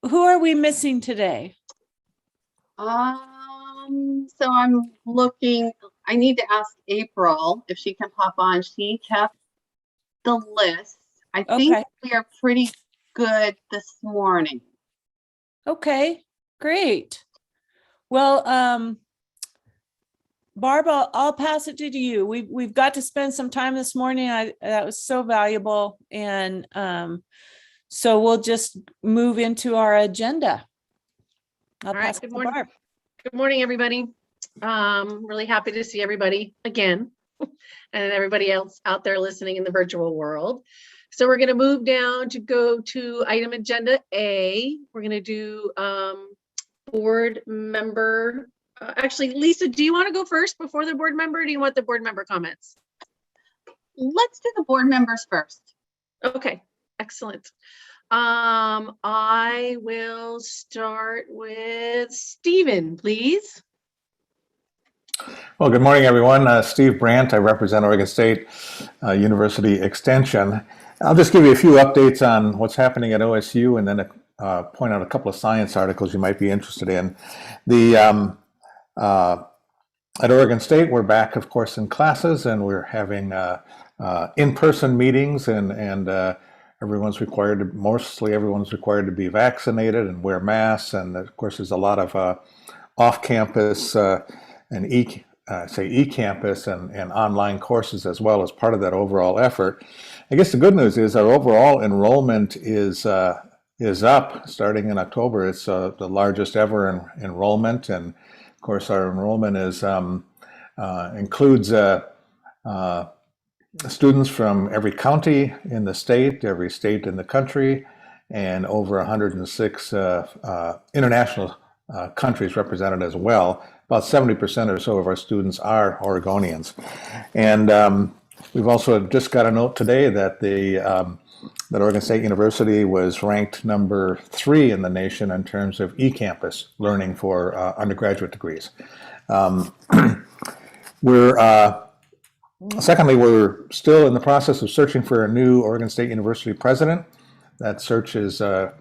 who are we missing today? So I'm looking, I need to ask April if she can pop on. She kept the list. I think we are pretty good this morning. Okay, great. Well, Barb, I'll pass it to you. We've got to spend some time this morning. That was so valuable. And so we'll just move into our agenda. All right, good morning. Good morning, everybody. Really happy to see everybody again and everybody else out there listening in the virtual world. So we're going to move down to go to item agenda A. We're going to do board member. Actually, Lisa, do you want to go first before the board member? Or do you want the board member comments? Let's do the board members first. Okay, excellent. I will start with Stephen, please. Well, good morning, everyone. Steve Brandt. I represent Oregon State University Extension. I'll just give you a few updates on what's happening at OSU and then point out a couple of science articles you might be interested in. At Oregon State, we're back, of course, in classes, and we're having in-person meetings, and everyone's required to, mostly everyone's required to be vaccinated and wear masks. And of course, there's a lot of off-campus and e-campus and online courses as well as part of that overall effort. I guess the good news is our overall enrollment is up starting in October. It's the largest ever enrollment, and of course our enrollment is includes students from every county in the state, every state in the country, and over 106 international countries represented as well. About 70% or so of our students are Oregonians. And we've also just got a note today that that Oregon State University was ranked number 3 in the nation in terms of e-campus learning for undergraduate degrees. Secondly, we're still in the process of searching for a new Oregon State University president. That search will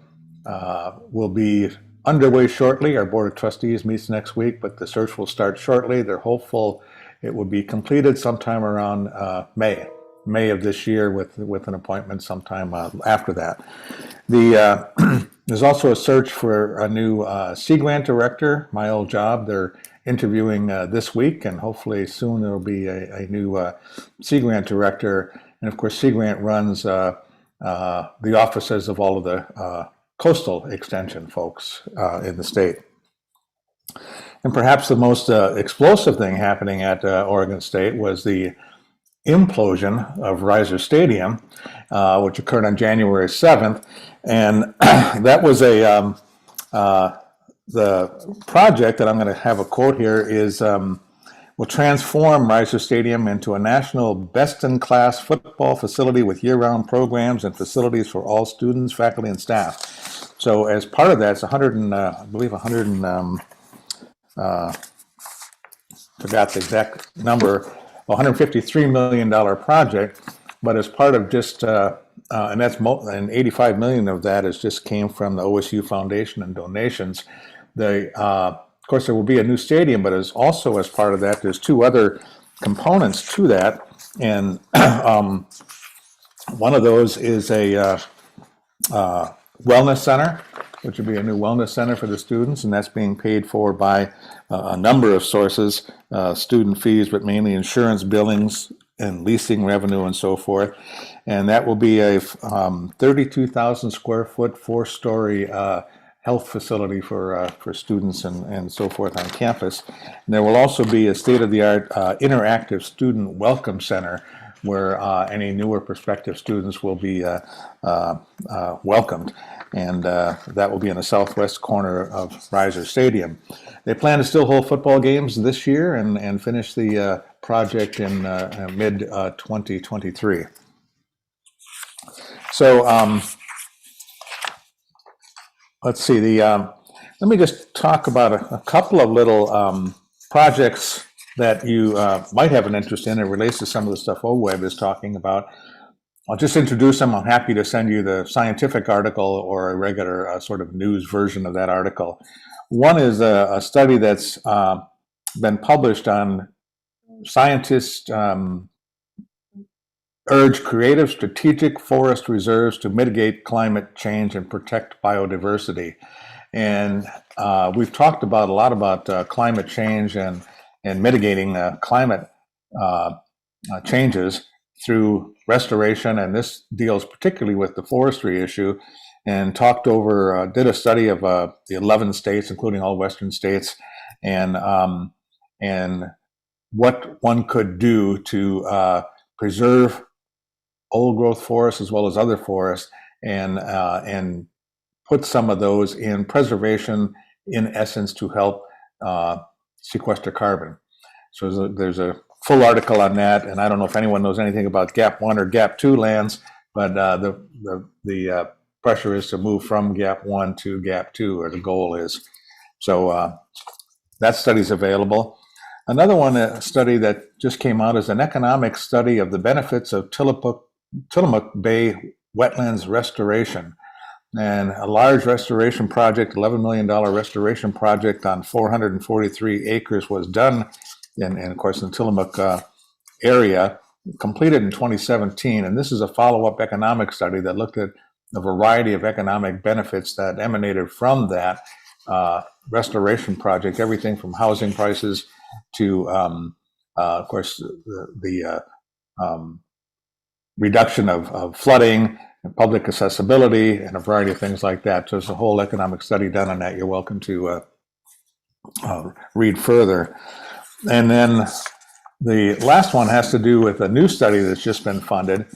be underway shortly. Our Board of Trustees meets next week, but the search will start shortly. They're hopeful it will be completed sometime around May of this year with an appointment sometime after that. There's also a search for a new Sea Grant director, my old job. They're interviewing this week, and hopefully soon there will be a new Sea Grant director. And of course, Sea Grant runs the offices of all of the coastal extension folks in the state. And perhaps the most explosive thing happening at Oregon State was the implosion of Riser Stadium, which occurred on January 7th. And that was the project that I'm going to have a quote here is will transform Riser Stadium into a national best-in-class football facility with year-round programs and facilities for all students, faculty, and staff. So as part of that, it's forgot the exact number, $153 million project, but as part of just, and $85 million of that just came from the OSU Foundation and donations. Of course, there will be a new stadium, but as also as part of that, there's 2 other components to that, and one of those is a wellness center, which would be a new wellness center for the students, and that's being paid for by a number of sources, student fees, but mainly insurance billings and leasing revenue and so forth. And that will be a 32,000 square foot, 4-story health facility for students and so forth on campus. And there will also be a state-of-the-art interactive student welcome center where any newer prospective students will be welcomed. And that will be in the southwest corner of Riser Stadium. They plan to still hold football games this year and finish the project in mid-2023. So let's see. Let me just talk about a couple of little projects that you might have an interest in. It relates to some of the stuff OWEB is talking about. I'll just introduce them. I'm happy to send you the scientific article or a regular sort of news version of that article. One is a study that's been published on scientists urge creative strategic forest reserves to mitigate climate change and protect biodiversity. And we've talked a lot about climate change and mitigating climate changes through restoration, and this deals particularly with the forestry issue, and did a study of the 11 states, including all Western states, and what one could do to preserve old growth forests as well as other forests, and put some of those in preservation, in essence, to help sequester carbon. So there's a full article on that, and I don't know if anyone knows anything about GAP 1 or GAP 2 lands, but the pressure is to move from GAP 1 to GAP 2, or the goal is. So that study's available. Another one, a study that just came out, is an economic study of the benefits of Tillamook Bay wetlands restoration. And a large restoration project, $11 million restoration project on 443 acres was done, and of course, in the Tillamook area, completed in 2017. And this is a follow-up economic study that looked at a variety of economic benefits that emanated from that restoration project, everything from housing prices to, of course, the reduction of flooding, and public accessibility, and a variety of things like that. So there's a whole economic study done on that. You're welcome to read further. And then the last one has to do with a new study that's just been funded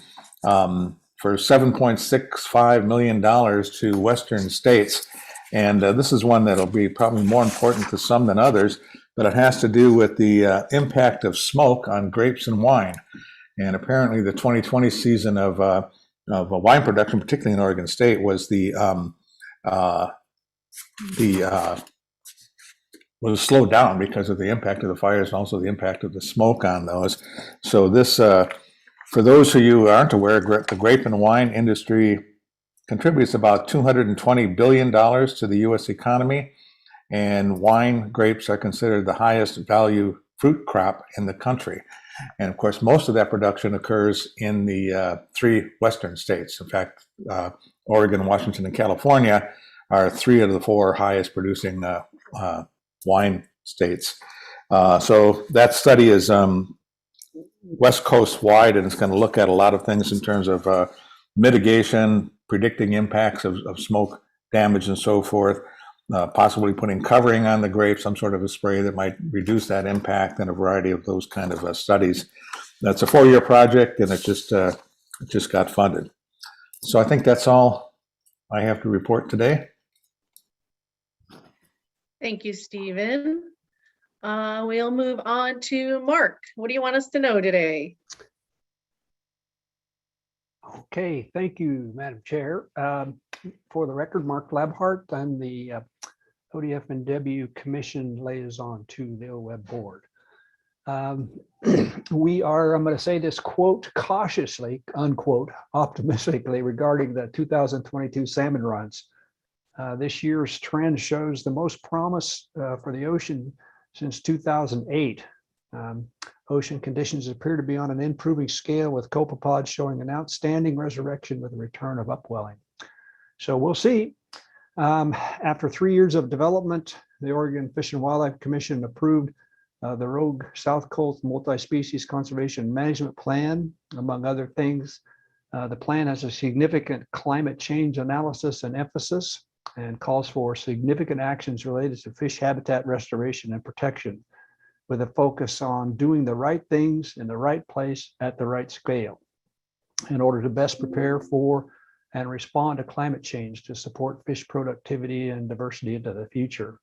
for $7.65 million to Western states. And this is one that'll be probably more important to some than others, but it has to do with the impact of smoke on grapes and wine. And apparently the 2020 season of wine production, particularly in Oregon State, was was slowed down because of the impact of the fires and also the impact of the smoke on those. So this, for those of you who aren't aware, the grape and wine industry contributes about $220 billion to the U.S. economy, and wine grapes are considered the highest value fruit crop in the country. And of course, most of that production occurs in the 3 Western states. In fact, Oregon, Washington, and California are 3 of the 4 highest producing wine states. So that study is West Coast wide, and it's going to look at a lot of things in terms of mitigation, predicting impacts of smoke damage and so forth, possibly putting covering on the grape, some sort of a spray that might reduce that impact, and a variety of those kind of studies. That's a 4-year project, and it just got funded. So I think that's all I have to report today. Thank you, Stephen. We'll move on to Mark. What do you want us to know today? Okay, thank you, Madam Chair. For the record, Mark Labhart. I'm the ODF&W Commission Liaison to the OWEB Board. We are, I'm going to say this quote cautiously, unquote, optimistically regarding the 2022 salmon runs. This year's trend shows the most promise for the ocean since 2008. Ocean conditions appear to be on an improving scale, with copepods showing an outstanding resurrection with a return of upwelling. So we'll see. After 3 years of development, the Oregon Fish and Wildlife Commission approved the Rogue South Coast Multi-Species Conservation Management Plan, among other things. The plan has a significant climate change analysis and emphasis, and calls for significant actions related to fish habitat restoration and protection, with a focus on doing the right things in the right place at the right scale in order to best prepare for and respond to climate change to support fish productivity and diversity into the future.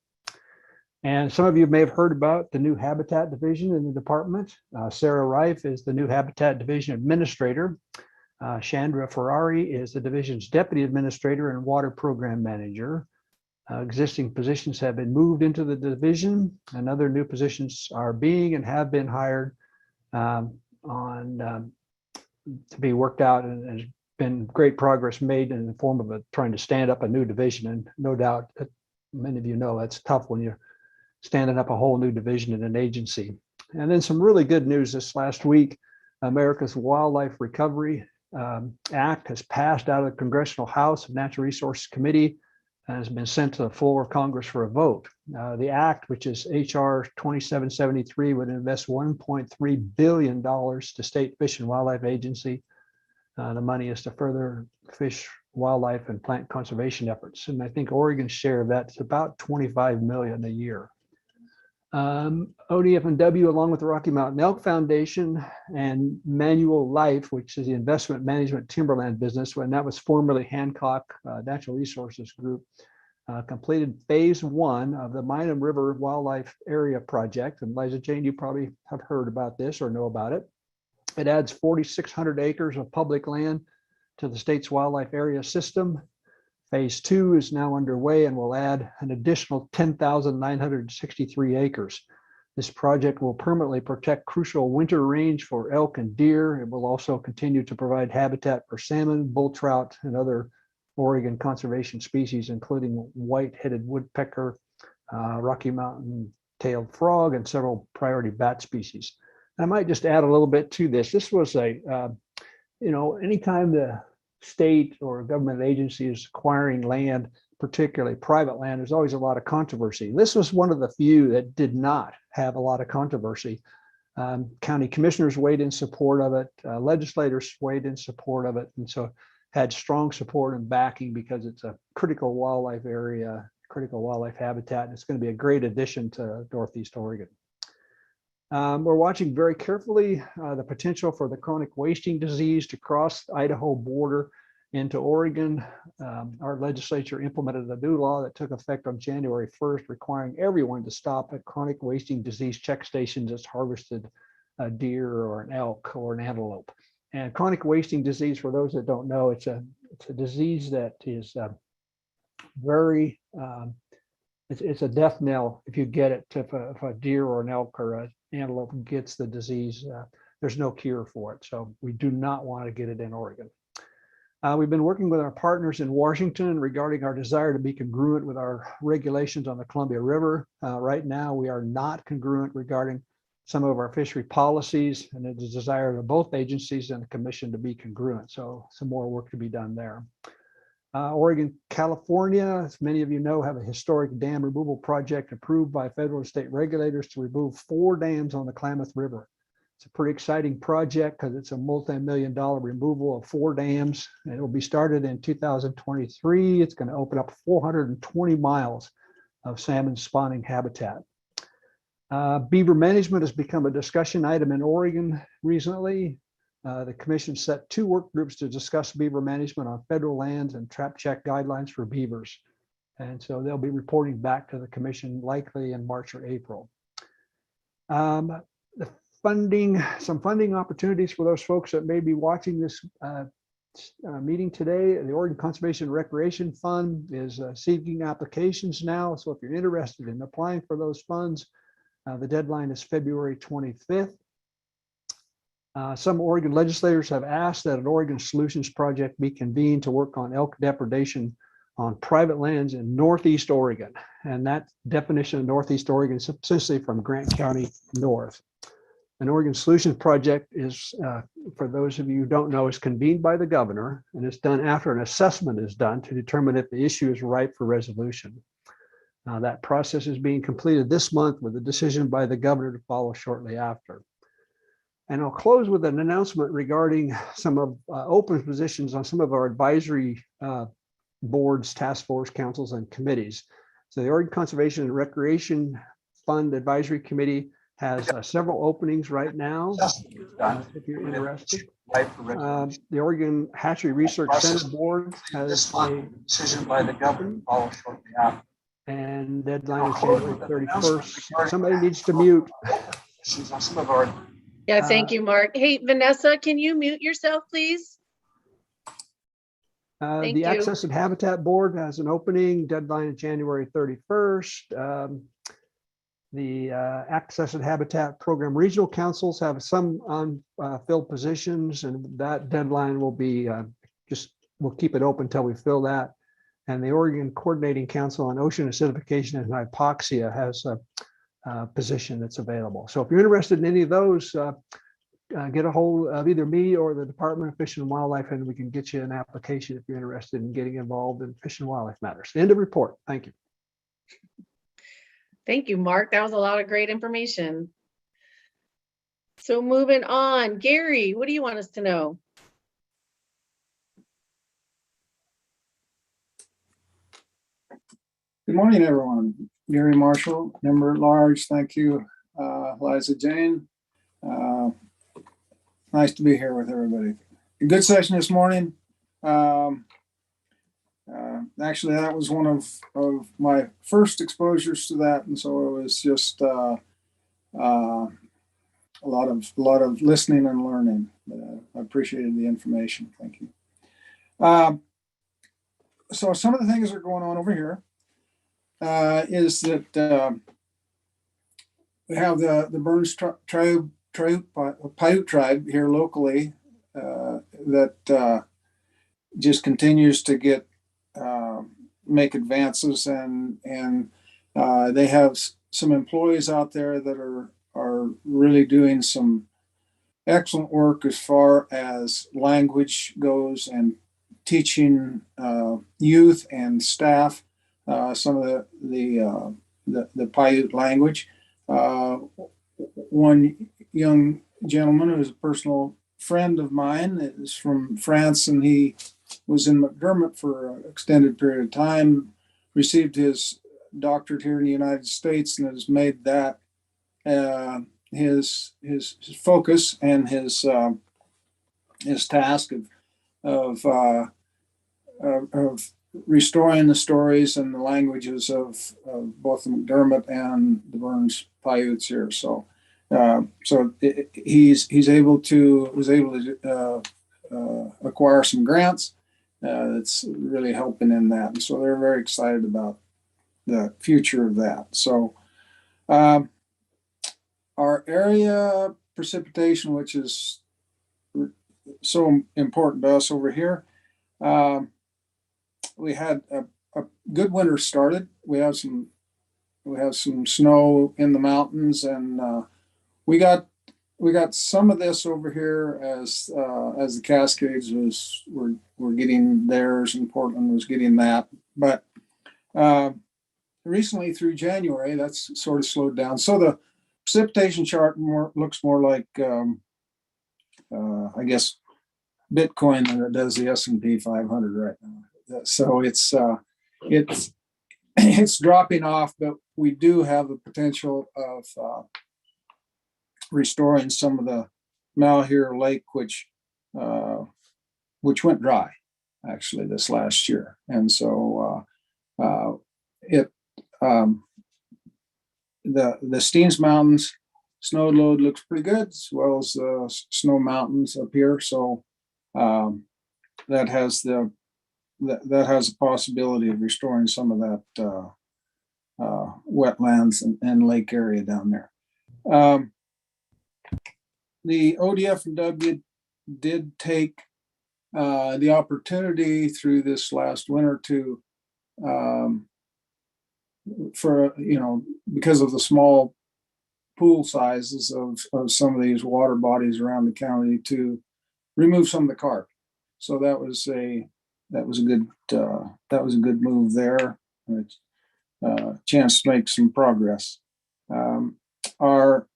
And some of you may have heard about the new Habitat Division in the department. Sarah Reif is the new Habitat Division Administrator. Chandra Ferrari is the division's Deputy Administrator and Water Program Manager. Existing positions have been moved into the division, and other new positions are being and have been hired on to be worked out, and has been great progress made in the form of trying to stand up a new division. And no doubt, many of you know that's tough when you're standing up a whole new division in an agency. And then some really good news this last week. America's Wildlife Recovery Act has passed out of the Congressional House of Natural Resources Committee and has been sent to the floor of Congress for a vote. The act, which is HR 2773, would invest $1.3 billion to State Fish and Wildlife Agency. The money is to further fish, wildlife, and plant conservation efforts. And I think Oregon's share of that is about $25 million a year. ODF&W, along with the Rocky Mountain Elk Foundation and Manual Life, which is the investment management timberland business, when that was formerly Hancock Natural Resources Group, completed phase 1 of the Minam River Wildlife Area Project. And Liza Jane, you probably have heard about this or know about it. It adds 4,600 acres of public land to the state's wildlife area system. Phase 2 is now underway and will add an additional 10,963 acres. This project will permanently protect crucial winter range for elk and deer. It will also continue to provide habitat for salmon, bull trout, and other Oregon conservation species, including white-headed woodpecker, Rocky Mountain tailed frog, and several priority bat species. And I might just add a little bit to this. This was anytime the state or government agency is acquiring land, particularly private land, there's always a lot of controversy. This was one of the few that did not have a lot of controversy. County commissioners weighed in support of it, legislators weighed in support of it, and so had strong support and backing because it's a critical wildlife area, critical wildlife habitat, and it's going to be a great addition to Northeast Oregon. We're watching very carefully the potential for the chronic wasting disease to cross the Idaho border into Oregon. Our legislature implemented a new law that took effect on January 1st, requiring everyone to stop at chronic wasting disease check stations that's harvested a deer or an elk or an antelope. And chronic wasting disease, for those that don't know, it's a disease that is very, it's a death knell if you get it. If a deer or an elk or an antelope gets the disease, there's no cure for it. So we do not want to get it in Oregon. We've been working with our partners in Washington regarding our desire to be congruent with our regulations on the Columbia River. Right now, we are not congruent regarding some of our fishery policies, and it's a desire of both agencies and the commission to be congruent. So some more work to be done there. Oregon, California, as many of you know, have a historic dam removal project approved by federal and state regulators to remove 4 dams on the Klamath River. It's a pretty exciting project because it's a multi-million-dollar removal of 4 dams, and it will be started in 2023. It's going to open up 420 miles of salmon spawning habitat. Beaver management has become a discussion item in Oregon recently. The commission set 2 work groups to discuss beaver management on federal lands and trap check guidelines for beavers. And so they'll be reporting back to the commission likely in March or April. The some funding opportunities for those folks that may be watching this meeting today. The Oregon Conservation and Recreation Fund is seeking applications now. So if you're interested in applying for those funds, the deadline is February 25th. Some Oregon legislators have asked that an Oregon Solutions Project be convened to work on elk depredation on private lands in Northeast Oregon. And that definition of Northeast Oregon is essentially from Grant County north. An Oregon Solutions Project is, for those of you who don't know, is convened by the governor, and it's done after an assessment is done to determine if the issue is ripe for resolution. That process is being completed this month with a decision by the governor to follow shortly after. And I'll close with an announcement regarding some of open positions on some of our advisory boards, task force, councils, and committees. So the Oregon Conservation and Recreation Fund Advisory Committee has several openings right now, if you're interested. The Oregon Hatchery Research Center Board has a decision by the governor, follow shortly after. And deadline is January 31st. Somebody needs to mute. Yeah, thank you, Mark. Hey, Vanessa, can you mute yourself, please? The Access and Habitat Board has an opening, deadline is January 31st. The Access and Habitat Program Regional Councils have some unfilled positions, and that deadline will be we'll keep it open until we fill that. And the Oregon Coordinating Council on Ocean Acidification and Hypoxia has a position that's available. So if you're interested in any of those, get a hold of either me or the Department of Fish and Wildlife, and we can get you an application if you're interested in getting involved in fish and wildlife matters. End of report. Thank you. Thank you, Mark. That was a lot of great information. So moving on, Gary, what do you want us to know? Good morning, everyone. Gary Marshall, member at large. Thank you, Liza Jane. Nice to be here with everybody. A good session this morning. Actually, that was one of my first exposures to that, and so it was just a lot of listening and learning. I appreciated the information. Thank you. So some of the things that are going on over here is that we have the Burns Paiute tribe here locally that just continues to get make advances, and they have some employees out there that are really doing some excellent work as far as language goes and teaching youth and staff some of the Paiute language. One young gentleman who's a personal friend of mine is from France, and he was in McDermott for an extended period of time, received his doctorate here in the United States, and has made that his focus and his task of restoring the stories and the languages of both the McDermott and the Burns Paiutes here. So he's able to acquire some grants. That's really helping in that, and so they're very excited about the future of that. So our area precipitation, which is so important to us over here, we had a good winter started. We have some snow in the mountains, and we got some of this over here as the Cascades were getting theirs, and Portland was getting that. But recently through January, that's sort of slowed down. So the precipitation chart looks more like I guess Bitcoin than it does the S&P 500 right now. So it's dropping off, but we do have the potential of restoring some of the Malheur Lake, which went dry actually this last year, and so the Steens Mountains snow load looks pretty good, as well as the Snow Mountains up here. So that has a possibility of restoring some of that wetlands and lake area down there. The ODF and W did take the opportunity through this last winter to, because of the small pool sizes of some of these water bodies around the county, to remove some of the carp. So that was a good move there. Chance to make some progress. Our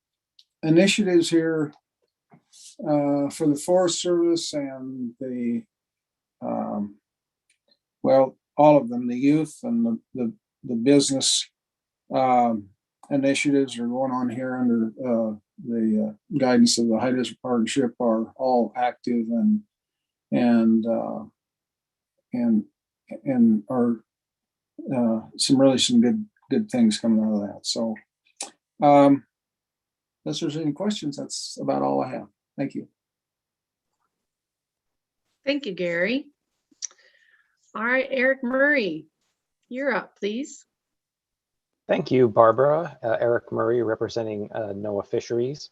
initiatives here for the Forest Service and the all of them, the youth and the business initiatives are going on here under the guidance of the High Desert Partnership, are all active and are some good things coming out of that. So unless there's any questions, that's about all I have. Thank you. Thank you, Gary. All right, Eric Murray, you're up, please. Thank you, Barbara. Eric Murray representing NOAA Fisheries.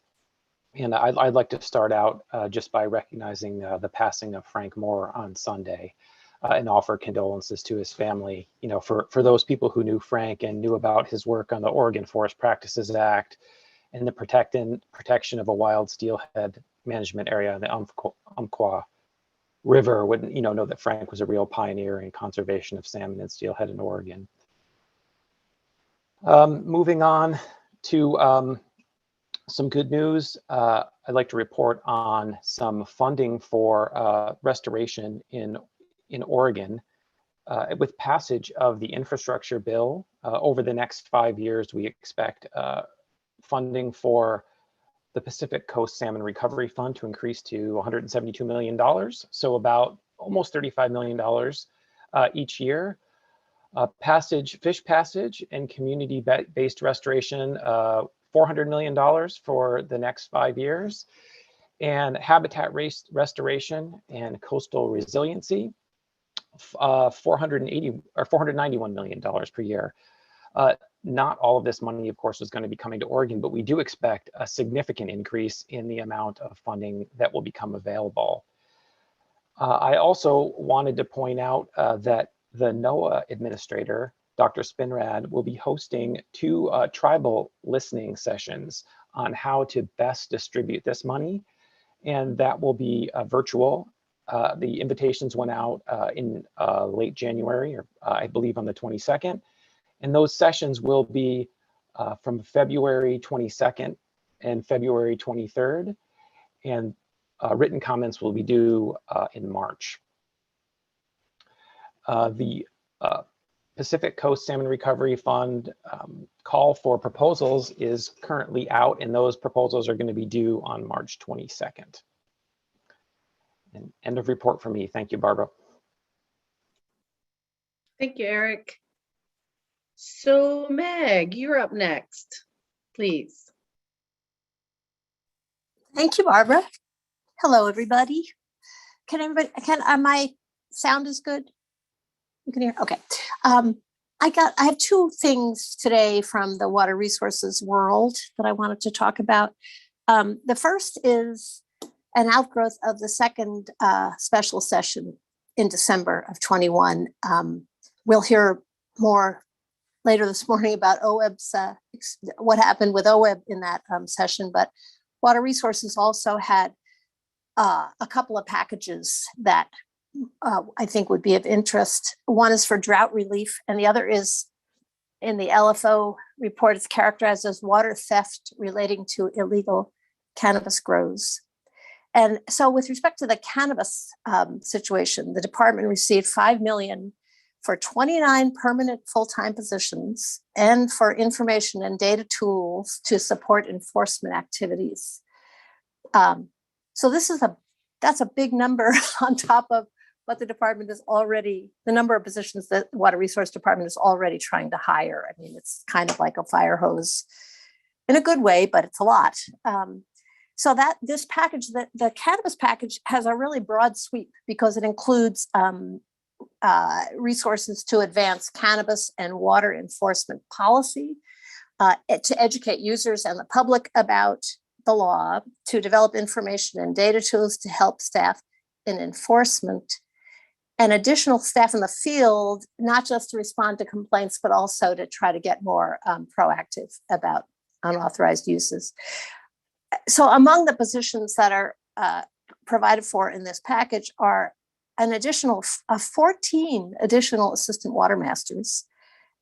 And I'd like to start out just by recognizing the passing of Frank Moore on Sunday and offer condolences to his family. You know, for those people who knew Frank and knew about his work on the Oregon Forest Practices Act and the protection of a wild steelhead management area in the Umpqua River, would know that Frank was a real pioneer in conservation of salmon and steelhead in Oregon. Moving on to some good news. I'd like to report on some funding for restoration in Oregon. With passage of the infrastructure bill over the next 5 years, we expect funding for the Pacific Coast Salmon Recovery Fund to increase to $172 million. So about almost $35 million each year. Fish passage and community-based restoration, $400 million for the next 5 years, and habitat restoration and coastal resiliency, $491 million per year. Not all of this money, of course, is going to be coming to Oregon, but we do expect a significant increase in the amount of funding that will become available. I also wanted to point out that the NOAA administrator, Dr. Spinrad, will be hosting 2 tribal listening sessions on how to best distribute this money, and that will be virtual. The invitations went out in late January, or I believe on the 22nd, and those sessions will be from February 22nd and February 23rd, and written comments will be due in March. The Pacific Coast Salmon Recovery Fund call for proposals is currently out, and those proposals are going to be due on March 22nd. And end of report for me. Thank you, Barbara. Thank you, Eric. So Meg, you're up next, please. Thank you, Barbara. Hello, everybody. My sound is good? You can hear? Okay. I have 2 things today from the water resources world that I wanted to talk about. The first is an outgrowth of the second special session in December of 21. We'll hear more later this morning about OWEB's, what happened with OWEB in that session, but water resources also had a couple of packages that I think would be of interest. One is for drought relief, and the other is in the LFO report. It's characterized as water theft relating to illegal cannabis grows. And so with respect to the cannabis situation, the department received $5 million for 29 permanent full-time positions and for information and data tools to support enforcement activities. So that's a big number on top of what the department is already, the number of positions that the Water Resource Department is already trying to hire. I mean, it's kind of like a fire hose in a good way, but it's a lot. So that this package, the cannabis package, has a really broad sweep because it includes resources to advance cannabis and water enforcement policy, to educate users and the public about the law, to develop information and data tools to help staff in enforcement, and additional staff in the field, not just to respond to complaints, but also to try to get more proactive about unauthorized uses. So among the positions that are provided for in this package are an additional 14 additional assistant water masters,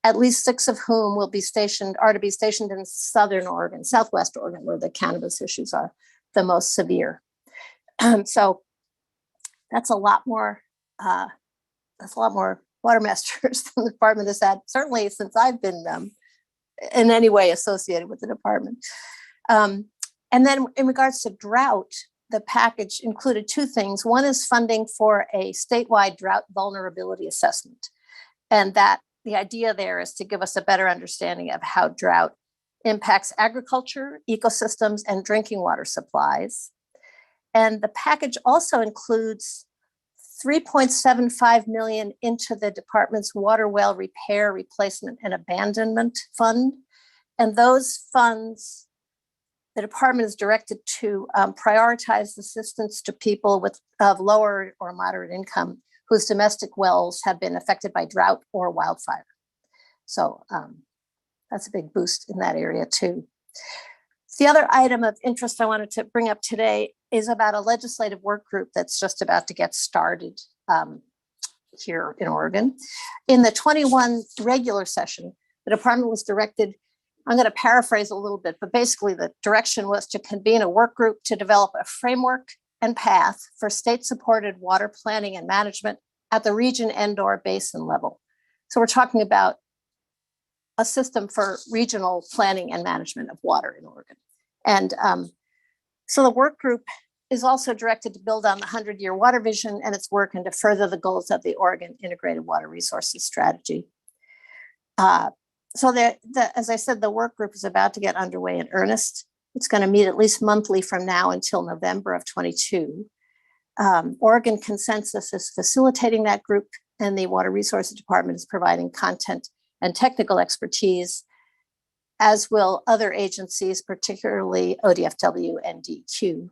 at least 6 of whom are to be stationed in Southern Oregon, Southwest Oregon, where the cannabis issues are the most severe. So that's a lot more water masters than the department has had, certainly since I've been in any way associated with the department. And then in regards to drought, the package included 2 things. One is funding for a statewide drought vulnerability assessment. And that the idea there is to give us a better understanding of how drought impacts agriculture, ecosystems, and drinking water supplies. And the package also includes $3.75 million into the department's water well repair, replacement, and abandonment fund. And those funds, the department is directed to prioritize assistance to people of lower or moderate income whose domestic wells have been affected by drought or wildfire. So that's a big boost in that area too. The other item of interest I wanted to bring up today is about a legislative work group that's just about to get started here in Oregon. In the 21 regular session, the department was directed, I'm going to paraphrase a little bit, but basically the direction was to convene a work group to develop a framework and path for state-supported water planning and management at the region and/or basin level. So we're talking about a system for regional planning and management of water in Oregon. And so the work group is also directed to build on the 100-year water vision and its work and to further the goals of the Oregon Integrated Water Resources Strategy. So as I said, the work group is about to get underway in earnest. It's going to meet at least monthly from now until November of 22. Oregon Consensus is facilitating that group, and the Water Resources Department is providing content and technical expertise, as will other agencies, particularly ODFW and DEQ.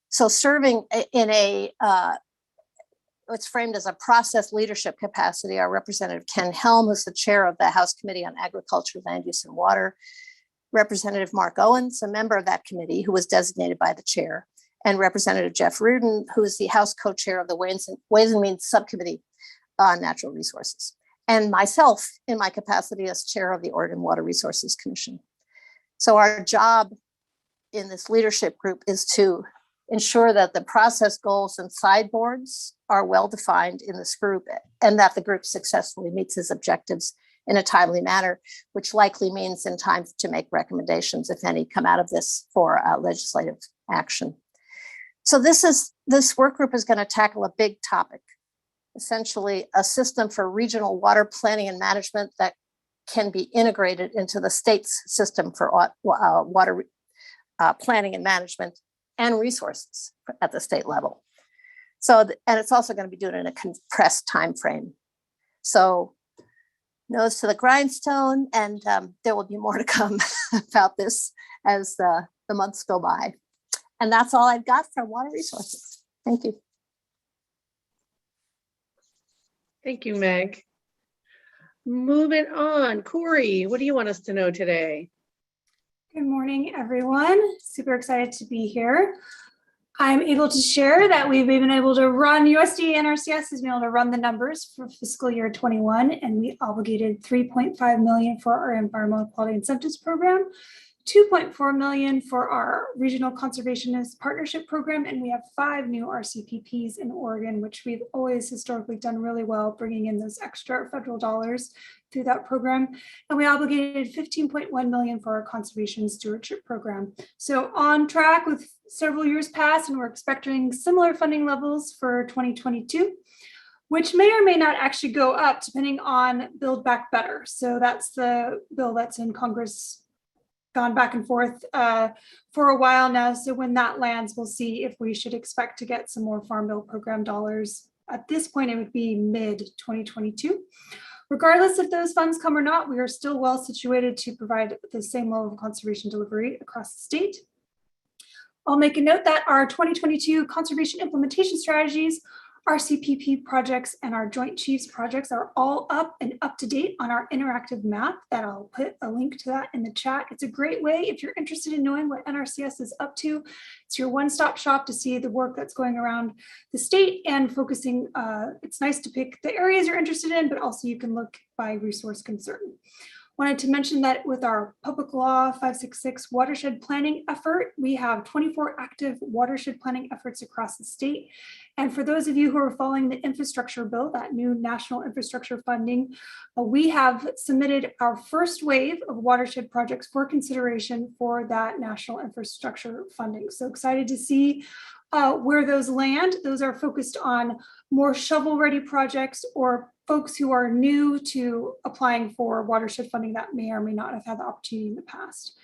So serving in a, it's framed as a process leadership capacity, our Representative Ken Helm, who's the chair of the House Committee on Agriculture, Land Use and Water, Representative Mark Owens, a member of that committee who was designated by the chair, and Representative Jeff Rudin, who is the House co-chair of the Ways and Means Subcommittee on Natural Resources, and myself in my capacity as chair of the Oregon Water Resources Commission. So our job in this leadership group is to ensure that the process goals and sideboards are well defined in this group and that the group successfully meets its objectives in a timely manner, which likely means in time to make recommendations, if any, come out of this for legislative action. So this work group is going to tackle a big topic, essentially a system for regional water planning and management that can be integrated into the state's system for water planning and management and resources at the state level. So, and it's also going to be doing it in a compressed time frame. So nose to the grindstone, and there will be more to come about this as the months go by. And that's all I've got from Water Resources. Thank you. Thank you, Meg. Moving on, Corey, what do you want us to know today? Good morning, everyone. Super excited to be here. I'm able to share that we've been able to run, USDA NRCS has been able to run the numbers for fiscal year 21, and we obligated $3.5 million for our environmental quality incentives program, $2.4 million for our regional conservationist partnership program, and we have 5 new RCPPs in Oregon, which we've always historically done really well, bringing in those extra federal dollars through that program. And we obligated $15.1 million for our conservation stewardship program. So on track with several years past, and we're expecting similar funding levels for 2022, which may or may not actually go up depending on Build Back Better. So that's the bill that's in Congress, gone back and forth for a while now. So when that lands, we'll see if we should expect to get some more Farm Bill program dollars. At this point, it would be mid-2022. Regardless if those funds come or not, we are still well situated to provide the same level of conservation delivery across the state. I'll make a note that our 2022 conservation implementation strategies, RCPP projects, and our Joint Chiefs projects are all up and up to date on our interactive map that I'll put a link to that in the chat. It's a great way if you're interested in knowing what NRCS is up to. It's your one-stop shop to see the work that's going around the state and focusing. It's nice to pick the areas you're interested in, but also you can look by resource concern. Wanted to mention that with our Public Law 566 watershed planning effort, we have 24 active watershed planning efforts across the state. And for those of you who are following the infrastructure bill, that new national infrastructure funding, we have submitted our first wave of watershed projects for consideration for that national infrastructure funding. So excited to see Where those land, those are focused on more shovel-ready projects or folks who are new to applying for watershed funding that may or may not have had the opportunity in the past.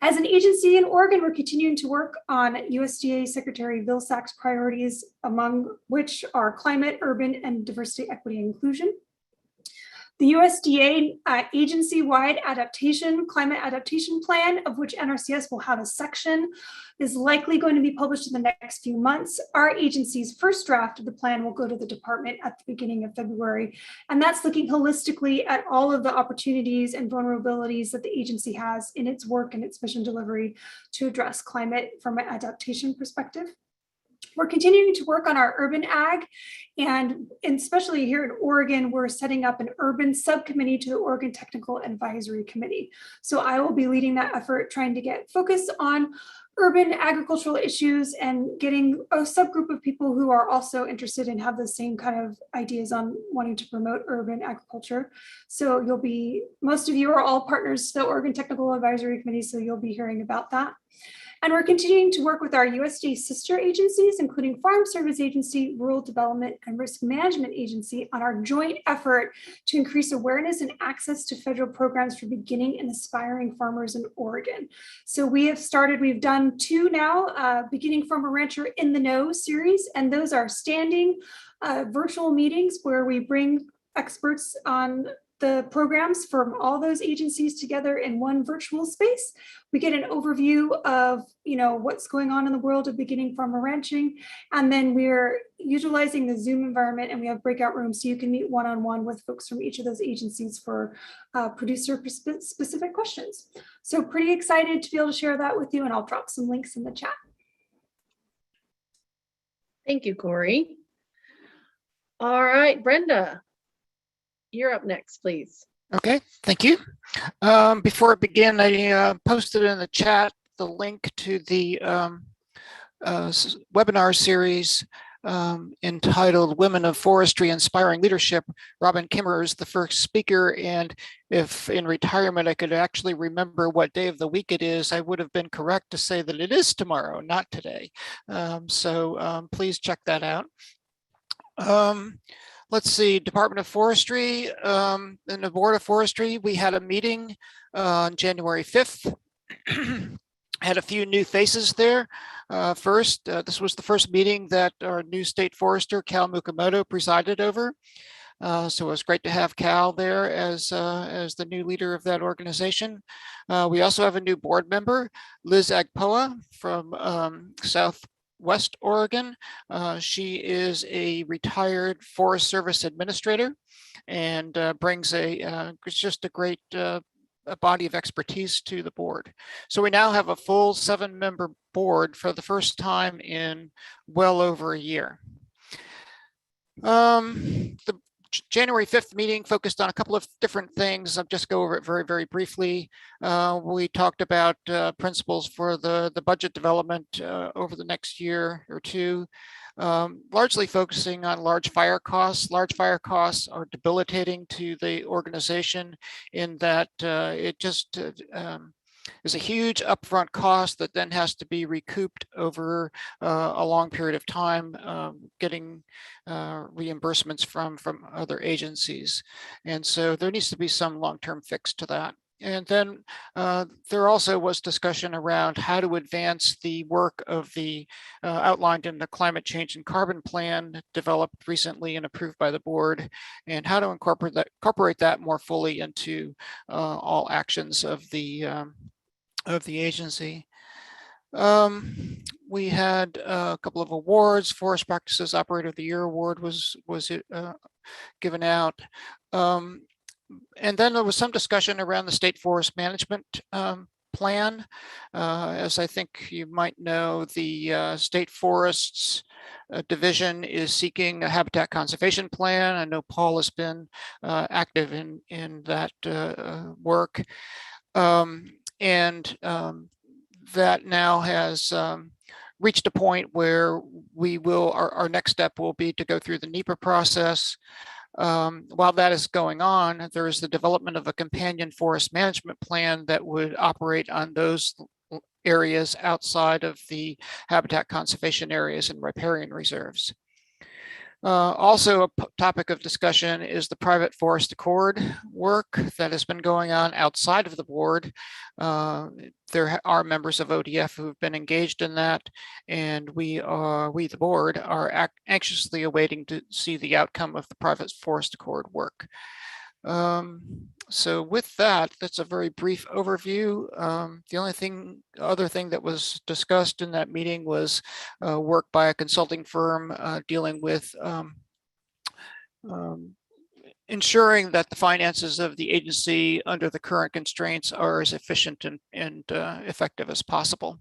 As an agency in Oregon, we're continuing to work on USDA Secretary Vilsack's priorities, among which are climate, urban, and diversity, equity, and inclusion. The USDA agency-wide climate adaptation plan, of which NRCS will have a section, is likely going to be published in the next few months. Our agency's first draft of the plan will go to the department at the beginning of February, and that's looking holistically at all of the opportunities and vulnerabilities that the agency has in its work and its mission delivery to address climate from an adaptation perspective. We're continuing to work on our urban ag, and especially here in Oregon, we're setting up an urban subcommittee to the Oregon Technical Advisory Committee. So I will be leading that effort, trying to get focus on urban agricultural issues and getting a subgroup of people who are also interested and have the same kind of ideas on wanting to promote urban agriculture. So most of you are all partners to the Oregon Technical Advisory Committee, so you'll be hearing about that. And we're continuing to work with our USDA sister agencies, including Farm Service Agency, Rural Development, and Risk Management Agency, on our joint effort to increase awareness and access to federal programs for beginning and aspiring farmers in Oregon. So we've done 2 now, Beginning Farmer Rancher in the Know series, and those are standing virtual meetings where we bring experts on the programs from all those agencies together in one virtual space. We get an overview of what's going on in the world of beginning farmer ranching, and then we're utilizing the Zoom environment, and we have breakout rooms so you can meet one-on-one with folks from each of those agencies for producer-specific questions. So pretty excited to be able to share that with you, and I'll drop some links in the chat. Thank you, Corey. All right, Brenda, you're up next, please. Okay, thank you. Before I begin, I posted in the chat the link to the webinar series entitled Women of Forestry Inspiring Leadership. Robin Kimmer is the first speaker, and if in retirement I could actually remember what day of the week it is, I would have been correct to say that it is tomorrow, not today. So please check that out. Let's see, Department of Forestry and the Board of Forestry, we had a meeting on January 5th. Had a few new faces there. First, this was the first meeting that our new state forester, Cal Mukamoto, presided over. So it was great to have Cal there as the new leader of that organization. We also have a new board member, Liz Agpoa from Southwest Oregon. She is a retired Forest Service administrator and brings just a great a body of expertise to the board. So we now have a full 7-member board for the first time in well over a year. The January 5th meeting focused on a couple of different things. I'll just go over it very, very briefly. We talked about principles for the budget development over the next year or two, largely focusing on large fire costs. Large fire costs are debilitating to the organization in that it just is a huge upfront cost that then has to be recouped over a long period of time, getting reimbursements from other agencies. And so there needs to be some long-term fix to that. And then there also was discussion around how to advance the work of the outlined in the climate change and carbon plan developed recently and approved by the board, and how to incorporate that more fully into all actions of the agency. We had a couple of awards. Forest Practices Operator of the Year award was given out. And then there was some discussion around the state forest management plan. As I think you might know, the state forests division is seeking a habitat conservation plan. I know Paul has been active in that work. That now has reached a point where our next step will be to go through the NEPA process. While that is going on, there is the development of a companion forest management plan that would operate on those areas outside of the habitat conservation areas and riparian reserves. Also, a topic of discussion is the private forest accord work that has been going on outside of the board. There are members of ODF who have been engaged in that, and we, the board, are anxiously awaiting to see the outcome of the private forest accord work. So with that, that's a very brief overview. The only other thing that was discussed in that meeting was work by a consulting firm dealing with ensuring that the finances of the agency under the current constraints are as efficient and effective as possible.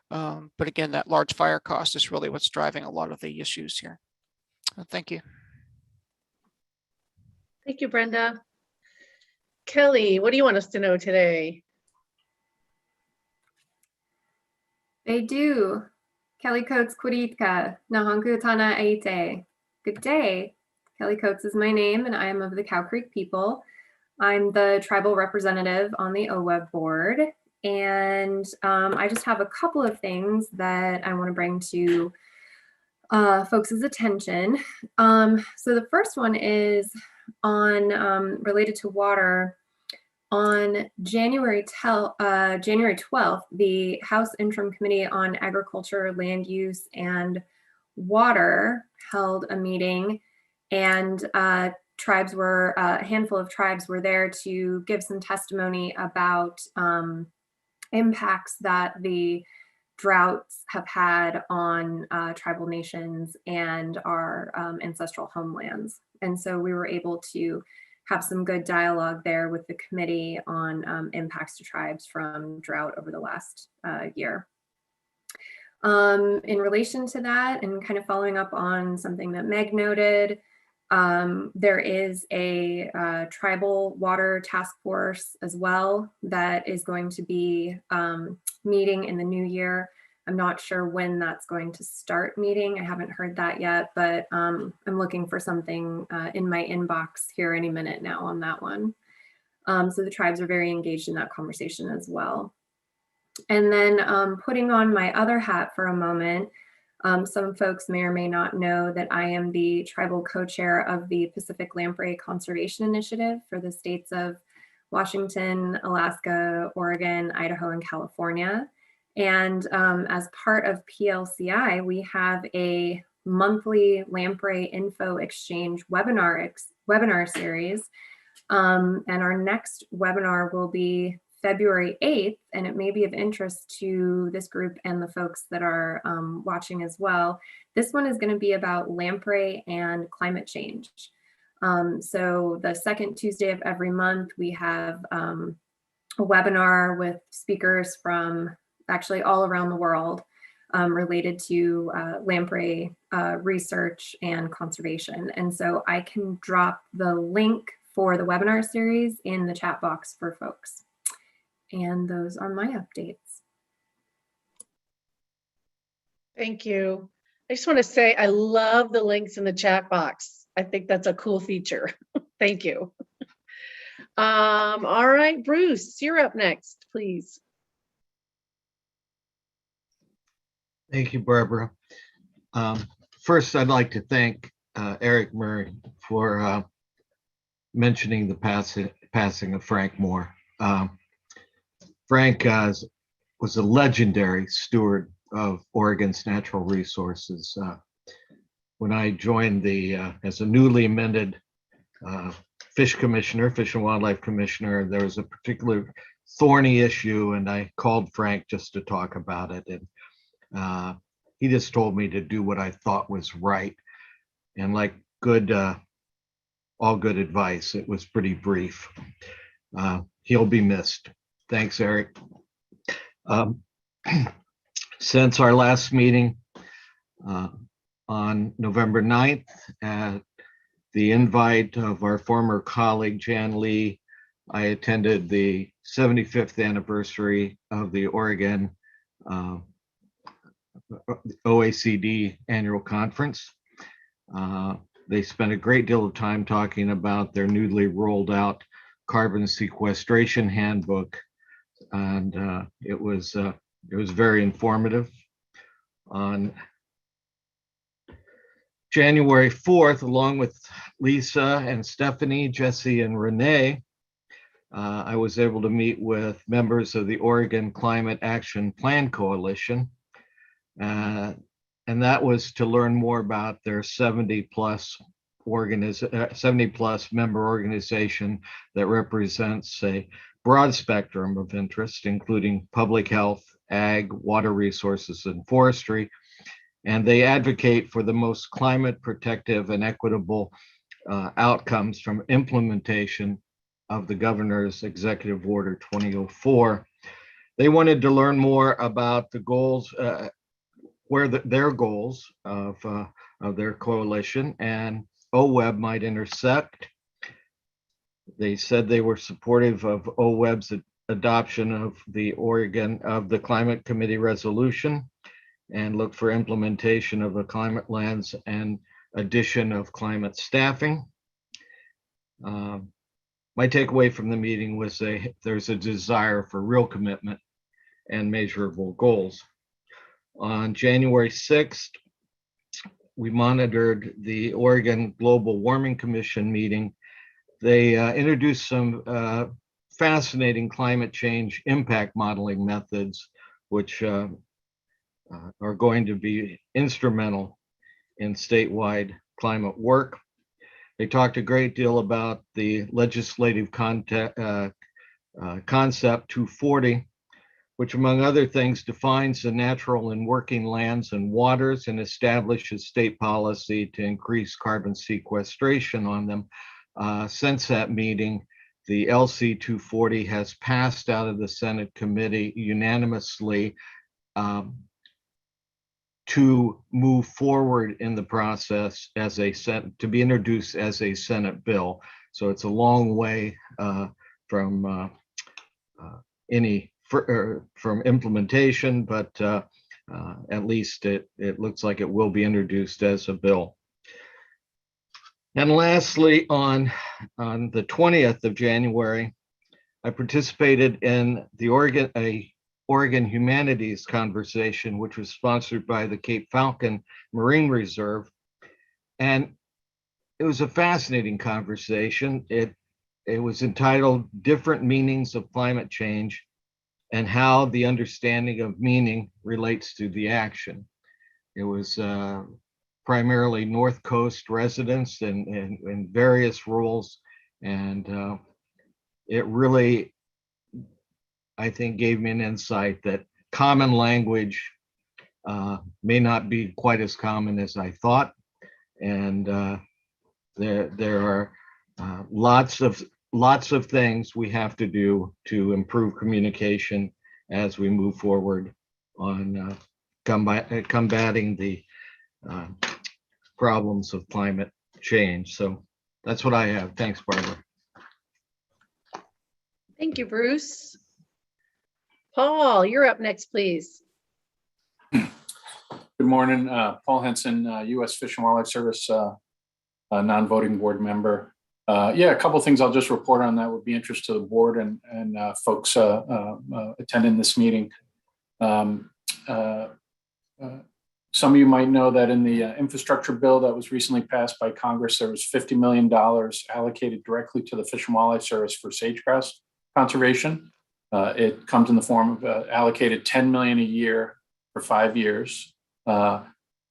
But again, that large fire cost is really what's driving a lot of the issues here. Thank you. Thank you, Brenda. Kelly, what do you want us to know today? They do. Kelly Coates Kuritka, Nahanku Tana Aite. Good day. Kelly Coates is my name, and I am of the Cow Creek people. I'm the tribal representative on the OWEB board, and I just have a couple of things that I want to bring to folks' attention. So the first one is on related to water. On January 12th, the House Interim Committee on Agriculture, Land Use, and Water held a meeting, and a handful of tribes were there to give some testimony about impacts that the droughts have had on tribal nations and our ancestral homelands. And so we were able to have some good dialogue there with the committee on impacts to tribes from drought over the last year. In relation to that, and kind of following up on something that Meg noted, there is a tribal water task force as well that is going to be meeting in the new year. I'm not sure when that's going to start meeting. I haven't heard that yet, but I'm looking for something in my inbox here any minute now on that one. So the tribes are very engaged in that conversation as well. And then putting on my other hat for a moment, some folks may or may not know that I am the tribal co-chair of the Pacific Lamprey Conservation Initiative for the states of Washington, Alaska, Oregon, Idaho, and California. And as part of PLCI, we have a monthly lamprey info exchange webinar series. And our next webinar will be February 8th, and it may be of interest to this group and the folks that are watching as well. This one is going to be about lamprey and climate change. So the second Tuesday of every month, we have a webinar with speakers from actually all around the world related to lamprey research and conservation. And so I can drop the link for the webinar series in the chat box for folks. And those are my updates. Thank you. I just want to say I love the links in the chat box. I think that's a cool feature. Thank you. All right, Bruce, you're up next, please. Thank you, Barbara. First, I'd like to thank Eric Murray for mentioning the passing of Frank Moore. Frank was a legendary steward of Oregon's natural resources. When I joined as a newly amended Fish and Wildlife Commissioner, there was a particular thorny issue, and I called Frank just to talk about it. And he just told me to do what I thought was right. And like all good advice, it was pretty brief. He'll be missed. Thanks, Eric. Since our last meeting on November 9th, at the invite of our former colleague, Jan Lee, I attended the 75th anniversary of the Oregon OACD annual conference. They spent a great deal of time talking about their newly rolled out carbon sequestration handbook. And it was It was very informative. On January 4th, along with Lisa and Stephanie, Jesse and Renee, I was able to meet with members of the Oregon Climate Action Plan Coalition. And that was to learn more about their 70 plus member organization that represents a broad spectrum of interest, including public health, ag, water resources, and forestry. And they advocate for the most climate protective and equitable outcomes from implementation of the governor's executive order 2004. They wanted to learn more about the goals, their goals of their coalition and OWEB might intersect. They said they were supportive of OWEB's adoption of the Climate Committee resolution and look for implementation of a climate lens and addition of climate staffing. My takeaway from the meeting was there's a desire for real commitment and measurable goals. On January 6th, we monitored the Oregon Global Warming Commission meeting. They introduced some fascinating climate change impact modeling methods, which are going to be instrumental in statewide climate work. They talked a great deal about the legislative concept 240, which among other things defines the natural and working lands and waters and establishes state policy to increase carbon sequestration on them. Since that meeting, the LC 240 has passed out of the Senate committee unanimously to move forward in the process to be introduced as a Senate bill. So it's a long way from implementation, but at least it looks like it will be introduced as a bill. And lastly, on the 20th of January, I participated in the Oregon Humanities Conversation, which was sponsored by the Cape Falcon Marine Reserve. And it was a fascinating conversation. It was entitled Different Meanings of Climate Change and How the Understanding of Meaning Relates to the Action. It was primarily North Coast residents in various roles. And it really, I think, gave me an insight that common language may not be quite as common as I thought. And there are lots of things we have to do to improve communication as we move forward on combating the problems of climate change. So that's what I have. Thanks, Barbara. Thank you, Bruce. Paul, you're up next, please. Good morning, Paul Henson, U.S. Fish and Wildlife Service non-voting board member. Yeah, a couple of things I'll just report on that would be interest to the board and folks attending this meeting. Some of you might know that in the infrastructure bill that was recently passed by Congress, there was $50 million allocated directly to the Fish and Wildlife Service for sage-grouse conservation. It comes in the form of allocated $10 million a year for 5 years.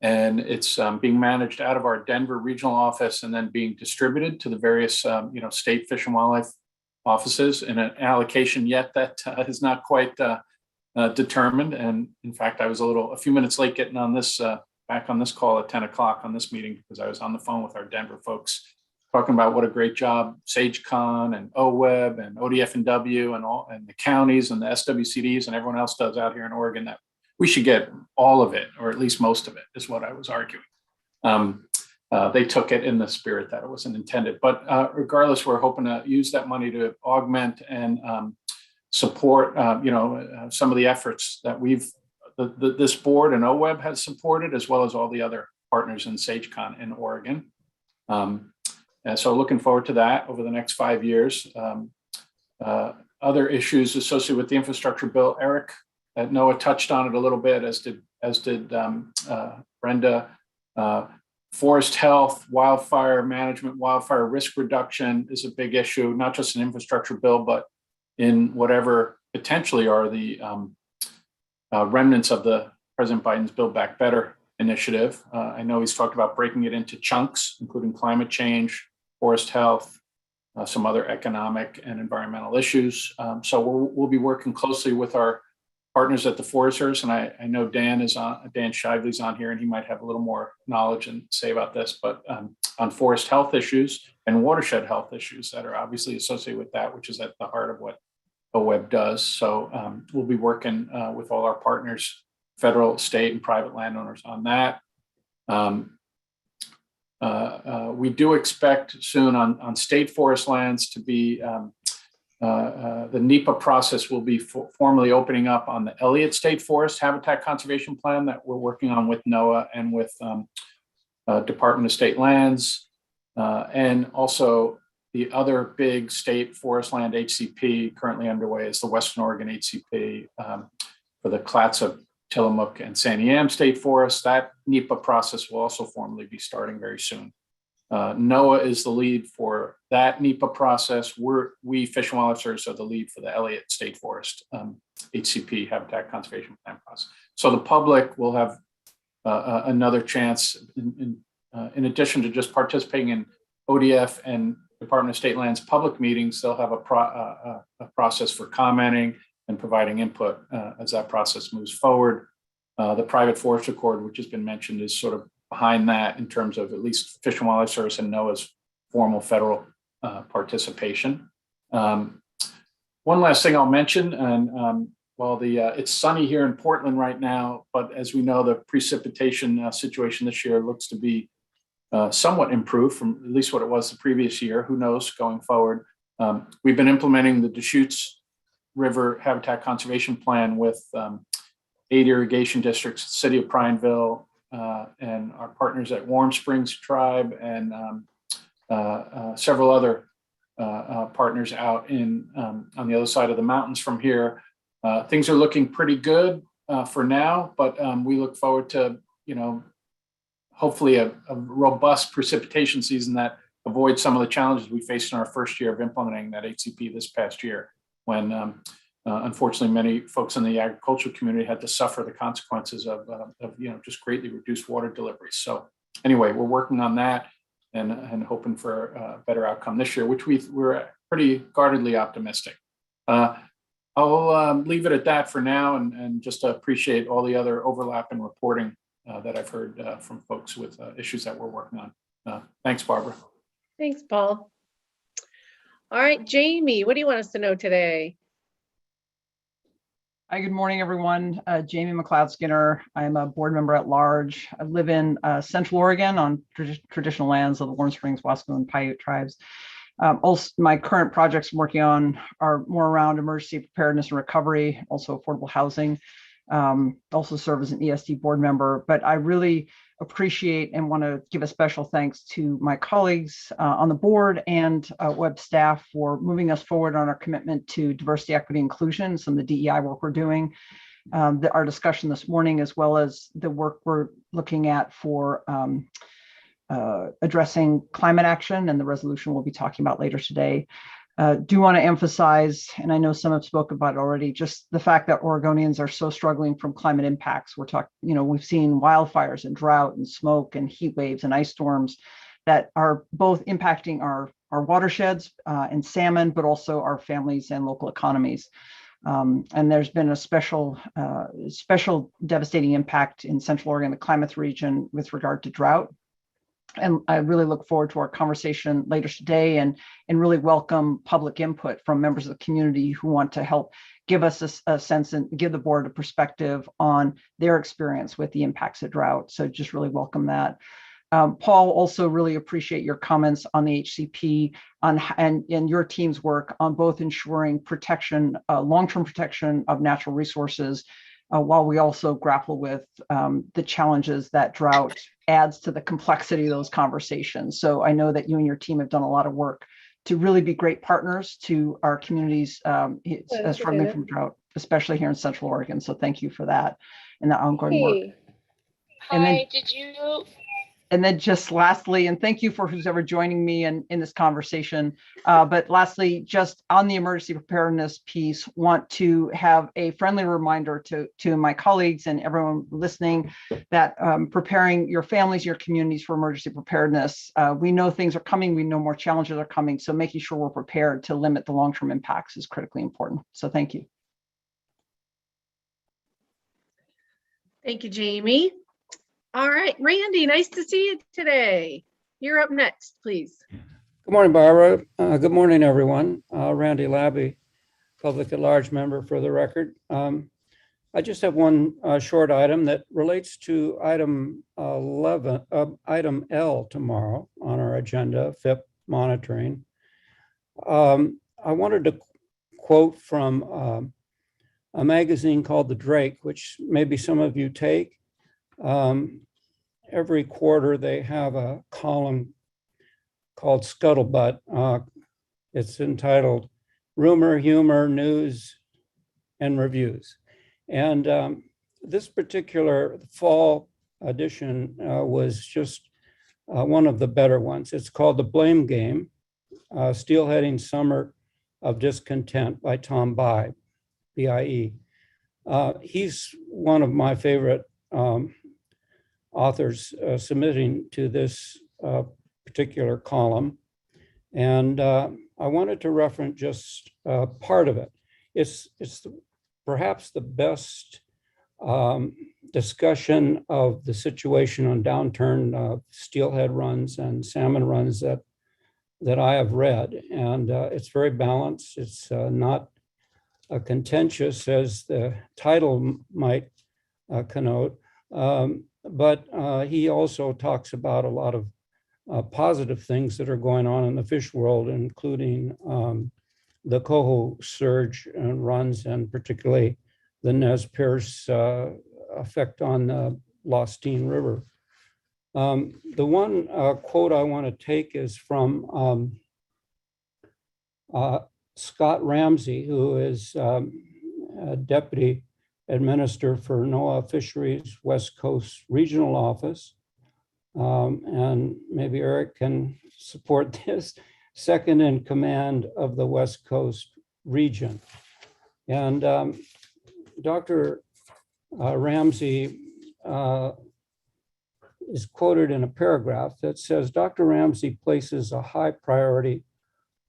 And it's being managed out of our Denver regional office and then being distributed to the various state fish and wildlife offices in an allocation yet that is not quite determined. And in fact, I was a few minutes late getting on this back on this call at 10 o'clock on this meeting because I was on the phone with our Denver folks talking about what a great job SageCon and OWEB and ODF&W and the counties and the SWCDs and everyone else does out here in Oregon, that we should get all of it, or at least most of it, is what I was arguing. They took it in the spirit that it wasn't intended. But regardless, we're hoping to use that money to augment and support, some of the efforts that this board and OWEB has supported, as well as all the other partners in SageCon in Oregon. And so looking forward to that over the next 5 years. Other issues associated with the infrastructure bill, Eric Noah touched on it a little bit, as did Brenda. Forest health, wildfire management, wildfire risk reduction is a big issue, not just an infrastructure bill, but in whatever potentially are the remnants of the President Biden's Build Back Better initiative. I know he's talked about breaking it into chunks, including climate change, forest health, some other economic and environmental issues. So we'll be working closely with our partners at the Forest Service, and I know Dan Shively's on here, and he might have a little more knowledge and say about this, but on forest health issues and watershed health issues that are obviously associated with that, which is at the heart of what OWEB does. So we'll be working with all our partners, federal, state, and private landowners on that. We do expect soon on state forest lands to be the NEPA process will be formally opening up on the Elliott State Forest Habitat Conservation Plan that we're working on with NOAA and with Department of State Lands, and also the other big state forest land HCP currently underway is the Western Oregon HCP for the Clatsop, Tillamook, and Santiam State Forests. That NEPA process will also formally be starting very soon. NOAA is the lead for that NEPA process. We Fish and Wildlife Service are the lead for the Elliott State Forest HCP Habitat Conservation Plan process. So the public will have another chance in addition to just participating in ODF and Department of State Lands public meetings. They'll have a process for commenting and providing input as that process moves forward. The private forest accord, which has been mentioned, is sort of behind that in terms of at least Fish and Wildlife Service and NOAA's formal federal participation. One last thing I'll mention, and while it's sunny here in Portland right now, but as we know, the precipitation situation this year looks to be somewhat improved from at least what it was the previous year. Who knows going forward? We've been implementing the Deschutes River Habitat Conservation Plan with 8 irrigation districts, City of Prineville, and our partners at Warm Springs Tribe, and several other partners out on the other side of the mountains from here. Things are looking pretty good for now, but we look forward to, hopefully a robust precipitation season that avoids some of the challenges we faced in our first year of implementing that HCP this past year, when unfortunately many folks in the agricultural community had to suffer the consequences of just greatly reduced water deliveries. So anyway, we're working on that and hoping for a better outcome this year, which we're pretty guardedly optimistic. I'll leave it at that for now, and just appreciate all the other overlap in reporting that I've heard from folks with issues that we're working on. Thanks, Barbara. Thanks, Paul. All right, Jamie, what do you want us to know today? Hi, good morning, everyone. Jamie McLeodSkinner. I'm a board member at large. I live in Central Oregon on traditional lands of the Warm Springs, Wasco, and Paiute tribes. Also, my current projects I'm working on are more around emergency preparedness and recovery, also affordable housing. Also serve as an ESD board member, but I really appreciate and want to give a special thanks to my colleagues on the board and OWEB staff for moving us forward on our commitment to diversity, equity, inclusion, some of the DEI work we're doing, our discussion this morning, as well as the work we're looking at for addressing climate action and the resolution we'll be talking about later today. Do want to emphasize, and I know some have spoken about it already, just the fact that Oregonians are so struggling from climate impacts. We're talking, we've seen wildfires and drought and smoke and heat waves and ice storms that are both impacting our watersheds and salmon, but also our families and local economies. And there's been a special devastating impact in Central Oregon, the Klamath region, with regard to drought. And I really look forward to our conversation later today and really welcome public input from members of the community who want to help give us a sense and give the board a perspective on their experience with the impacts of drought. So just really welcome that. Paul, also really appreciate your comments on the HCP and your team's work on both ensuring protection, long-term protection of natural resources, while we also grapple with the challenges that drought adds to the complexity of those conversations. So I know that you and your team have done a lot of work to really be great partners to our communities struggling from drought, especially here in Central Oregon. So thank you for that and the ongoing work. And then, and then just lastly, and thank you for who's ever joining me in this conversation. But lastly, just on the emergency preparedness piece, want to have a friendly reminder to my colleagues and everyone listening that preparing your families, your communities for emergency preparedness, we know things are coming, we know more challenges are coming. So making sure we're prepared to limit the long-term impacts is critically important. So thank you. Thank you, Jamie. All right, Randy, nice to see you today. You're up next, please. Good morning, Barbara. Good morning, everyone. Randy Labbe, Public at Large member for the record. I just have one short item that relates to item 11, item L tomorrow on our agenda, FIP monitoring. I wanted to quote from a magazine called The Drake, which maybe some of you take. Every quarter they have a column called Scuttlebutt. It's entitled Rumor, Humor, News, and Reviews. And this particular fall edition was just one of the better ones. It's called The Blame Game, Steelheading Summer of Discontent by Tom Bie, B-I-E. He's one of my favorite authors submitting to this particular column. And I wanted to reference just part of it. It's perhaps the best discussion of the situation on downturn steelhead runs and salmon runs that I have read. And it's very balanced. It's not contentious as the title might connote. But he also talks about a lot of positive things that are going on in the fish world, including the coho surge and runs, and particularly the Nez Perce effect on the Lostine River. The one quote I want to take is from Scott Ramsey, who is a deputy administrator for NOAA Fisheries West Coast Regional Office. And maybe Eric can support this, second in command of the West Coast region. And Dr. Ramsey is quoted in a paragraph that says, Dr. Ramsey places a high priority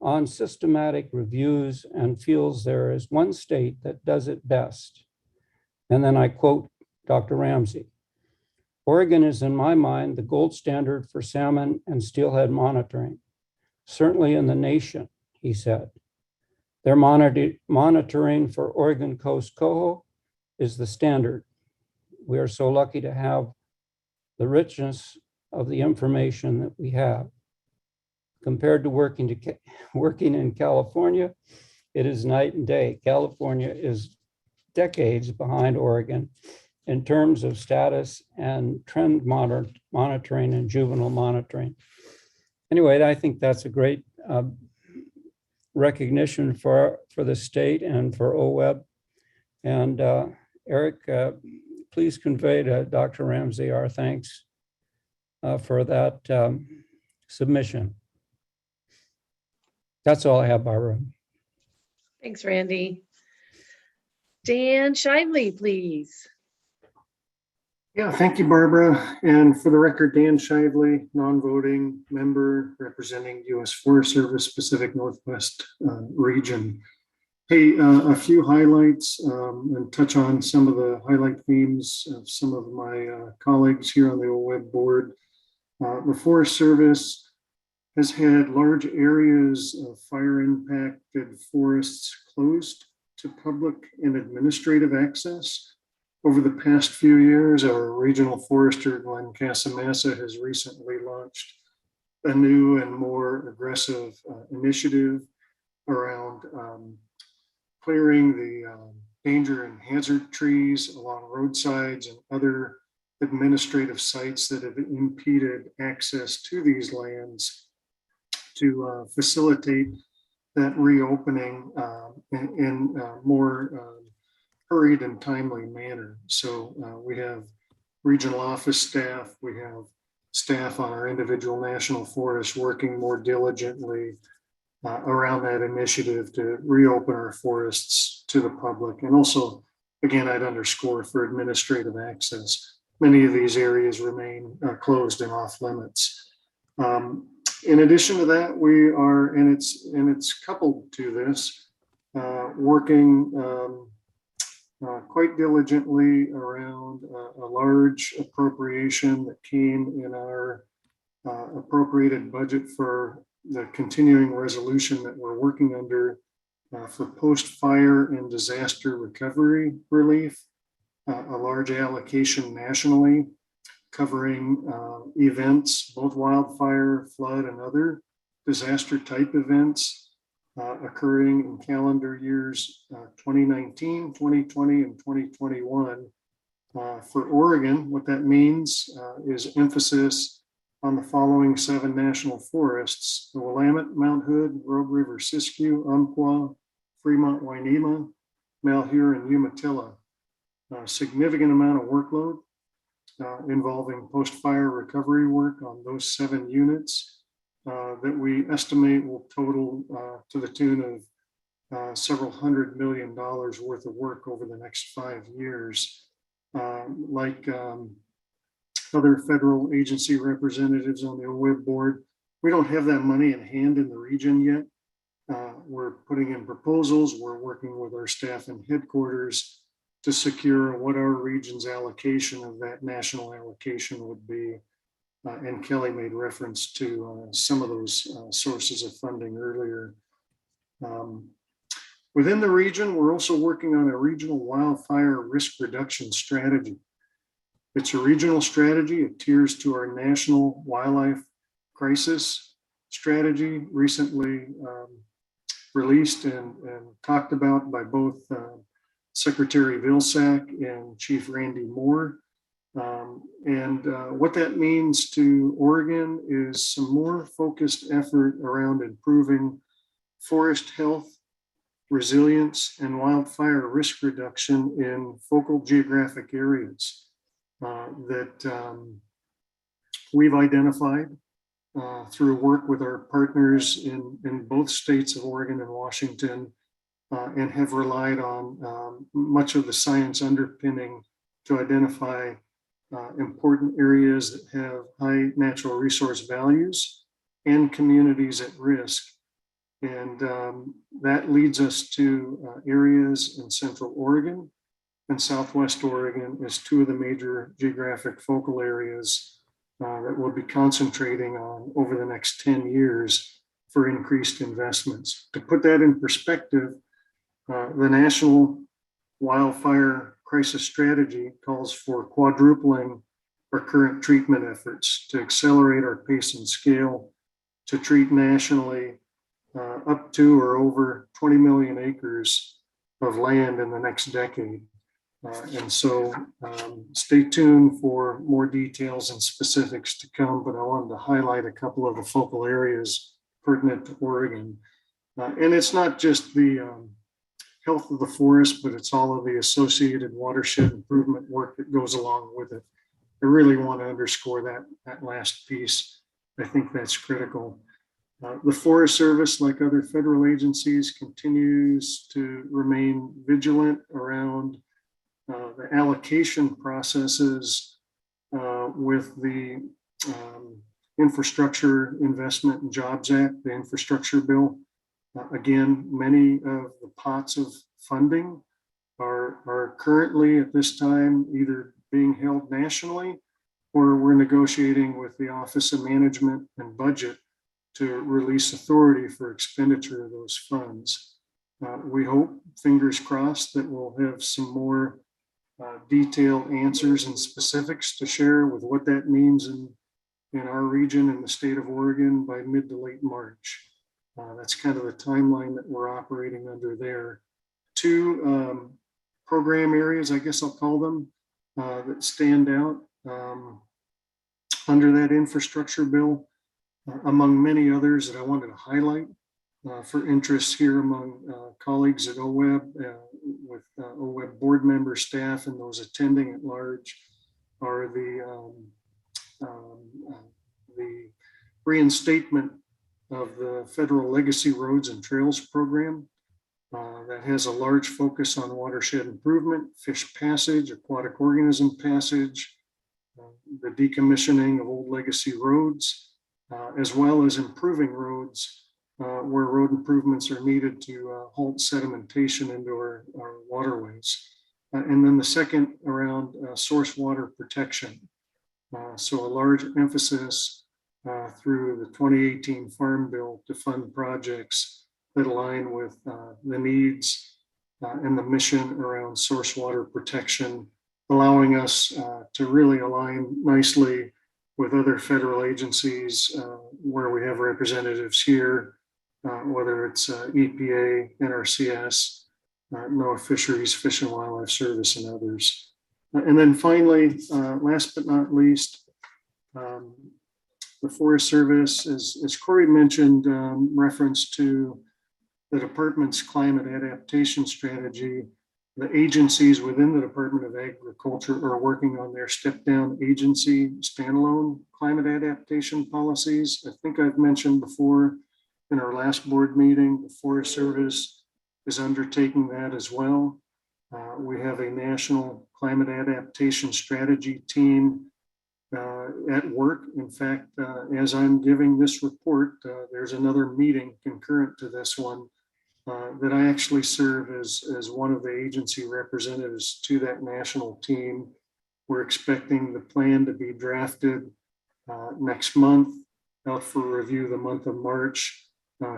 on systematic reviews and feels there is one state that does it best. And then I quote Dr. Ramsey, Oregon is in my mind the gold standard for salmon and steelhead monitoring, certainly in the nation, he said. Their monitoring for Oregon Coast coho is the standard. We are so lucky to have the richness of the information that we have. Compared to working in California, it is night and day. California is decades behind Oregon in terms of status and trend monitoring and juvenile monitoring. Anyway, I think that's a great recognition for the state and for OWEB. And Eric, please convey to Dr. Ramsey our thanks for that submission. That's all I have, Barbara. Thanks, Randy. Dan Shively, please. Yeah, thank you, Barbara. And for the record, Dan Shively, non-voting member representing U.S. Forest Service Pacific Northwest region. Hey, a few highlights and touch on some of the highlight themes of some of my colleagues here on the OWEB board. The Forest Service has had large areas of fire impacted forests closed to public and administrative access. Over the past few years, our regional forester, Glenn Casamassa, has recently launched a new and more aggressive initiative around clearing the danger and hazard trees along roadsides and other administrative sites that have impeded access to these lands to facilitate that reopening in a more hurried and timely manner. So we have regional office staff, we have staff on our individual national forests working more diligently around that initiative to reopen our forests to the public. And also, again, I'd underscore for administrative access. Many of these areas remain closed and off limits. In addition to that, we are, and it's coupled to this, working quite diligently around a large appropriation that came in our appropriated budget for the continuing resolution that we're working under for post-fire and disaster recovery relief, a large allocation nationally covering events, both wildfire, flood, and other disaster type events occurring in calendar years 2019, 2020, and 2021. For Oregon, what that means is emphasis on the following 7 national forests: the Willamette, Mount Hood, Rogue River, Siskiyou, Umpqua, Fremont, Wainema, Malheur, and Umatilla. A significant amount of workload involving post-fire recovery work on those 7 units that we estimate will total to the tune of several $100 million worth of work over the next 5 years. Like other federal agency representatives on the OWEB board, we don't have that money in hand in the region yet. We're putting in proposals. We're working with our staff and headquarters to secure what our region's allocation of that national allocation would be. And Kelly made reference to some of those sources of funding earlier. Within the region, we're also working on a regional wildfire risk reduction strategy. It's a regional strategy. It tiers to our national wildlife crisis strategy, recently released and talked about by both Secretary Vilsack and Chief Randy Moore. What that means to Oregon is some more focused effort around improving forest health, resilience, and wildfire risk reduction in focal geographic areas that we've identified through work with our partners in both states of Oregon and Washington, and have relied on much of the science underpinning to identify important areas that have high natural resource values and communities at risk. And that leads us to areas in Central Oregon and Southwest Oregon as 2 of the major geographic focal areas that we'll be concentrating on over the next 10 years for increased investments. To put that in perspective, the National Wildfire Crisis Strategy calls for quadrupling our current treatment efforts to accelerate our pace and scale to treat nationally up to or over 20 million acres of land in the next decade. And so stay tuned for more details and specifics to come, but I wanted to highlight a couple of the focal areas pertinent to Oregon. And it's not just the health of the forest, but it's all of the associated watershed improvement work that goes along with it. I really want to underscore that last piece. I think that's critical. The Forest Service, like other federal agencies, continues to remain vigilant around the allocation processes with the Infrastructure Investment and Jobs Act, the infrastructure bill. Again, many of the pots of funding are currently at this time either being held nationally or we're negotiating with the Office of Management and Budget to release authority for expenditure of those funds. We hope, fingers crossed, that we'll have some more detailed answers and specifics to share with what that means in our region in the state of Oregon by mid to late March. That's kind of the timeline that we're operating under there. 2 program areas, I guess I'll call them, that stand out under that infrastructure bill. among many others that I wanted to highlight for interest here among colleagues at OWEB, with OWEB board member, staff, and those attending at large, are the reinstatement of the Federal Legacy Roads and Trails Program that has a large focus on watershed improvement, fish passage, aquatic organism passage, the decommissioning of old legacy roads, as well as improving roads where road improvements are needed to halt sedimentation into our waterways. And then the second around source water protection. So a large emphasis through the 2018 Farm Bill to fund projects that align with the needs and the mission around source water protection, allowing us to really align nicely with other federal agencies where we have representatives here, whether it's EPA, NRCS, NOAA Fisheries, Fish and Wildlife Service, and others. And then finally, last but not least, the Forest Service, as Corey mentioned, reference to the department's climate adaptation strategy. The agencies within the Department of Agriculture are working on their step-down agency standalone climate adaptation policies. I think I've mentioned before in our last board meeting, the Forest Service is undertaking that as well. We have a national climate adaptation strategy team at work. In fact, as I'm giving this report, there's another meeting concurrent to this one that I actually serve as one of the agency representatives to that national team. We're expecting the plan to be drafted next month, out for review the month of March,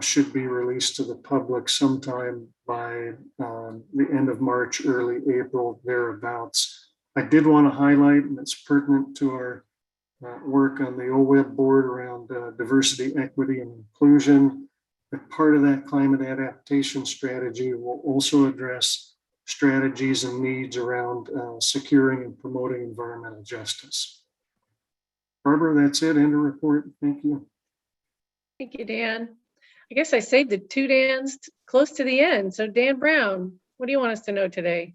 should be released to the public sometime by the end of March, early April, thereabouts. I did want to highlight, and it's pertinent to our work on the OWEB board around diversity, equity, and inclusion, that part of that climate adaptation strategy will also address strategies and needs around securing and promoting environmental justice. Barbara, that's it. End of report. Thank you. Thank you, Dan. I guess I saved the two Dans close to the end. So Dan Brown, what do you want us to know today?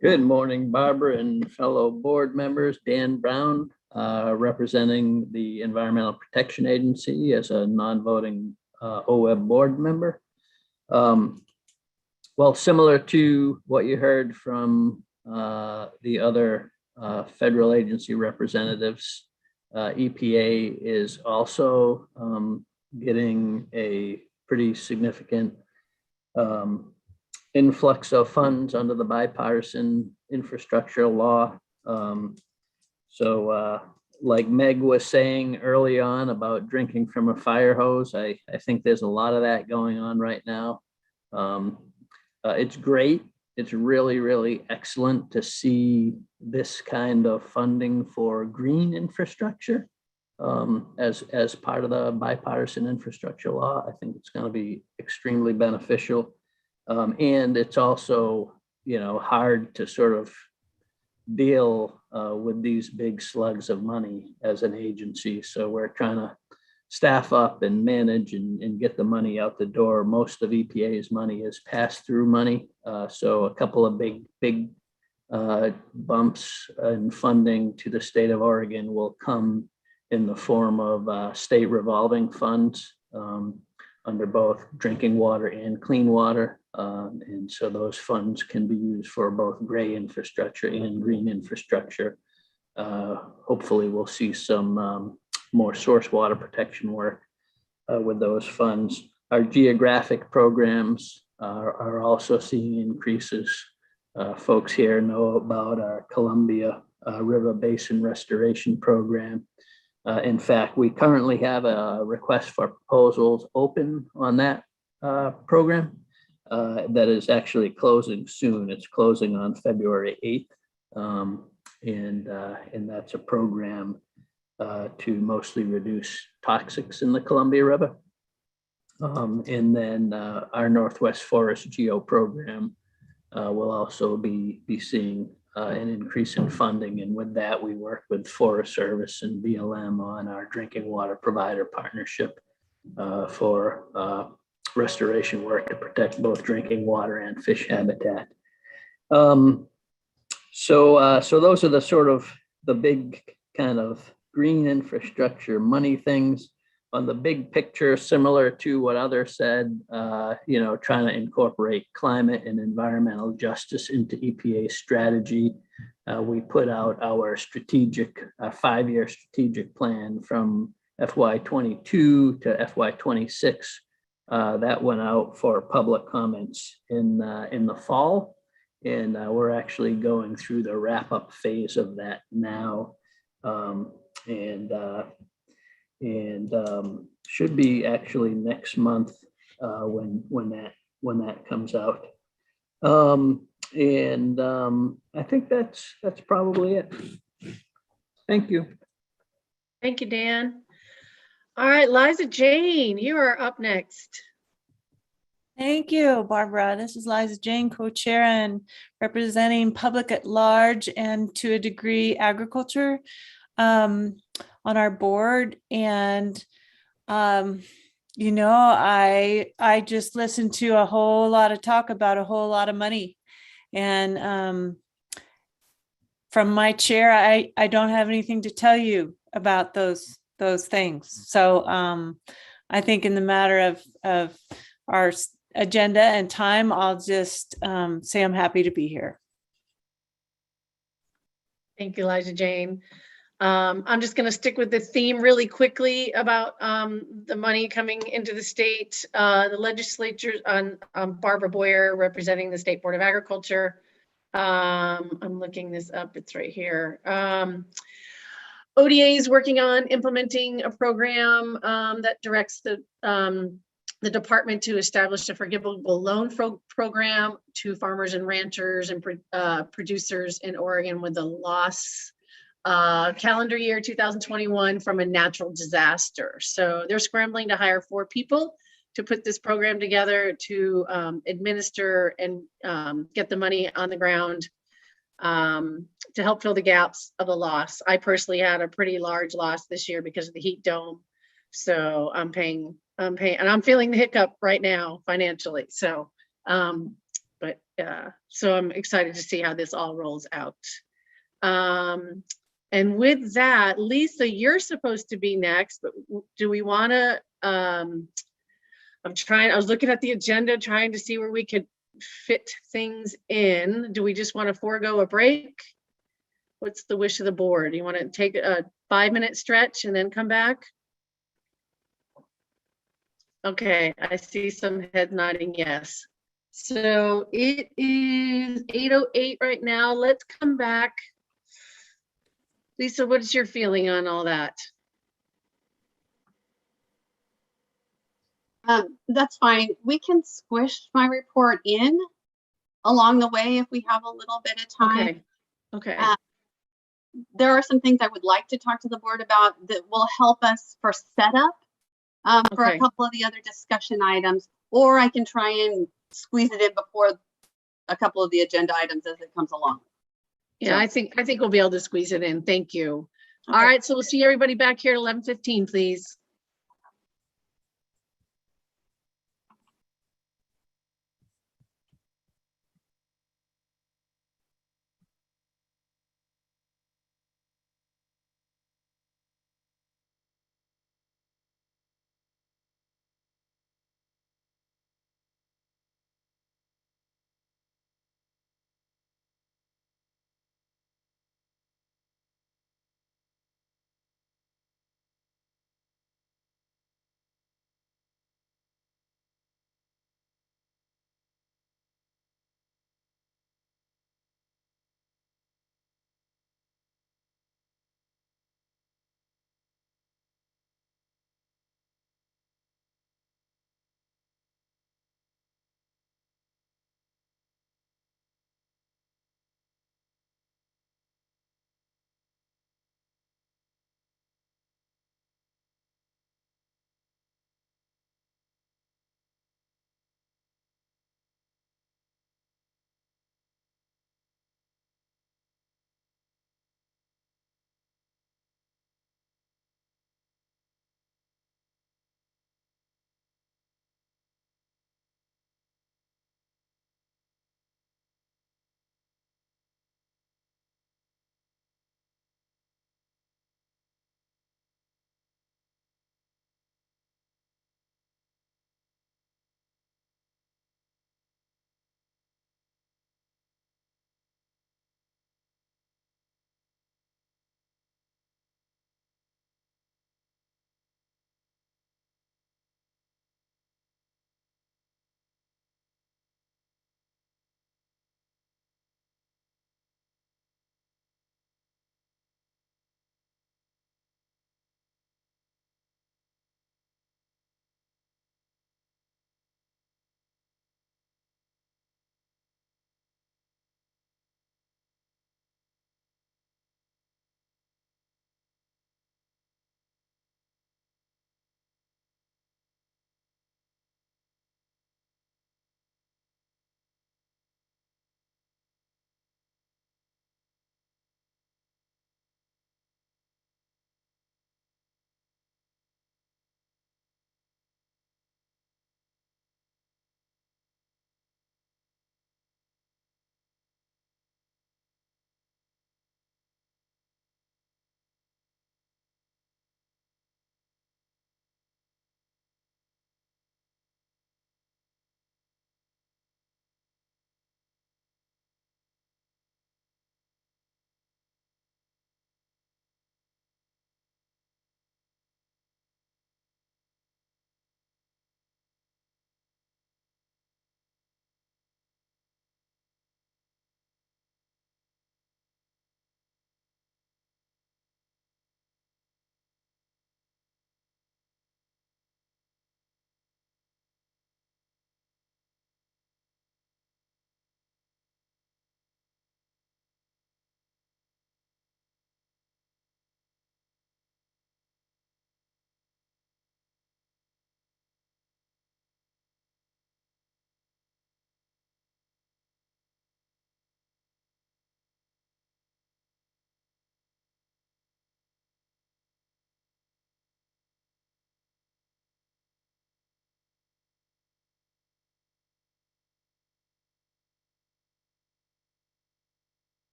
Good morning, Barbara and fellow board members. Dan Brown, representing the Environmental Protection Agency as a non-voting OWEB board member. Well, similar to what you heard from the other federal agency representatives, EPA is also getting a pretty significant influx of funds under the bipartisan infrastructure law. Like Meg was saying early on about drinking from a fire hose, I think there's a lot of that going on right now. It's great. It's really, really excellent to see this kind of funding for green infrastructure as part of the bipartisan infrastructure law. I think it's going to be extremely beneficial. And it's also, hard to sort of deal with these big slugs of money as an agency. So we're trying to staff up and manage and get the money out the door. Most of EPA's money is pass-through money. So a couple of big bumps in funding to the state of Oregon will come in the form of state revolving funds under both drinking water and clean water. And so those funds can be used for both gray infrastructure and green infrastructure. Hopefully we'll see some more source water protection work with those funds. Our geographic programs are also seeing increases. Folks here know about our Columbia River Basin Restoration Program. In fact, we currently have a request for proposals open on that program that is actually closing soon. It's closing on February 8th. And that's a program to mostly reduce toxics in the Columbia River. And then our Northwest Forest Geo program will also be seeing an increase in funding. And with that, we work with Forest Service and BLM on our drinking water provider partnership for restoration work to protect both drinking water and fish habitat. So those are the sort of the big kind of green infrastructure money things. On the big picture, similar to what others said, trying to incorporate climate and environmental justice into EPA strategy. We put out our five-year strategic plan from FY22 to FY26. That went out for public comments in the fall. And we're actually going through the wrap-up phase of that now. Should be actually next month when that comes out. I think that's probably it. Thank you. Thank you, Dan. All right, Liza Jane, you are up next. Thank you, Barbara. This is Liza Jane, co-chair and representing public at large and to a degree agriculture on our board. And I just listened to a whole lot of talk about a whole lot of money. And from my chair, I don't have anything to tell you about those things. So I think in the matter of our agenda and time, I'll just say I'm happy to be here. Thank you, Liza Jane. I'm just going to stick with the theme really quickly about the money coming into the state. The legislature on Barbara Boyer representing the State Board of Agriculture. I'm looking this up, it's right here. ODA is working on implementing a program that directs the department to establish a forgivable loan program to farmers and ranchers and producers in Oregon with a loss calendar year 2021 from a natural disaster. So they're scrambling to hire 4 people to put this program together to administer and get the money on the ground to help fill the gaps of the loss. I personally had a pretty large loss this year because of the heat dome. So I'm paying, and I'm feeling the hiccup right now financially. So, so I'm excited to see how this all rolls out. And with that, Lisa, you're supposed to be next, but do we want to, I was looking at the agenda, trying to see where we could fit things in. Do we just want to forego a break? What's the wish of the board? Do you want to take a 5-minute stretch and then come back? Okay, I see some head nodding yes. So it is 8:08 right now. Let's come back. Lisa, what is your feeling on all that? That's fine. We can squish my report in along the way if we have a little bit of time. Okay. There are some things I would like to talk to the board about that will help us for setup for a couple of the other discussion items, or I can try and squeeze it in before a couple of the agenda items as it comes along. Yeah, so. I think we'll be able to squeeze it in. Thank you. Okay. All right, so we'll see everybody back here at 11:15, please.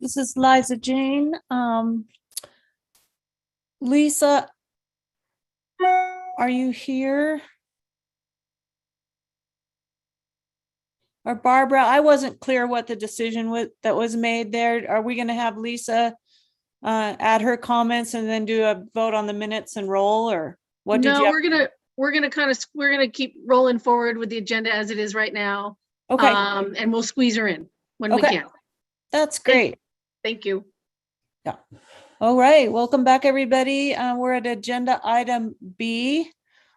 This is Liza Jane. Lisa, are you here? Or Barbara, I wasn't clear what the decision that was made there. Are we going to have Lisa add her comments and then do a vote on the minutes and roll, or what did you? No, we're gonna keep rolling forward with the agenda as it is right now. Okay. And we'll squeeze her in when we can. That's great. Thank you. Yeah. All right. Welcome back, everybody. We're at agenda item B,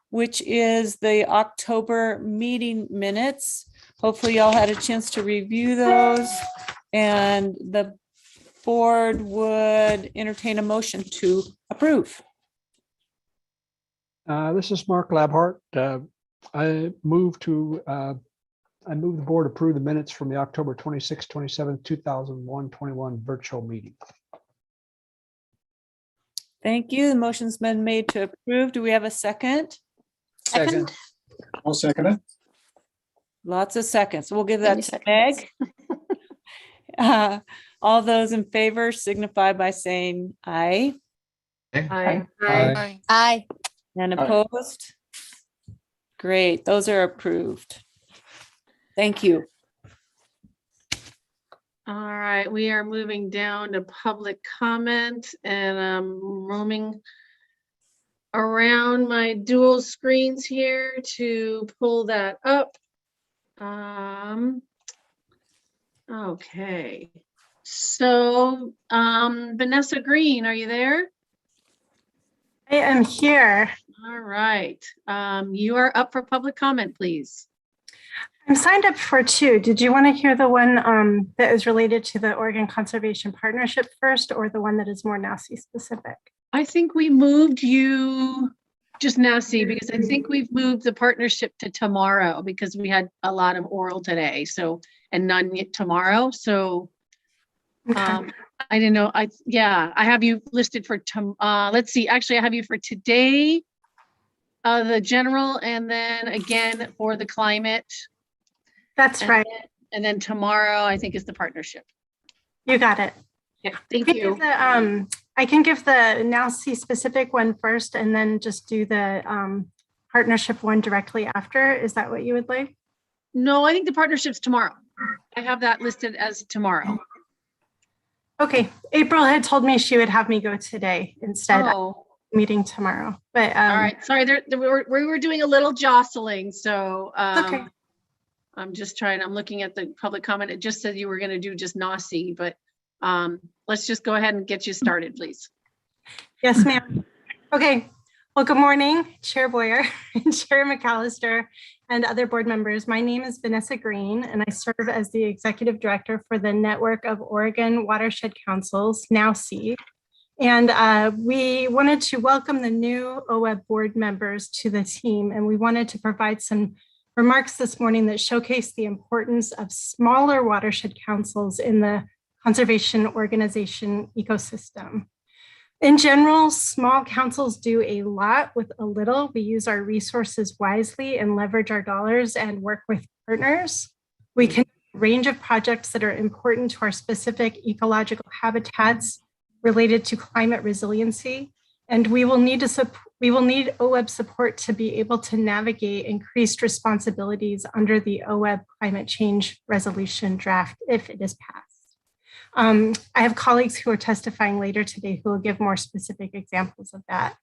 which is the October meeting minutes. Hopefully y'all had a chance to review those, and the board would entertain a motion to approve. This is Mark Labhart. I move the board approve the minutes from the October 26, 27, 2021 virtual meeting. Thank you. The motion's been made to approve. Do we have a second? Second. I'll second it. Lots of seconds. We'll give that to Meg. All those in favor signify by saying aye. Aye. Aye. Aye. And opposed? Great. Those are approved. Thank you. All right, we are moving down to public comment, and I'm roaming around my dual screens here to pull that up. Okay, so Vanessa Green, are you there? I am here. All right, you are up for public comment, please. I'm signed up for two. Did you want to hear the one that is related to the Oregon Conservation Partnership first, or the one that is more NACI specific? I think we moved you just NACI, because I think we've moved the partnership to tomorrow because we had a lot of oral today, so, and none yet tomorrow. So Okay. I didn't know. I have you listed for let's see, actually I have you for today, the general, and then again for the climate. That's right. And then tomorrow, I think, is the partnership. You got it. Yeah, thank you. I can give the NACI specific one first and then just do the partnership one directly after. Is that what you would like? No, I think the partnership's tomorrow. I have that listed as tomorrow. Okay. April had told me she would have me go today instead Oh. of meeting tomorrow. But All right. Sorry, we were doing a little jostling. So okay. I'm just trying, I'm looking at the public comment. It just said you were going to do just NACI, but let's just go ahead and get you started, please. Yes, ma'am. Okay. Well, good morning, Chair Boyer and Chair McAllister and other board members. My name is Vanessa Green, and I serve as the Executive Director for the Network of Oregon Watershed Councils, now SEED. And we wanted to welcome the new OWEB board members to the team, and we wanted to provide some remarks this morning that showcase the importance of smaller watershed councils in the conservation organization ecosystem. In general, small councils do a lot with a little. We use our resources wisely and leverage our dollars and work with partners. We can do a range of projects that are important to our specific ecological habitats related to climate resiliency. And we will need OWEB support to be able to navigate increased responsibilities under the OWEB climate change resolution draft if it is passed. I have colleagues who are testifying later today who will give more specific examples of that.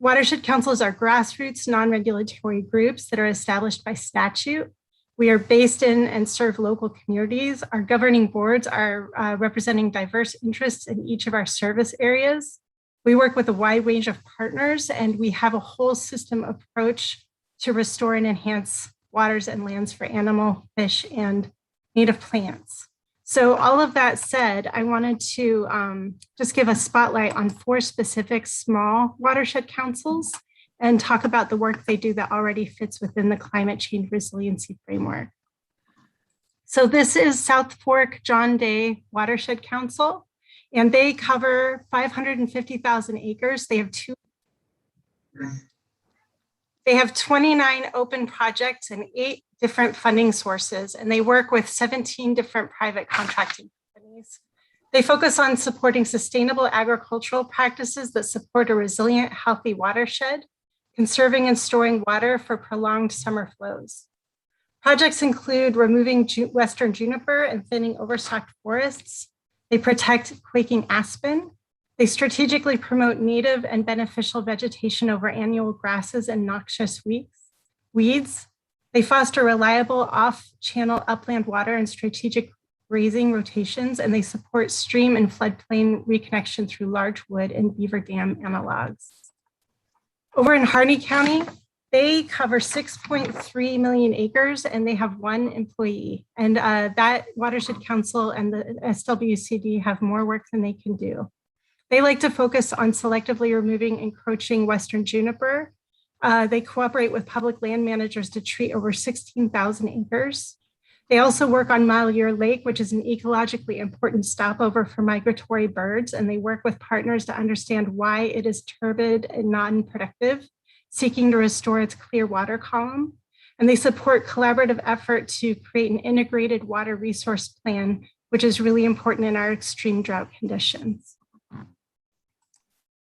Watershed councils are grassroots, non-regulatory groups that are established by statute. We are based in and serve local communities. Our governing boards are representing diverse interests in each of our service areas. We work with a wide range of partners, and we have a whole system approach to restore and enhance waters and lands for animal, fish, and native plants. So all of that said, I wanted to just give a spotlight on 4 specific small watershed councils and talk about the work they do that already fits within the climate change resiliency framework. So this is South Fork John Day Watershed Council, and they cover 550,000 acres. They have 29 open projects and 8 different funding sources, and they work with 17 different private contracting companies. companies. They focus on supporting sustainable agricultural practices that support a resilient, healthy watershed, conserving and storing water for prolonged summer flows. Projects include removing western juniper and thinning overstocked forests. They protect quaking aspen. They strategically promote native and beneficial vegetation over annual grasses and noxious weeds. They foster reliable off-channel upland water and strategic grazing rotations, and they support stream and floodplain reconnection through large wood and beaver dam analogs. Over in Harney County, they cover 6.3 million acres and they have 1 employee. And that Watershed Council and the SWCD have more work than they can do. They like to focus on selectively removing encroaching western juniper. They cooperate with public land managers to treat over 16,000 acres. They also work on Malheur Lake, which is an ecologically important stopover for migratory birds, and they work with partners to understand why it is turbid and non-productive, seeking to restore its clear water column. And they support collaborative effort to create an integrated water resource plan, which is really important in our extreme drought conditions.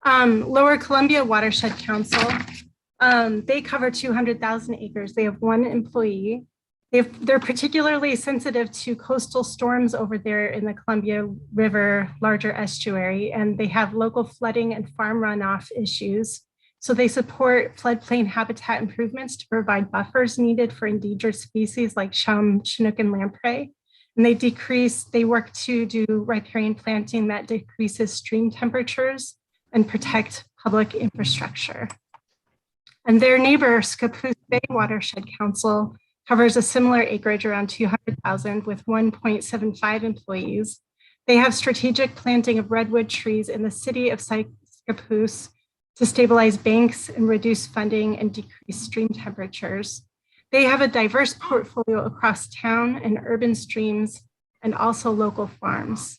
Lower Columbia Watershed Council, they cover 200,000 acres. They have 1 employee. They're particularly sensitive to coastal storms over there in the Columbia River larger estuary, and they have local flooding and farm runoff issues. So they support floodplain habitat improvements to provide buffers needed for endangered species like chum, chinook, and lamprey. And they work to do riparian planting that decreases stream temperatures and protect public infrastructure. And their neighbor, Scappoose Bay Watershed Council, covers a similar acreage around 200,000 with 1.75 employees. They have strategic planting of redwood trees in the city of Scappoose to stabilize banks and reduce funding and decrease stream temperatures. They have a diverse portfolio across town and urban streams and also local farms.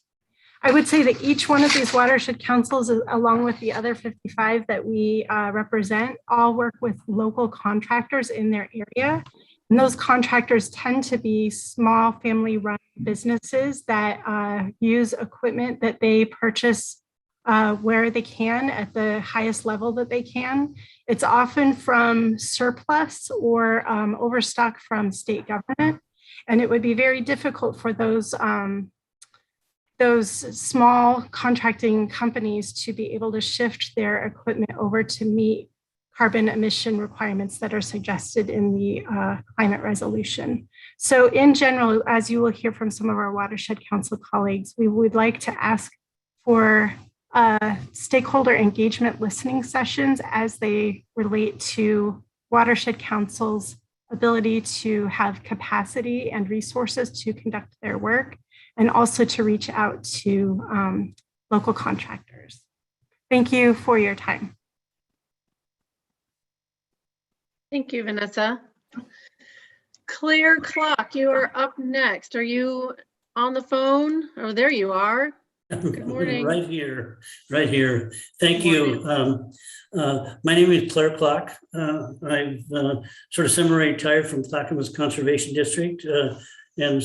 I would say that each one of these watershed councils, along with the other 55 that we represent, all work with local contractors in their area. And those contractors tend to be small family-run businesses that use equipment that they purchase where they can at the highest level that they can. It's often from surplus or overstock from state government. And it would be very difficult for those small contracting companies to be able to shift their equipment over to meet carbon emission requirements that are suggested in the climate resolution. So in general, as you will hear from some of our Watershed Council colleagues, we would like to ask for stakeholder engagement listening sessions as they relate to Watershed Council's ability to have capacity and resources to conduct their work, and also to reach out to local contractors. Thank you for your time. Thank you, Vanessa. Claire Clock, you are up next. Are you on the phone? Oh, there you are. Good morning. Right here. Thank you. My name is Claire Clock. I've sort of semi-retired from Clackamas Conservation District and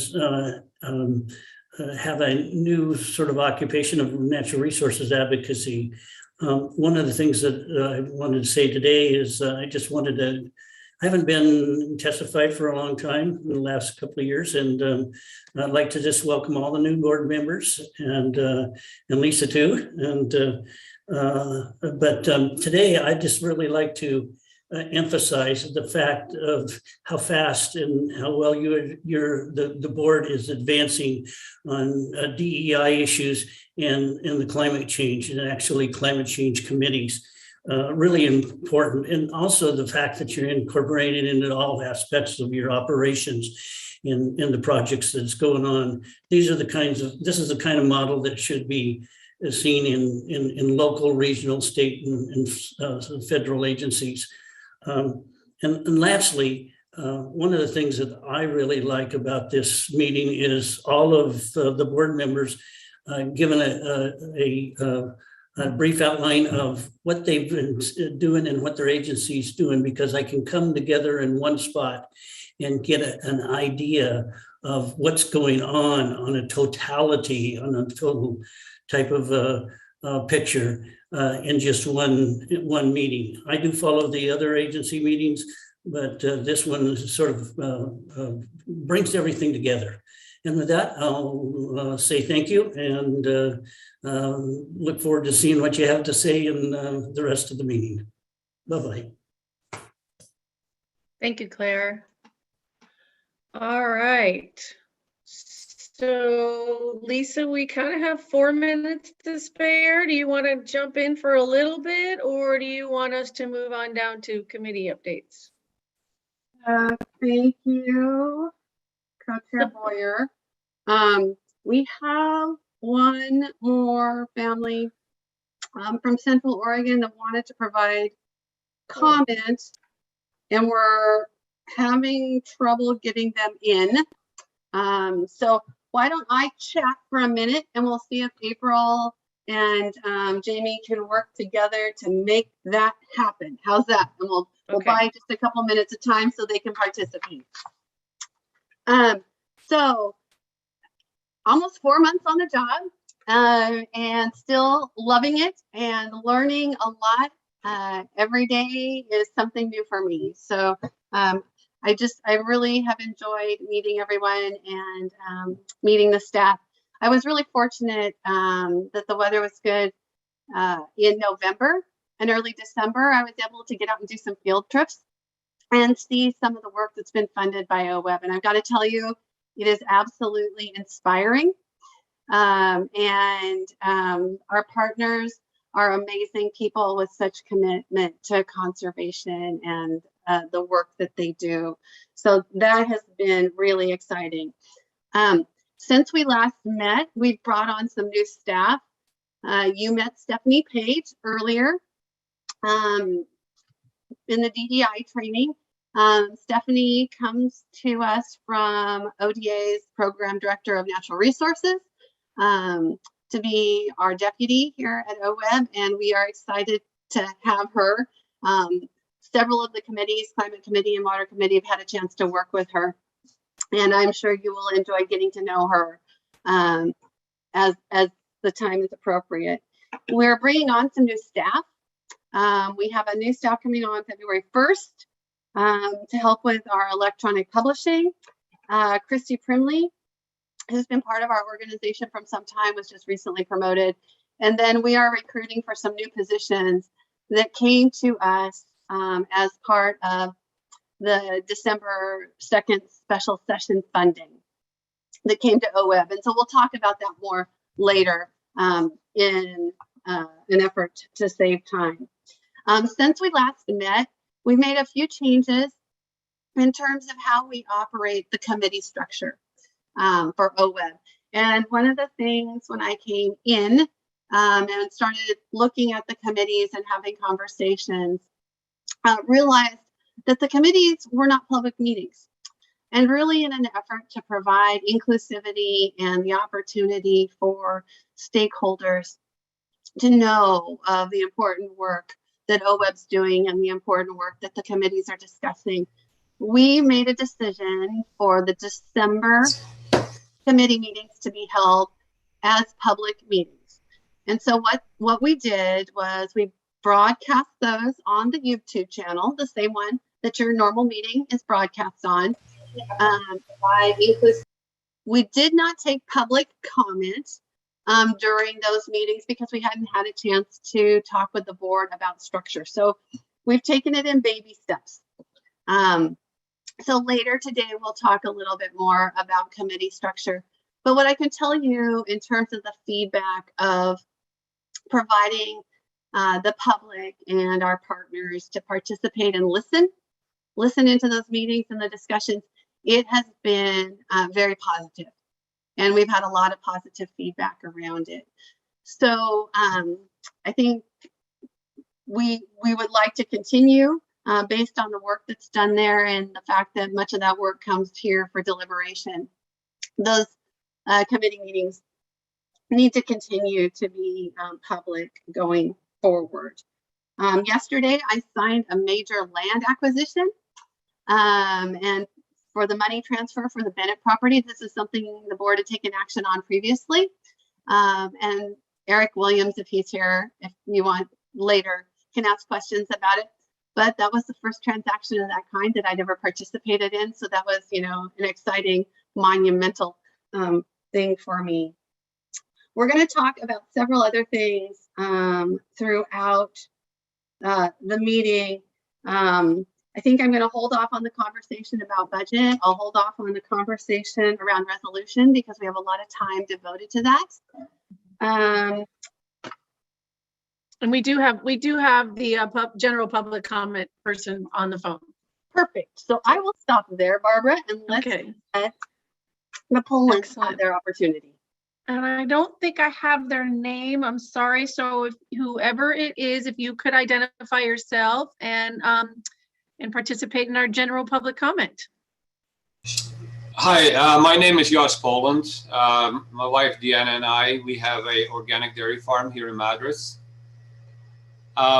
have a new sort of occupation of natural resources advocacy. One of the things that I wanted to say today is I haven't been testified for a long time in the last couple of years, and I'd like to just welcome all the new board members and Lisa too. But today I just really like to emphasize the fact of how fast and how well the board is advancing on DEI issues and the climate change, and actually climate change committees. Really important. And also the fact that you're incorporated into all aspects of your operations in the projects that's going on. This is the kind of model that should be seen in local, regional, state, and federal agencies. And lastly, one of the things that I really like about this meeting is all of the board members given a brief outline of what they've been doing and what their agency's doing, because I can come together in one spot and get an idea of what's going on a totality, on a total type of picture in just one meeting. I do follow the other agency meetings, but this one sort of brings everything together. And with that, I'll say thank you and look forward to seeing what you have to say in the rest of the meeting. Bye-bye. Thank you, Claire. All right. So Lisa, we kind of have 4 minutes to spare. Do you want to jump in for a little bit, or do you want us to move on down to committee updates? Thank you, Co-Chair Boyer. We have one more family from Central Oregon that wanted to provide comments, and we're having trouble getting them in. So why don't I chat for a minute and we'll see if April and Jamie can work together to make that happen. How's that? And we'll buy just a couple minutes of time so they can participate. So almost 4 months on the job and still loving it and learning a lot. Every day is something new for me. So I really have enjoyed meeting everyone and meeting the staff. I was really fortunate that the weather was good in November and early December. I was able to get out and do some field trips and see some of the work that's been funded by OWEB. And I've got to tell you, it is absolutely inspiring. Our partners are amazing people with such commitment to conservation and the work that they do. So that has been really exciting. Since we last met, we've brought on some new staff. You met Stephanie Page earlier in the DEI training. Stephanie comes to us from ODA's Program Director of Natural Resources to be our deputy here at OWEB, and we are excited to have her. Several of the committees, Climate Committee and Water Committee, have had a chance to work with her, and I'm sure you will enjoy getting to know her as the time is appropriate. We're bringing on some new staff. We have a new staff coming on February 1st to help with our electronic publishing. Christy Primley, who's been part of our organization from some time, was just recently promoted. And then we are recruiting for some new positions that came to us as part of the December 2nd special session funding that came to OWEB. And so we'll talk about that more later in an effort to save time. Since we last met, we made a few changes in terms of how we operate the committee structure for OWEB. And one of the things when I came in and started looking at the committees and having conversations, realized that the committees were not public meetings. And really in an effort to provide inclusivity and the opportunity for stakeholders to know of the important work that OWEB's doing and the important work that the committees are discussing, we made a decision for the December committee meetings to be held as public meetings. And so what we did was we broadcast those on the YouTube channel, the same one that your normal meeting is broadcast on. We did not take public comment during those meetings because we hadn't had a chance to talk with the board about structure. So we've taken it in baby steps. So later today, we'll talk a little bit more about committee structure. But what I can tell you in terms of the feedback of providing the public and our partners to participate and listen into those meetings and the discussions, it has been very positive. And we've had a lot of positive feedback around it. So I think we would like to continue based on the work that's done there and the fact that much of that work comes here for deliberation. Those committee meetings need to continue to be public going forward. Yesterday, I signed a major land acquisition and for the money transfer for the Bennett property. This is something the board had taken action on previously. And Eric Williams, if he's here, if you want later, can ask questions about it. But that was the first transaction of that kind that I'd ever participated in. So that was, an exciting, monumental thing for me. We're going to talk about several other things throughout the meeting. I think I'm going to hold off on the conversation about budget. I'll hold off on the conversation around resolution because we have a lot of time devoted to that. And we do have the general public comment person on the phone. Perfect. So I will stop there, Barbara, and let's let the pollers have their opportunity. And I don't think I have their name. I'm sorry. So if whoever it is, if you could identify yourself and participate in our general public comment. Hi, my name is Jos Poland. My wife Deanna and I, we have a organic dairy farm here in Madras.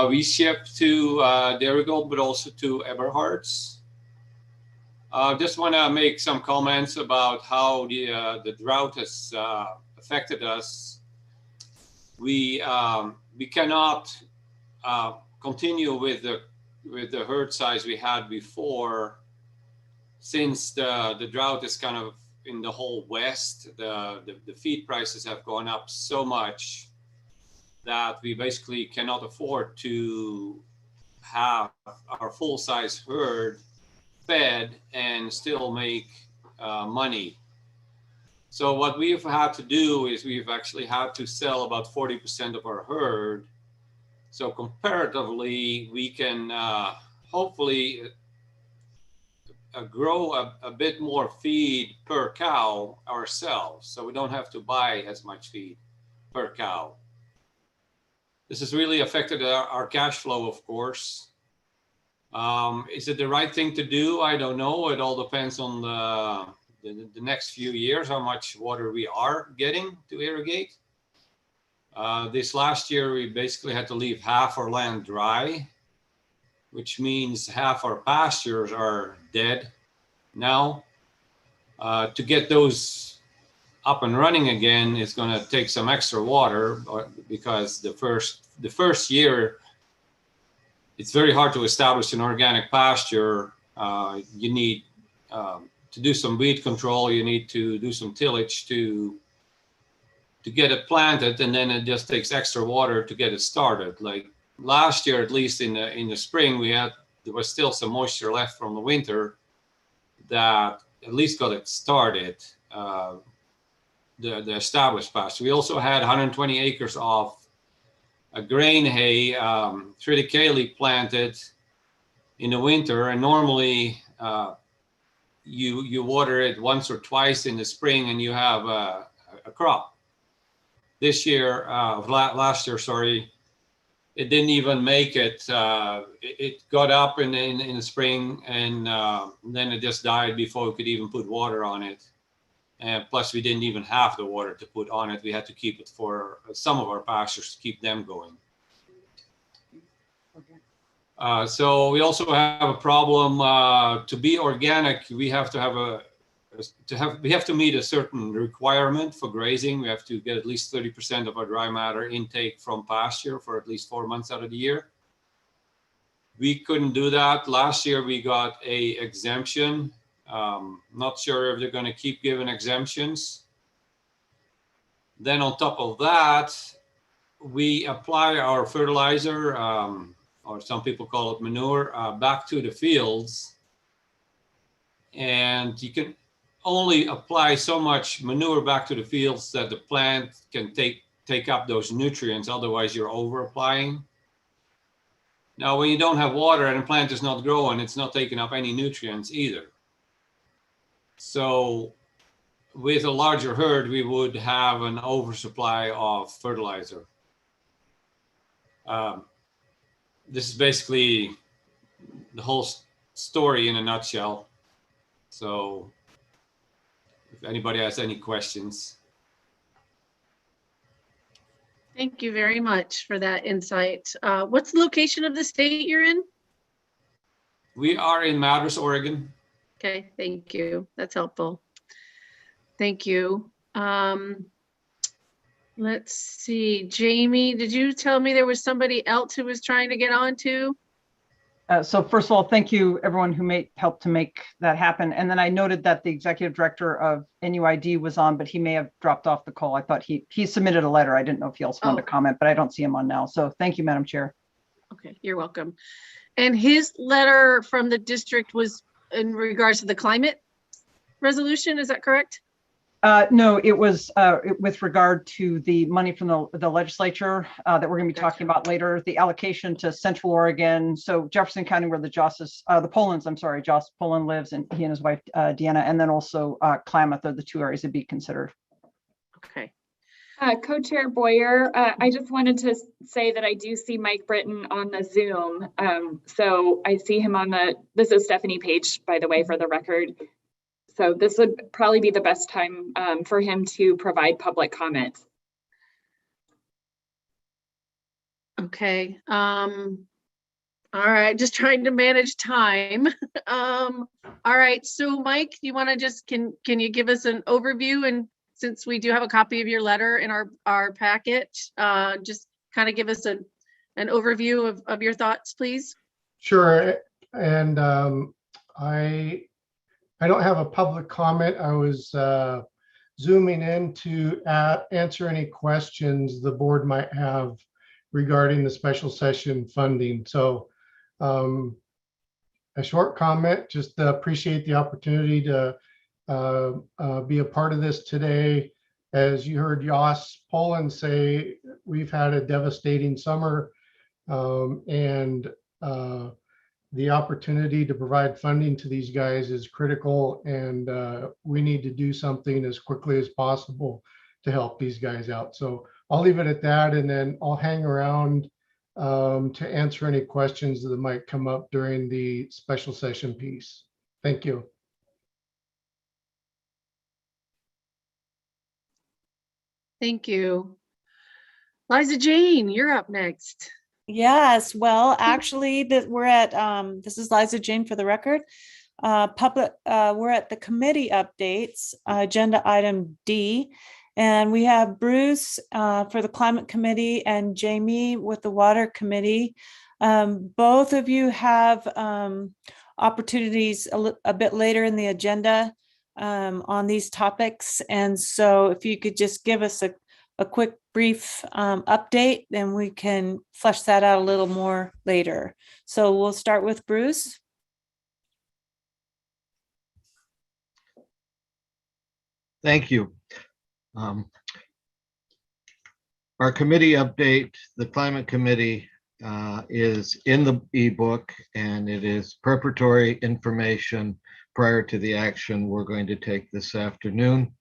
We ship to Dairygold, but also to Eberhard's. Just want to make some comments about how the drought has affected us. We cannot continue with the herd size we had before, since the drought is kind of in the whole West. The feed prices have gone up so much that we basically cannot afford to have our full-size herd fed and still make money. So what we've had to do is we've actually had to sell about 40% of our herd. So comparatively, we can hopefully grow a bit more feed per cow ourselves. So we don't have to buy as much feed per cow. This has really affected our cash flow, of course. Is it the right thing to do? I don't know. It all depends on the next few years, how much water we are getting to irrigate. This last year, we basically had to leave half our land dry, which means half our pastures are dead now. To get those up and running again is going to take some extra water, because the first year it's very hard to establish an organic pasture. You need to do some weed control. You need to do some tillage to get it planted, and then it just takes extra water to get it started. Like last year, at least in the spring, there was still some moisture left from the winter that at least got it started. The established pasture. We also had 120 acres of a grain hay triticale planted in the winter, and normally you water it once or twice in the spring and you have a crop. This year, last year, sorry, it didn't even make it. It got up in the spring, and then it just died before we could even put water on it. And plus, we didn't even have the water to put on it. We had to keep it for some of our pastures to keep them going. So we also have a problem. To be organic, we have to meet a certain requirement for grazing. We have to get at least 30% of our dry matter intake from pasture for at least 4 months out of the year. We couldn't do that. Last year, we got a exemption. Not sure if they're going to keep giving exemptions. Then on top of that, we apply our fertilizer, or some people call it manure, back to the fields. And you can only apply so much manure back to the fields that the plant can take up those nutrients. Otherwise, you're over applying. Now, when you don't have water and the plant is not growing, it's not taking up any nutrients either. So with a larger herd, we would have an oversupply of fertilizer. This is basically the whole story in a nutshell. So if anybody has any questions. Thank you very much for that insight. What's the location of the state you're in? We are in Madras, Oregon. Okay, thank you. That's helpful. Thank you. Let's see, Jamie, did you tell me there was somebody else who was trying to get on too? So first of all, thank you everyone who helped to make that happen. And then I noted that the executive director of NUID was on, but he may have dropped off the call. I thought he submitted a letter. I didn't know if he also wanted to comment, but I don't see him on now. So thank you, Madam Chair. Okay, you're welcome. And his letter from the district was in regards to the climate resolution, is that correct? No, it was with regard to the money from the legislature that we're going to be talking about later, the allocation to Central Oregon. So Jefferson County, where the Polans, Joss Poland lives, and he and his wife, Deanna, and then also Klamath are the two areas to be considered. Okay. Co-Chair Boyer, I just wanted to say that I do see Mike Britton on the Zoom. So I see him on this is Stephanie Page, by the way, for the record. So this would probably be the best time for him to provide public comments. Okay. All right, just trying to manage time. All right, so Mike, you want to just, can you give us an overview? And since we do have a copy of your letter in our packet, just kind of give us an overview of your thoughts, please. Sure. And I don't have a public comment. I was zooming in to answer any questions the board might have regarding the special session funding. So a short comment, just appreciate the opportunity to be a part of this today. As you heard Joss Poland say, we've had a devastating summer, and the opportunity to provide funding to these guys is critical, and we need to do something as quickly as possible to help these guys out. So I'll leave it at that, and then I'll hang around to answer any questions that might come up during the special session piece. Thank you. Thank you. Liza Jane, you're up next. Yes, well, actually, we're at this is Liza Jane for the record. We're at the committee updates, agenda item D, and we have Bruce for the climate committee and Jamie with the water committee. Both of you have opportunities a bit later in the agenda on these topics, and so if you could just give us a quick brief update, then we can flesh that out a little more later. So we'll start with Bruce. Thank you. Our committee update, the climate committee is in the ebook, and it is preparatory information prior to the action we're going to take this afternoon.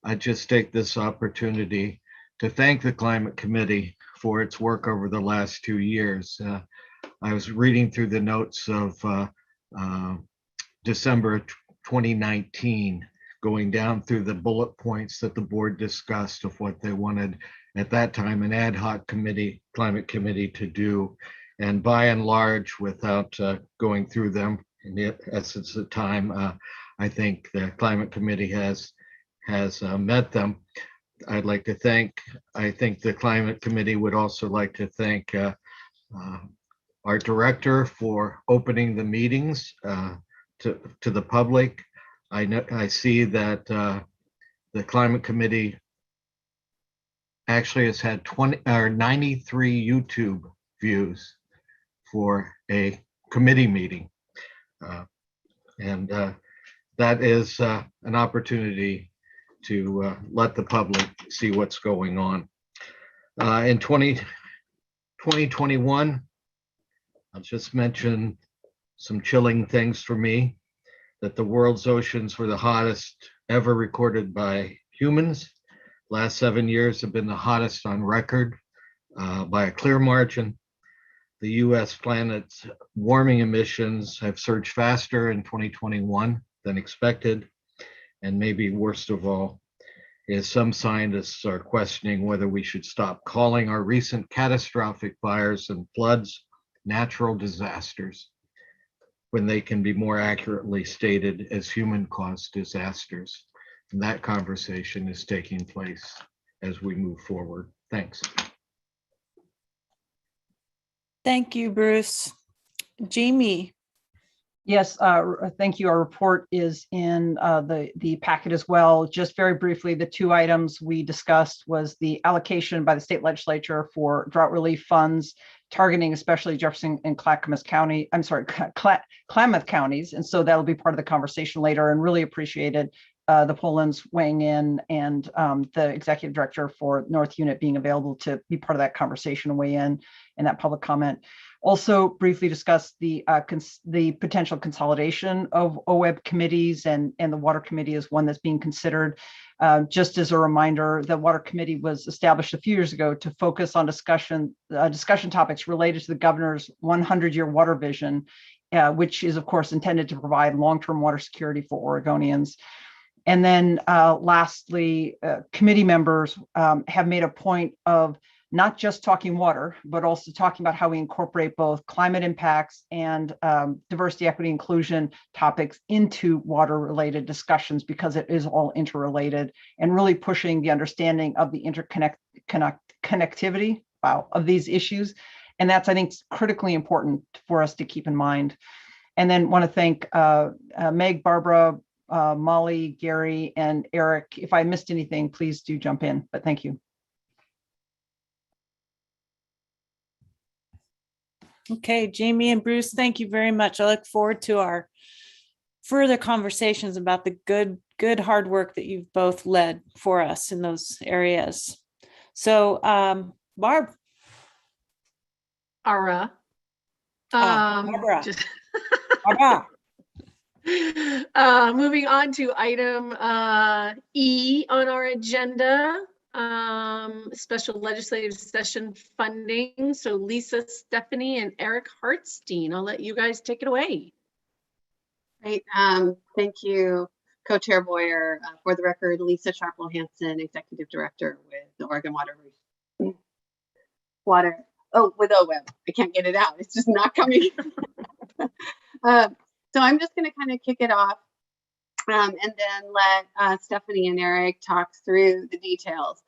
I just take this opportunity to thank the Climate Committee for its work over the last 2 years. I was reading through the notes of December 2019, going down through the bullet points that the board discussed of what they wanted at that time an ad hoc committee, climate committee to do. And by and large, without going through them in the essence of time, I think the Climate Committee has met them. I'd like to thank, I think the Climate Committee would also like to thank our director for opening the meetings to the public. I see that the Climate Committee actually has had 93 YouTube views for a committee meeting. And that is an opportunity to let the public see what's going on. In 2021, I'll just mention some chilling things for me, that the world's oceans were the hottest ever recorded by humans. Last 7 years have been the hottest on record by a clear margin. The US planet's warming emissions have surged faster in 2021 than expected. And maybe worst of all, is some scientists are questioning whether we should stop calling our recent catastrophic fires and floods natural disasters. when they can be more accurately stated as human-caused disasters. And that conversation is taking place as we move forward. Thanks. Thank you, Bruce. Jamie. Yes, thank you. Our report is in the packet as well. Just very briefly, the two items we discussed was the allocation by the state legislature for drought relief funds, targeting especially Jefferson and Clackamas County, I'm sorry, Klamath counties. And so that'll be part of the conversation later, and really appreciated the Polands weighing in and the executive director for North Unit being available to be part of that conversation and weigh in that public comment. Also briefly discuss the potential consolidation of OWEB committees, and the Water Committee is one that's being considered. Just as a reminder, the Water Committee was established a few years ago to focus on discussion topics related to the governor's 100-year water vision, which is of course intended to provide long-term water security for Oregonians. And then lastly, committee members have made a point of not just talking water, but also talking about how we incorporate both climate impacts and diversity, equity, inclusion topics into water-related discussions, because it is all interrelated, and really pushing the understanding of the connectivity of these issues. And that's, I think, critically important for us to keep in mind. And then want to thank Meg, Barbara, Molly, Gary, and Eric. If I missed anything, please do jump in, but thank you. Okay, Jamie and Bruce, thank you very much. I look forward to our further conversations about the good hard work that you've both led for us in those areas. So, Barb. Barbara. Moving on to item E on our agenda. Special legislative session funding. So Lisa, Stephanie, and Eric Hartstein, I'll let you guys take it away. Great. Thank you, Co-Chair Boyer. For the record, Lisa Sharplow Henson, Executive Director with the Oregon with OWEB. I can't get it out. It's just not coming. So I'm just going to kind of kick it off and then let Stephanie and Eric talk through the details.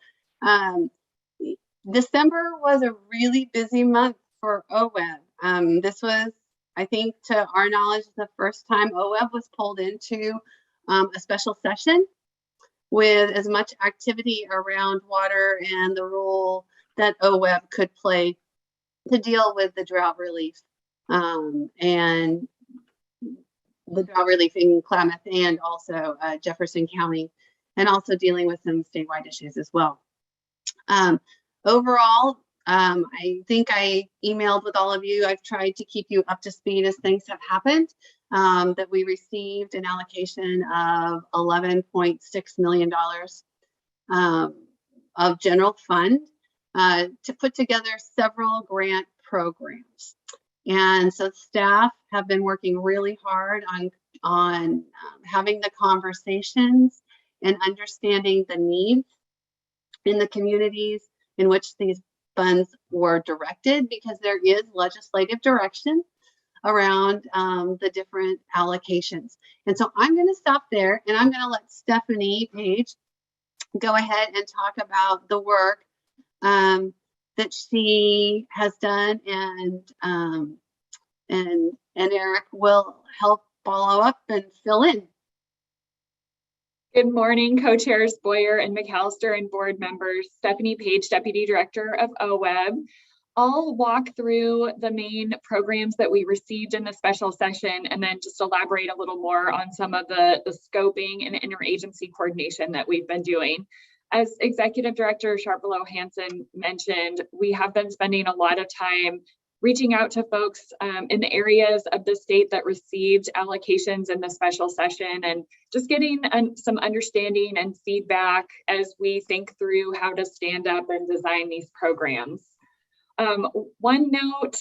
December was a really busy month for OWEB. This was, I think, to our knowledge, the first time OWEB was pulled into a special session with as much activity around water and the role that OWEB could play to deal with the drought relief and the drought relief in Klamath and also Jefferson County, and also dealing with some statewide issues as well. Overall, I think I emailed with all of you. I've tried to keep you up to speed as things have happened, that we received an allocation of $11.6 million of general fund to put together several grant programs. And so staff have been working really hard on having the conversations and understanding the needs in the communities in which these funds were directed, because there is legislative direction around the different allocations. And so I'm going to stop there, and I'm going to let Stephanie Page go ahead and talk about the work that she has done, and Eric will help follow up and fill in. Good morning, co-chairs Boyer and McAllister and board members. Stephanie Page, Deputy Director of OWEB. I'll walk through the main programs that we received in the special session and then just elaborate a little more on some of the scoping and interagency coordination that we've been doing. As Executive Director Sharplow Henson mentioned, we have been spending a lot of time reaching out to folks in the areas of the state that received allocations in the special session, and just getting some understanding and feedback as we think through how to stand up and design these programs. One note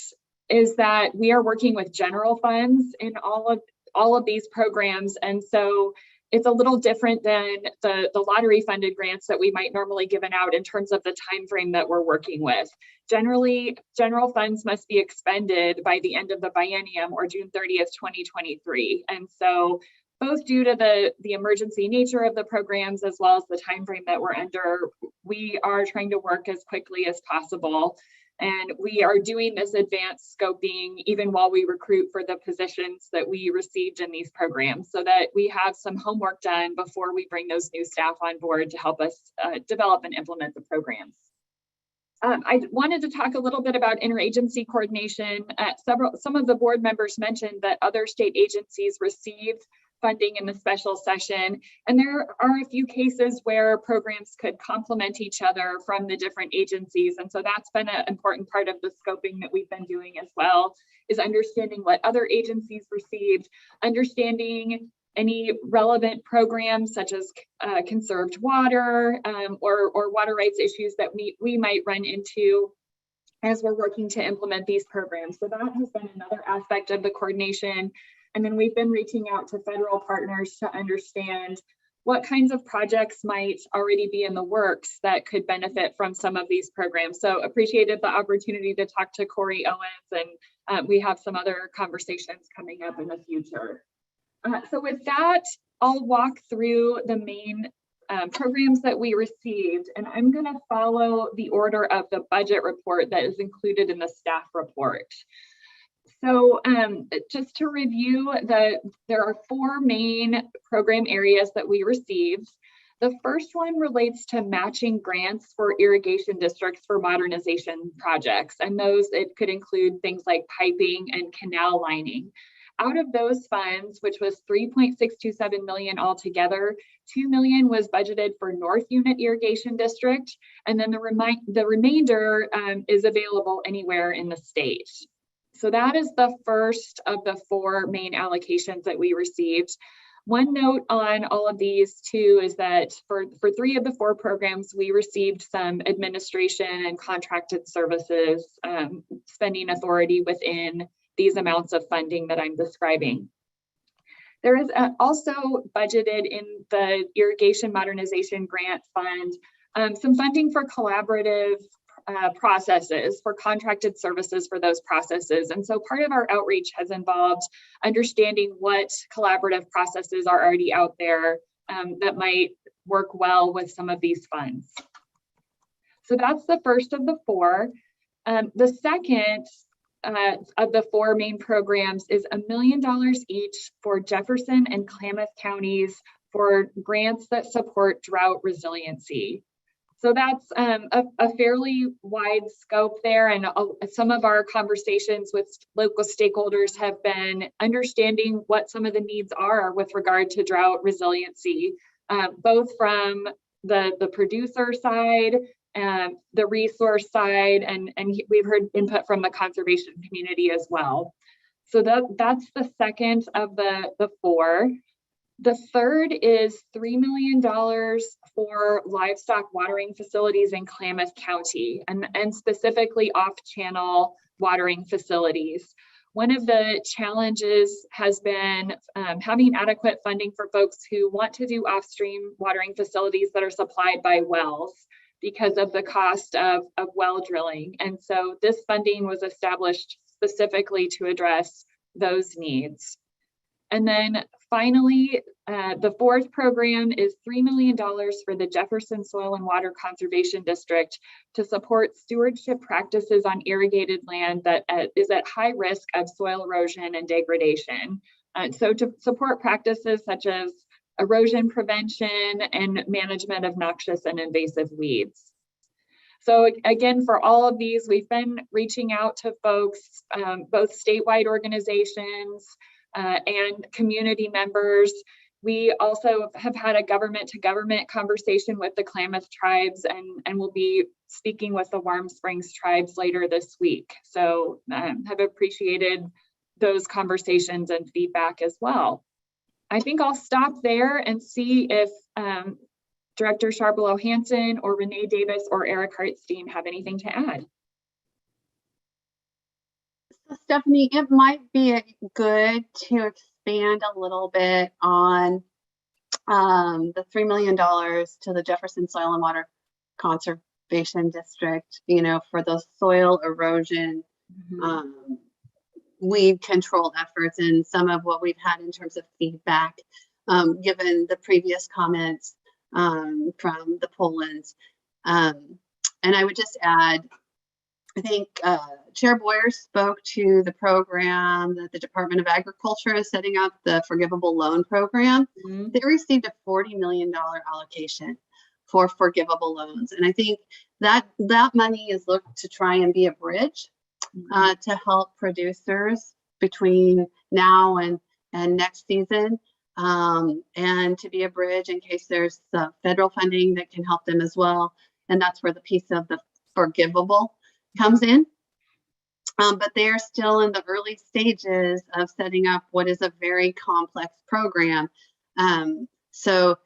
is that we are working with general funds in all of these programs, and so It's a little different than the lottery funded grants that we might normally given out in terms of the time frame that we're working with. Generally, general funds must be expended by the end of the biennium or June 30th, 2023. And so both due to the emergency nature of the programs as well as the time frame that we're under, we are trying to work as quickly as possible. And we are doing this advanced scoping even while we recruit for the positions that we received in these programs, so that we have some homework done before we bring those new staff on board to help us develop and implement the programs. I wanted to talk a little bit about interagency coordination. Some of the board members mentioned that other state agencies received funding in the special session. And there are a few cases where programs could complement each other from the different agencies. And so that's been an important part of the scoping that we've been doing as well, is understanding what other agencies received, understanding any relevant programs such as conserved water or water rights issues that we might run into as we're working to implement these programs. So that has been another aspect of the coordination. And then we've been reaching out to federal partners to understand what kinds of projects might already be in the works that could benefit from some of these programs. So appreciated the opportunity to talk to Corey Owens, and we have some other conversations coming up in the future. So with that, I'll walk through the main programs that we received, and I'm going to follow the order of the budget report that is included in the staff report. So just to review, there are 4 main program areas that we received. The first one relates to matching grants for irrigation districts for modernization projects. And those, it could include things like piping and canal lining. Out of those funds, which was $3.627 million altogether, $2 million was budgeted for North Unit Irrigation District, and then the remainder is available anywhere in the state. So that is the first of the 4 main allocations that we received. One note on all of these too is that for 3 of the 4 programs, we received some administration and contracted services spending authority within these amounts of funding that I'm describing. There is also budgeted in the Irrigation Modernization Grant Fund some funding for collaborative processes, for contracted services for those processes. And so part of our outreach has involved understanding what collaborative processes are already out there that might work well with some of these funds. So that's the first of the 4. The second of the 4 main programs is $1 million each for Jefferson and Klamath counties for grants that support drought resiliency. So that's a fairly wide scope there, and some of our conversations with local stakeholders have been understanding what some of the needs are with regard to drought resiliency, both from the producer side, the resource side, and we've heard input from the conservation community as well. So that's the second of the 4. The third is $3 million for livestock watering facilities in Klamath County, and specifically off-channel watering facilities. One of the challenges has been having adequate funding for folks who want to do off-stream watering facilities that are supplied by wells because of the cost of well drilling. And so this funding was established specifically to address those needs. And then finally, the 4th program is $3 million for the Jefferson Soil and Water Conservation District to support stewardship practices on irrigated land that is at high risk of soil erosion and degradation. So to support practices such as erosion prevention and management of noxious and invasive weeds. So again, for all of these, we've been reaching out to folks, both statewide organizations, and community members. We also have had a government-to-government conversation with the Klamath tribes, and we'll be speaking with the Warm Springs tribes later this week. So have appreciated those conversations and feedback as well. I think I'll stop there and see if Director Charbonneau-Henson or Renee Davis or Eric Hartstein have anything to add. So Stephanie, it might be good to expand a little bit on the $3 million to the Jefferson Soil and Water Conservation District, you know, for those soil erosion, weed control efforts, and some of what we've had in terms of feedback, given the previous comments from the Polands. And I would just add, I think Chair Boyer spoke to the program that the Department of Agriculture is setting up, the forgivable loan program. They received a $40 million allocation for forgivable loans. And I think that money is looked to try and be a bridge to help producers between now and next season, and to be a bridge in case there's federal funding that can help them as well. And that's where the piece of the forgivable comes in. But they are still in the early stages of setting up what is a very complex program. So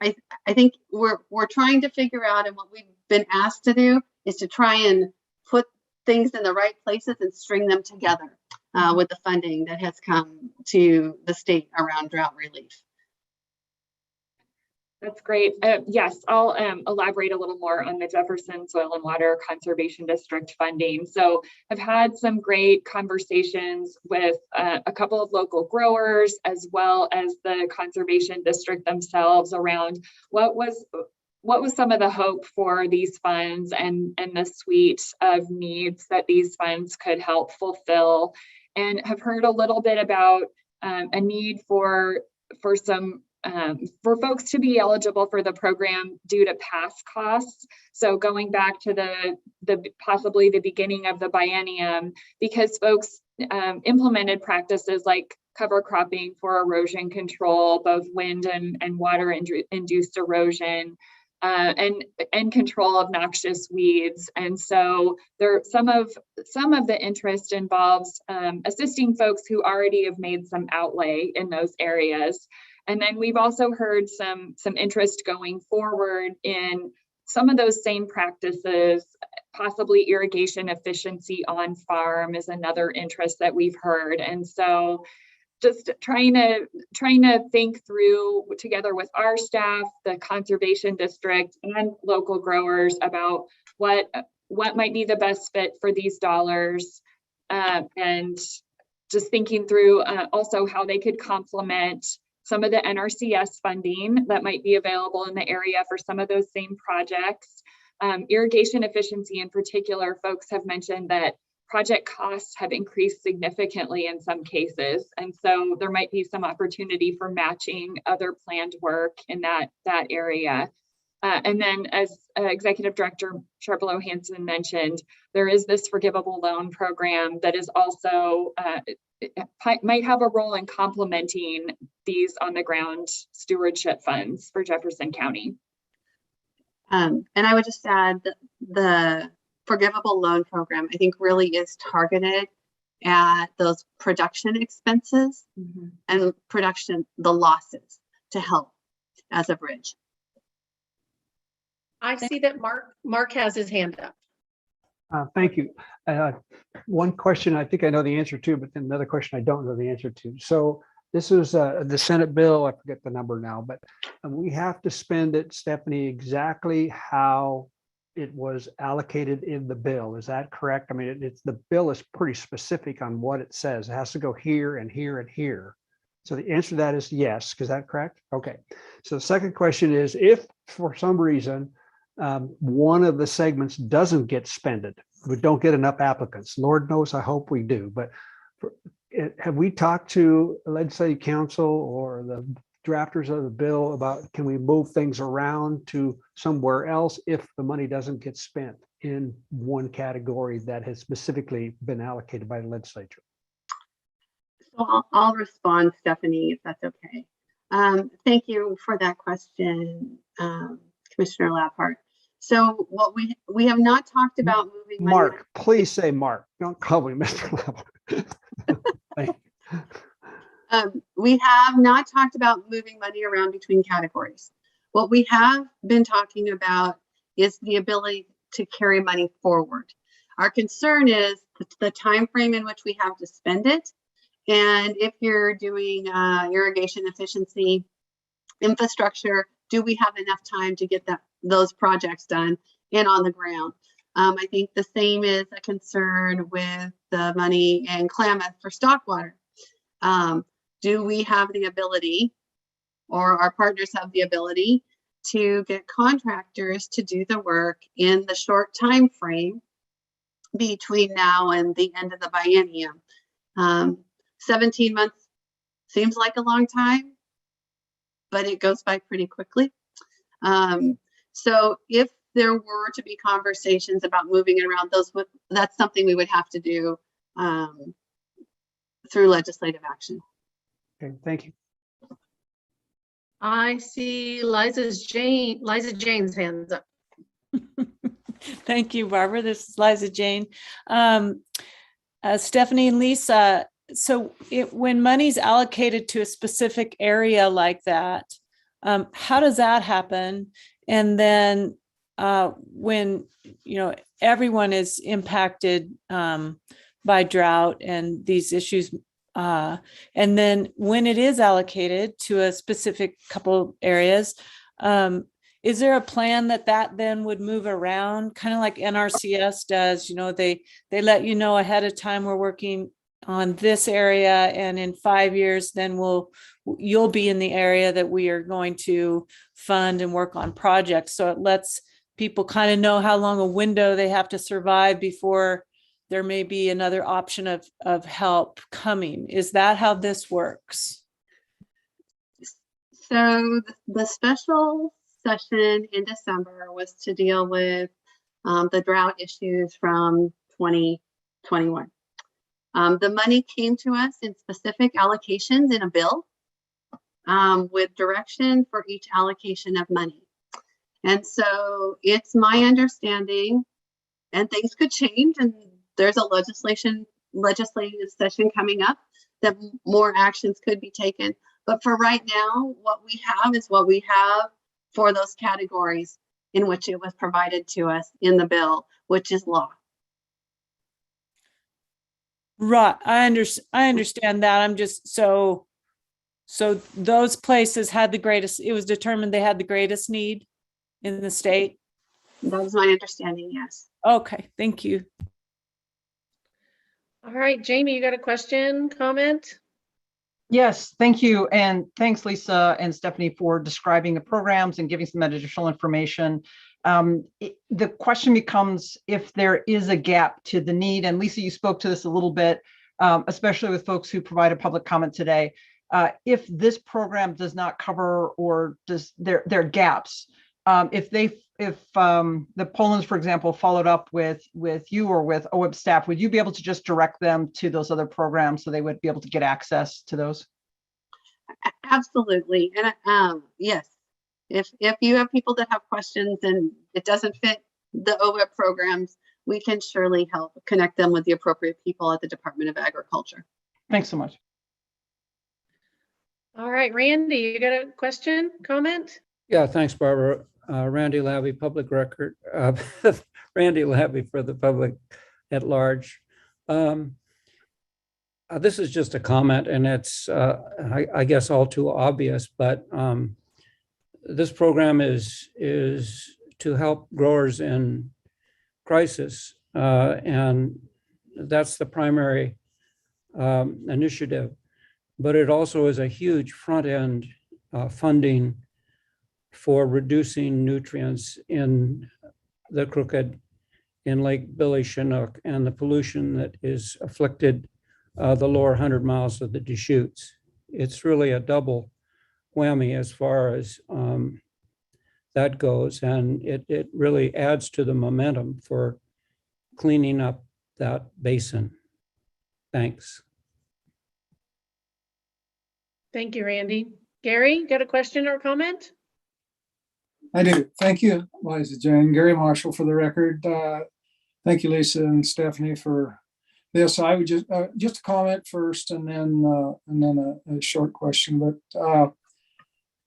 I think we're trying to figure out, and what we've been asked to do is to try and put things in the right places and string them together with the funding that has come to the state around drought relief. That's great. Yes, I'll elaborate a little more on the Jefferson Soil and Water Conservation District funding. So I've had some great conversations with a couple of local growers, as well as the Conservation District themselves, around what was some of the hope for these funds and the suite of needs that these funds could help fulfill, and have heard a little bit about a need for folks to be eligible for the program due to past costs. So going back to the possibly the beginning of the biennium, because folks implemented practices like cover cropping for erosion control, both wind and water induced erosion, and control of noxious weeds. And so some of the interest involves assisting folks who already have made some outlay in those areas. And then we've also heard some interest going forward in some of those same practices. Possibly irrigation efficiency on farm is another interest that we've heard. And so just trying to think through, together with our staff, the conservation district, and local growers, about what might be the best fit for these dollars, and just thinking through also how they could complement some of the NRCS funding that might be available in the area for some of those same projects. Irrigation efficiency in particular, folks have mentioned that project costs have increased significantly in some cases. And so there might be some opportunity for matching other planned work in that area. And then, as Executive Director Charbelleau Henson mentioned, there is this forgivable loan program that is also might have a role in complementing these on the ground stewardship funds for Jefferson County. And I would just add that the forgivable loan program, I think, really is targeted at those production expenses and the losses, to help as a bridge. I see that Mark has his hand up. Thank you. One question I think I know the answer to, but then another question I don't know the answer to. So this is the Senate bill, I forget the number now, but we have to spend it, Stephanie, exactly how it was allocated in the bill. Is that correct? I mean, the bill is pretty specific on what it says. It has to go here and here and here. So the answer to that is yes. Is that correct? Okay. So the second question is, if for some reason one of the segments doesn't get spended, we don't get enough applicants, Lord knows I hope we do, but have we talked to legislative council or the drafters of the bill about, can we move things around to somewhere else if the money doesn't get spent in one category that has specifically been allocated by the legislature? So I'll respond, Stephanie, if that's okay. Thank you for that question, Commissioner Labhart. So what we have not talked about moving money. Mark, please say Mark. Don't call me Mr. Labhart. We have not talked about moving money around between categories. What we have been talking about is the ability to carry money forward. Our concern is the time frame in which we have to spend it. And if you're doing irrigation efficiency infrastructure. Do we have enough time to get those projects done and on the ground? I think the same is a concern with the money in Klamath for stockwater. Do we have the ability, or our partners have the ability, to get contractors to do the work in the short time frame between now and the end of the biennium? 17 months seems like a long time, but it goes by pretty quickly. So if there were to be conversations about moving it around, that's something we would have to do through legislative action. Okay, thank you. I see Liza Jane's hands up. Thank you, Barbara. This is Liza Jane. Stephanie and Lisa, so when money's allocated to a specific area like that, how does that happen? And then when, everyone is impacted by drought and these issues, and then when it is allocated to a specific couple areas, is there a plan that then would move around, kind of like NRCS does? They let you know ahead of time, we're working on this area, and in 5 years, then you'll be in the area that we are going to fund and work on projects. So it lets people kind of know how long a window they have to survive before there may be another option of help coming. Is that how this works? So the special session in December was to deal with the drought issues from 2021. The money came to us in specific allocations in a bill with direction for each allocation of money. And so it's my understanding, and things could change, and there's a legislative session coming up, that more actions could be taken. But for right now, what we have is what we have for those categories in which it was provided to us in the bill, which is law. Right. I understand that. I'm just so those places had the greatest, it was determined they had the greatest need in the state. That was my understanding, yes. Okay, thank you. All right, Jamie, you got a question, comment? Yes, thank you. And thanks, Lisa and Stephanie, for describing the programs and giving some additional information. The question becomes if there is a gap to the need, and Lisa, you spoke to this a little bit, especially with folks who provided public comment today. If this program does not cover, or does there are gaps, if the Polands, for example, followed up with you or with OWEB staff, would you be able to just direct them to those other programs so they would be able to get access to those? Absolutely. And yes, if you have people that have questions and it doesn't fit the OWEB programs, we can surely help connect them with the appropriate people at the Department of Agriculture. Thanks so much. All right, Randy, you got a question, comment? Yeah, thanks, Barbara. Randy Labbe, public record. Randy Labbe for the public at large. This is just a comment, and it's, I guess, all too obvious, but this program is to help growers in crisis, and that's the primary initiative. But it also is a huge front-end funding for reducing nutrients in the Crooked, in Lake Billy Chinook, and the pollution that is afflicted the lower 100 miles of the Deschutes. It's really a double whammy as far as that goes, and it really adds to the momentum for cleaning up that basin. Thanks. Thank you, Randy. Gary, got a question or comment? I do. Thank you, Liza Jane. Gary Marshall for the record. Thank you, Lisa and Stephanie, for this. I would just a comment first, and then a short question. But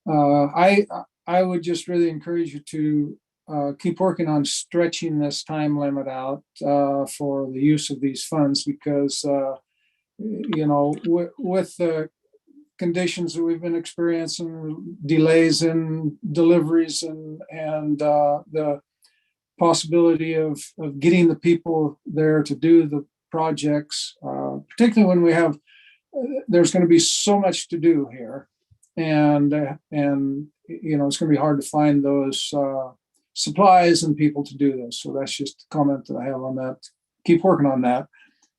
I would just really encourage you to keep working on stretching this time limit out for the use of these funds, because with the conditions that we've been experiencing, delays in deliveries and the possibility of getting the people there to do the projects, particularly when we have, there's going to be so much to do here. And you know, it's going to be hard to find those supplies and people to do this. So that's just a comment that I have on that. Keep working on that.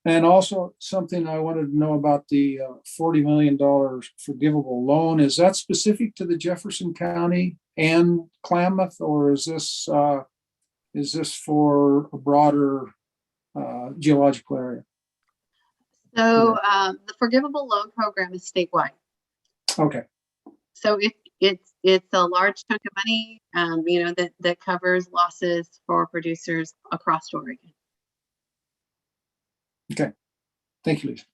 And also something I wanted to know about the $40 million forgivable loan. Is that specific to the Jefferson County and Klamath, or is this for a broader geological area? So the forgivable loan program is statewide. Okay. So it's a large chunk of money, you know, that covers losses for producers across Oregon. Okay. Thank you, Lisa.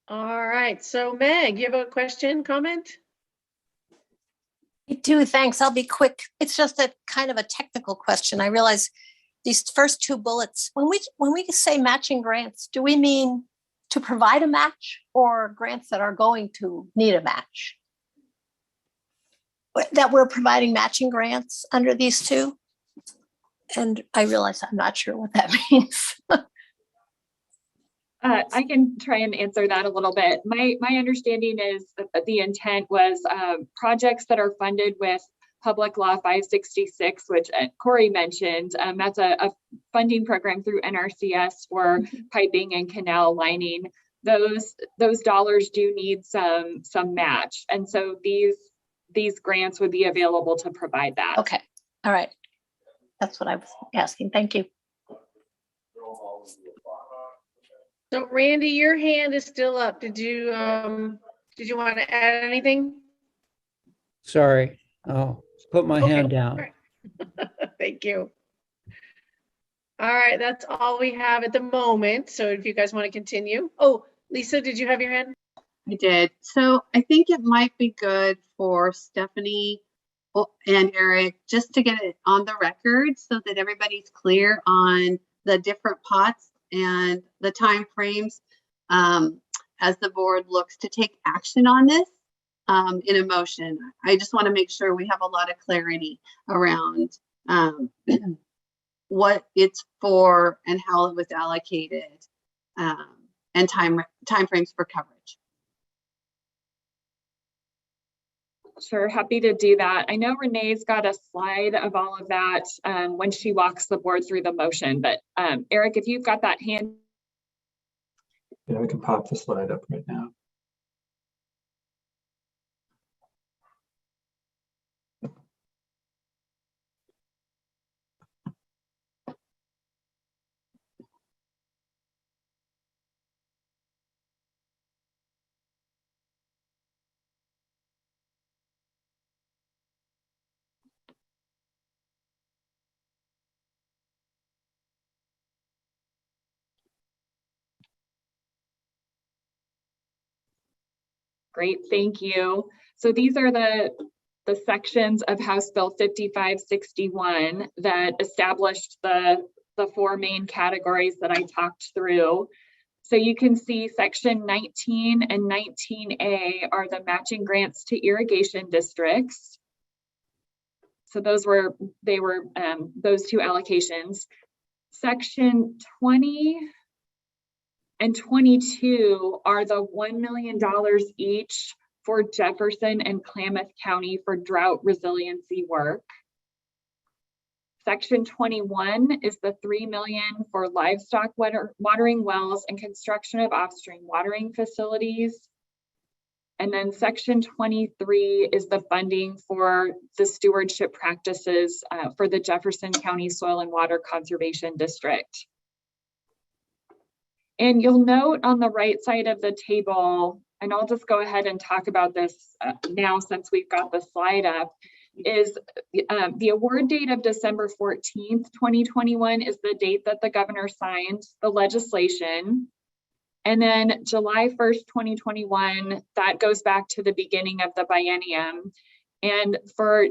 All right. So Meg, you have a question, comment? I do, thanks. I'll be quick. It's just a kind of a technical question. I realize these first two bullets, when we say matching grants, do we mean to provide a match or grants that are going to need a match? That we're providing matching grants under these two? And I realize I'm not sure what that means. I can try and answer that a little bit. My understanding is that the intent was projects that are funded with Public Law 566, which Corey mentioned. That's a funding program through NRCS for piping and canal lining. Those dollars do need some match, and so these grants would be available to provide that. Okay, all right. That's what I was asking. Thank you. So Randy, your hand is still up. Did you want to add anything? Sorry, I'll put my hand down. Right. Thank you. All right, that's all we have at the moment. So if you guys want to continue. Oh, Lisa, did you have your hand? I did. So I think it might be good for Stephanie and Eric just to get it on the record so that everybody's clear on the different pots and the time frames as the board looks to take action on this in a motion. I just want to make sure we have a lot of clarity around what it's for and how it was allocated and time frames for coverage. Sure, happy to do that. I know Renee's got a slide of all of that when she walks the board through the motion, but Eric, if you've got that hand. Yeah, we can pop the slide up right now. Great, thank you. So these are the sections of House Bill 5561 that established the four main categories that I talked through. So you can see section 19 and 19A are the matching grants to irrigation districts. So those were those two allocations. Section 20 and 22 are the $1 million each for Jefferson and Klamath County for drought resiliency work. Section 21 is the $3 million for livestock watering wells and construction of off-stream watering facilities. And then section 23 is the funding for the stewardship practices for the Jefferson County Soil and Water Conservation District. And you'll note on the right side of the table, and I'll just go ahead and talk about this now since we've got the slide up, is the award date of December 14th, 2021 is the date that the governor signed the legislation. And then July 1st, 2021, that goes back to the beginning of the biennium. And for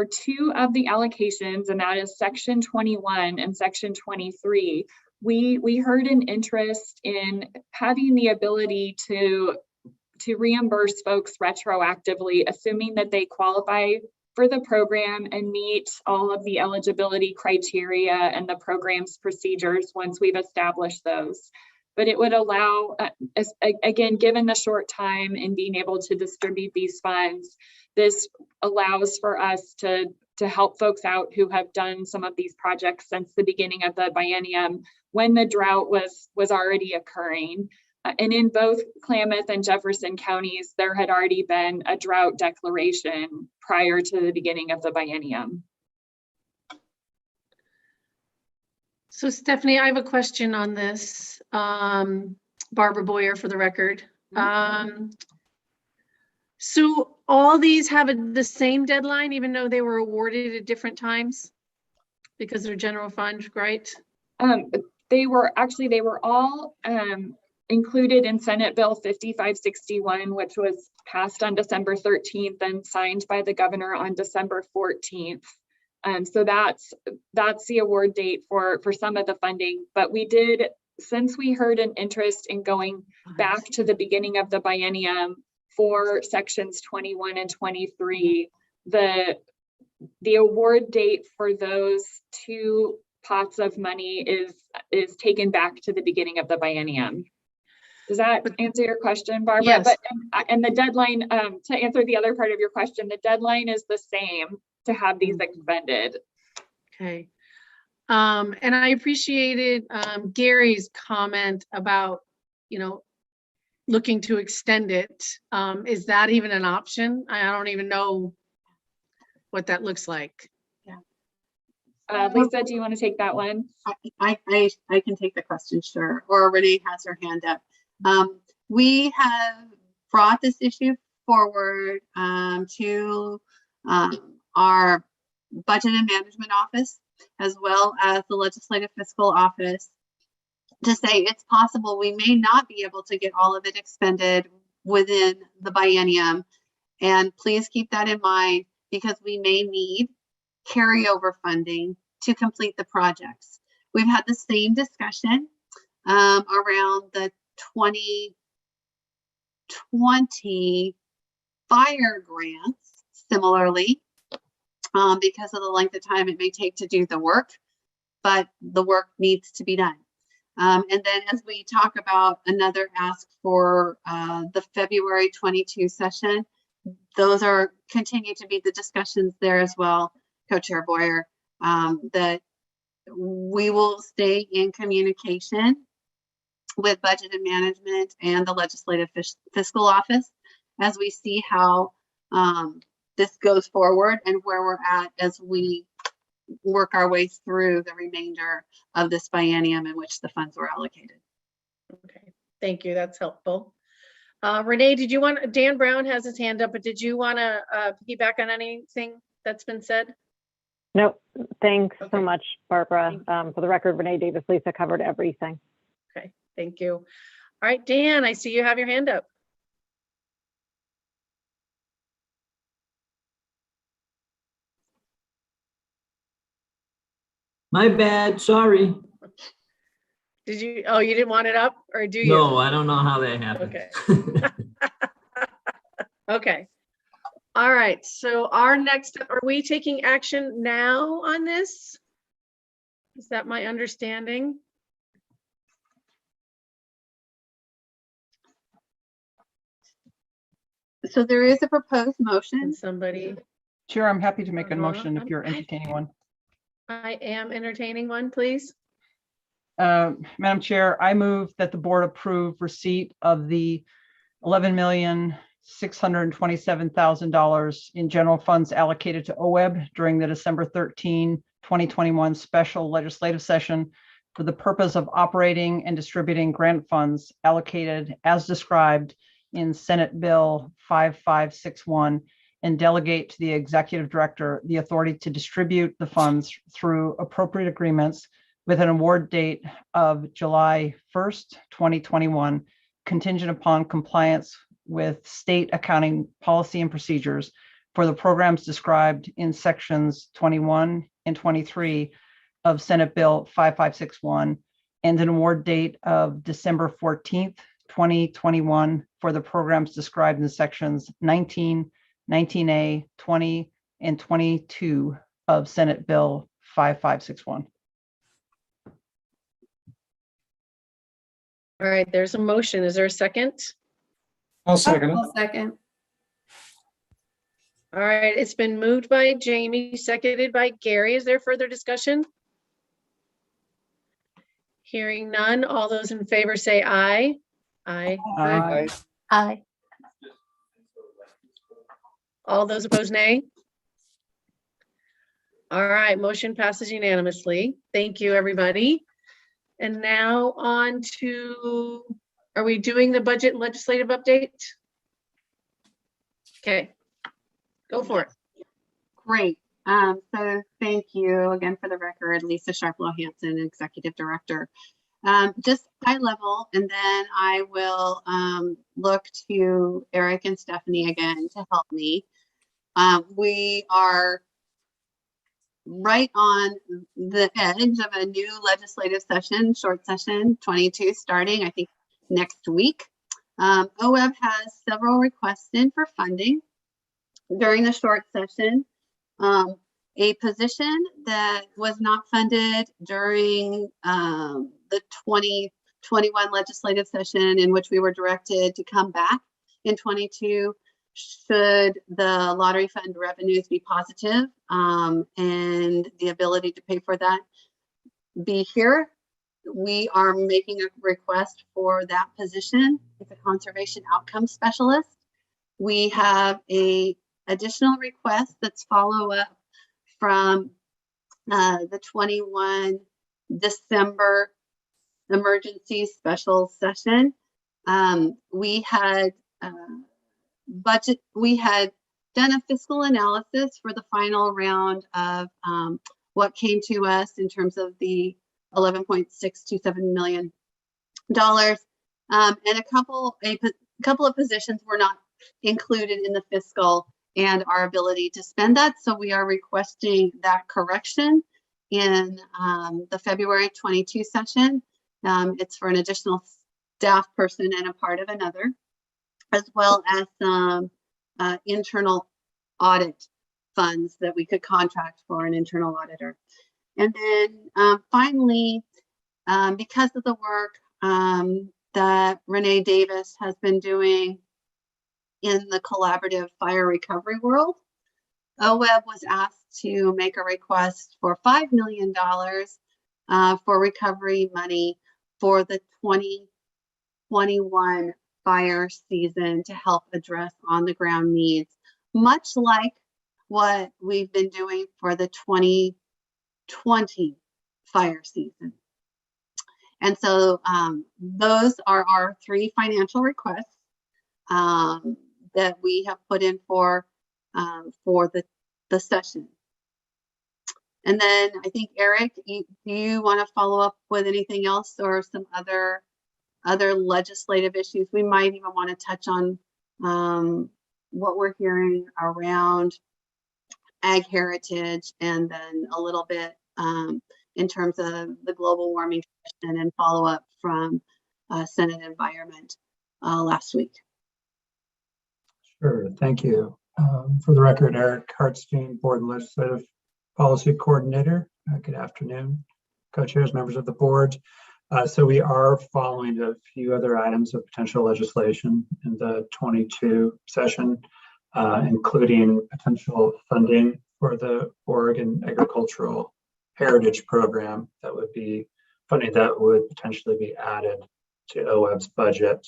two of the allocations, and that is section 21 and section 23, we heard an interest in having the ability to to reimburse folks retroactively, assuming that they qualify for the program and meet all of the eligibility criteria and the program's procedures once we've established those. But it would allow, again, given the short time in being able to distribute these funds, this allows for us to help folks out who have done some of these projects since the beginning of the biennium when the drought was already occurring. And in both Klamath and Jefferson counties, there had already been a drought declaration prior to the beginning of the biennium. So Stephanie, I have a question on this. Barbara Boyer for the record. So all these have the same deadline, even though they were awarded at different times because they're general fund, right? They were all included in Senate Bill 5561, which was passed on December 13th and signed by the governor on December 14th. So that's the award date for some of the funding. But we did, since we heard an interest in going back to the beginning of the biennium for sections 21 and 23, the award date for those two pots of money is taken back to the beginning of the biennium. Does that answer your question, Barbara? Yes. But and the deadline, to answer the other part of your question, the deadline is the same to have these expended. Okay. And I appreciated Gary's comment about, looking to extend it. Is that even an option? I don't even know what that looks like. Lisa, do you want to take that one? I can take the question, sure. Or Renee has her hand up. We have brought this issue forward to our Budget and Management Office, as well as the Legislative Fiscal Office, to say it's possible we may not be able to get all of it expended within the biennium. And please keep that in mind, because we may need carryover funding to complete the projects. We've had the same discussion around the 2020 fire grants, similarly, because of the length of time it may take to do the work, but the work needs to be done. And then as we talk about another ask for the February 22 session, those continue to be the discussions there as well, Co-Chair Boyer, that we will stay in communication with Budget and Management and the Legislative Fiscal Office as we see how this goes forward and where we're at as we work our way through the remainder of this biennium in which the funds were allocated. Okay, thank you. That's helpful. Renee, Dan Brown has his hand up, but did you want to piggyback on anything that's been said? No, thanks so much, Barbara. For the record, Renee Davis, Lisa covered everything. Okay, thank you. All right, Dan, I see you have your hand up. My bad, sorry. Did you, oh, you didn't want it up, or do you? No, I don't know how that happened. Okay. Okay. All right, so our next, are we taking action now on this? Is that my understanding? So there is a proposed motion. Can somebody? Chair, I'm happy to make a motion if you're entertaining one. I am entertaining one, please. Madam Chair, I move that the board approve receipt of the $11,627,000 in general funds allocated to OWEB during the December 13, 2021 special legislative session for the purpose of operating and distributing grant funds allocated as described in Senate Bill 5561, and delegate to the executive director the authority to distribute the funds through appropriate agreements with an award date of July 1st, 2021, contingent upon compliance with state accounting policy and procedures for the programs described in sections 21 and 23 of Senate Bill 5561, and an award date of December 14th, 2021 for the programs described in sections 19, 19A, 20, and 22 of Senate Bill 5561. All right, there's a motion. Is there a second? I'll second it. I'll second. All right, it's been moved by Jamie, seconded by Gary. Is there further discussion? Hearing none, all those in favor say aye. Aye. Aye. Aye. All those opposed, nay. All right, motion passes unanimously. Thank you, everybody. And now on to, are we doing the budget and legislative update? Okay, go for it. Great. So thank you again for the record, Lisa Sharplow Henson, Executive Director. Just high level, and then I will look to Eric and Stephanie again to help me. We are right on the edge of a new legislative session, short session 22 starting, I think, next week. OWEB has several requests in for funding during the short session. A position that was not funded during the 2021 legislative session, in which we were directed to come back in 22 should the lottery fund revenues be positive, and the ability to pay for that be here. We are making a request for that position. It's a conservation outcome specialist. We have a additional request that's follow up from the 21 December emergency special session. We had done a fiscal analysis for the final round of what came to us in terms of the $11.627 million. And a couple of positions were not included in the fiscal and our ability to spend that. So we are requesting that correction in the February 22 session. It's for an additional staff person and a part of another, as well as some internal audit funds that we could contract for an internal auditor. And then finally, because of the work that Renee Davis has been doing in the collaborative fire recovery world, OWEB was asked to make a request for $5 million for recovery money for the 2021 fire season to help address on the ground needs, much like what we've been doing for the 2020 fire season. And so those are our three financial requests that we have put in for the session. And then I think, Eric, do you want to follow up with anything else or some other legislative issues? We might even want to touch on what we're hearing around ag heritage, and then a little bit in terms of the global warming and follow up from Senate Environment last week. Sure, thank you. For the record, Eric Hartstein, Board and Legislative Policy Coordinator. Good afternoon, co-chairs, members of the board. So we are following a few other items of potential legislation in the 22 session, including potential funding for the Oregon Agricultural Heritage Program. That would be funding that would potentially be added to OWEB's budget.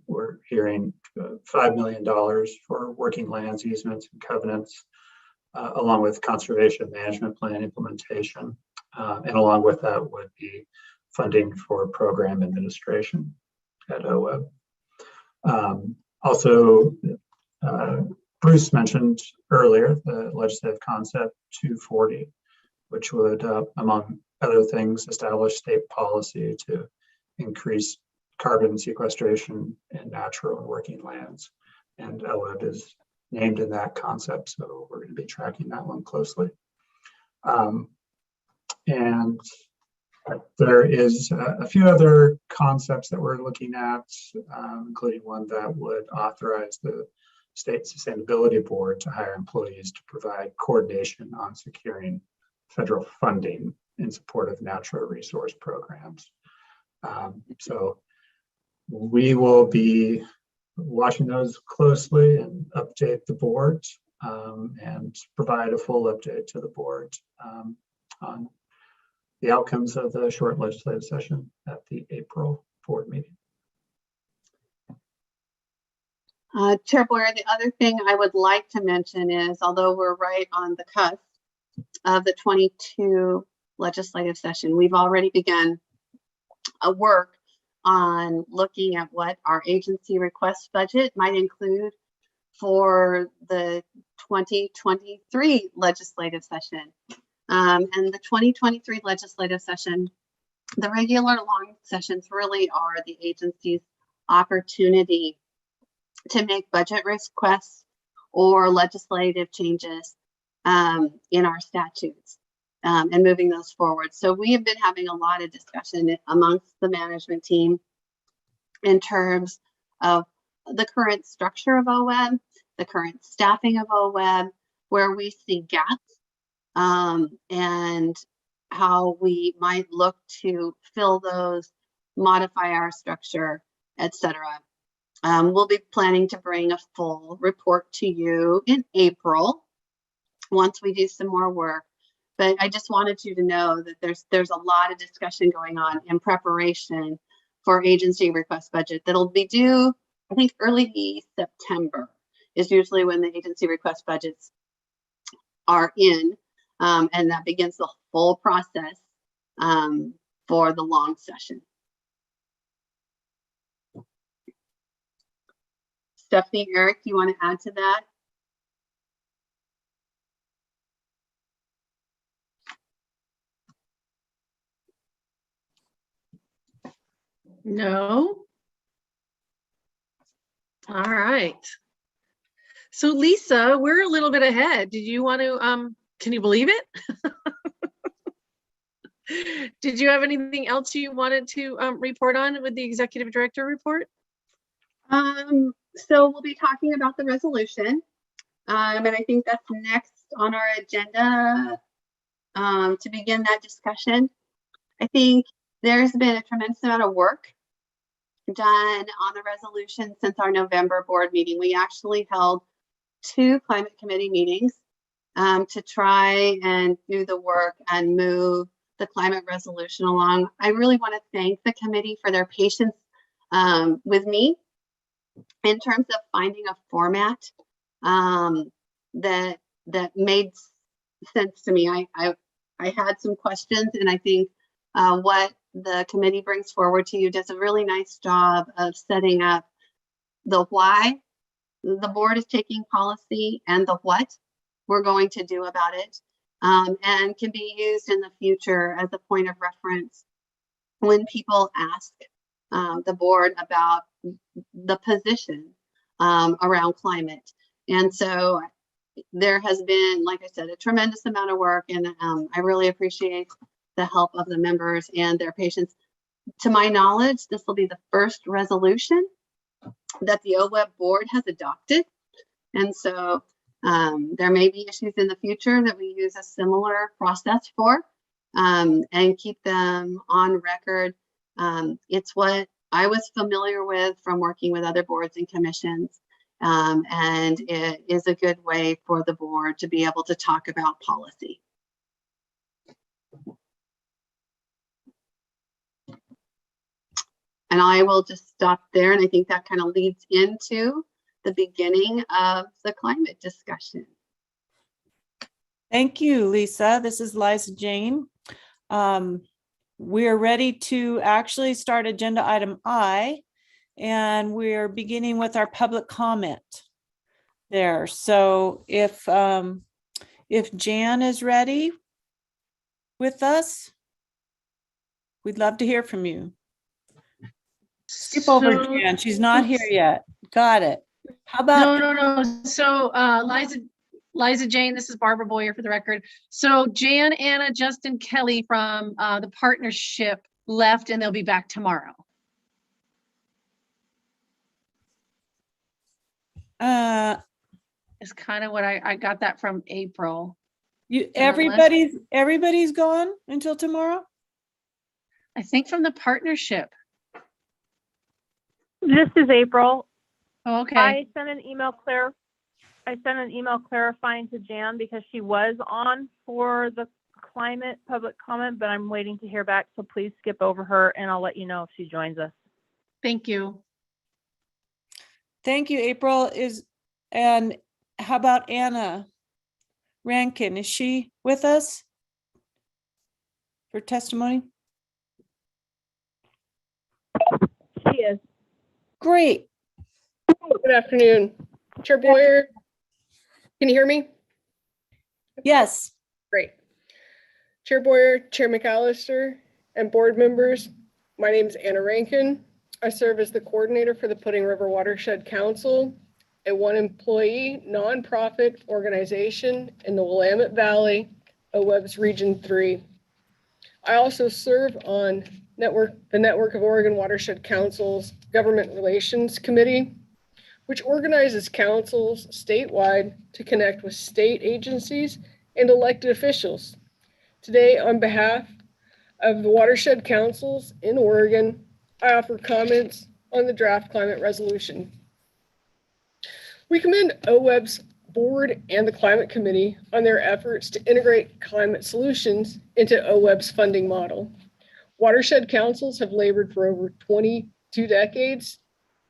We're hearing $5 million for working lands, easements, and covenants, along with conservation management plan implementation. And along with that would be funding for program administration at OWEB. Also, Bruce mentioned earlier the legislative concept 240, which would, among other things, establish state policy to increase carbon sequestration in natural and working lands. And OWEB is named in that concept, so we're going to be tracking that one closely. And There is a few other concepts that we're looking at, including one that would authorize the State Sustainability Board to hire employees to provide coordination on securing federal funding in support of natural resource programs. So we will be watching those closely and update the board and provide a full update to the board on the outcomes of the short legislative session at the April board meeting. Chair Boyer, the other thing I would like to mention is, although we're right on the cusp of the 22 legislative session, we've already begun a work on looking at what our agency request budget might include for the 2023 legislative session. And the 2023 legislative session, the regular long sessions really are the agency's opportunity to make budget requests or legislative changes in our statutes and moving those forward. So we have been having a lot of discussion amongst the management team in terms of the current structure of OWEB, the current staffing of OWEB, where we see gaps, and how we might look to fill those, modify our structure, etc. We'll be planning to bring a full report to you in April once we do some more work. But I just wanted you to know that there's a lot of discussion going on in preparation for agency request budget that'll be due, I think, early September is usually when the agency request budgets are in, and that begins the full process for the long session. Stephanie, Eric, do you want to add to that? No. All right. So Lisa, we're a little bit ahead. Did you want to, can you believe it? Did you have anything else you wanted to report on with the executive director report? So we'll be talking about the resolution. And I think that's next on our agenda to begin that discussion. I think there's been a tremendous amount of work done on the resolution since our November board meeting. We actually held 2 climate committee meetings to try and do the work and move the climate resolution along. I really want to thank the committee for their patience with me in terms of finding a format that made sense to me. I had some questions, and I think what the committee brings forward to you does a really nice job of setting up the why the board is taking policy and the what we're going to do about it, and can be used in the future as a point of reference when people ask the board about the position around climate. And so there has been, like I said, a tremendous amount of work, and I really appreciate the help of the members and their patience. To my knowledge, this will be the first resolution that the OWEB board has adopted. And so there may be issues in the future that we use a similar process for and keep them on record. It's what I was familiar with from working with other boards and commissions. And it is a good way for the board to be able to talk about policy. And I will just stop there. And I think that kind of leads into the beginning of the climate discussion. Thank you, Lisa. This is Liza Jane. We're ready to actually start agenda item I, and we're beginning with our public comment there. So if Jan is ready with us, we'd love to hear from you. Skip over Jan. She's not here yet. Got it. How about no. So Liza Jane, this is Barbara Boyer for the record. So Jan, Anna, Justin, Kelly from the partnership left and they'll be back tomorrow. It's kind of what I got that from April. Everybody's gone until tomorrow? I think from the partnership. This is April. Oh, okay. I sent an email clarifying to Jan because she was on for the climate public comment, but I'm waiting to hear back. So please skip over her and I'll let you know if she joins us. Thank you. Thank you, April. And how about Anna Rankin? Is she with us for testimony? She is. Great. Good afternoon. Chair Boyer, can you hear me? Yes. Great. Chair Boyer, Chair McLeodSkinner, and board members, my name is Anna Rankin. I serve as the coordinator for the Pudding River Watershed Council, a one-employee nonprofit organization in the Willamette Valley, OWEB's Region 3. I also serve on the Network of Oregon Watershed Councils Government Relations Committee, which organizes councils statewide to connect with state agencies and elected officials. Today, on behalf of the watershed councils in Oregon, I offer comments on the draft climate resolution. We commend OWEB's board and the climate committee on their efforts to integrate climate solutions into OWEB's funding model. Watershed councils have labored for over 22 decades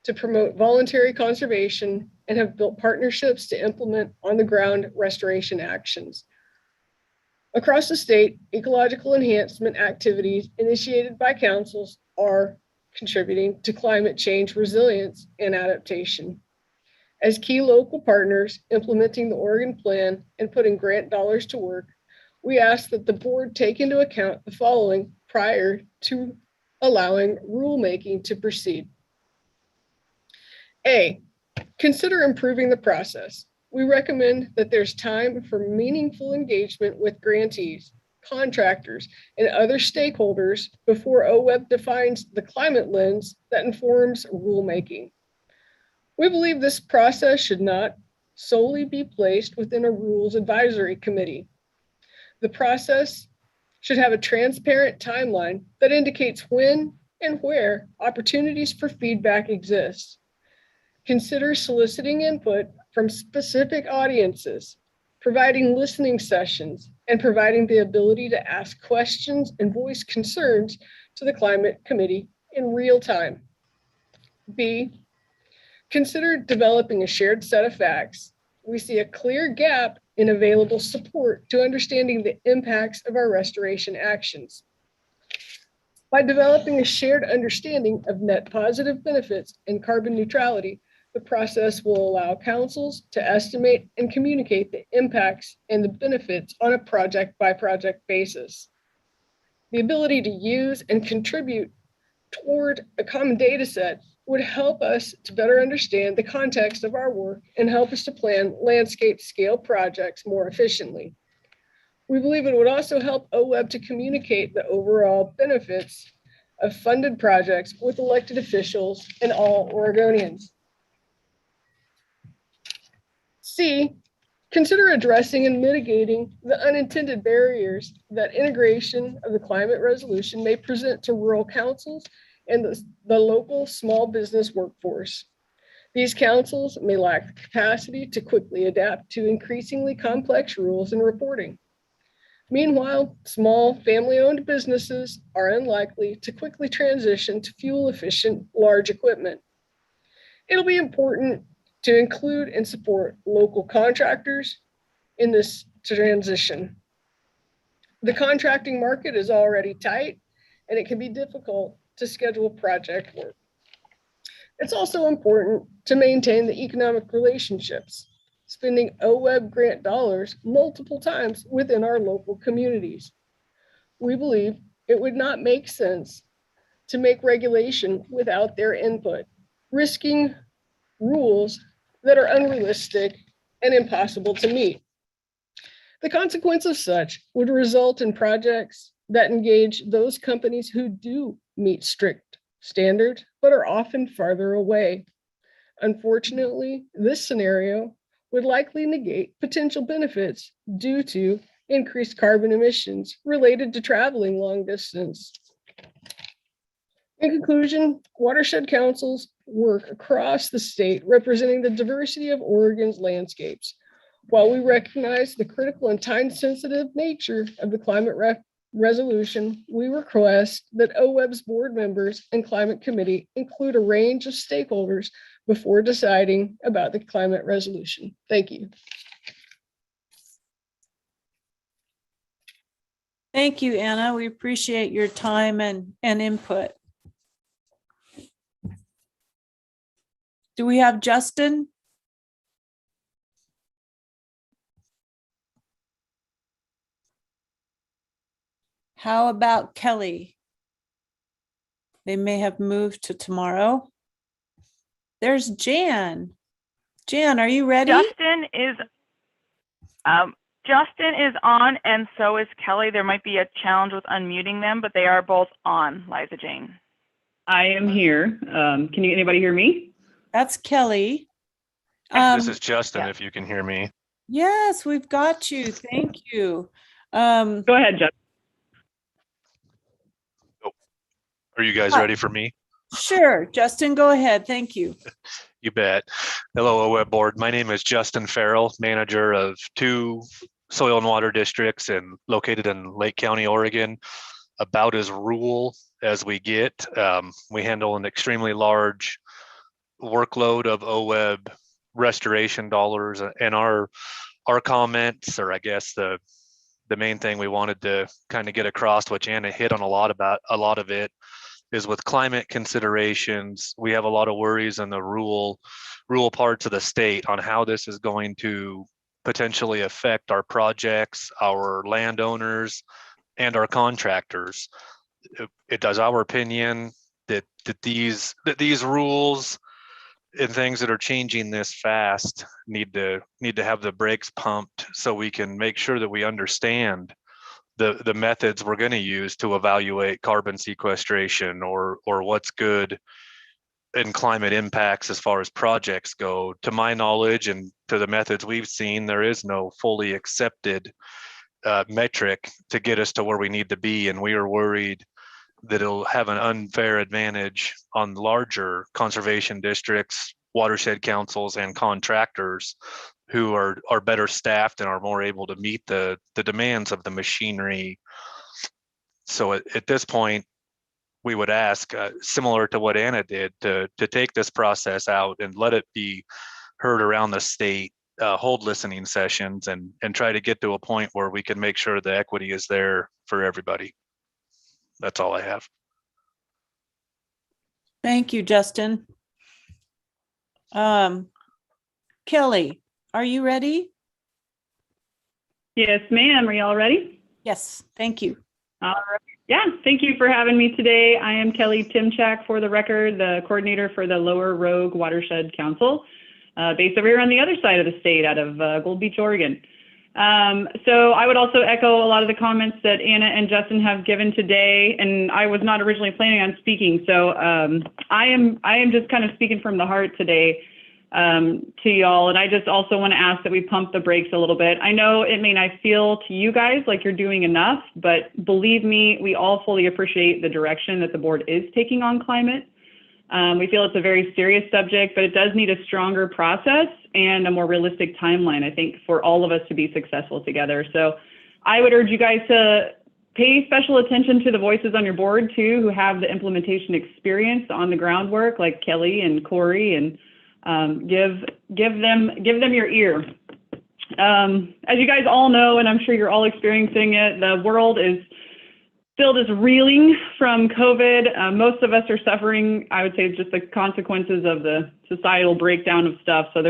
to promote voluntary conservation and have built partnerships to implement on-the-ground restoration actions. Across the state, ecological enhancement activities initiated by councils are contributing to climate change resilience and adaptation. As key local partners implementing the Oregon Plan and putting grant dollars to work, we ask that the board take into account the following prior to allowing rulemaking to proceed. A, consider improving the process. We recommend that there's time for meaningful engagement with grantees, contractors, and other stakeholders before OWEB defines the climate lens that informs rulemaking. We believe this process should not solely be placed within a rules advisory committee. The process should have a transparent timeline that indicates when and where opportunities for feedback exist. Consider soliciting input from specific audiences, providing listening sessions, and providing the ability to ask questions and voice concerns to the climate committee in real time. B, consider developing a shared set of facts. We see a clear gap in available support to understanding the impacts of our restoration actions. By developing a shared understanding of net positive benefits and carbon neutrality, the process will allow councils to estimate and communicate the impacts and the benefits on a project-by-project basis. The ability to use and contribute toward a common data set would help us to better understand the context of our work and help us to plan landscape scale projects more efficiently. We believe it would also help OWEB to communicate the overall benefits of funded projects with elected officials and all Oregonians. C, consider addressing and mitigating the unintended barriers that integration of the climate resolution may present to rural councils and the local small business workforce. These councils may lack the capacity to quickly adapt to increasingly complex rules and reporting. Meanwhile, small family-owned businesses are unlikely to quickly transition to fuel-efficient large equipment. It'll be important to include and support local contractors in this transition. The contracting market is already tight, and it can be difficult to schedule project work. It's also important to maintain the economic relationships, spending OWEB grant dollars multiple times within our local communities. We believe it would not make sense to make regulation without their input, risking rules that are unrealistic and impossible to meet. The consequence of such would result in projects that engage those companies who do meet strict standards, but are often farther away. Unfortunately, this scenario would likely negate potential benefits due to increased carbon emissions related to traveling long distance. In conclusion, watershed councils work across the state representing the diversity of Oregon's landscapes. While we recognize the critical and time-sensitive nature of the climate resolution, we request that OWEB's board members and climate committee include a range of stakeholders before deciding about the climate resolution. Thank you. Thank you, Anna. We appreciate your time and input. Do we have Justin? How about Kelly? They may have moved to tomorrow. There's Jan. Jan, are you ready? Justin is on, and so is Kelly. There might be a challenge with unmuting them, but they are both on, Liza Jane. I am here. Can anybody hear me? That's Kelly. This is Justin, if you can hear me. Yes, we've got you. Thank you. Go ahead, Justin. Are you guys ready for me? Sure, Justin, go ahead. Thank you. You bet. Hello, OWEB board. My name is Justin Farrell, manager of 2 soil and water districts located in Lake County, Oregon. About as rural as we get. We handle an extremely large workload of OWEB restoration dollars, and our comments, or I guess the main thing we wanted to kind of get across, which Anna hit on a lot of it, is with climate considerations. We have a lot of worries in the rural parts of the state on how this is going to potentially affect our projects, our landowners, and our contractors. It does our opinion that these rules and things that are changing this fast need to have the brakes pumped so we can make sure that we understand the methods we're going to use to evaluate carbon sequestration or what's good in climate impacts as far as projects go. To my knowledge and to the methods we've seen, there is no fully accepted metric to get us to where we need to be, and we are worried that it'll have an unfair advantage on larger conservation districts, watershed councils, and contractors who are better staffed and are more able to meet the demands of the machinery. So at this point, we would ask, similar to what Anna did, to take this process out and let it be heard around the state, hold listening sessions, and try to get to a point where we can make sure the equity is there for everybody. That's all I have. Thank you, Justin. Kelly, are you ready? Yes, ma'am. Are y'all ready? Yes, thank you. All right. Yeah, thank you for having me today. I am Kelly Timchak, for the record, the coordinator for the Lower Rogue Watershed Council, based over here on the other side of the state out of Gold Beach, Oregon. So I would also echo a lot of the comments that Anna and Justin have given today, and I was not originally planning on speaking. So I am just kind of speaking from the heart today to y'all. And I just also want to ask that we pump the brakes a little bit. I know it may not feel to you guys like you're doing enough, but believe me, we all fully appreciate the direction that the board is taking on climate. We feel it's a very serious subject, but it does need a stronger process and a more realistic timeline, I think, for all of us to be successful together. So I would urge you guys to pay special attention to the voices on your board too, who have the implementation experience on the groundwork, like Kelly and Corey, and give them your ear. As you guys all know, and I'm sure you're all experiencing it, the world is still just reeling from COVID. Most of us are suffering, I would say, just the consequences of the societal breakdown of stuff. So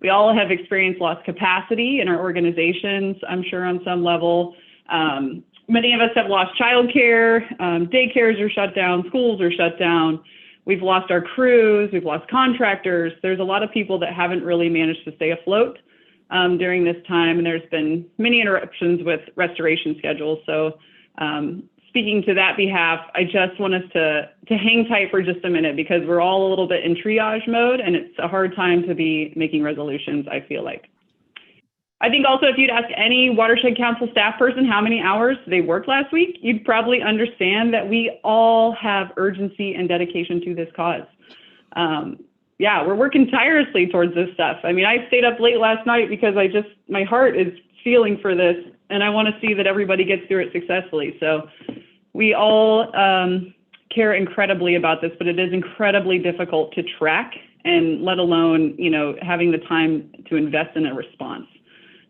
we all have experienced lost capacity in our organizations, I'm sure on some level. Many of us have lost childcare, daycares are shut down, schools are shut down. We've lost our crews, we've lost contractors. There's a lot of people that haven't really managed to stay afloat during this time, and there's been many interruptions with restoration schedules. So speaking to that behalf, I just want us to hang tight for just a minute, because we're all a little bit in triage mode, and it's a hard time to be making resolutions, I feel like. I think also if you'd ask any Watershed Council staff person how many hours they worked last week, you'd probably understand that we all have urgency and dedication to this cause. Yeah, we're working tirelessly towards this stuff. I mean, I stayed up late last night because my heart is feeling for this, and I want to see that everybody gets through it successfully. So we all care incredibly about this, but it is incredibly difficult to track, and let alone, having the time to invest in a response.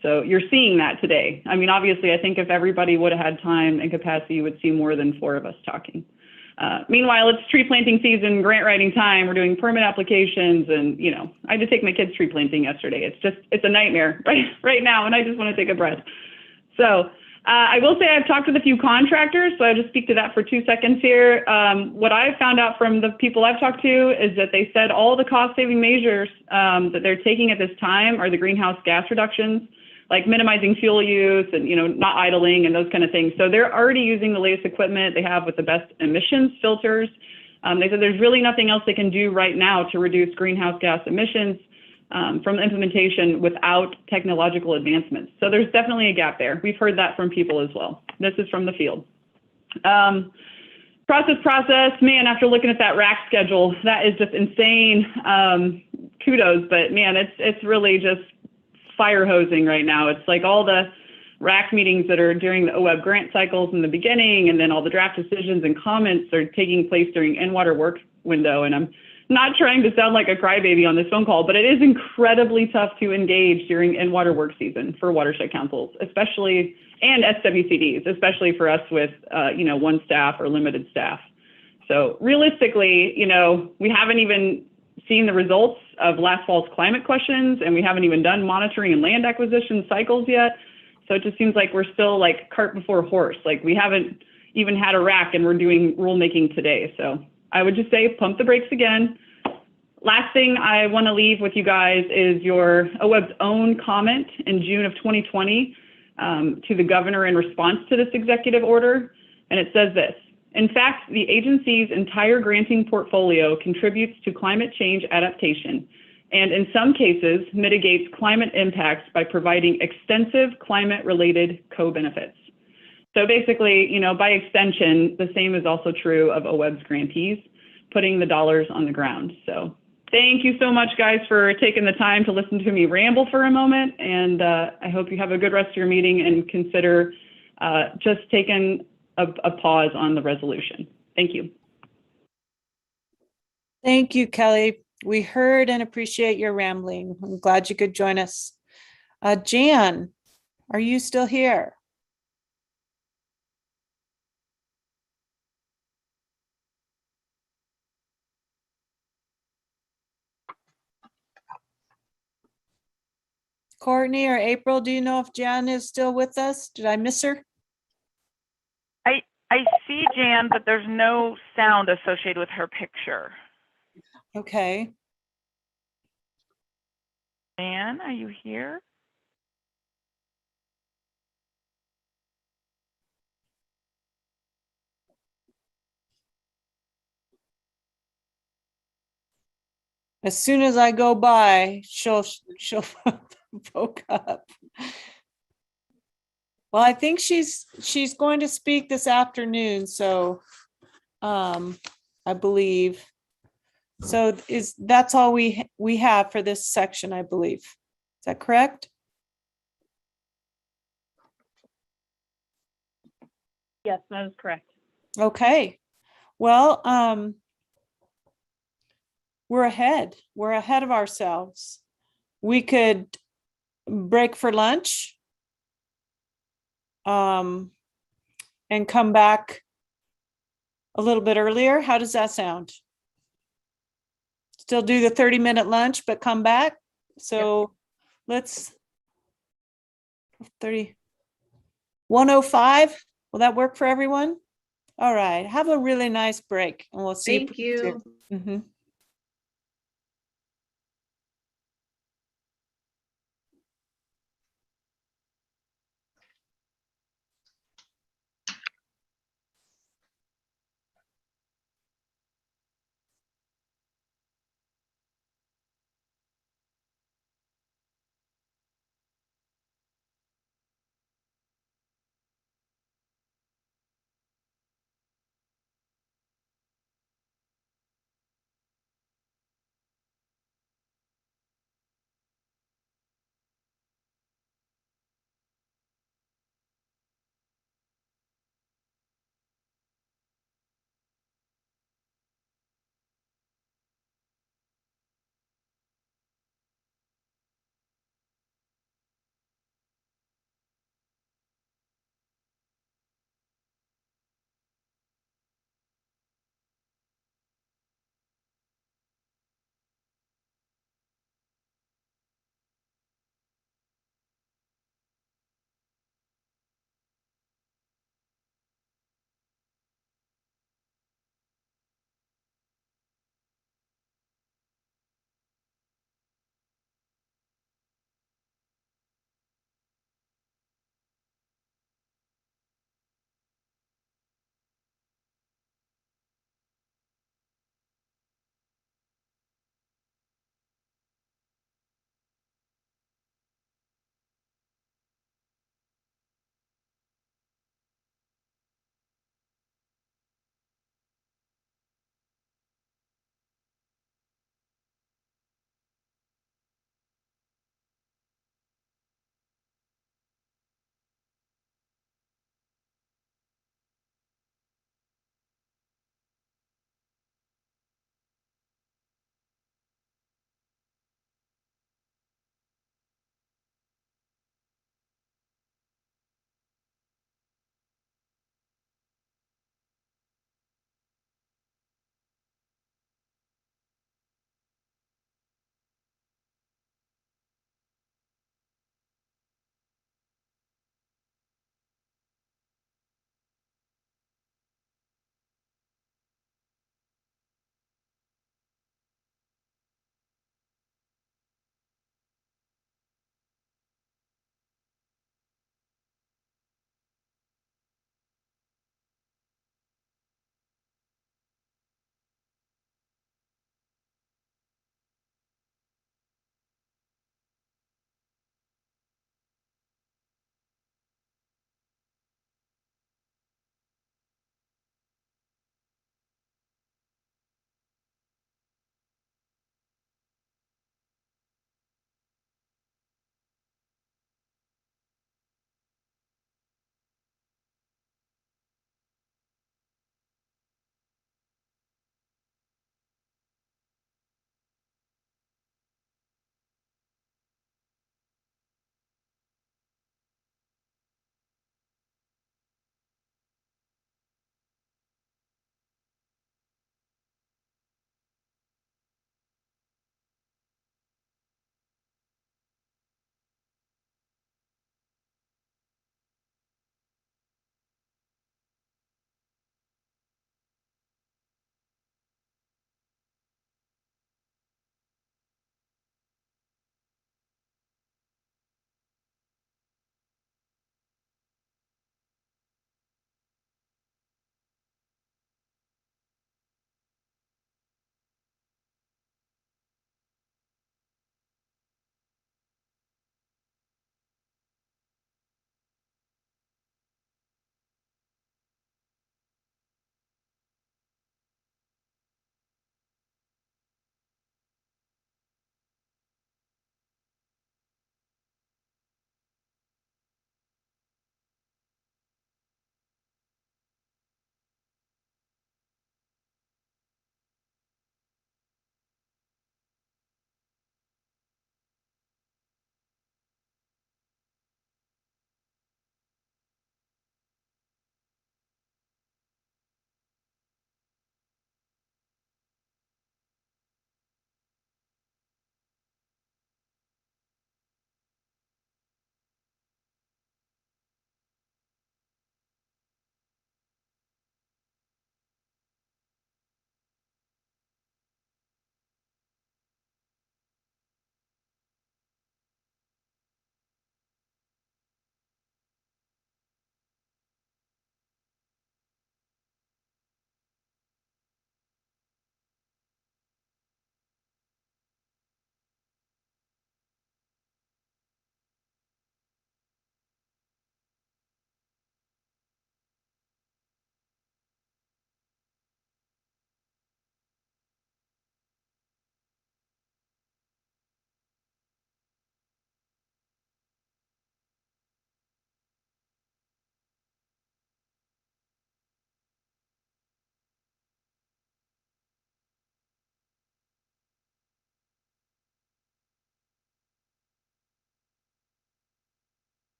So you're seeing that today. I mean, obviously, I think if everybody would have had time and capacity, you would see more than 4 of us talking. Meanwhile, it's tree planting season, grant writing time. We're doing permit applications, and I had to take my kids tree planting yesterday. It's a nightmare right now, and I just want to take a breath. So I will say I've talked with a few contractors, so I'll just speak to that for 2 seconds here. What I've found out from the people I've talked to is that they said all the cost-saving measures that they're taking at this time are the greenhouse gas reductions, like minimizing fuel use and, not idling and those kind of things. So they're already using the latest equipment they have with the best emissions filters. They said there's really nothing else they can do right now to reduce greenhouse gas emissions from the implementation without technological advancements. So there's definitely a gap there. We've heard that from people as well. This is from the field. Process, man, after looking at that rack schedule, that is just insane. Kudos, but man, it's really just fire hosing right now. It's like all the RAC meetings that are during the OWEB grant cycles in the beginning, and then all the draft decisions and comments are taking place during NWater work window. And I'm not trying to sound like a crybaby on this phone call, but it is incredibly tough to engage during NWater work season for watershed councils, especially, and SWCDs, especially for us with, 1 staff or limited staff. So realistically, we haven't even seen the results of last fall's climate questions, and we haven't even done monitoring and land acquisition cycles yet. So it just seems like we're still like cart before horse. Like we haven't even had a rack and we're doing rulemaking today. So I would just say pump the brakes again. Last thing I want to leave with you guys is your OWEB's own comment in June of 2020 to the governor in response to this executive order. And it says this: in fact, the agency's entire granting portfolio contributes to climate change adaptation, and in some cases mitigates climate impacts by providing extensive climate-related co-benefits. So basically, by extension, the same is also true of OWEB's grantees, putting the dollars on the ground. So thank you so much, guys, for taking the time to listen to me ramble for a moment, and I hope you have a good rest of your meeting and consider just taking a pause on the resolution. Thank you. Thank you, Kelly. We heard and appreciate your rambling. I'm glad you could join us. Jan, are you still here? Courtney or April, do you know if Jan is still with us? Did I miss her? I see Jan, but there's no sound associated with her picture. Okay. Jan, are you here? As soon as I go by, she'll poke up. Well, I think she's going to speak this afternoon, so I believe. So that's all we have for this section, I believe. Is that correct? Yes, that is correct. Okay. Well, we're ahead. We're ahead of ourselves. We could break for lunch and come back a little bit earlier. How does that sound? Still do the 30-minute lunch, but come back. So let's 1:05. Will that work for everyone? All right. Have a really nice break, and we'll see Thank you. Mm-hmm.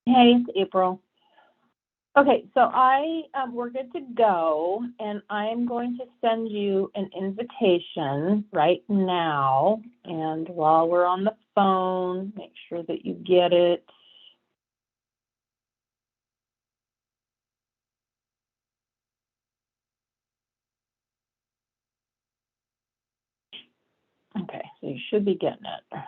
Hey, it's April. Okay, so we're good to go, and I'm going to send you an invitation right now. And while we're on the phone, make sure that you get it. Okay, so you should be getting it.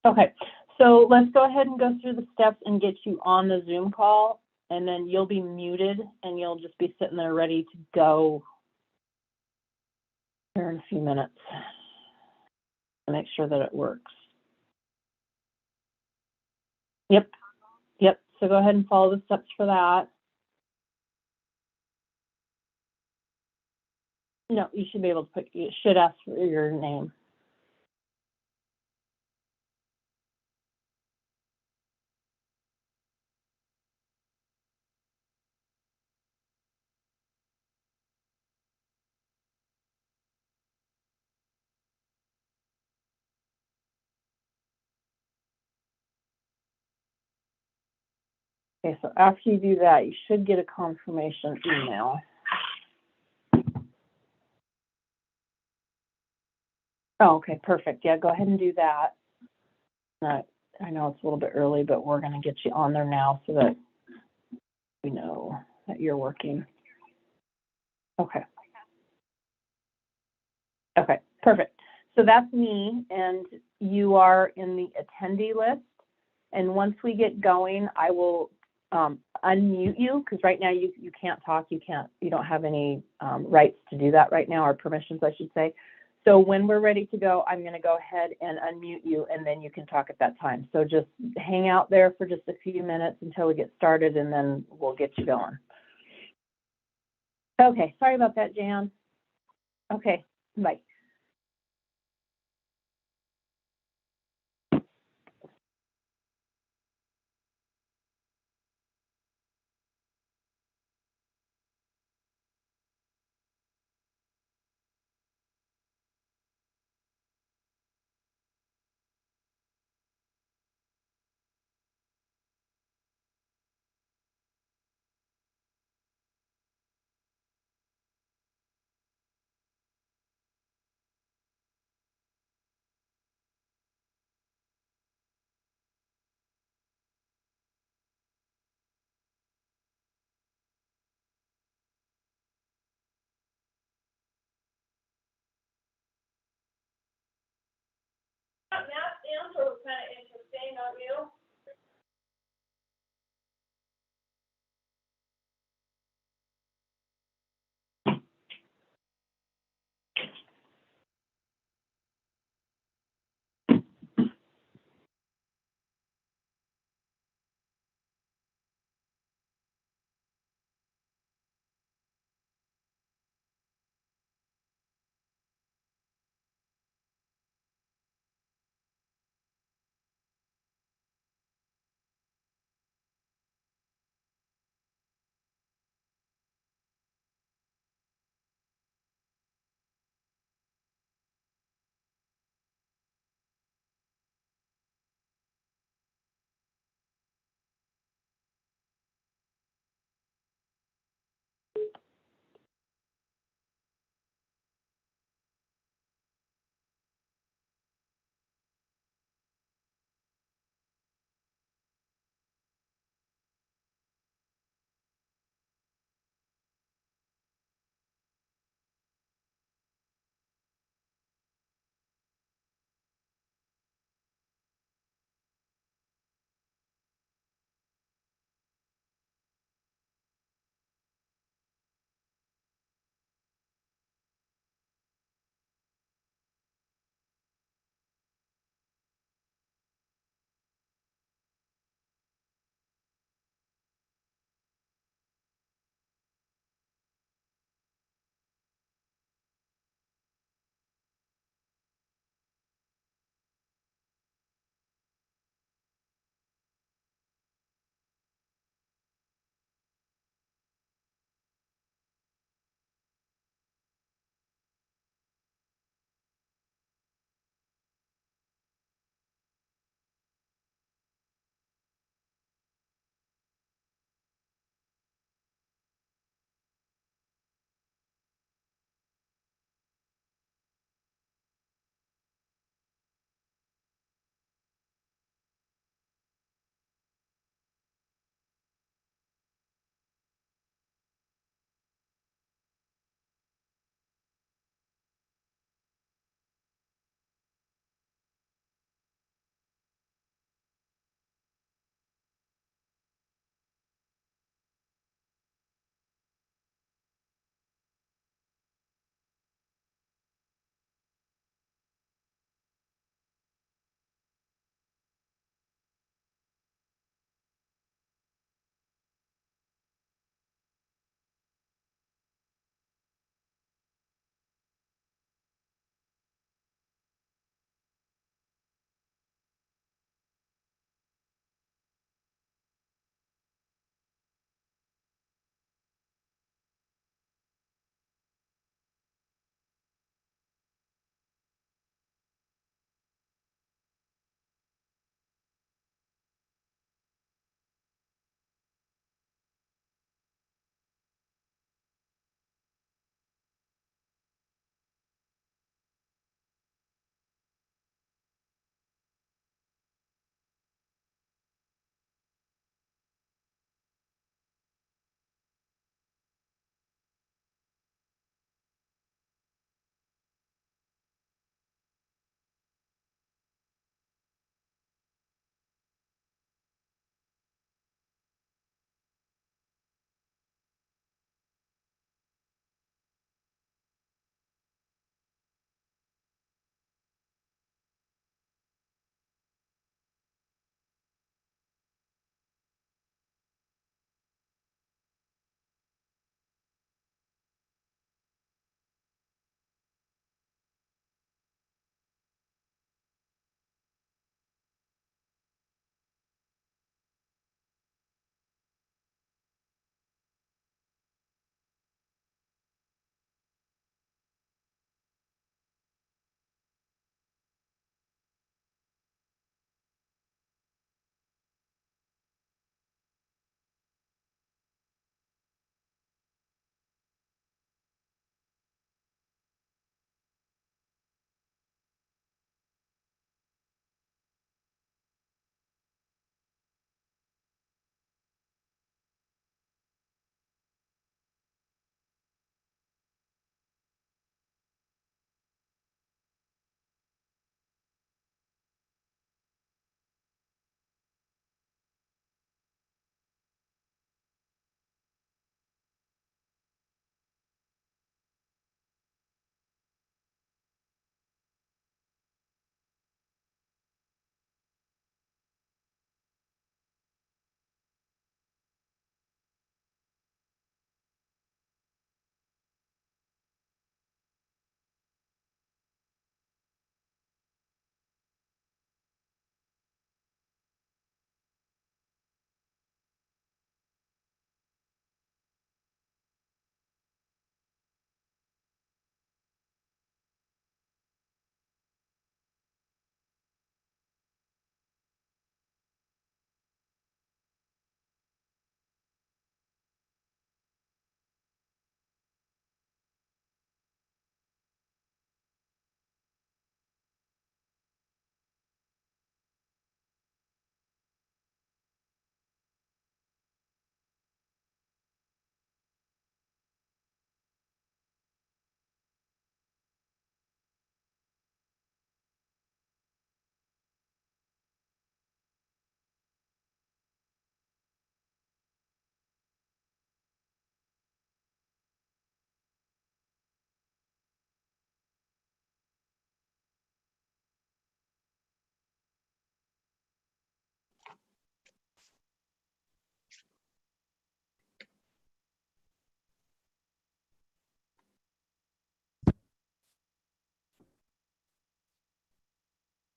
Okay, so let's go ahead and go through the steps and get you on the Zoom call, and then you'll be muted and you'll just be sitting there ready to go here in a few minutes to make sure that it works. Yep, so go ahead and follow the steps for that. No, you should be able to put, you should ask for your name. Okay, so after you do that, you should get a confirmation email. Oh, okay, perfect. Yeah, go ahead and do that. I know it's a little bit early, but we're going to get you on there now so that we know that you're working. Okay. Okay, perfect. So that's me, and you are in the attendee list. And once we get going, I will unmute you, because right now you can't talk. You don't have any rights to do that right now, or permissions, I should say. So when we're ready to go, I'm going to go ahead and unmute you, and then you can talk at that time. So just hang out there for just a few minutes until we get started, and then we'll get you going. Okay, sorry about that, Jan. Okay, bye.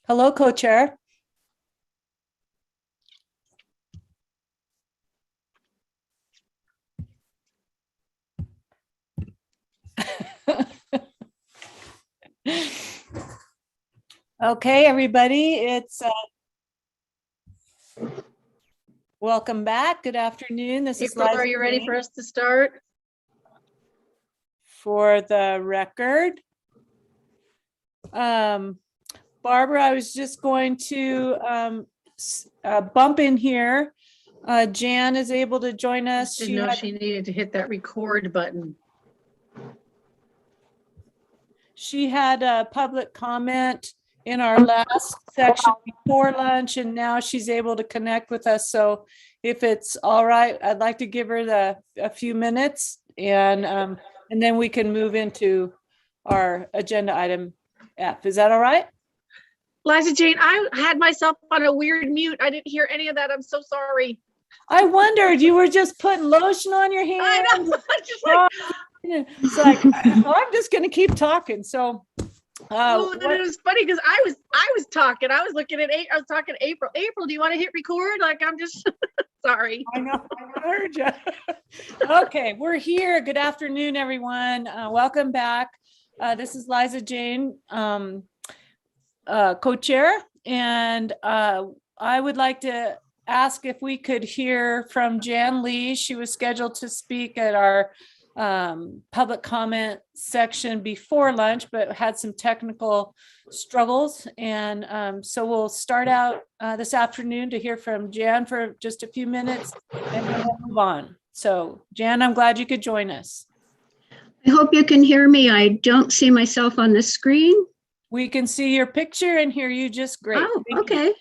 Hello, co-chair. Okay, everybody, it's welcome back. Good afternoon. This is April, Liza are you ready Jane. for us to start? For the record, Barbara, I was just going to bump in here. Jan is able to join us. Didn't know she needed to hit that record button. She had a public comment in our last section before lunch, and now she's able to connect with us. So if it's all right, I'd like to give her a few minutes, and then we can move into our agenda item F. Is that all right? Liza Jane, I had myself on a weird mute. I didn't hear any of that. I'm so sorry. I wondered, you were just putting lotion on your hands. I know. Just like, it's like, I'm just going to keep talking. So it was funny because I was talking. I was looking at I was talking to April. April, do you want to hit record? Like, I'm just sorry. I know. I heard you. Okay, we're here. Good afternoon, everyone. Welcome back. This is Liza Jane, co-chair, and I would like to ask if we could hear from Jan Lee. She was scheduled to speak at our public comment section before lunch, but had some technical struggles. And so we'll start out this afternoon to hear from Jan for just a few minutes and then we'll move on. So Jan, I'm glad you could join us. I hope you can hear me. I don't see myself on the screen. We can see your picture and hear you just great. Oh, okay.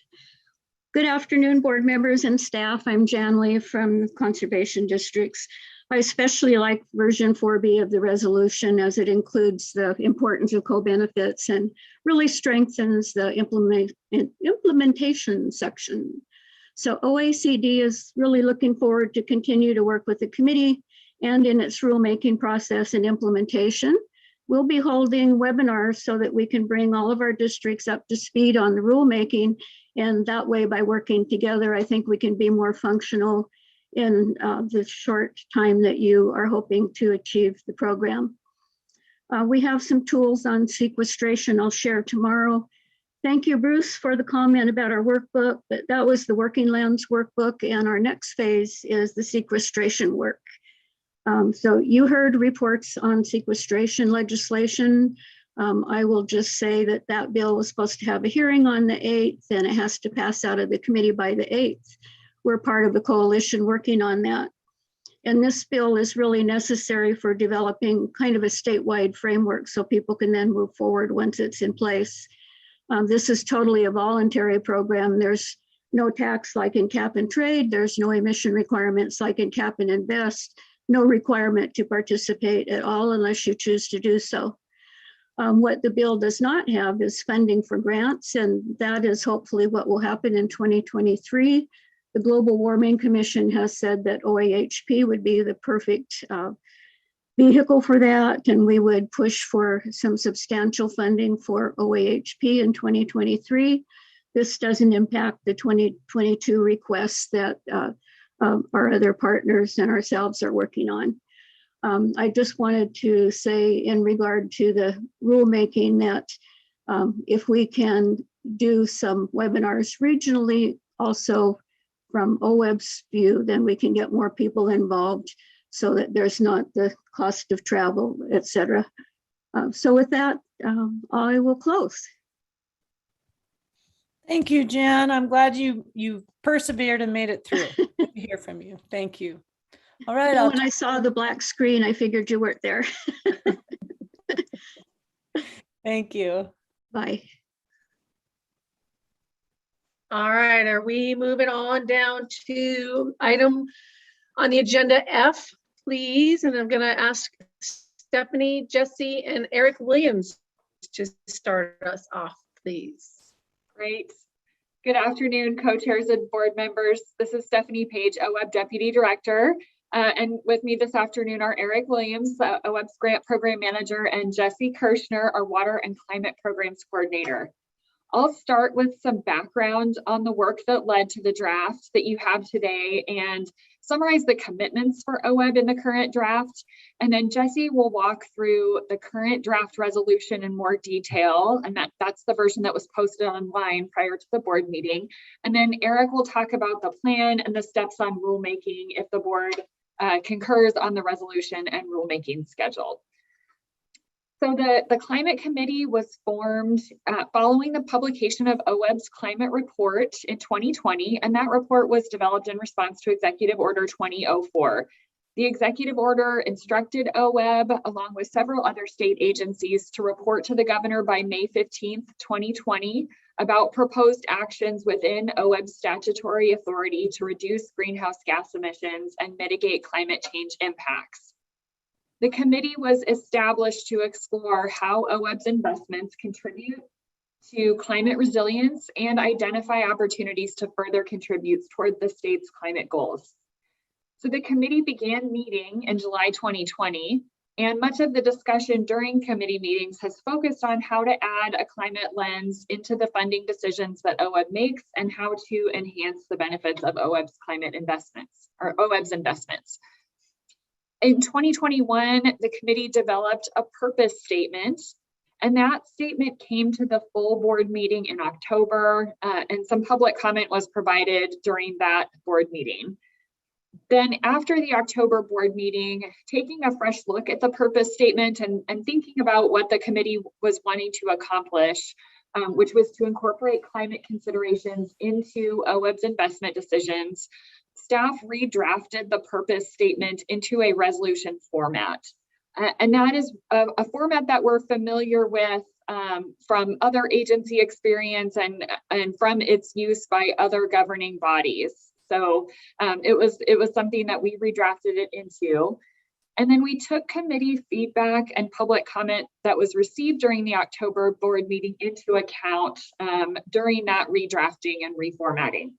Good afternoon, board members and staff. I'm Jan Lee from Conservation Districts. I especially like version 4B of the resolution as it includes the importance of co-benefits and really strengthens the implementation section. So OACD is really looking forward to continue to work with the committee and in its rulemaking process and implementation. We'll be holding webinars so that we can bring all of our districts up to speed on the rulemaking. And that way, by working together, I think we can be more functional in the short time that you are hoping to achieve the program. We have some tools on sequestration I'll share tomorrow. Thank you, Bruce, for the comment about our workbook, but that was the Working Lands workbook, and our next phase is the sequestration work. So you heard reports on sequestration legislation. I will just say that that bill was supposed to have a hearing on the 8th, and it has to pass out of the committee by the 8th. We're part of the coalition working on that. And this bill is really necessary for developing kind of a statewide framework so people can then move forward once it's in place. This is totally a voluntary program. There's no tax like in cap and trade. There's no emission requirements like in cap and invest. No requirement to participate at all unless you choose to do so. What the bill does not have is funding for grants, and that is hopefully what will happen in 2023. The Global Warming Commission has said that OAHP would be the perfect vehicle for that, and we would push for some substantial funding for OAHP in 2023. This doesn't impact the 2022 requests that our other partners and ourselves are working on. I just wanted to say in regard to the rulemaking that if we can do some webinars regionally, also from OWEB's view, then we can get more people involved so that there's not the cost of travel, et cetera. So with that, I will close. Thank you, Jan. I'm glad you persevered and made it through. Good to hear from you. Thank you. All right. When I saw the black screen, I figured you weren't there. Thank you. Bye. All right, are we moving on down to item on the agenda F, please? And I'm gonna ask Stephanie, Jesse, and Eric Williams to start us off, please. Great. Good afternoon, co-chairs and board members. This is Stephanie Page, OWEB Deputy Director. And with me this afternoon are Eric Williams, OWEB's Grant Program Manager, and Jesse Kirschner, our Water and Climate Programs Coordinator. I'll start with some background on the work that led to the draft that you have today and summarize the commitments for OWEB in the current draft. And then Jesse will walk through the current draft resolution in more detail. And that's the version that was posted online prior to the board meeting. And then Eric will talk about the plan and the steps on rulemaking if the board concurs on the resolution and rulemaking schedule. So the Climate Committee was formed following the publication of OWEB's climate report in 2020, and that report was developed in response to Executive Order 2004. The executive order instructed OWEB, along with several other state agencies, to report to the governor by May 15th, 2020, about proposed actions within OWEB's statutory authority to reduce greenhouse gas emissions and mitigate climate change impacts. The committee was established to explore how OWEB's investments contribute to climate resilience and identify opportunities to further contribute toward the state's climate goals. So the committee began meeting in July 2020, and much of the discussion during committee meetings has focused on how to add a climate lens into the funding decisions that OWEB makes and how to enhance the benefits of OWEB's climate investments, or OWEB's investments. In 2021, the committee developed a purpose statement, and that statement came to the full board meeting in October, and some public comment was provided during that board meeting. Then after the October board meeting, taking a fresh look at the purpose statement and thinking about what the committee was wanting to accomplish, which was to incorporate climate considerations into OWEB's investment decisions, staff redrafted the purpose statement into a resolution format. And that is a format that we're familiar with from other agency experience and from its use by other governing bodies. So it was something that we redrafted it into. And then we took committee feedback and public comment that was received during the October board meeting into account during that redrafting and reformatting.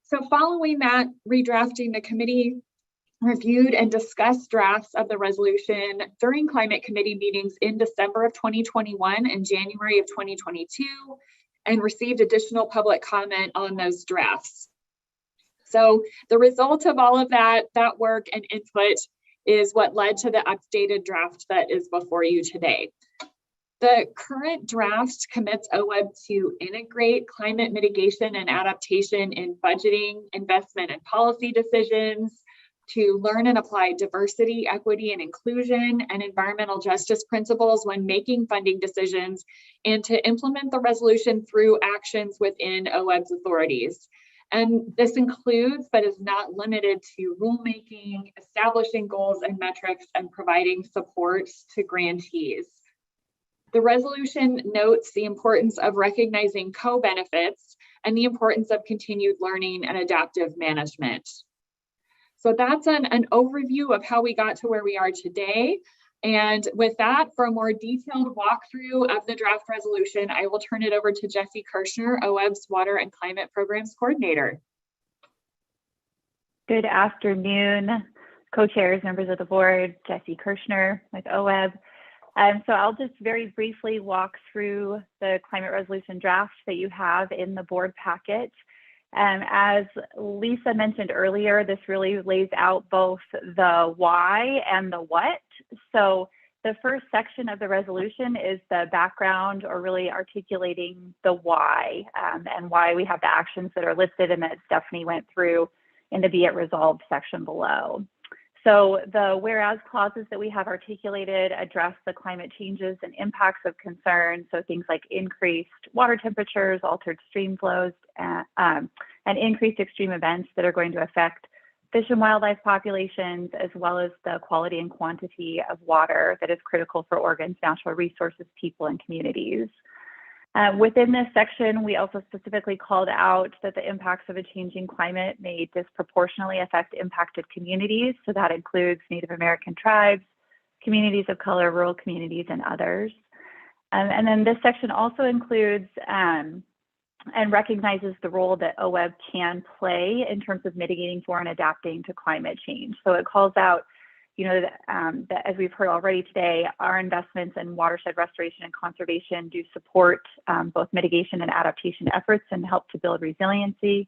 So following that redrafting, the committee reviewed and discussed drafts of the resolution during climate committee meetings in December of 2021 and January of 2022, and received additional public comment on those drafts. So the result of all of that work and input is what led to the updated draft that is before you today. The current draft commits OWEB to integrate climate mitigation and adaptation in budgeting, investment, and policy decisions, to learn and apply diversity, equity, and inclusion and environmental justice principles when making funding decisions, and to implement the resolution through actions within OWEB's authorities. And this includes, but is not limited to, rulemaking, establishing goals and metrics, and providing support to grantees. The resolution notes the importance of recognizing co-benefits and the importance of continued learning and adaptive management. So that's an overview of how we got to where we are today. And with that, for a more detailed walkthrough of the draft resolution, I will turn it over to Jesse Kirschner, OWEB's Water and Climate Programs Coordinator. Good afternoon, co-chairs, members of the board, Jesse Kirschner with OWEB. So I'll just very briefly walk through the climate resolution draft that you have in the board packet. As Lisa mentioned earlier, this really lays out both the why and the what. So the first section of the resolution is the background, or really articulating the why, and why we have the actions that are listed and that Stephanie went through in the Be It Resolved section below. So the whereas clauses that we have articulated address the climate changes and impacts of concern. So things like increased water temperatures, altered stream flows, and increased extreme events that are going to affect fish and wildlife populations, as well as the quality and quantity of water that is critical for Oregon's natural resources, people, and communities. Within this section, we also specifically called out that the impacts of a changing climate may disproportionately affect impacted communities. So that includes Native American tribes, communities of color, rural communities, and others. And then this section also includes and recognizes the role that OWEB can play in terms of mitigating for and adapting to climate change. So it calls out that as we've heard already today, our investments in watershed restoration and conservation do support both mitigation and adaptation efforts and help to build resiliency.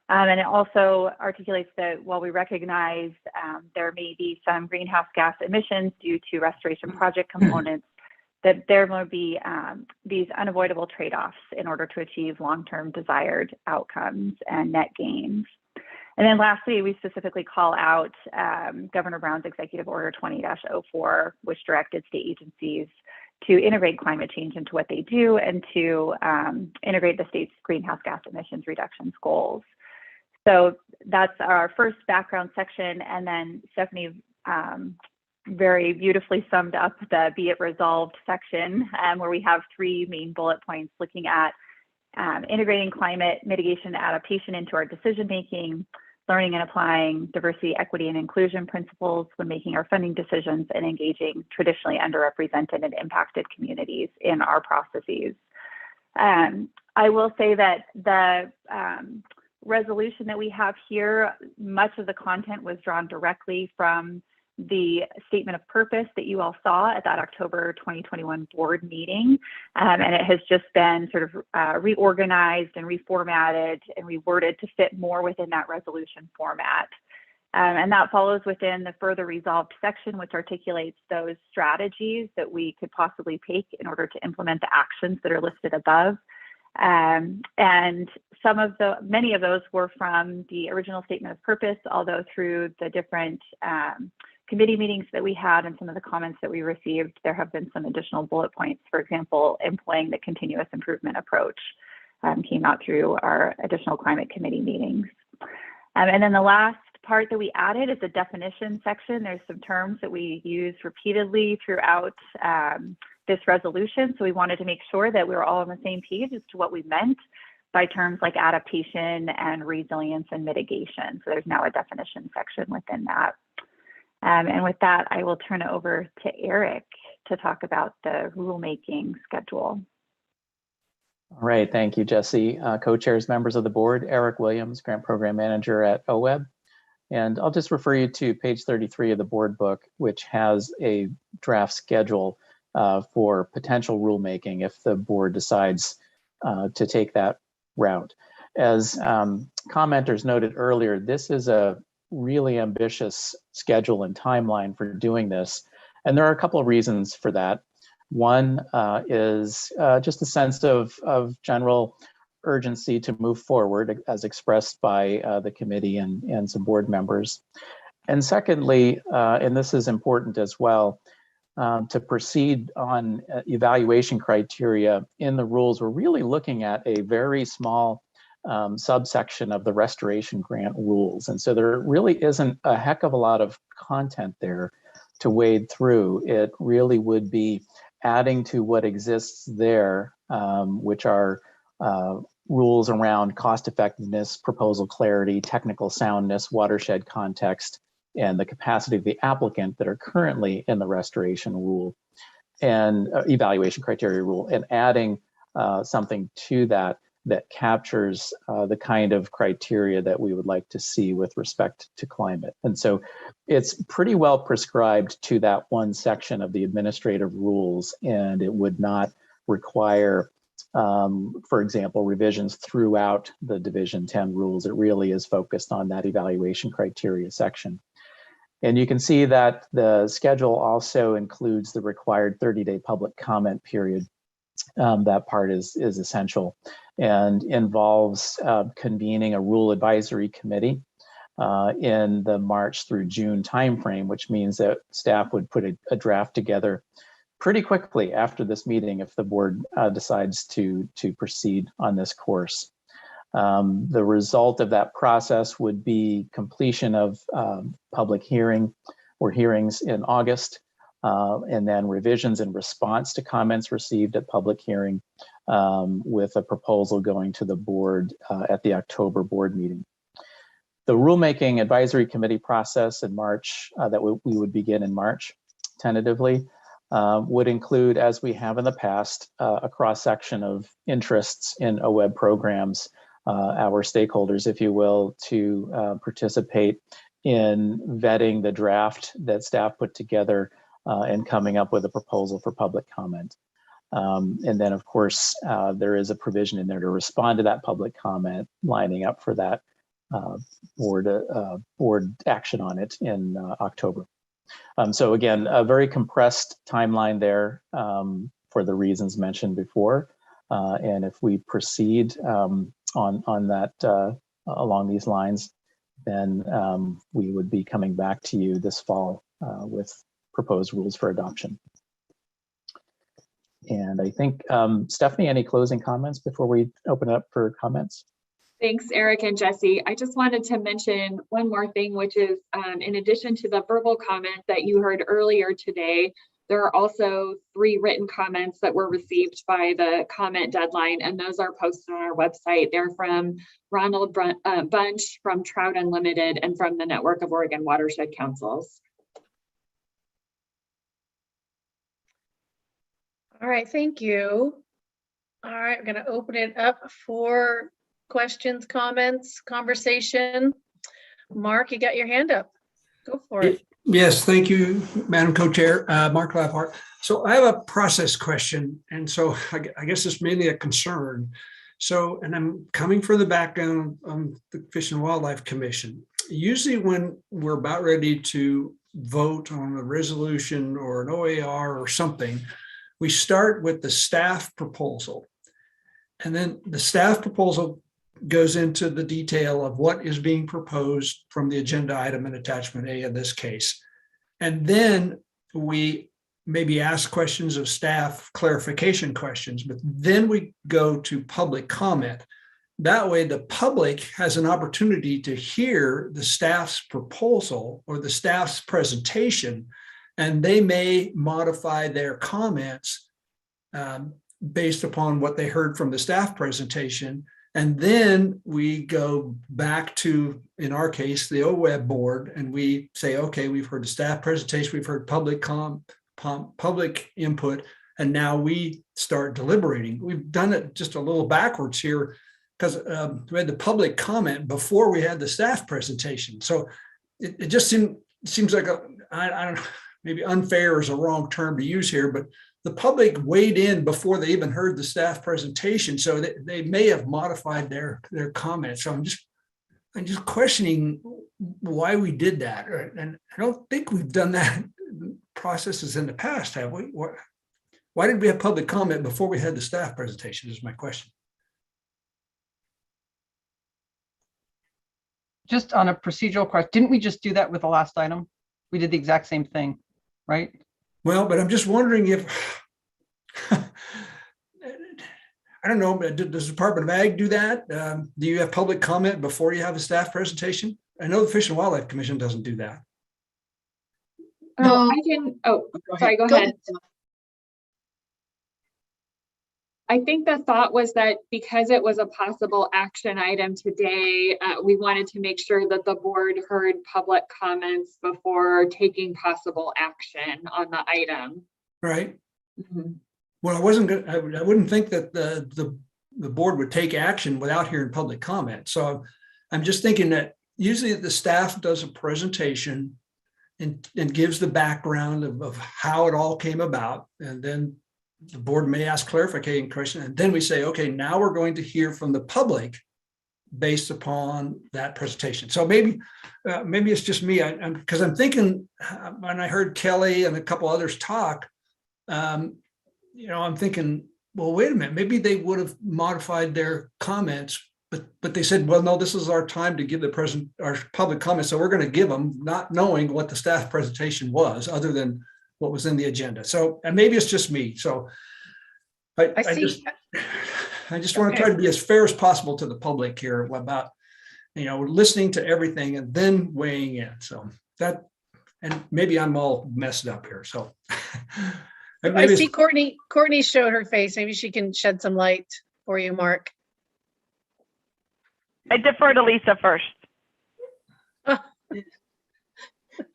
And it also articulates that while we recognize there may be some greenhouse gas emissions due to restoration project components, that there will be these unavoidable trade-offs in order to achieve long-term desired outcomes and net gains. And then lastly, we specifically call out Governor Brown's Executive Order 20-04, which directed state agencies to integrate climate change into what they do and to integrate the state's greenhouse gas emissions reductions goals. So that's our first background section. And then Stephanie very beautifully summed up the Be It Resolved section, where we have 3 main bullet points looking at integrating climate mitigation and adaptation into our decision-making, learning and applying diversity, equity, and inclusion principles when making our funding decisions, and engaging traditionally underrepresented and impacted communities in our processes. I will say that the resolution that we have here, much of the content was drawn directly from the statement of purpose that you all saw at that October 2021 board meeting. And it has just been sort of reorganized and reformatted and reworded to fit more within that resolution format. And that follows within the further resolved section, which articulates those strategies that we could possibly take in order to implement the actions that are listed above. And many of those were from the original statement of purpose, although through the different committee meetings that we had and some of the comments that we received, there have been some additional bullet points. For example, employing the continuous improvement approach came out through our additional climate committee meetings. And then the last part that we added is the definition section. There's some terms that we use repeatedly throughout this resolution. So we wanted to make sure that we were all on the same page as to what we meant by terms like adaptation and resilience and mitigation. So there's now a definition section within that. And with that, I will turn it over to Eric to talk about the rulemaking schedule. All right, thank you, Jesse. Co-chairs, members of the board, Eric Williams, Grant Program Manager at OWEB. And I'll just refer you to page 33 of the board book, which has a draft schedule for potential rulemaking if the board decides to take that route. As commenters noted earlier, this is a really ambitious schedule and timeline for doing this. And there are a couple of reasons for that. One is just a sense of general urgency to move forward as expressed by the committee and some board members. And secondly, and this is important as well, to proceed on evaluation criteria in the rules, we're really looking at a very small subsection of the restoration grant rules. And so there really isn't a heck of a lot of content there to wade through. It really would be adding to what exists there, which are rules around cost effectiveness, proposal clarity, technical soundness, watershed context, and the capacity of the applicant that are currently in the restoration rule and evaluation criteria rule, and adding something to that that captures the kind of criteria that we would like to see with respect to climate. And so it's pretty well prescribed to that one section of the administrative rules, and it would not require, for example, revisions throughout the Division 10 rules. It really is focused on that evaluation criteria section. And you can see that the schedule also includes the required 30-day public comment period. That part is essential and involves convening a rule advisory committee in the March through June timeframe, which means that staff would put a draft together pretty quickly after this meeting if the board decides to proceed on this course. The result of that process would be completion of public hearing or hearings in August, and then revisions in response to comments received at public hearing, with a proposal going to the board at the October board meeting. The rulemaking advisory committee process in March, that we would begin in March tentatively, would include, as we have in the past, a cross-section of interests in OWEB programs, our stakeholders, if you will, to participate in vetting the draft that staff put together and coming up with a proposal for public comment. And then, of course, there is a provision in there to respond to that public comment, lining up for that board action on it in October. So again, a very compressed timeline there for the reasons mentioned before. And if we proceed on that along these lines, then we would be coming back to you this fall with proposed rules for adoption. And I think, Stephanie, any closing comments before we open it up for comments? Thanks, Eric and Jesse. I just wanted to mention one more thing, which is in addition to the verbal comment that you heard earlier today, there are also 3 written comments that were received by the comment deadline, and those are posted on our website. They're from Ronald Bunch from Trout Unlimited and from the Network of Oregon Watershed Councils. All right, thank you. All right, we're going to open it up for questions, comments, conversation. Mark, you got your hand up. Go for it. Yes, thank you, Madam Co-Chair, Mark Labhart. So I have a process question, and so I guess it's mainly a concern. So, and I'm coming from the background on the Fish and Wildlife Commission. Usually when we're about ready to vote on a resolution or an OAR or something, we start with the staff proposal. And then the staff proposal goes into the detail of what is being proposed from the agenda item in attachment A in this case. And then we maybe ask questions of staff, clarification questions, but then we go to public comment. That way the public has an opportunity to hear the staff's proposal or the staff's presentation, and they may modify their comments based upon what they heard from the staff presentation. And then we go back to, in our case, the OWEB board, and we say, okay, we've heard the staff presentation, we've heard public input, and now we start deliberating. We've done it just a little backwards here because we had the public comment before we had the staff presentation. So it just seems like I don't know, maybe unfair is a wrong term to use here, but the public weighed in before they even heard the staff presentation, so they may have modified their comments. So I'm just questioning why we did that, and I don't think we've done that processes in the past, have we? Why did we have public comment before we had the staff presentation? Is my question. Just on a procedural question, didn't we just do that with the last item? We did the exact same thing, right? Well, but I'm just wondering if, I don't know, does the Department of Ag do that? Do you have public comment before you have a staff presentation? I know the Fish and Wildlife Commission doesn't do that. I can, sorry, go ahead. I think the thought was that because it was a possible action item today, we wanted to make sure that the board heard public comments before taking possible action on the item. Right. Mm-hmm. Well, I wouldn't think that the board would take action without hearing public comment. So I'm just thinking that usually the staff does a presentation and gives the background of how it all came about, and then the board may ask clarification questions, and then we say, okay, now we're going to hear from the public based upon that presentation. So maybe it's just me, because I'm thinking when I heard Kelly and a couple others talk, I'm thinking, well, wait a minute, maybe they would have modified their comments, but they said, well, no, this is our time to give our public comments, so we're going to give them, not knowing what the staff presentation was, other than what was in the agenda. So, and maybe it's just me. So I just want to try to be as fair as possible to the public here about, listening to everything and then weighing in. So that, and maybe I'm all messed up here. So I see Courtney showed her face. Maybe she can shed some light for you, Mark. I defer to Lisa first.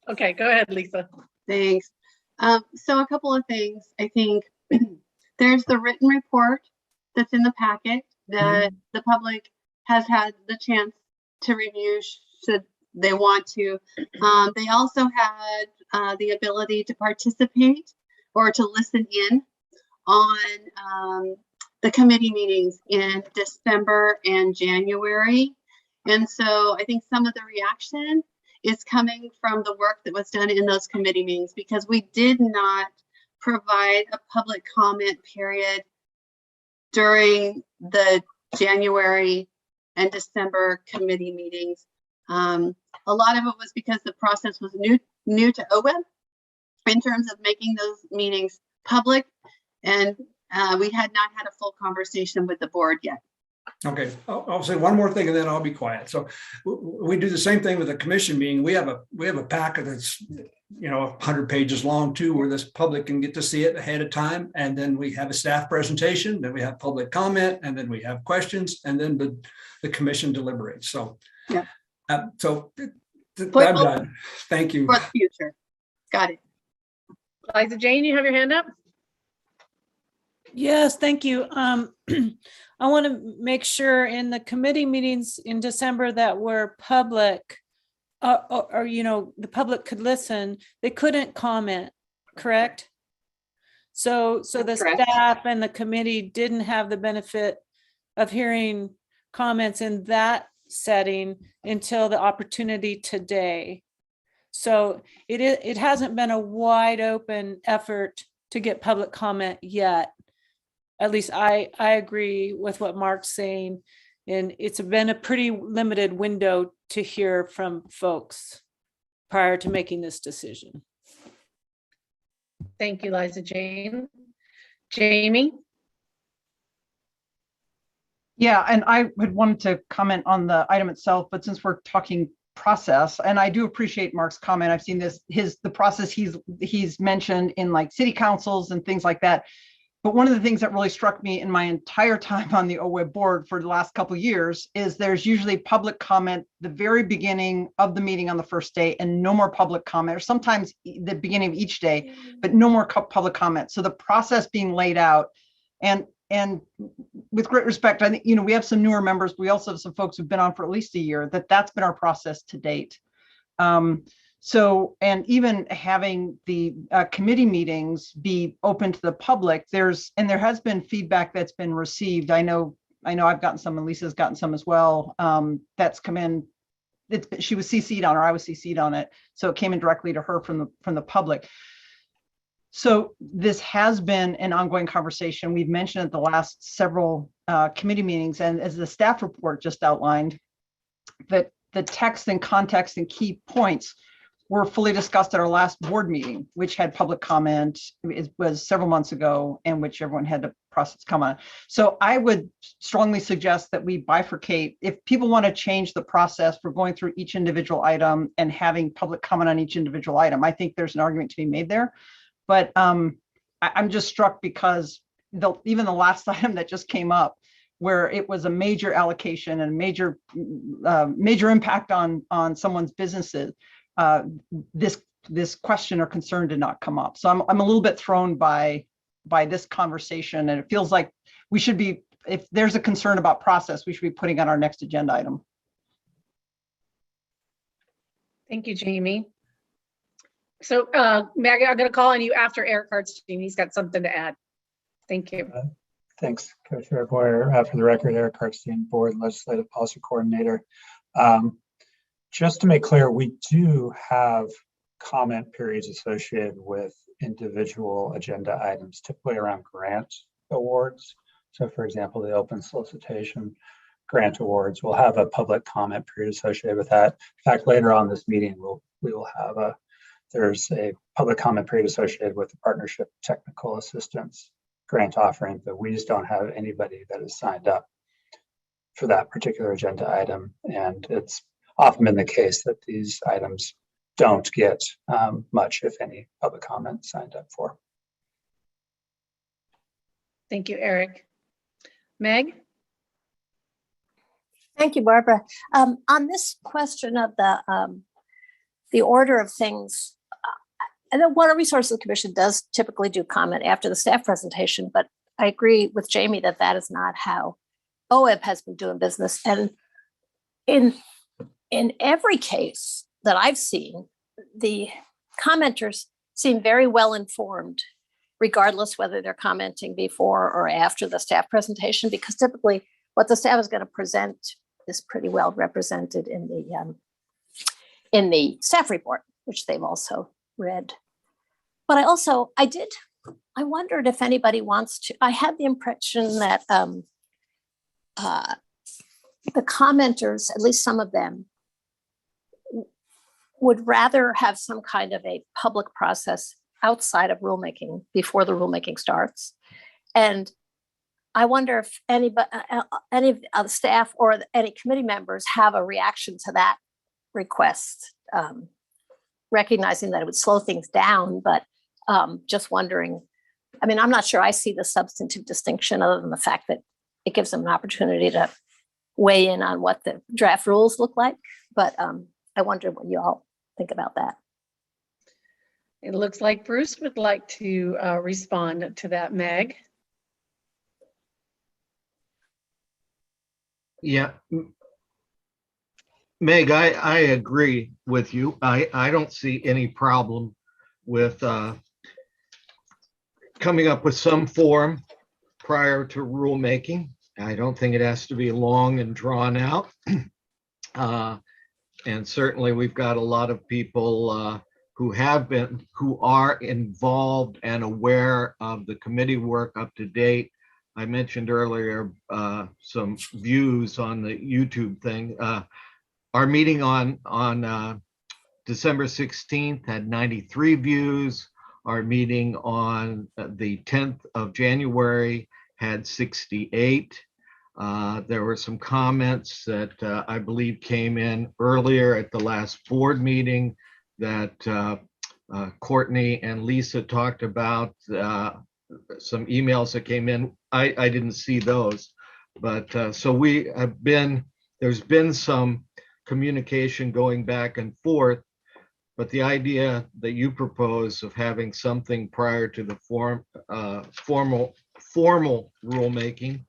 Okay, go ahead, Lisa. Thanks. So a couple of things. I think there's the written report that's in the packet that the public has had the chance to review should they want to. They also had the ability to participate or to listen in on the committee meetings in December and January. And so I think some of the reaction is coming from the work that was done in those committee meetings, because we did not provide a public comment period during the January and December committee meetings. A lot of it was because the process was new to OWEB in terms of making those meetings public, and we had not had a full conversation with the board yet. Okay, I'll say one more thing and then I'll be quiet. So we do the same thing with the commission meeting. We have a packet that's 100 pages long too, where this public can get to see it ahead of time. And then we have a staff presentation, then we have public comment, and then we have questions, and then the commission deliberates. So yeah, I'm done. Thank you. For the future. Got it. Liza Jane, you have your hand up? Yes, thank you. I want to make sure in the committee meetings in December that were public, or the public could listen. They couldn't comment, correct? So the staff and the committee didn't have the benefit of hearing comments in that setting until the opportunity today. So it hasn't been a wide open effort to get public comment yet. At least I agree with what Mark's saying, and it's been a pretty limited window to hear from folks prior to making this decision. Thank you, Liza Jane. Jamie? Yeah, and I had wanted to comment on the item itself, but since we're talking process, and I do appreciate Mark's comment, I've seen the process he's mentioned in like city councils and things like that. But one of the things that really struck me in my entire time on the OWEB board for the last couple of years is there's usually public comment the very beginning of the meeting on the first day, and no more public comment, or sometimes the beginning of each day, but no more public comment. So the process being laid out, and with great respect, I think, we have some newer members. We also have some folks who've been on for at least a year, that's been our process to date. So, and even having the committee meetings be open to the public, there has been feedback that's been received. I know I've gotten some, and Lisa's gotten some as well. That's come in. She was CC'd on, or I was CC'd on it, so it came in directly to her from the public. So this has been an ongoing conversation. We've mentioned at the last several committee meetings, and as the staff report just outlined, that the text and context and key points were fully discussed at our last board meeting, which had public comment. It was several months ago, and which everyone had to process comment. So I would strongly suggest that we bifurcate. If people want to change the process for going through each individual item and having public comment on each individual item, I think there's an argument to be made there. But I'm just struck because even the last item that just came up, where it was a major allocation and major impact on someone's businesses, this question or concern did not come up. So I'm a little bit thrown by this conversation, and it feels like we should be, if there's a concern about process, we should be putting on our next agenda item. Thank you, Jamie. So Maggie, I'm going to call on you after Eric Hartstein. He's got something to add. Thank you. Thanks, Co-Chair Boyer. For the record, Eric Hartstein, Board Legislative Policy Coordinator. Just to make clear, we do have comment periods associated with individual agenda items, typically around grant awards. So for example, the open solicitation grant awards will have a public comment period associated with that. In fact, later on this meeting, we will have there's a public comment period associated with the partnership technical assistance grant offering, but we just don't have anybody that has signed up for that particular agenda item. And it's often been the case that these items don't get much, if any, public comment signed up for. Thank you, Eric. Meg? Thank you, Barbara. On this question of the order of things, and the Water Resources Commission does typically do comment after the staff presentation, but I agree with Jamie that is not how OWEB has been doing business. And in in every case that I've seen, the commenters seem very well informed, regardless whether they're commenting before or after the staff presentation, because typically what the staff is going to present is pretty well represented in the staff report, which they've also read. But I wondered if anybody wants to, I had the impression that the commenters, at least some of them, would rather have some kind of a public process outside of rulemaking before the rulemaking starts. And I wonder if any of the staff or any committee members have a reaction to that request, recognizing that it would slow things down, but just wondering, I mean, I'm not sure I see the substantive distinction other than the fact that it gives them an opportunity to weigh in on what the draft rules look like. But I wonder what you all think about that. It looks like Bruce would like to respond to that, Meg. Yeah. Meg, I agree with you. I don't see any problem with coming up with some form prior to rulemaking. I don't think it has to be long and drawn out. And certainly we've got a lot of people who are involved and aware of the committee work up to date. I mentioned earlier some views on the YouTube thing. Our meeting on December 16th had 93 views. Our meeting on the 10th of January had 68. There were some comments that I believe came in earlier at the last board meeting that Courtney and Lisa talked about. Some emails that came in. I didn't see those, but so there's been some communication going back and forth, but the idea that you propose of having something prior to the formal rulemaking,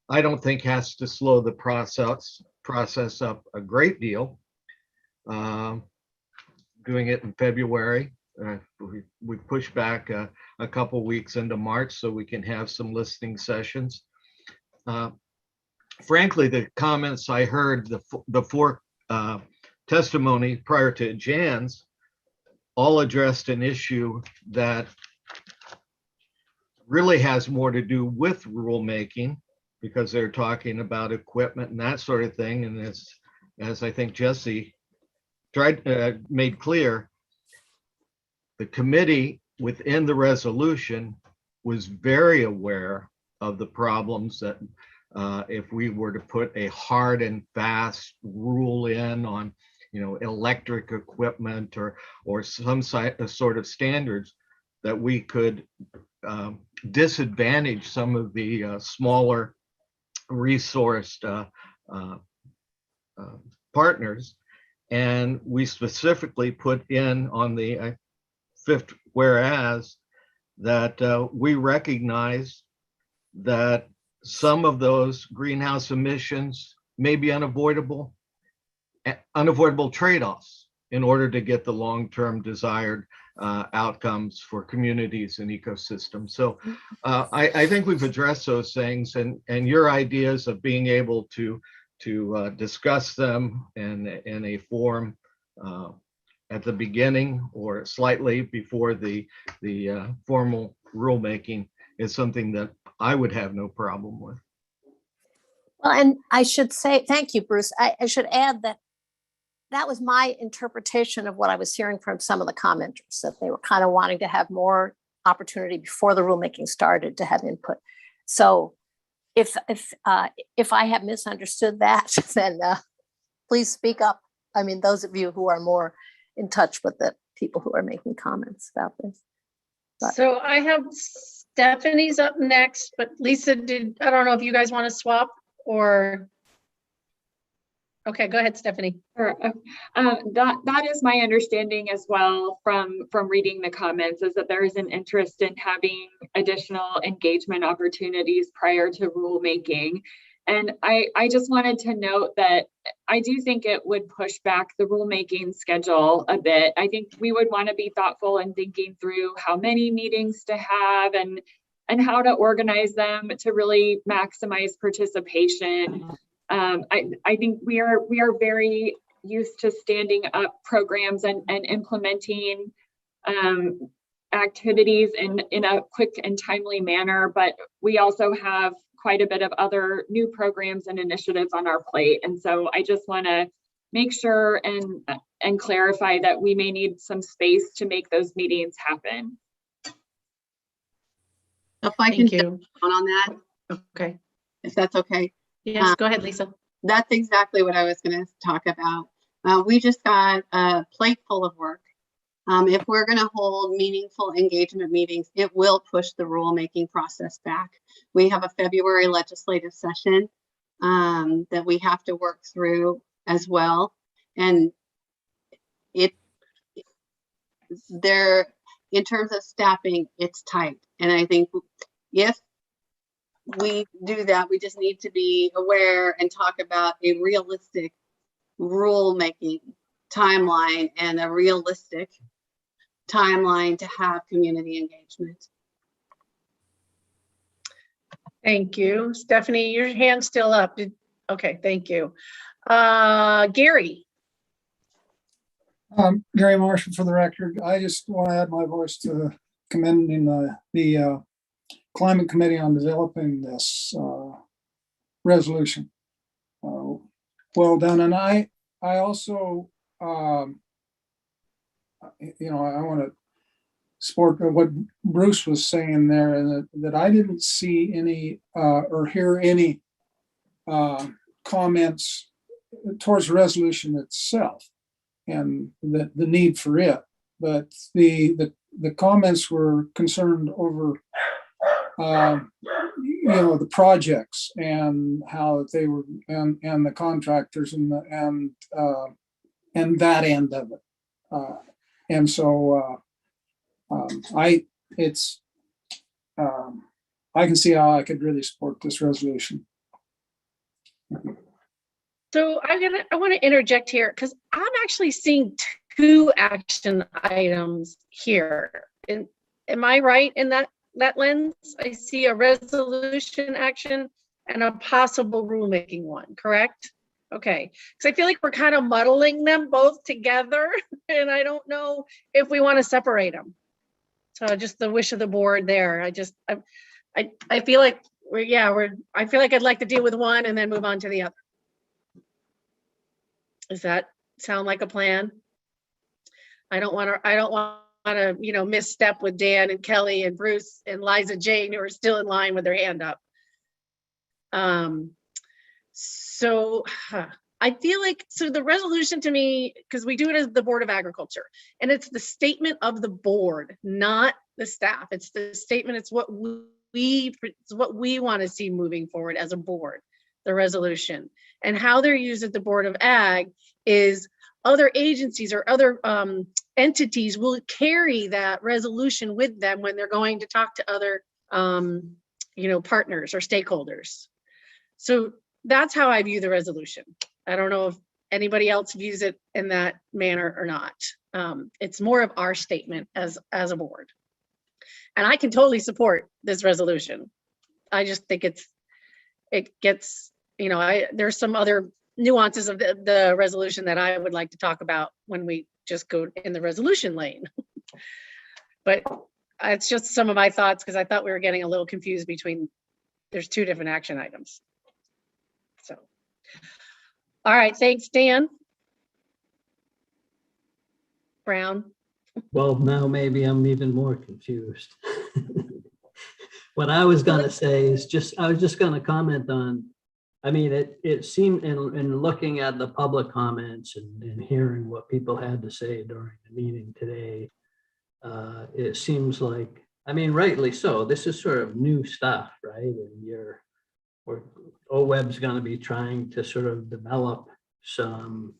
I don't think has to slow the process up a great deal. Doing it in February, we pushed back a couple weeks into March so we can have some listening sessions. Frankly, the comments I heard, the four testimony prior to Jan's, all addressed an issue that really has more to do with rulemaking, because they're talking about equipment and that sort of thing. And as I think Jesse made clear, the committee within the resolution was very aware of the problems that if we were to put a hard and fast rule in on, electric equipment or some sort of standards, that we could disadvantage some of the smaller resourced partners. And we specifically put in on the fifth whereas that we recognize that some of those greenhouse emissions may be unavoidable trade-offs in order to get the long-term desired outcomes for communities and ecosystems. So I think we've addressed those things, and your ideas of being able to discuss them in a forum at the beginning or slightly before the formal rulemaking is something that I would have no problem with. Well, and I should say, thank you, Bruce. I should add that was my interpretation of what I was hearing from some of the commenters, that they were kind of wanting to have more opportunity before the rulemaking started to have input. So if I have misunderstood that, then please speak up. I mean, those of you who are more in touch with the people who are making comments about this. But. So I have Stephanie's up next, but Lisa, I don't know if you guys want to swap or. Okay, go ahead, Stephanie. Sure. That is my understanding as well from reading the comments, is that there is an interest in having additional engagement opportunities prior to rulemaking. And I just wanted to note that I do think it would push back the rulemaking schedule a bit. I think we would want to be thoughtful in thinking through how many meetings to have and how to organize them to really maximize participation. I think we are very used to standing up programs and implementing activities in a quick and timely manner, but we also have quite a bit of other new programs and initiatives on our plate. And so I just want to make sure and clarify that we may need some space to make those meetings happen. If I can Thank you. on that. Okay. If that's okay. Yes, go ahead, Lisa. That's exactly what I was going to talk about. We just got a plate full of work. If we're going to hold meaningful engagement meetings, it will push the rulemaking process back. We have a February legislative session that we have to work through as well. And in terms of staffing, it's tight. And I think if we do that, we just need to be aware and talk about a realistic rulemaking timeline and a realistic timeline to have community engagement. Thank you. Stephanie, your hand's still up. Okay, thank you. Gary. Gary Marshall for the record. I just want to add my voice to commending the Climate Committee on developing this resolution. Well done. And I also, I want to support what Bruce was saying there, and that I didn't see any or hear any comments towards the resolution itself and the need for it. But the comments were concerned over the projects and how they were and the contractors and that end of it. And so I can see how I could really support this resolution. So I want to interject here because I'm actually seeing two action items here. Am I right in that lens? I see a resolution action and a possible rulemaking one, correct? Okay, because I feel like we're kind of muddling them both together and I don't know if we want to separate them. So just the wish of the board there. I feel like I feel like I'd like to deal with one and then move on to the other. Does that sound like a plan? I don't want to, misstep with Dan and Kelly and Bruce and Liza Jane, who are still in line with their hand up. So I feel like, so the resolution to me, because we do it as the Board of Agriculture, and it's the statement of the board, not the staff. It's the statement. It's what we want to see moving forward as a board, the resolution. And how they're used at the Board of Ag is other agencies or other entities will carry that resolution with them when they're going to talk to other partners or stakeholders. So that's how I view the resolution. I don't know if anybody else views it in that manner or not. It's more of our statement as a board. And I can totally support this resolution. I just think it gets, there's some other nuances of the resolution that I would like to talk about when we just go in the resolution lane. But it's just some of my thoughts because I thought we were getting a little confused between, there's two different action items. So, all right, thanks, Dan. Brown. Well, now maybe I'm even more confused. What I was going to say is I was just going to comment on, it seemed in looking at the public comments and hearing what people had to say during the meeting today, it seems like, rightly so, this is sort of new stuff, right? And OWEB's going to be trying to sort of develop some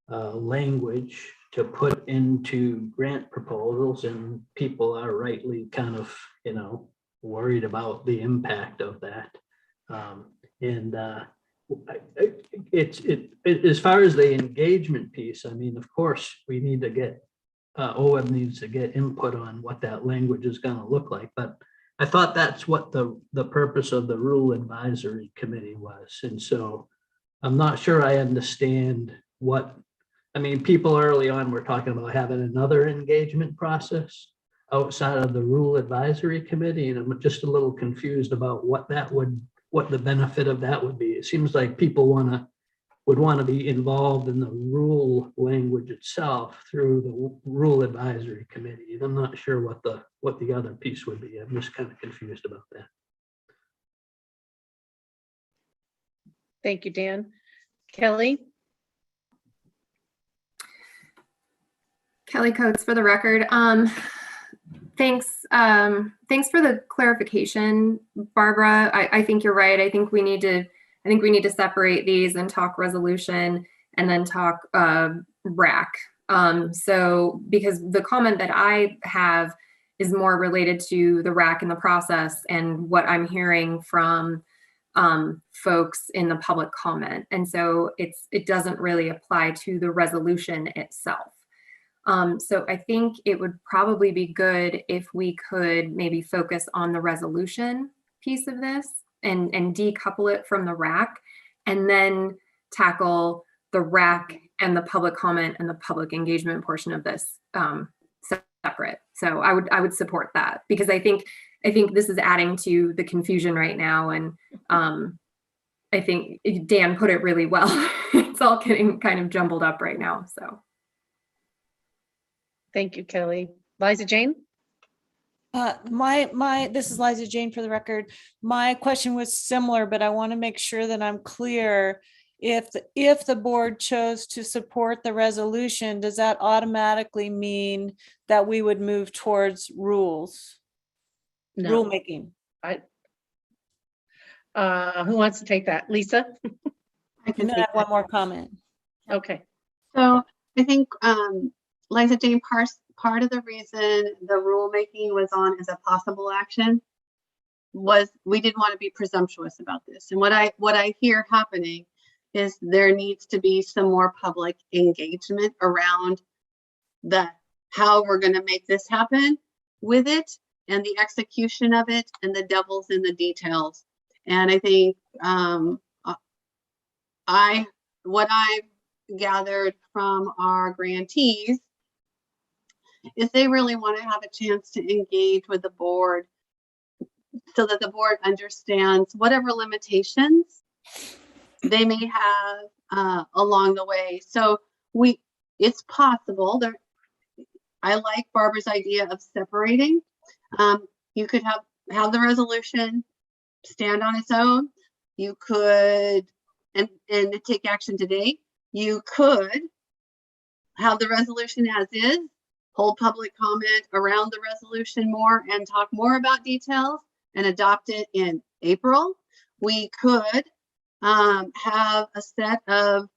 language to put into grant proposals, and people are rightly kind of, worried about the impact of that. And as far as the engagement piece, I mean, of course, we need to get, OWEB needs to get input on what that language is going to look like. But I thought that's what the purpose of the Rule Advisory Committee was. And so I'm not sure I understand what, I mean, people early on were talking about having another engagement process outside of the Rule Advisory Committee. And I'm just a little confused about what the benefit of that would be. It seems like people would want to be involved in the rule language itself through the Rule Advisory Committee. And I'm not sure what the other piece would be. I'm just kind of confused about that. Thank you, Dan. Kelly? Kelly Coates for the record. Thanks for the clarification, Barbara. I think you're right. I think we need to separate these and talk resolution and then talk RAC. So because the comment that I have is more related to the RAC and the process and what I'm hearing from folks in the public comment. And so it doesn't really apply to the resolution itself. So I think it would probably be good if we could maybe focus on the resolution piece of this and decouple it from the RAC, and then tackle the RAC and the public comment and the public engagement portion of this separate. So I would support that, because I think this is adding to the confusion right now. And I think Dan put it really well. It's all getting kind of jumbled up right now. So. Thank you, Kelly. Liza Jane? This is Liza Jane for the record. My question was similar, but I want to make sure that I'm clear. If the board chose to support the resolution, does that automatically mean that we would move towards rules? No. Rulemaking? Who wants to take that? Lisa? And then I have one more comment. Okay. So I think Liza Jane, part of the reason the rulemaking was on as a possible action was we didn't want to be presumptuous about this. And what I hear happening is there needs to be some more public engagement around how we're going to make this happen with it and the execution of it, and the devil's in the details. And I think what I've gathered from our grantees is they really want to have a chance to engage with the board so that the board understands whatever limitations they may have along the way. So it's possible that I like Barbara's idea of separating. You could have the resolution stand on its own. You could, and take action today. You could have the resolution as is, hold public comment around the resolution more and talk more about details and adopt it in April. We could have a set of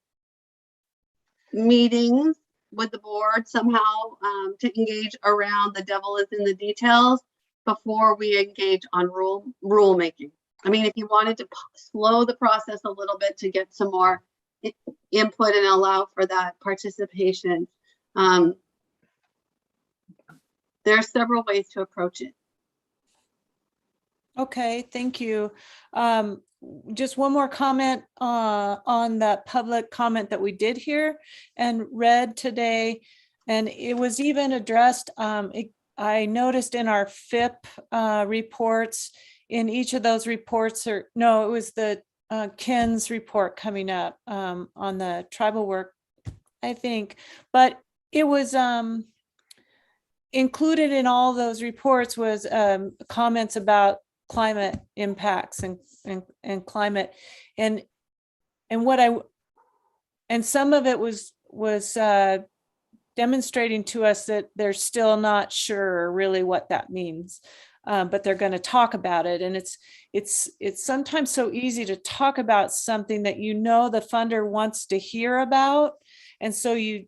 meetings with the board somehow to engage around the devil is in the details before we engage on rulemaking. I mean, if you wanted to slow the process a little bit to get some more input and allow for that participation, there are several ways to approach it. Okay, thank you. Just one more comment on the public comment that we did hear and read today. And it was even addressed, I noticed in our FIP reports, in each of those reports, it was the Ken's report coming up on the tribal work, I think, but it was included in all those reports was comments about climate impacts and climate and some of it was demonstrating to us that they're still not sure really what that means, but they're going to talk about it. And it's sometimes so easy to talk about something that the funder wants to hear about, and so you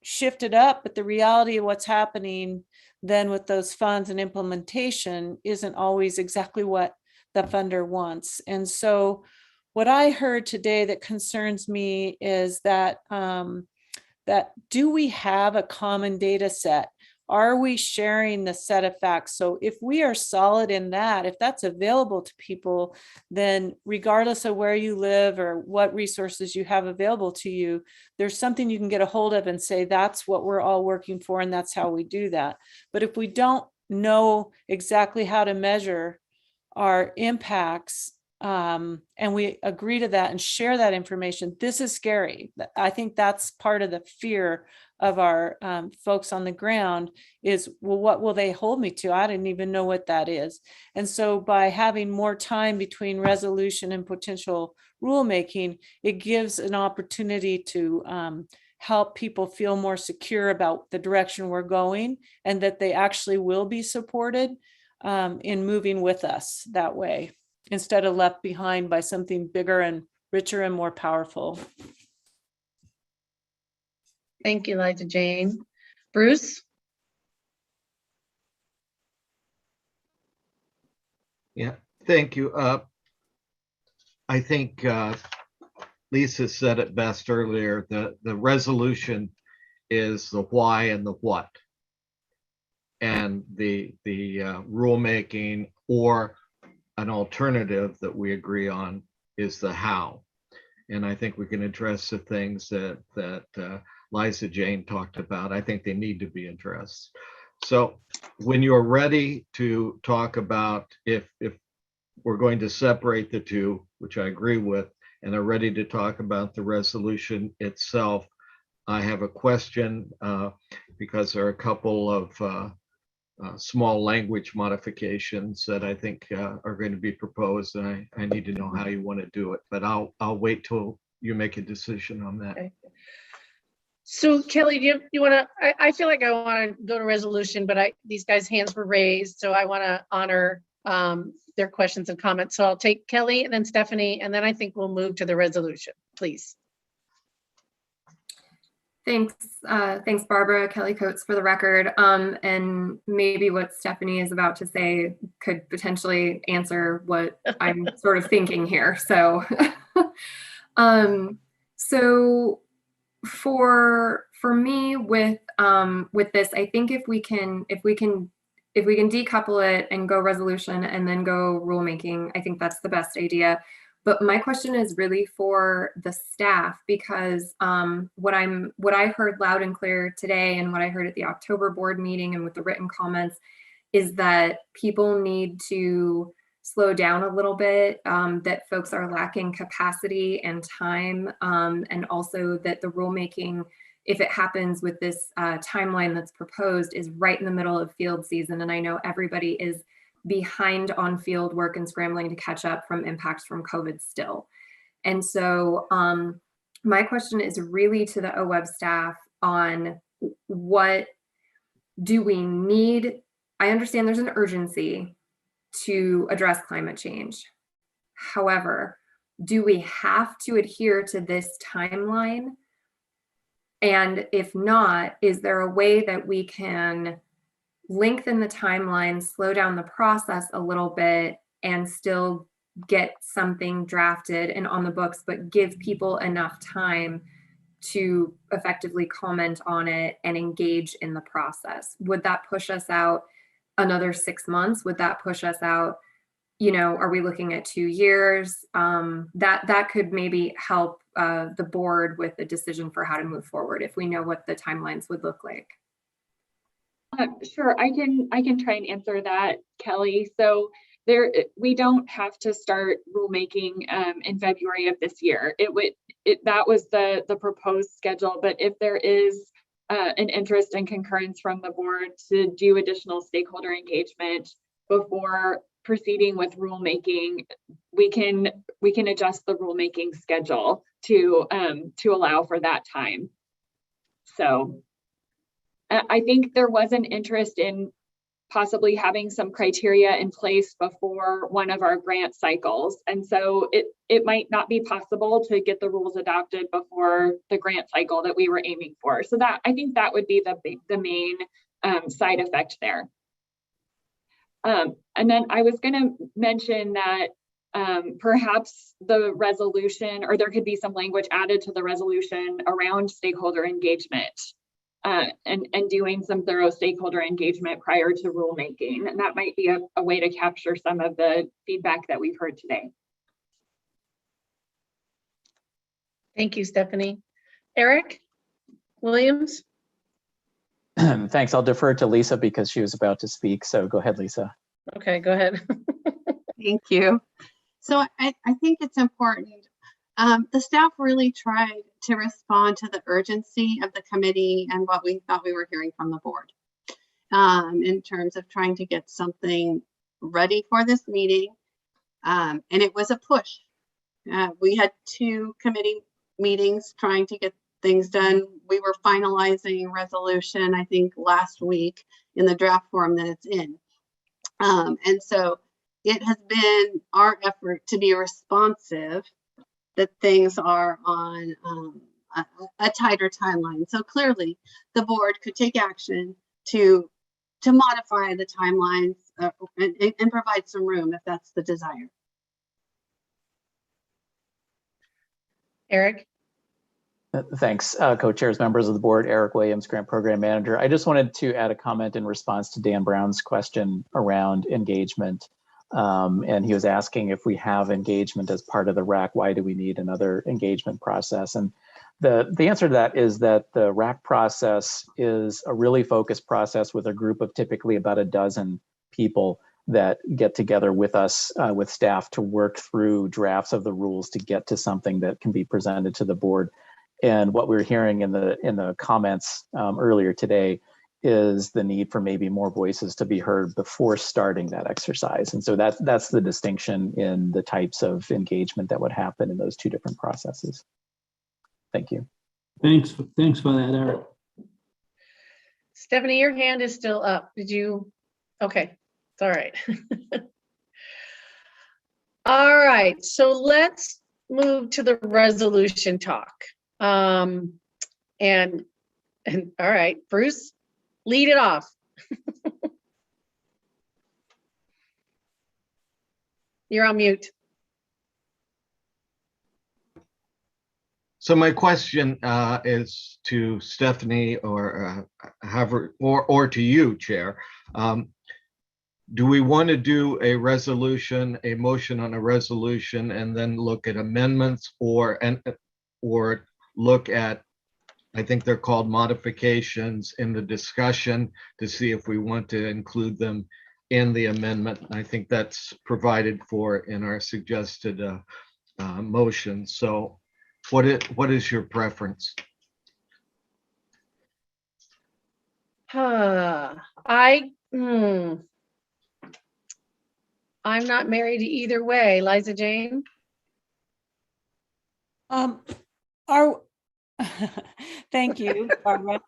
shift it up, but the reality of what's happening then with those funds and implementation isn't always exactly what the funder wants. And so what I heard today that concerns me is that that do we have a common data set? Are we sharing the set of facts? So if we are solid in that, if that's available to people, then regardless of where you live or what resources you have available to you, there's something you can get a hold of and say, that's what we're all working for, and that's how we do that. But if we don't know exactly how to measure our impacts, and we agree to that and share that information, this is scary. I think that's part of the fear of our folks on the ground is, well, what will they hold me to? I didn't even know what that is. And so by having more time between resolution and potential rulemaking, it gives an opportunity to help people feel more secure about the direction we're going, and that they actually will be supported in moving with us that way, instead of left behind by something bigger and richer and more powerful. Thank you, Liza Jane. Bruce? Yeah, thank you. I think Lisa said it best earlier. The resolution is the why and the what, and the rulemaking or an alternative that we agree on is the how. And I think we can address the things that Liza Jane talked about. I think they need to be addressed. So when you're ready to talk about if we're going to separate the two, which I agree with, and are ready to talk about the resolution itself, I have a question because there are a couple of small language modifications that I think are going to be proposed, and I need to know how you want to do it, but I'll wait till you make a decision on that. Okay. So Kelly, do you want to, I feel like I want to go to resolution, but these guys' hands were raised, so I want to honor their questions and comments. So I'll take Kelly and then Stephanie, and then I think we'll move to the resolution, please. Thanks, thanks, Barbara. Kelly Coates for the record. And maybe what Stephanie is about to say could potentially answer what I'm sort of thinking here. So, so for me with this, I think if we can decouple it and go resolution and then go rulemaking, I think that's the best idea. But my question is really for the staff, because what I heard loud and clear today, and what I heard at the October board meeting and with the written comments, is that people need to slow down a little bit, that folks are lacking capacity and time, and also that the rulemaking, if it happens with this timeline that's proposed, is right in the middle of field season. And I know everybody is behind on field work and scrambling to catch up from impacts from COVID still. And so my question is really to the OWEB staff on what do we need? I understand there's an urgency to address climate change. However, do we have to adhere to this timeline? And if not, is there a way that we can lengthen the timeline, slow down the process a little bit, and still get something drafted and on the books, but give people enough time to effectively comment on it and engage in the process? Would that push us out another 6 months? Would that push us out, are we looking at 2 years? That could maybe help the board with a decision for how to move forward if we know what the timelines would look like. Sure, I can try and answer that, Kelly. So we don't have to start rulemaking in February of this year. That was the proposed schedule, but if there is an interest and concurrence from the board to do additional stakeholder engagement before proceeding with rulemaking, we can adjust the rulemaking schedule to allow for that time. So I think there was an interest in possibly having some criteria in place before one of our grant cycles. And so it might not be possible to get the rules adopted before the grant cycle that we were aiming for. So I think that would be the main side effect there. And then I was going to mention that perhaps the resolution, or there could be some language added to the resolution around stakeholder engagement, and doing some thorough stakeholder engagement prior to rulemaking. And that might be a way to capture some of the feedback that we've heard today. Thank you, Stephanie. Eric Williams? Thanks. I'll defer to Lisa because she was about to speak. So go ahead, Lisa. Okay, go ahead. Thank you. So I think it's important. The staff really tried to respond to the urgency of the committee and what we thought we were hearing from the board in terms of trying to get something ready for this meeting. And it was a push. We had 2 committee meetings trying to get things done. We were finalizing resolution, I think, last week in the draft form that it's in. And so it has been our effort to be responsive, that things are on a tighter timeline. So clearly the board could take action to modify the timelines and provide some room if that's the desire. Eric? Thanks, co-chairs, members of the board. Eric Williams, Grant Program Manager. I just wanted to add a comment in response to Dan Brown's question around engagement. And he was asking if we have engagement as part of the RAC, why do we need another engagement process? And the answer to that is that the RAC process is a really focused process with a group of typically about a dozen people that get together with us, with staff, to work through drafts of the rules to get to something that can be presented to the board. And what we're hearing in the comments earlier today is the need for maybe more voices to be heard before starting that exercise. And so that's the distinction in the types of engagement that would happen in those 2 different processes. Thank you. Thanks for that, Eric. Stephanie, your hand is still up. Did you? Okay, it's all right. All right, so let's move to the resolution talk. And all right, Bruce, lead it off. You're on mute. So my question is to Stephanie or to you, Chair. Do we want to do a resolution, a motion on a resolution, and then look at amendments, or look at, I think they're called modifications in the discussion, to see if we want to include them in the amendment? I think that's provided for in our suggested motion. So what is your preference? I'm not married to either way. Liza Jane? Thank you, Barbara.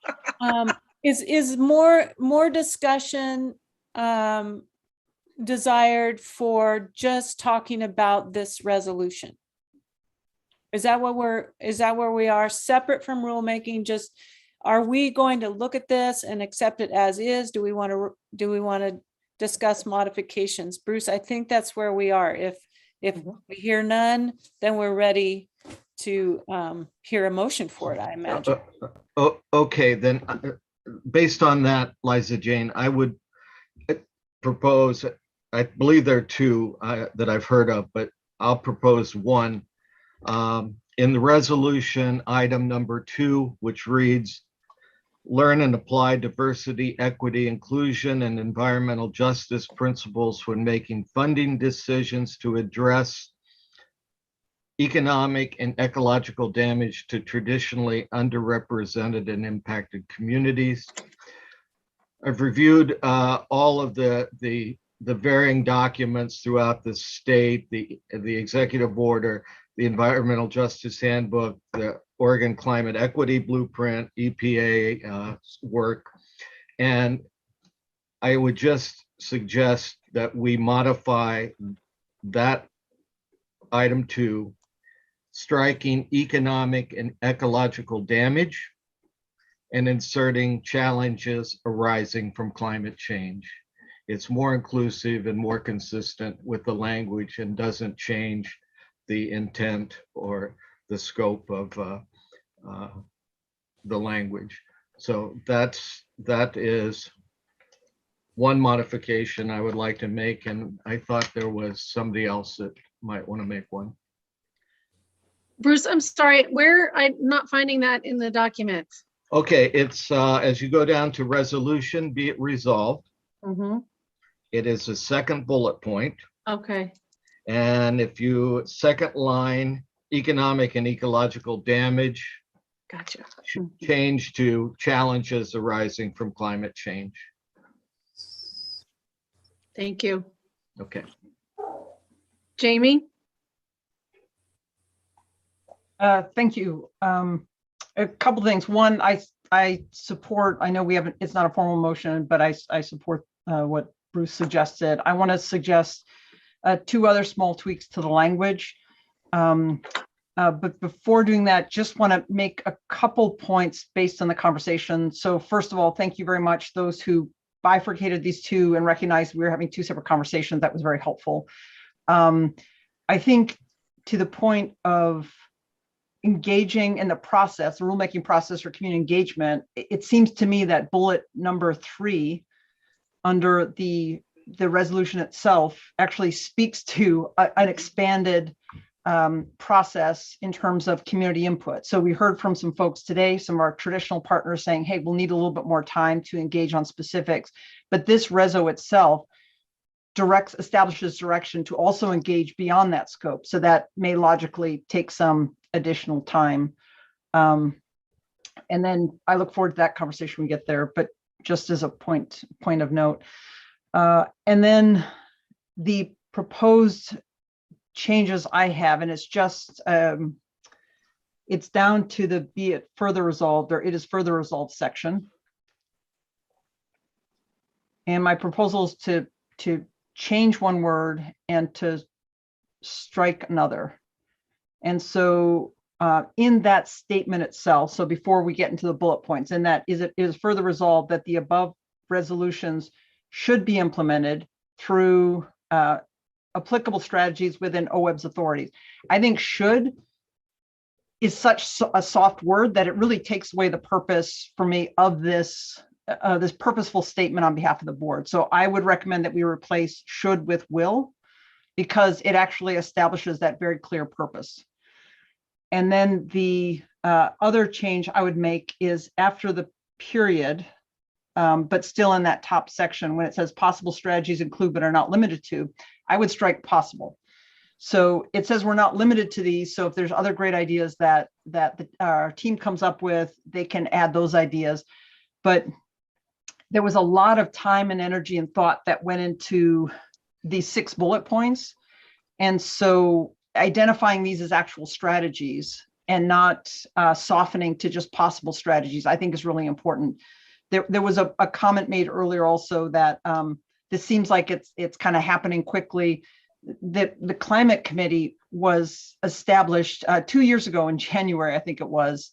Is more discussion desired for just talking about this resolution? Is that where we are, separate from rulemaking? Just, are we going to look at this and accept it as is? Do we want to discuss modifications? Bruce, I think that's where we are. If we hear none, then we're ready to hear a motion for it, I imagine. Okay, then based on that, Liza Jane, I would propose, I believe there are 2 that I've heard of, but I'll propose one. In the resolution, item number 2, which reads, learn and apply diversity, equity, inclusion, and environmental justice principles when making funding decisions to address economic and ecological damage to traditionally underrepresented and impacted communities. I've reviewed all of the varying documents throughout the state, the executive order, the Environmental Justice Handbook, the Oregon Climate Equity Blueprint, EPA work. And I would just suggest that we modify that item 2, striking economic and ecological damage, and inserting challenges arising from climate change. it's more inclusive and more consistent with the language and doesn't change the intent or the scope of the language. So that is one modification I would like to make, and I thought there was somebody else that might want to make one. Bruce, I'm sorry, I'm not finding that in the document. Okay, it's as you go down to resolution, be it resolved. Mm-hmm. It is the second bullet point. Okay. And if you, second line, economic and ecological damage. Gotcha. Should change to challenges arising from climate change. Thank you. Okay. Jamie? Thank you. A couple things. One, I support, I know we haven't, it's not a formal motion, but I support what Bruce suggested. I want to suggest 2 other small tweaks to the language. But before doing that, just want to make a couple points based on the conversation. So first of all, thank you very much, those who bifurcated these two and recognized we were having 2 separate conversations. That was very helpful. I think to the point of engaging in the process, the rulemaking process for community engagement, it seems to me that bullet number 3 under the resolution itself actually speaks to an expanded process in terms of community input. So we heard from some folks today, some of our traditional partners saying, hey, we'll need a little bit more time to engage on specifics, but this reso itself establishes direction to also engage beyond that scope. So that may logically take some additional time. And then I look forward to that conversation when we get there, but just as a point of note. And then the proposed changes I have, and it's just, it's down to the be it further resolved, or it is further resolved section. And my proposal is to change one word and to strike another. And so in that statement itself, so before we get into the bullet points, and that is, it is further resolved that the above resolutions should be implemented through applicable strategies within OWEB's authorities. I think should is such a soft word that it really takes away the purpose for me of this this purposeful statement on behalf of the board. So I would recommend that we replace should with will, because it actually establishes that very clear purpose. And then the other change I would make is after the period, but still in that top section, when it says possible strategies include but are not limited to, I would strike possible. So it says we're not limited to these. So if there's other great ideas that our team comes up with, they can add those ideas. But there was a lot of time and energy and thought that went into these 6 bullet points. And so identifying these as actual strategies and not softening to just possible strategies, I think is really important. There was a comment made earlier also that this seems like it's kind of happening quickly. The climate committee was established 2 years ago in January, I think it was,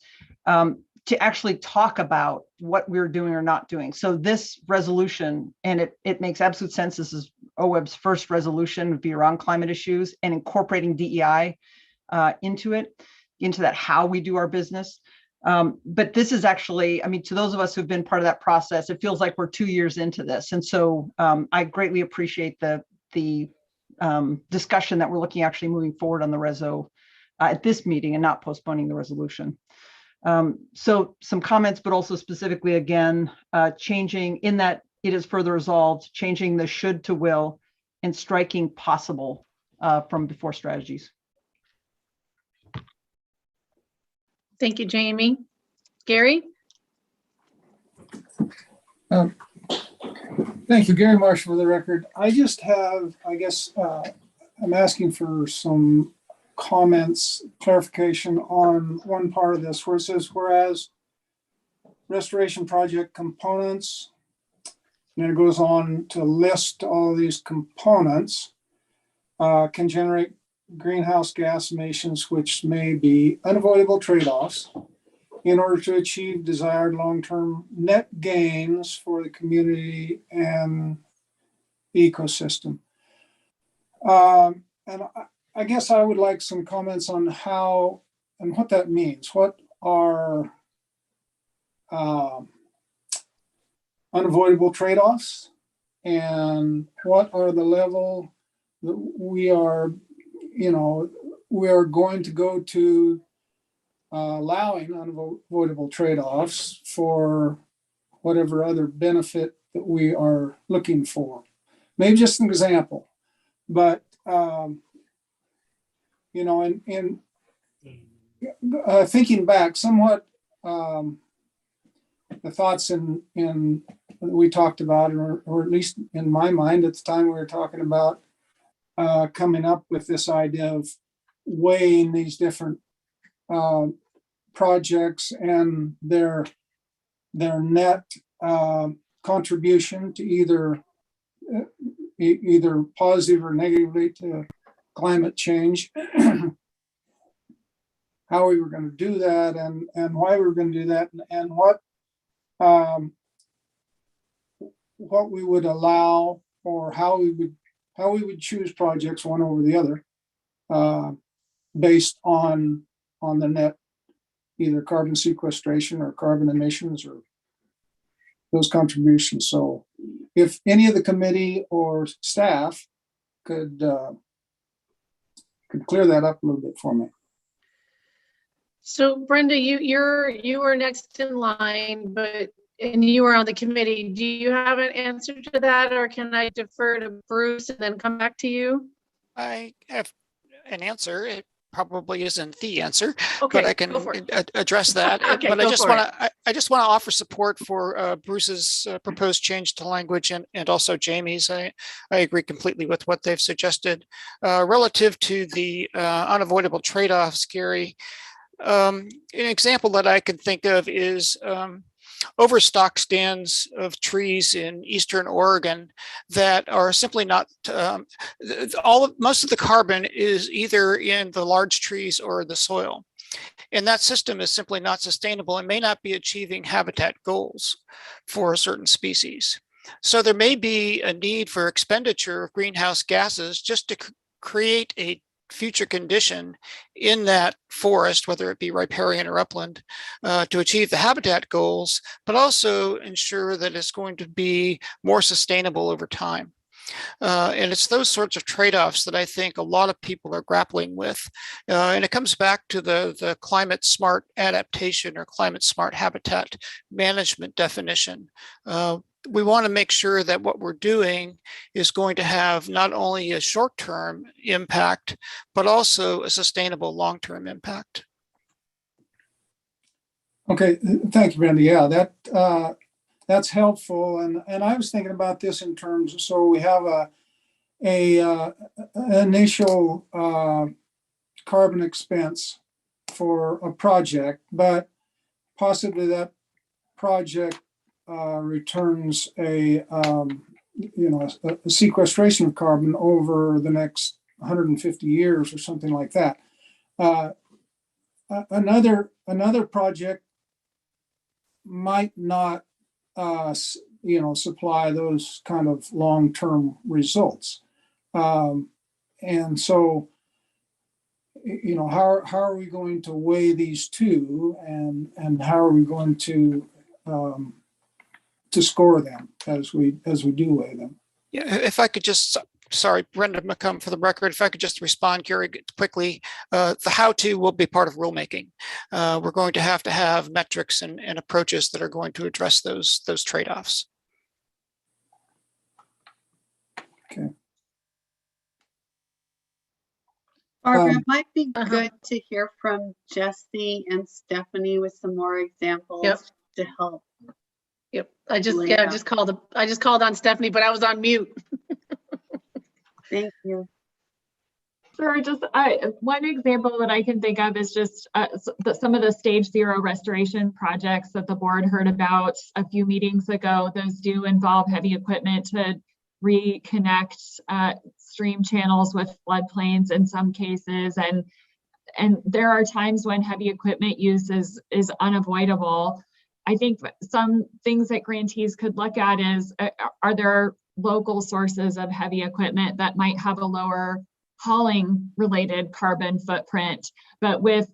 to actually talk about what we're doing or not doing. So this resolution, and it makes absolute sense, this is OWEB's first resolution, would be around climate issues and incorporating DEI into that how we do our business. But this is actually, I mean, to those of us who've been part of that process, it feels like we're 2 years into this. And so I greatly appreciate the discussion that we're looking actually moving forward on the reso at this meeting and not postponing the resolution. So some comments, but also specifically, again, changing in that it is further resolved, changing the should to will and striking possible from before strategies. Thank you, Jamie. Gary? Thank you, Gary Marsh, for the record. I just have, I guess, I'm asking for some comments, clarification on one part of this where it says, whereas restoration project components, and it goes on to list all of these components, can generate greenhouse gas emissions, which may be unavoidable trade-offs in order to achieve desired long-term net gains for the community and ecosystem. And I guess I would like some comments on how and what that means. What are unavoidable trade-offs, and what are the level that we are going to go to allowing unavoidable trade-offs for whatever other benefit that we are looking for. Maybe just an example, but in thinking back somewhat, the thoughts in we talked about, or at least in my mind at the time, we were talking about coming up with this idea of weighing these different projects and their net contribution to either positive or negatively to climate change, how we were going to do that, and why we were going to do that, and what we would allow, or how we would choose projects one over the other, based on the net, either carbon sequestration or carbon emissions or those contributions. So if any of the committee or staff could clear that up a little bit for me. So Brenda, you were next in line, and you were on the committee. Do you have an answer to that, or can I defer to Bruce and then come back to you? I have an answer. It probably isn't the answer, okay, but I can address that. Okay, but I just want to offer support for Bruce's proposed change to language, and also Jamie's. I agree completely with what they've suggested. Relative to the unavoidable trade-offs, Gary, an example that I can think of is overstock stands of trees in eastern Oregon that are simply not most of the carbon is either in the large trees or the soil, and that system is simply not sustainable and may not be achieving habitat goals for a certain species. So there may be a need for expenditure of greenhouse gases just to create a future condition in that forest, whether it be riparian or upland, to achieve the habitat goals, but also ensure that it's going to be more sustainable over time. And it's those sorts of trade-offs that I think a lot of people are grappling with. And it comes back to the climate smart adaptation or climate smart habitat management definition. We want to make sure that what we're doing is going to have not only a short-term impact, but also a sustainable long-term impact. Okay, thank you, Brenda. Yeah, that's helpful. And I was thinking about this in terms of, so we have a initial carbon expense for a project, but possibly that project returns a sequestration of carbon over the next 150 years or something like that. Another project might not supply those kind of long-term results, and so how are we going to weigh these two, and how are we going to score them as we do weigh them? Yeah, if I could just, sorry, Brenda McComb for the record, if I could just respond, Gary, quickly. The how-to will be part of rulemaking. We're going to have metrics and approaches that are going to address those trade-offs. Okay. Barbara, it might be good to hear from Jesse and Stephanie with some more examples to help. Yep, I just called on Stephanie, but I was on mute. Thank you. Sure, just one example that I can think of is just some of the stage 0 restoration projects that the board heard about a few meetings ago. Those do involve heavy equipment to reconnect stream channels with floodplains in some cases, and there are times when heavy equipment use is unavoidable. I think some things that grantees could look at is, are there local sources of heavy equipment that might have a lower hauling related carbon footprint. But with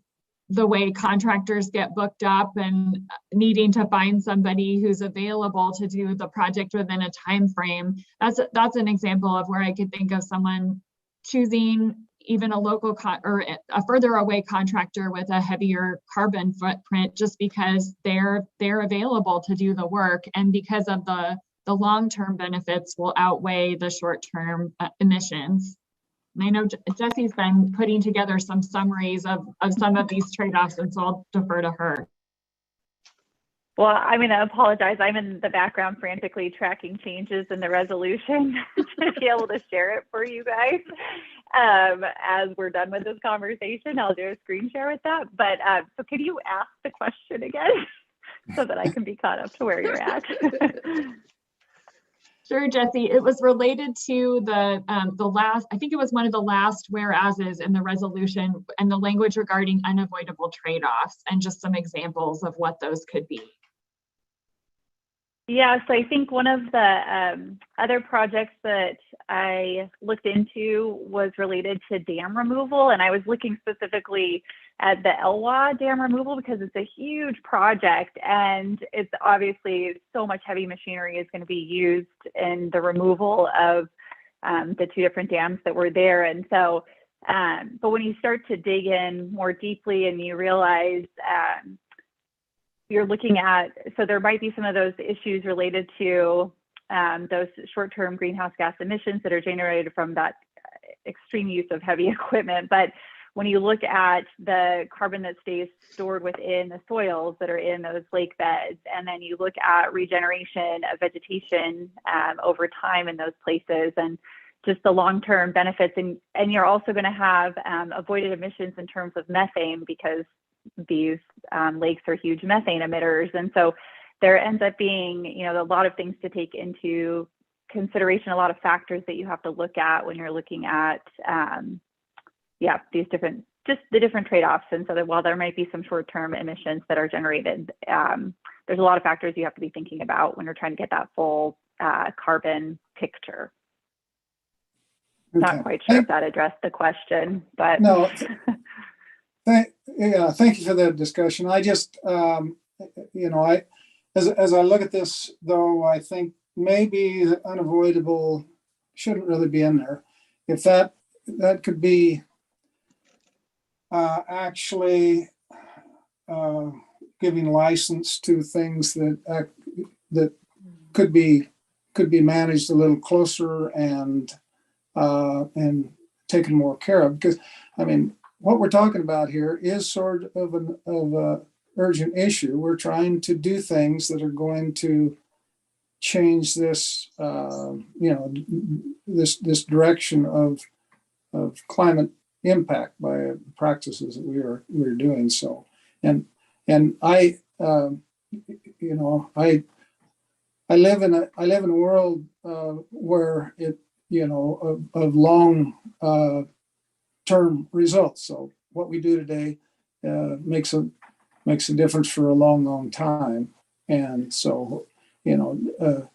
the way contractors get booked up and needing to find somebody who's available to do the project within a time frame, that's an example of where I could think of someone choosing even a local or a further away contractor with a heavier carbon footprint, just because they're available to do the work, and because of the long-term benefits will outweigh the short-term emissions. And I know Jesse's been putting together some summaries of some of these trade-offs, and so I'll defer to her. Well, I'm going to apologize. I'm in the background frantically tracking changes in the resolution to be able to share it for you guys. As we're done with this conversation, I'll do a screen share with that. But so can you ask the question again so that I can be caught up to where you're at? Sure, Jesse. It was related to the last, I think it was one of the last whereases in the resolution, and the language regarding unavoidable trade-offs, and just some examples of what those could be. Yeah, so I think one of the other projects that I looked into was related to dam removal, and I was looking specifically at the Elwha dam removal because it's a huge project, and it's obviously so much heavy machinery is going to be used in the removal of the two different dams that were there. And so, but when you start to dig in more deeply and you realize you're looking at, so there might be some of those issues related to those short-term greenhouse gas emissions that are generated from that extreme use of heavy equipment. But when you look at the carbon that stays stored within the soils that are in those lake beds, and then you look at regeneration of vegetation over time in those places, and just the long-term benefits, and you're also going to have avoided emissions in terms of methane, because these lakes are huge methane emitters. And so there ends up being, you know, a lot of things to take into consideration, a lot of factors that you have to look at when you're looking at, yeah, these different, just the different trade-offs. And so that while there might be some short-term emissions that are generated, there's a lot of factors you have to be thinking about when you're trying to get that full carbon picture. Okay. Not quite sure if that addressed the question, but. No. Thank you for that discussion. I just, you know, as I look at this, though, I think maybe the unavoidable shouldn't really be in there. If that could be actually giving license to things that could be managed a little closer and taken more care of, because I mean, what we're talking about here is sort of an urgent issue. We're trying to do things that are going to change this, you know, this direction of climate impact by practices that we're doing. So, and I, you know, I live in a world where it, you know, of long term results. So what we do today makes a difference for a long time. And so, you know,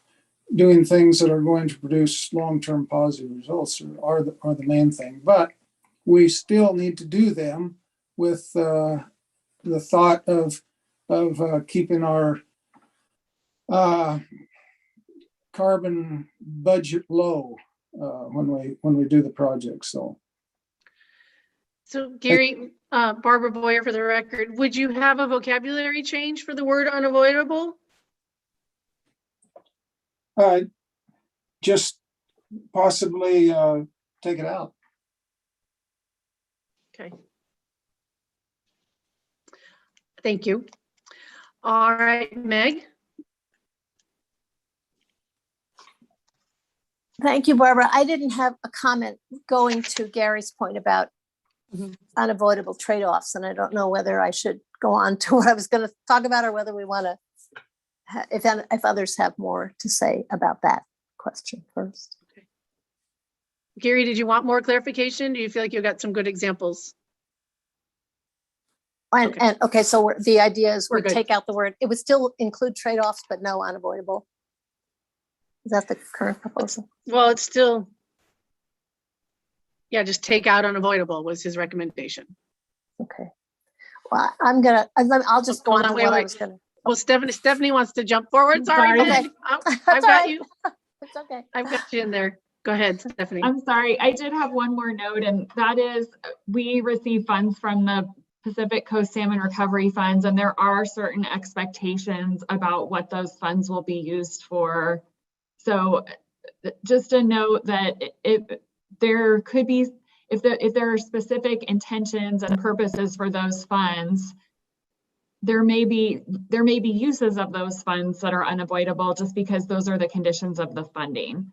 doing things that are going to produce long-term positive results are the main thing. But we still need to do them with the thought of keeping our carbon budget low when we do the project. So Gary, Barbara Boyer for the record, would you have a vocabulary change for the word unavoidable? Just possibly take it out. Okay. Thank you. All right, Meg. Thank you, Barbara. I didn't have a comment going to Gary's point about unavoidable trade-offs, and I don't know whether I should go on to what I was going to talk about, or whether we want to, if others have more to say about that question first. Okay. Gary, did you want more clarification? Do you feel like you got some good examples? Okay, so the idea is we take out the word, it would still include trade-offs, but no unavoidable. Is that the current proposal? Well, it's still, yeah, just take out unavoidable was his recommendation. Okay. Well, I'll just go Hold on on, to wait, what I wait. was gonna. Well, Stephanie wants to jump forward. Sorry, Sorry. Meg. Okay. I've That's got all you. It's okay. I've got you in there. Go ahead, Stephanie. I'm sorry, I did have one more note, and that is we receive funds from the Pacific Coast Salmon Recovery Funds, and there are certain expectations about what those funds will be used for. So just a note that if there could be, if there are specific intentions and purposes for those funds, there may be uses of those funds that are unavoidable just because those are the conditions of the funding.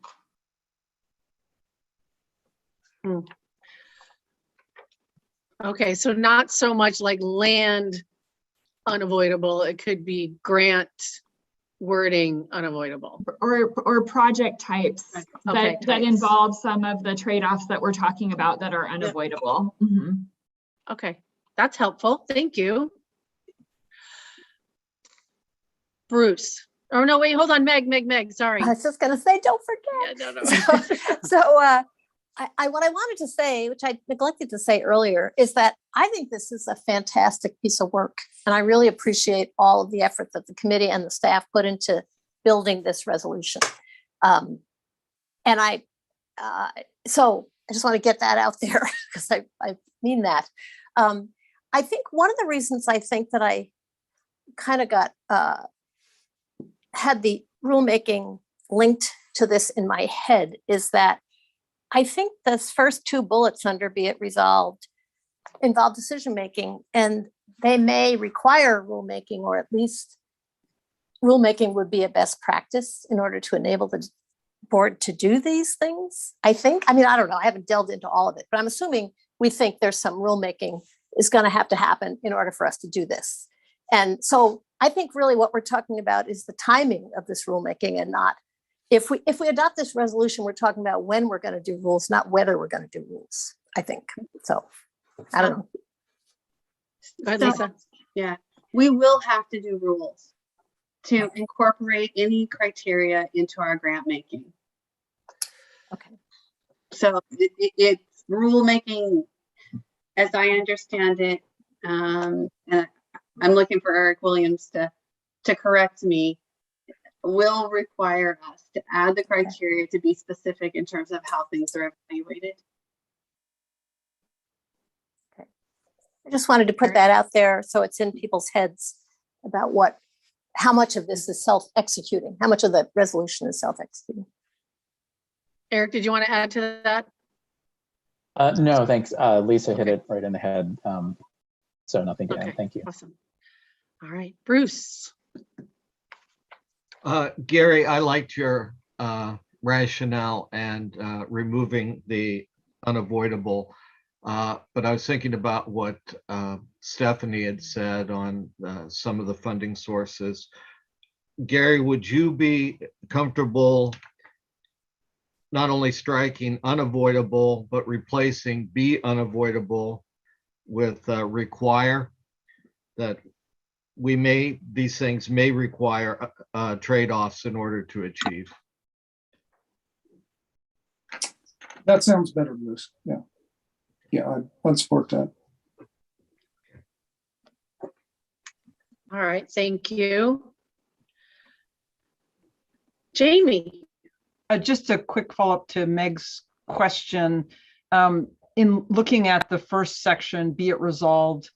Okay, so not so much like land unavoidable. It could be grant wording unavoidable. Or project types Okay, that involve some of the trade-offs that we're talking about that are unavoidable. Yeah. Mm-hmm. Okay, that's helpful. Thank you. Bruce. Oh, no, wait, hold on, Meg, sorry. I was just gonna say, don't forget. Yeah, no. What I wanted to say, which I neglected to say earlier, is that I think this is a fantastic piece of work. And I really appreciate all of the effort that the committee and the staff put into building this resolution. So I just want to get that out there because I mean that. I think one of the reasons I think that I kind of got had the rulemaking linked to this in my head is that I think those first two bullets under be it resolved involve decision-making, and they may require rulemaking, or at least rulemaking would be a best practice in order to enable the board to do these things. I think, I mean, I don't know, I haven't delved into all of it, but I'm assuming we think there's some rulemaking is going to have to happen in order for us to do this. And so I think really what we're talking about is the timing of this rulemaking, and not if we adopt this resolution, we're talking about when we're going to do rules, not whether we're going to do rules, I think. So I don't know. Go ahead, Lisa. Yeah, we will have to do rules to incorporate any criteria into our grant making. Okay. So it's rulemaking, as I understand it, and I'm looking for Eric Williams to correct me, will require us to add the criteria to be specific in terms of how things are evaluated. Okay. I just wanted to put that out there so it's in people's heads about how much of this is self-executing, how much of the resolution is self-executing. Eric, did you want to add to that? No, thanks. Lisa hit it right in the head. So nothing to add. Thank you. Awesome. All right, Bruce. Gary, I liked your rationale and removing the unavoidable, but I was thinking about what Stephanie had said on some of the funding sources. Gary, would you be comfortable not only striking unavoidable, but replacing be unavoidable with require? That these things may require trade-offs in order to achieve. That sounds better, Bruce. Yeah. Yeah, I'd support that. All right, thank you. Jamie. Just a quick follow-up to Meg's question. In looking at the first section, be it resolved,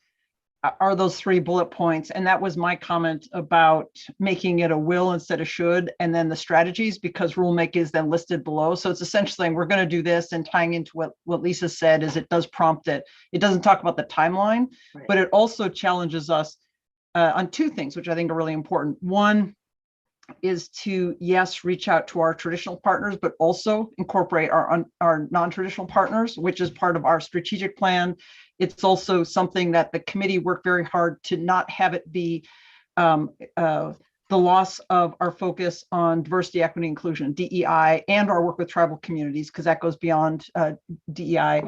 are those 3 bullet points? And that was my comment about making it a will instead of should, and then the strategies, because rulemaking is then listed below. So it's essentially saying we're going to do this, and tying into what Lisa said is it does prompt it. It doesn't talk about the timeline, right, but it also challenges us on 2 things, which I think are really important. One is to, yes, reach out to our traditional partners, but also incorporate our non-traditional partners, which is part of our strategic plan. It's also something that the committee worked very hard to not have it be the loss of our focus on diversity, equity, inclusion, DEI, and our work with tribal communities, because that goes beyond DEI,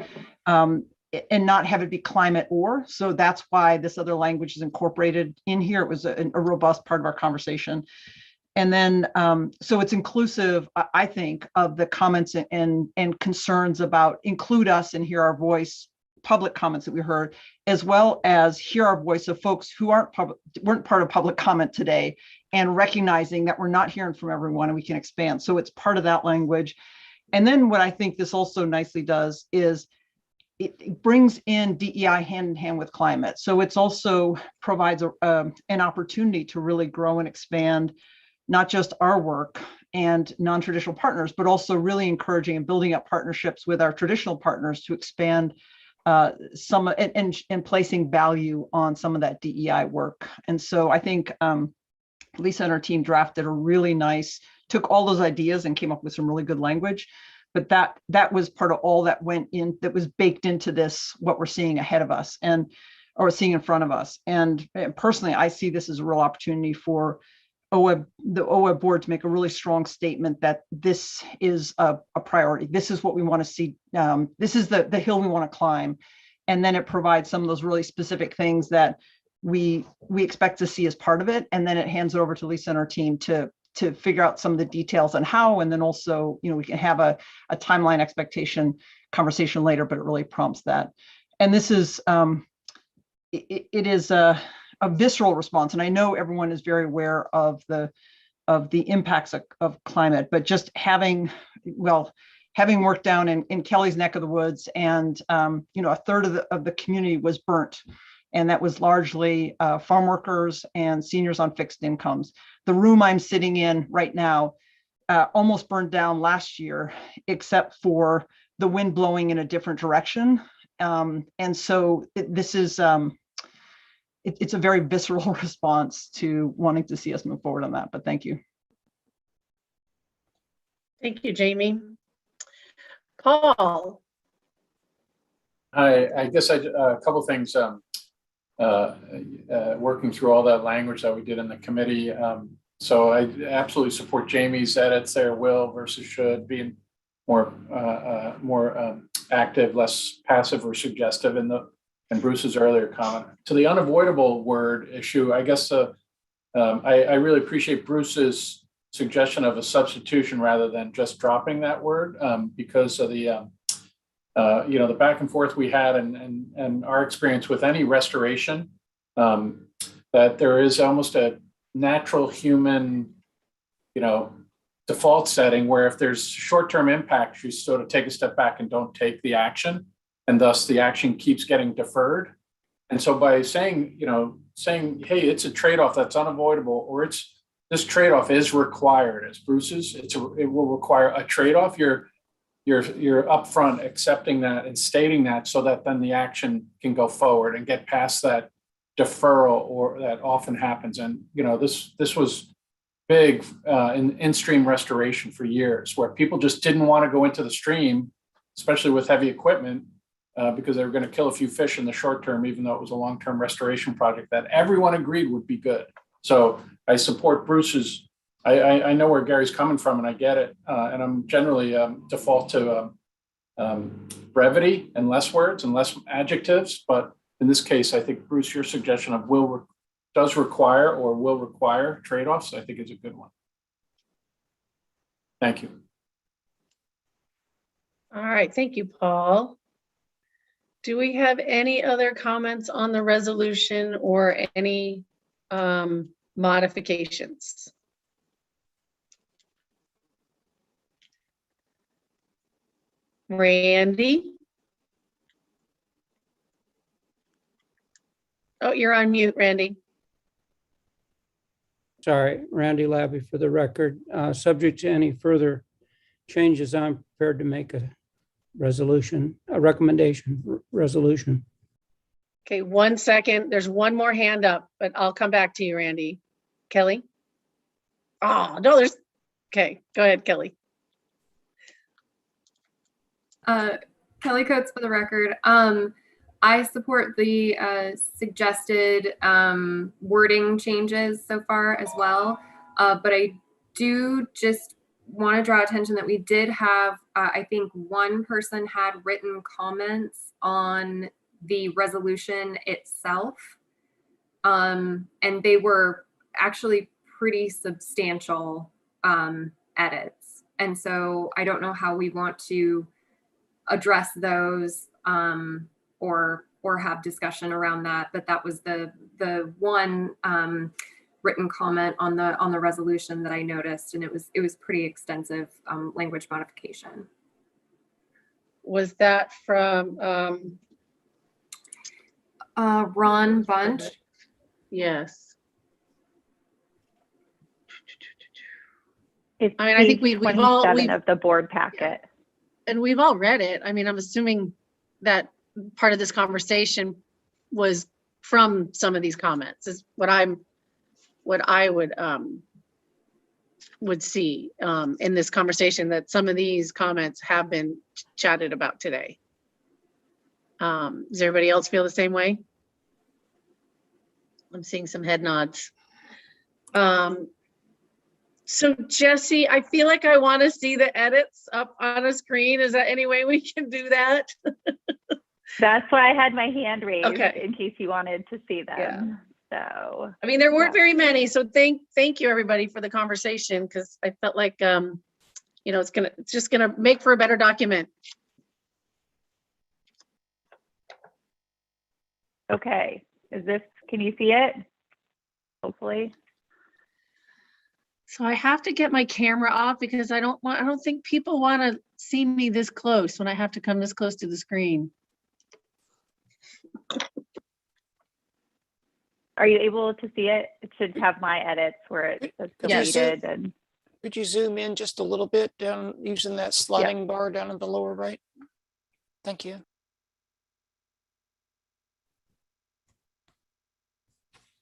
and not have it be climate or. So that's why this other language is incorporated in here. It was a robust part of our conversation. And then, so it's inclusive, I think, of the comments and concerns about include us and hear our voice, public comments that we heard, as well as hear our voice of folks who weren't part of public comment today, and recognizing that we're not hearing from everyone and we can expand. So it's part of that language. And then what I think this also nicely does is it brings in DEI hand in hand with climate. So it's also provides an opportunity to really grow and expand not just our work and non-traditional partners, but also really encouraging and building up partnerships with our traditional partners to expand some and placing value on some of that DEI work. And so I think Lisa and her team drafted a really nice, took all those ideas and came up with some really good language. But that was part of all that went in, that was baked into this, what we're seeing ahead of us or seeing in front of us. And personally, I see this as a real opportunity for the OWEB board to make a really strong statement that this is a priority. This is what we want to see. This is the hill we want to climb. And then it provides some of those really specific things that we expect to see as part of it. And then it hands it over to Lisa and her team to figure out some of the details on how, and then also, we can have a timeline expectation conversation later, but it really prompts that. And this is, it is a visceral response. And I know everyone is very aware of the impacts of climate, but just having worked down in Kelly's neck of the woods, and a third of the community was burnt, and that was largely farm workers and seniors on fixed incomes. The room I'm sitting in right now almost burned down last year, except for the wind blowing in a different direction. And so this is it's a very visceral response to wanting to see us move forward on that. But thank you. Thank you, Jamie. Paul. I guess a couple of things. Working through all that language that we did in the committee. So I absolutely support Jamie's edits there, will versus should, being more active, less passive or suggestive, and Bruce's earlier comment. To the unavoidable word issue, I guess I really appreciate Bruce's suggestion of a substitution rather than just dropping that word, because of the the back and forth we had and our experience with any restoration, that there is almost a natural human, default setting where if there's short-term impacts, you sort of take a step back and don't take the action, and thus the action keeps getting deferred. And so by saying, hey, it's a trade-off that's unavoidable, or this trade-off is required, as Bruce's, it will require a trade-off. You're upfront accepting that and stating that, so that then the action can go forward and get past that deferral or that often happens. And this was big in stream restoration for years, where people just didn't want to go into the stream, especially with heavy equipment, because they were going to kill a few fish in the short term, even though it was a long-term restoration project that everyone agreed would be good. So I support Bruce's. I know where Gary's coming from, and I get it. And I'm generally default to brevity and less words and less adjectives. But in this case, I think, Bruce, your suggestion of does require or will require trade-offs, I think is a good one. Thank you. All right, thank you, Paul. Do we have any other comments on the resolution or any modifications? Randy? Oh, you're on mute, Randy. Sorry, Randy Labbe for the record. Subject to any further changes, I'm prepared to make a recommendation resolution. Okay, 1 second. There's one more hand up, but I'll come back to you, Randy. Kelly? Oh, no, okay, go ahead, Kelly. Kelly Coates for the record. I support the suggested wording changes so far as well, but I do just want to draw attention that we did have, I think one person had written comments on the resolution itself, and they were actually pretty substantial edits. And so I don't know how we want to address those or have discussion around that. But that was the one written comment on the resolution that I noticed, and it was pretty extensive language modification. Was that from Ron Bunch? Yes. It's I mean, I think we've all 27 of the board packet. And we've all read it. I mean, I'm assuming that part of this conversation was from some of these comments is what I would see in this conversation, that some of these comments have been chatted about today. Does everybody else feel the same way? I'm seeing some head nods. So Jesse, I feel like I want to see the edits up on a screen. Is there any way we can do that? That's why I had my hand raised, okay, in case you wanted to see them. Yeah. So I mean, there weren't very many. So thank you everybody for the conversation, because I felt like you know, it's just gonna make for a better document. Okay, can you see it? Hopefully. So I have to get my camera off because I don't think people want to see me this close when I have to come this close to the screen. Are you able to see it? It should have my edits where it says deleted. And could you zoom in just a little bit down using that sliding bar down in the lower right? Thank you.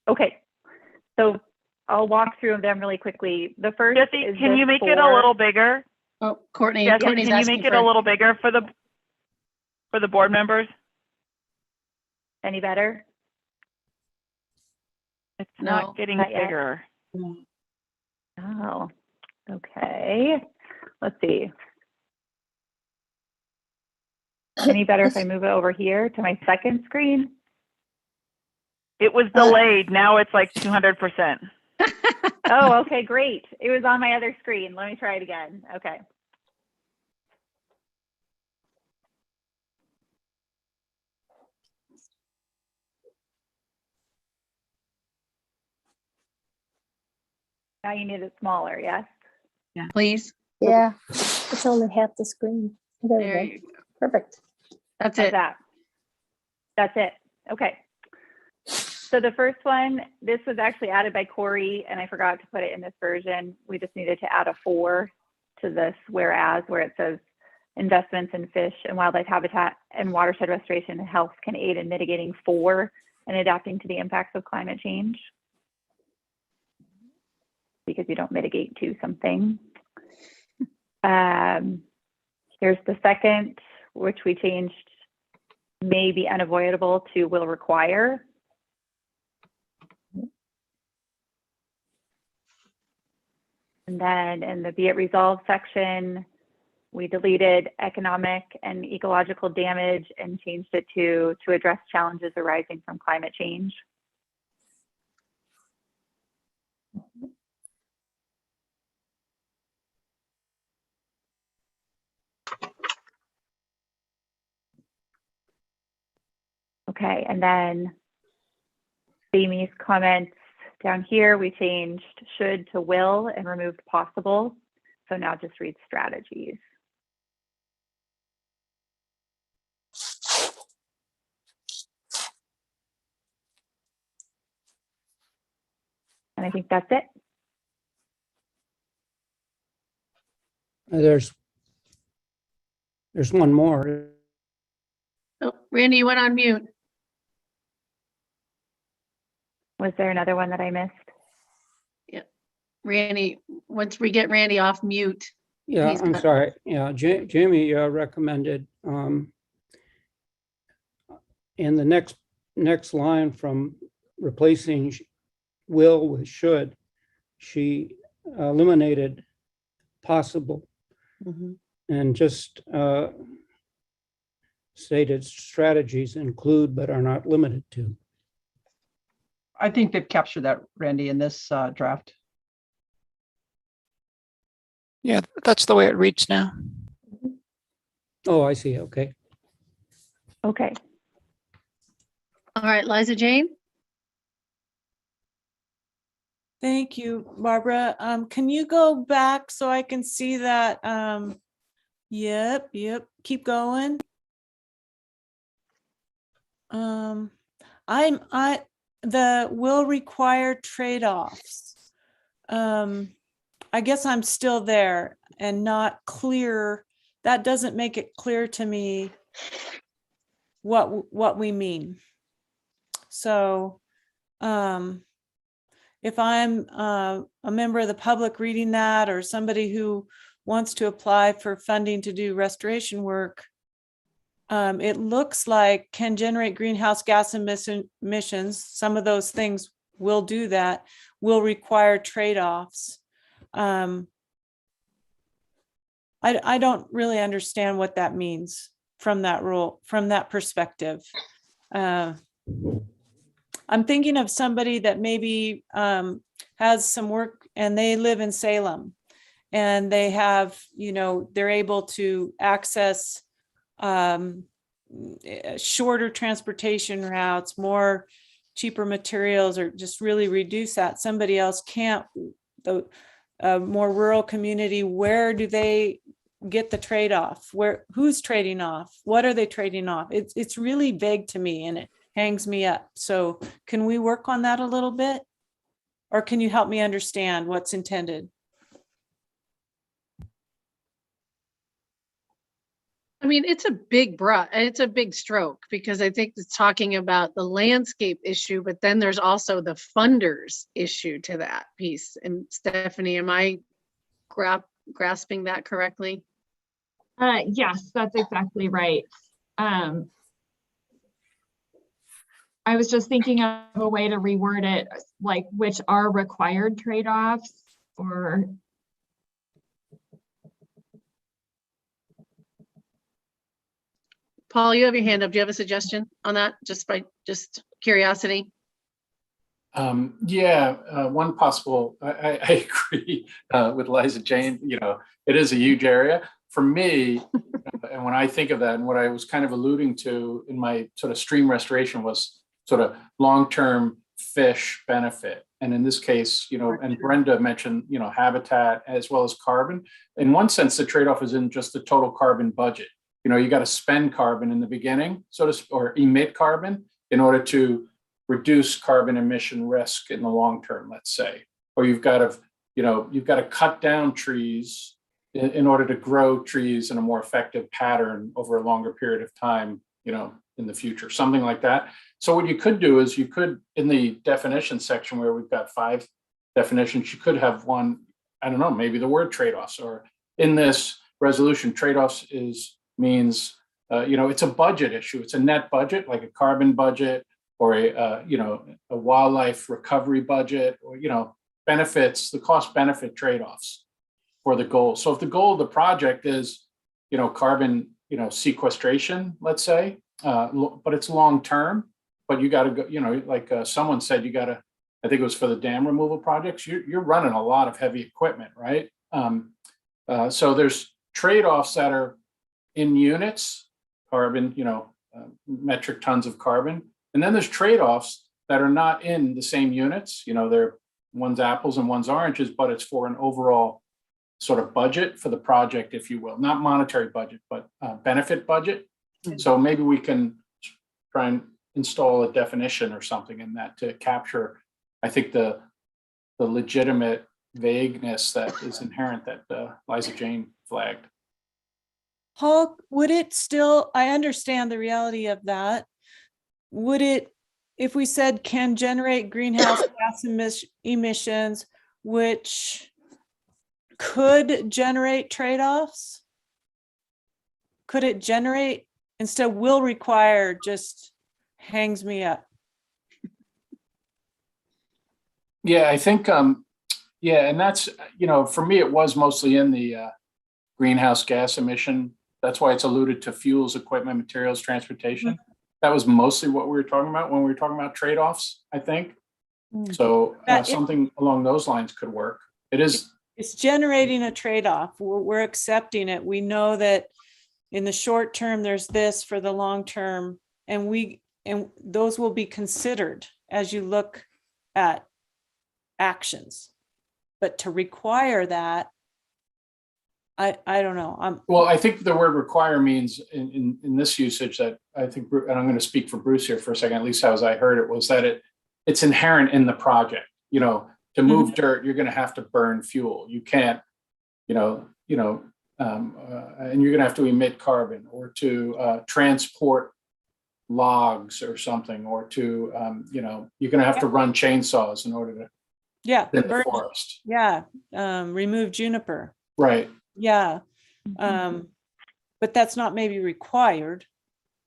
Okay, so I'll walk through them really quickly. The first Jesse, is can you make it a little bigger? Oh, Courtney, Jesse, Courtney's can you asking make it for a little bigger for the board members? Any better? It's No, not getting not yet. bigger. Oh, okay. Let's see. Any better if I move it over here to my second screen? It was delayed. Now it's like 200%. Oh, okay, great. It was on my other screen. Let me try it again. Okay. Now you need it smaller, yes? Yeah, please. Yeah, it's only half the screen. There we go. Perfect. That's How's it. That's it. Okay. So the first one, this was actually added by Corey, and I forgot to put it in this version. We just needed to add a 4 to this whereas, where it says investments in fish and wildlife habitat and watershed restoration and health can aid in mitigating for and adapting to the impacts of climate change. Because you don't mitigate to something. Here's the second, which we changed may be unavoidable to will require. And then in the be it resolved section, we deleted economic and ecological damage and changed it to address challenges arising from climate change. Okay, and then Amy's comments down here, we changed should to will and removed possible. So now just read strategies. And I think that's it. There's one more. Oh, Randy, you went on mute. Was there another one that I missed? Yeah, Randy, once we get Randy off mute. Yeah, I'm sorry. Yeah, Jamie recommended in the next line from replacing will with should, she eliminated possible and just stated strategies include but are not limited to. I think they've captured that, Randy, in this draft. Yeah, that's the way it reads now. Oh, I see. Okay. Okay. All right, Liza Jane. Thank you, Barbara. Can you go back so I can see that? Yep. Keep going. The will require trade-offs. I guess I'm still there and not clear. That doesn't make it clear to me what we mean. So, if I'm a member of the public reading that, or somebody who wants to apply for funding to do restoration work, it looks like can generate greenhouse gas emissions. Some of those things will do that, will require trade-offs. I don't really understand what that means from that rule, from that perspective. I'm thinking of somebody that maybe has some work and they live in Salem, and they have, they're able to access shorter transportation routes, more cheaper materials, or just really reduce that. Somebody else can't. The more rural community, where do they get the trade-off? Who's trading off? What are they trading off? It's really vague to me, and it hangs me up. So can we work on that a little bit? Or can you help me understand what's intended? I mean, it's a big stroke, because I think it's talking about the landscape issue, but then there's also the funders issue to that piece. And Stephanie, am I grasping that correctly? Yes, that's exactly right. I was just thinking of a way to reword it, like which are required trade-offs, or Paul, you have your hand up. Do you have a suggestion on that? Just curiosity. One possible, I agree with Liza Jane, it is a huge area. For me, and when I think of that, and what I was kind of alluding to in my sort of stream restoration was sort of long-term fish benefit. And in this case, and Brenda mentioned, habitat as well as carbon. In one sense, the trade-off is in just the total carbon budget. You got to spend carbon in the beginning, or emit carbon in order to reduce carbon emission risk in the long term, let's say. Or you've got to cut down trees in order to grow trees in a more effective pattern over a longer period of time, in the future, something like that. So what you could do is you could, in the definition section where we've got 5 definitions, you could have one, I don't know, maybe the word trade-offs, or in this resolution, trade-offs means it's a budget issue. It's a net budget, like a carbon budget, or a wildlife recovery budget, or, benefits, the cost benefit trade-offs for the goal. So if the goal of the project is, carbon, sequestration, let's say, but it's long-term, but you got to go, like someone said, I think it was for the dam removal projects, you're running a lot of heavy equipment, right? So there's trade-offs that are in units, carbon, metric tons of carbon. And then there's trade-offs that are not in the same units. They're one's apples and one's oranges, but it's for an overall sort of budget for the project, if you will, not monetary budget, but benefit budget. So maybe we can try and install a definition or something in that to capture, I think, the legitimate vagueness that is inherent that Liza Jane flagged. Paul, would it still, I understand the reality of that. Would it, if we said can generate greenhouse gas emissions, which could generate trade-offs? Could it generate, instead will require, just hangs me up? Yeah, I think, and that's, for me, it was mostly in the greenhouse gas emission. That's why it's alluded to fuels, equipment, materials, transportation. Mm-hmm. That was mostly what we were talking about when we were talking about trade-offs, I think. Mm-hmm. So something along those lines could work. It is It's generating a trade-off. We're accepting it. We know that in the short term, there's this for the long term, and those will be considered as you look at actions. But to require that, I don't know. Well, I think the word require means in this usage that I think, and I'm going to speak for Bruce here for a second, at least as I heard it, was that it's inherent in the project. You know, to move dirt, you're going to have to burn fuel. You can't, and you're going to have to emit carbon, or to transport logs or something, or to, you're going to have to run chainsaws in order to in the forest. Remove juniper. Right. Yeah. But that's not maybe required.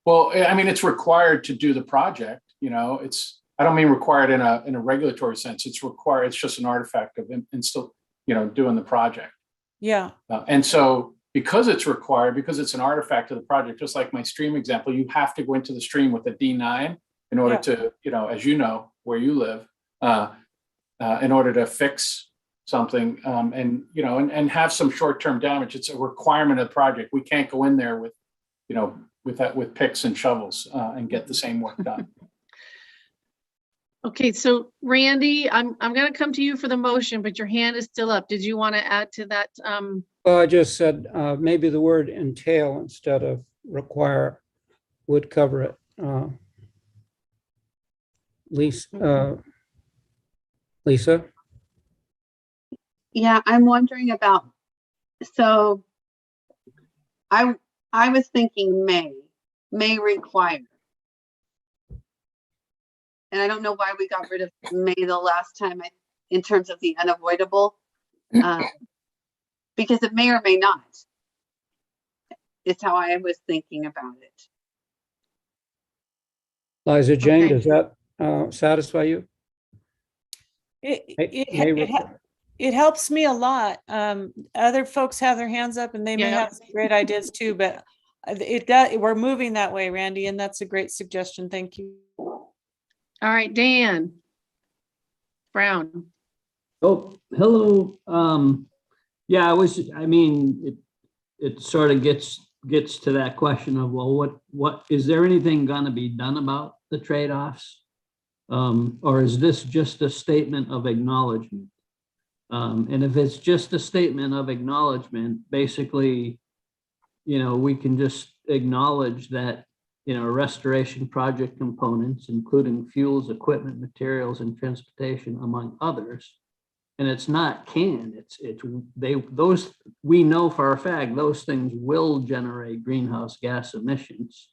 Well, I mean, it's required to do the project. I don't mean required in a regulatory sense. It's required. It's just an artifact of and still, doing the project. Yeah. And so because it's required, because it's an artifact of the project, just like my stream example, you have to go into the stream with a D9 in order to, as you know, where you live, in order to fix something, and have some short-term damage. It's a requirement of the project. We can't go in there with picks and shovels and get the same work done. Okay, so Randy, I'm going to come to you for the motion, but your hand is still up. Did you want to add to that? Well, I just said maybe the word entail instead of require would cover it. Lisa? Yeah, I'm wondering about, so I was thinking may require. And I don't know why we got rid of may the last time in terms of the unavoidable, because it may or may not. It's how I was thinking about it. Liza Jane, does that satisfy you? It helps me a lot. Other folks have their hands up and they may have great ideas too, but we're moving that way, Randy, and that's a great suggestion. Thank you. All right, Dan Brown. Oh, hello. Yeah, it sort of gets to that question of, well, what is there anything gonna be done about the trade-offs? Or is this just a statement of acknowledgement? And if it's just a statement of acknowledgement, basically, we can just acknowledge that, restoration project components, including fuels, equipment, materials, and transportation, among others. And it's not can, those, we know for a fact, those things will generate greenhouse gas emissions.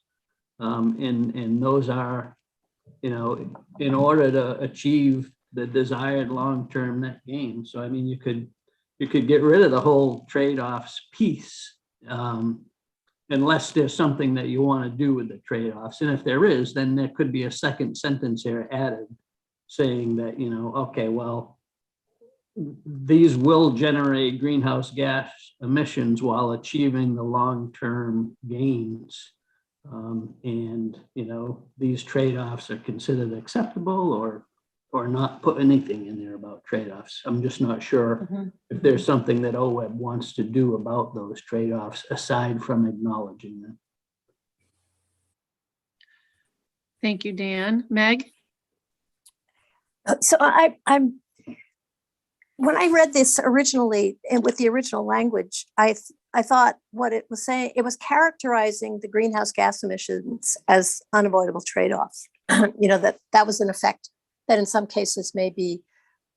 And those are, in order to achieve the desired long-term net gain. So, I mean, you could get rid of the whole trade-offs piece, unless there's something that you want to do with the trade-offs. And if there is, then there could be a second sentence here added saying that, okay, well, these will generate greenhouse gas emissions while achieving the long-term gains. And, these trade-offs are considered acceptable, or not put anything in there about trade-offs. I'm just not sure if there's something that OWEB wants to do about those trade-offs aside from acknowledging them. Thank you, Dan. Meg? So I'm when I read this originally and with the original language, I thought what it was saying, it was characterizing the greenhouse gas emissions as unavoidable trade-offs. That was an effect that in some cases may be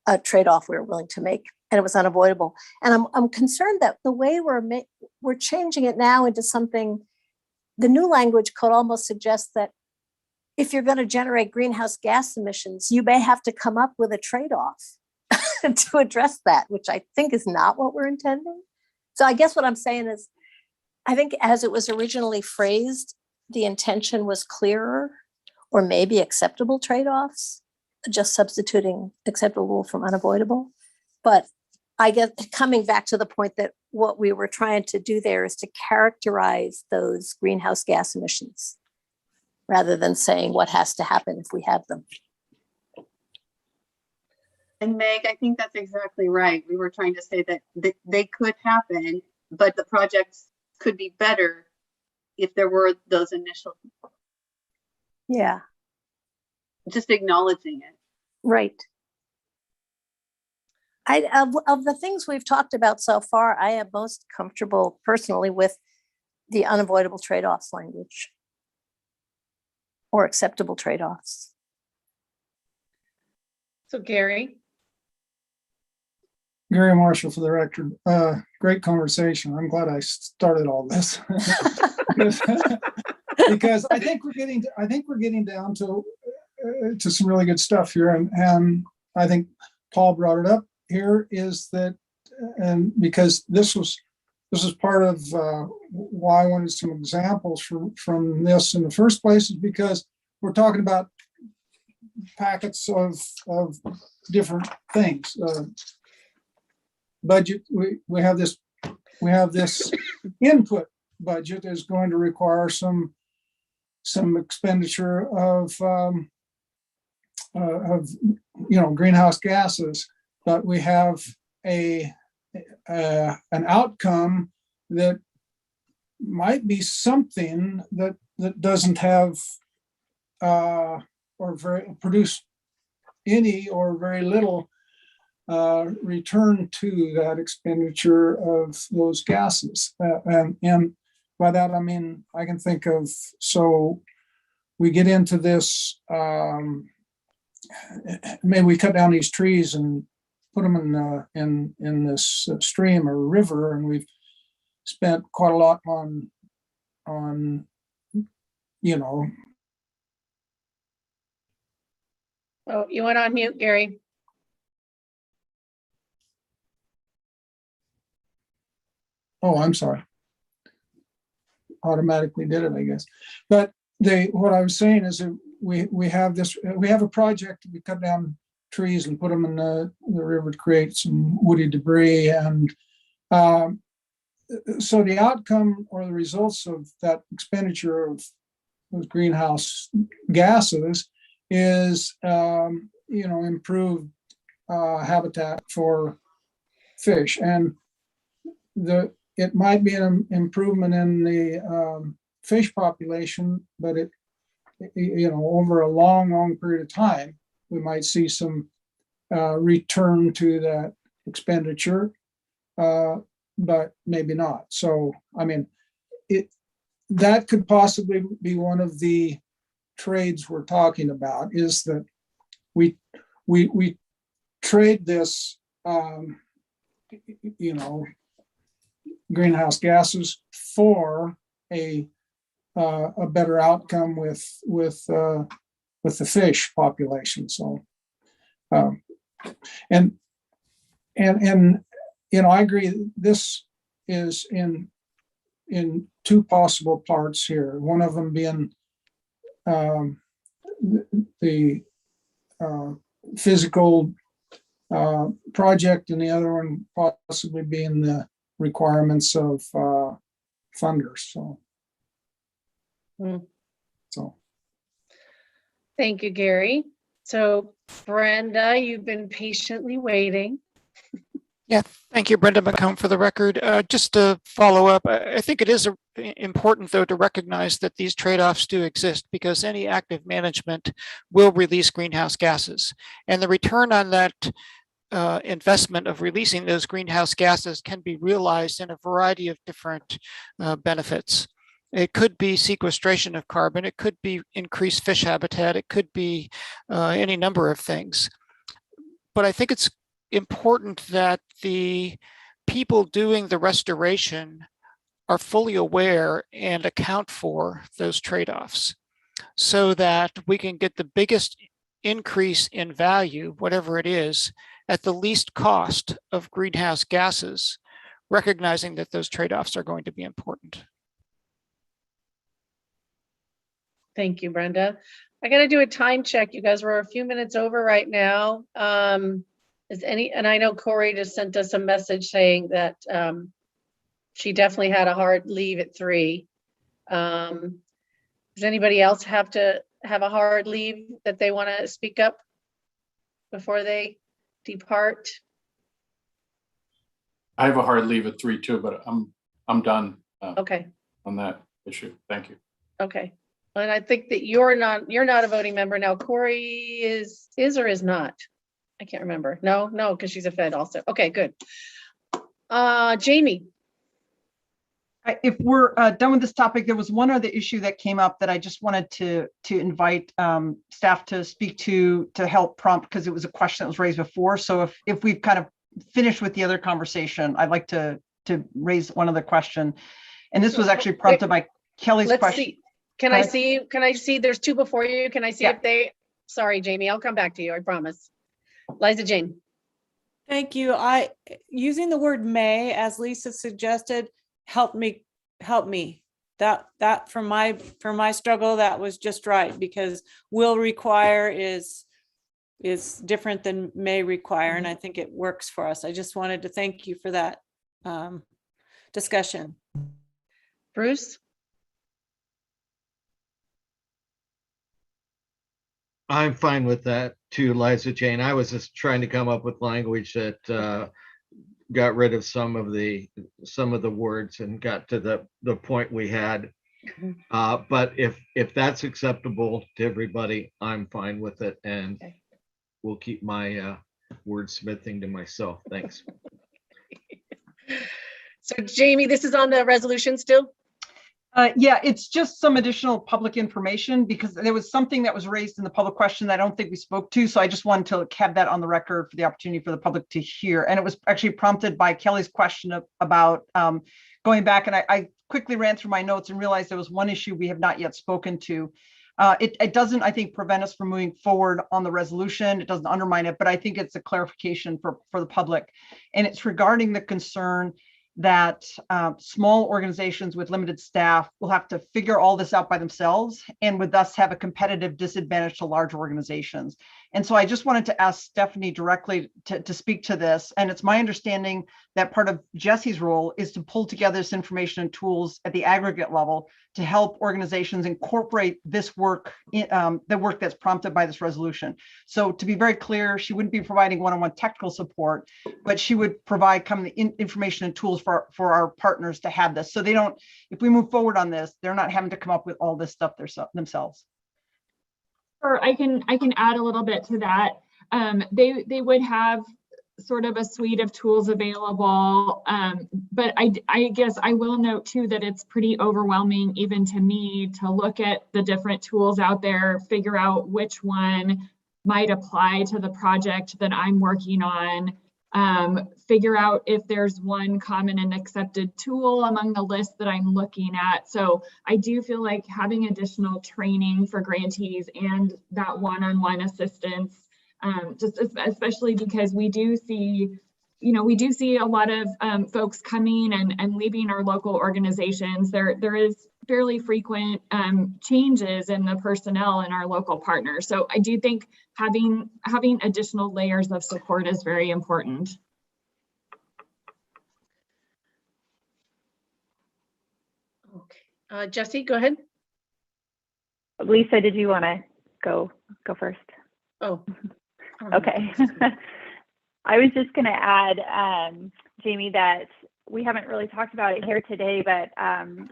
a trade-off we're willing to make, and it was unavoidable. And I'm concerned that the way we're changing it now into something, the new language could almost suggest that if you're going to generate greenhouse gas emissions, you may have to come up with a trade-off to address that, which I think is not what we're intending. So I guess what I'm saying is, I think as it was originally phrased, the intention was clearer, or maybe acceptable trade-offs, just substituting acceptable from unavoidable. But I guess coming back to the point that what we were trying to do there is to characterize those greenhouse gas emissions rather than saying what has to happen if we have them. And Meg, I think that's exactly right. We were trying to say that they could happen, but the projects could be better if there were those initial. Yeah. Just acknowledging it. Right. Of the things we've talked about so far, I am most comfortable personally with the unavoidable trade-offs language or acceptable trade-offs. So Gary. Gary Marshall for the record. Great conversation. I'm glad I started all this because I think we're getting down to some really good stuff here, and I think Paul brought it up here is that, and because this is part of why I wanted some examples from this in the first place, is because we're talking about packets of different things. Budget, we have this input budget is going to require some expenditure of greenhouse gases, but we have an outcome that might be something that doesn't have produce any or very little return to that expenditure of those gases. And by that, I mean, I can think of, so we get into this, maybe we cut down these trees and put them in this stream or river, and we've spent quite a lot on Oh, you went on mute, Gary. Oh, I'm sorry. Automatically did it, I guess. But what I was saying is that we have a project. We cut down trees and put them in the river to create some woody debris, and so the outcome or the results of that expenditure of those greenhouse gases is improved habitat for fish, and it might be an improvement in the fish population, but over a long period of time, we might see some return to that expenditure, but maybe not. So, I mean, that could possibly be one of the trades we're talking about, is that we trade this, greenhouse gases for a better outcome with the fish population. So, and I agree. This is in two possible parts here. One of them being the physical project, and the other one possibly being the requirements of funders. So Thank you, Gary. So Brenda, you've been patiently waiting. Yeah, thank you, Brenda McComb, for the record. Just to follow up, I think it is important, though, to recognize that these trade-offs do exist, because any active management will release greenhouse gases. And the return on that investment of releasing those greenhouse gases can be realized in a variety of different benefits. It could be sequestration of carbon, it could be increased fish habitat, it could be any number of things. But I think it's important that the people doing the restoration are fully aware and account for those trade-offs, so that we can get the biggest increase in value, whatever it is, at the least cost of greenhouse gases, recognizing that those trade-offs are going to be important. Thank you, Brenda. I got to do a time check. You guys were a few minutes over right now. And I know Corey just sent us a message saying that she definitely had a hard leave at 3. Does anybody else have to have a hard leave that they want to speak up before they depart. I have a hard leave at 3 too, but I'm done Okay, on that issue. Thank you. okay. And I think that you're not a voting member now. Corey is or is not? I can't remember. No, because she's a Fed also. Okay, good. Jamie. If we're done with this topic, there was one other issue that came up that I just wanted to invite staff to speak to help prompt, because it was a question that was raised before. So if we've kind of finished with the other conversation, I'd like to raise one other question. And this was actually prompted by Kelly's question. See. Can I see? There's two before you. Can I see if they? Sorry, Jamie. I'll come back to you. I promise. Liza Jane. Thank you. Using the word may, as Lisa suggested, help me. That for my struggle, that was just right, because will require is different than may require, and I think it works for us. I just wanted to thank you for that discussion. Bruce. I'm fine with that too, Liza Jane. I was just trying to come up with language that got rid of some of the words and got to the point we had. But if that's acceptable to everybody, I'm fine with it, and we'll keep my wordsmithing to myself. Thanks. So Jamie, this is on the resolution still? Yeah, it's just some additional public information, because there was something that was raised in the public question that I don't think we spoke to. So I just wanted to have that on the record for the opportunity for the public to hear. And it was actually prompted by Kelly's question about going back. And I quickly ran through my notes and realized there was one issue we have not yet spoken to. It doesn't, I think, prevent us from moving forward on the resolution. It doesn't undermine it, but I think it's a clarification for the public. And it's regarding the concern that small organizations with limited staff will have to figure all this out by themselves, and would thus have a competitive disadvantage to large organizations. And so I just wanted to ask Stephanie directly to speak to this. And it's my understanding that part of Jesse's role is to pull together this information and tools at the aggregate level to help organizations incorporate this work, the work that's prompted by this resolution. So to be very clear, she wouldn't be providing one-on-one technical support, but she would provide the information and tools for our partners to have this. So they don't, if we move forward on this, they're not having to come up with all this stuff themselves. Or I can add a little bit to that. They would have sort of a suite of tools available, but I guess I will note too that it's pretty overwhelming even to me to look at the different tools out there, figure out which one might apply to the project that I'm working on, figure out if there's one common and accepted tool among the list that I'm looking at. So I do feel like having additional training for grantees and that one-on-one assistance, just especially because we do see a lot of folks coming and leaving our local organizations. There is fairly frequent changes in the personnel in our local partners. So I do think having additional layers of support is very important. Okay, Jesse, go ahead. Lisa, did you want to go first? Oh, okay. I was just going to add, Jamie, that we haven't really talked about it here today, but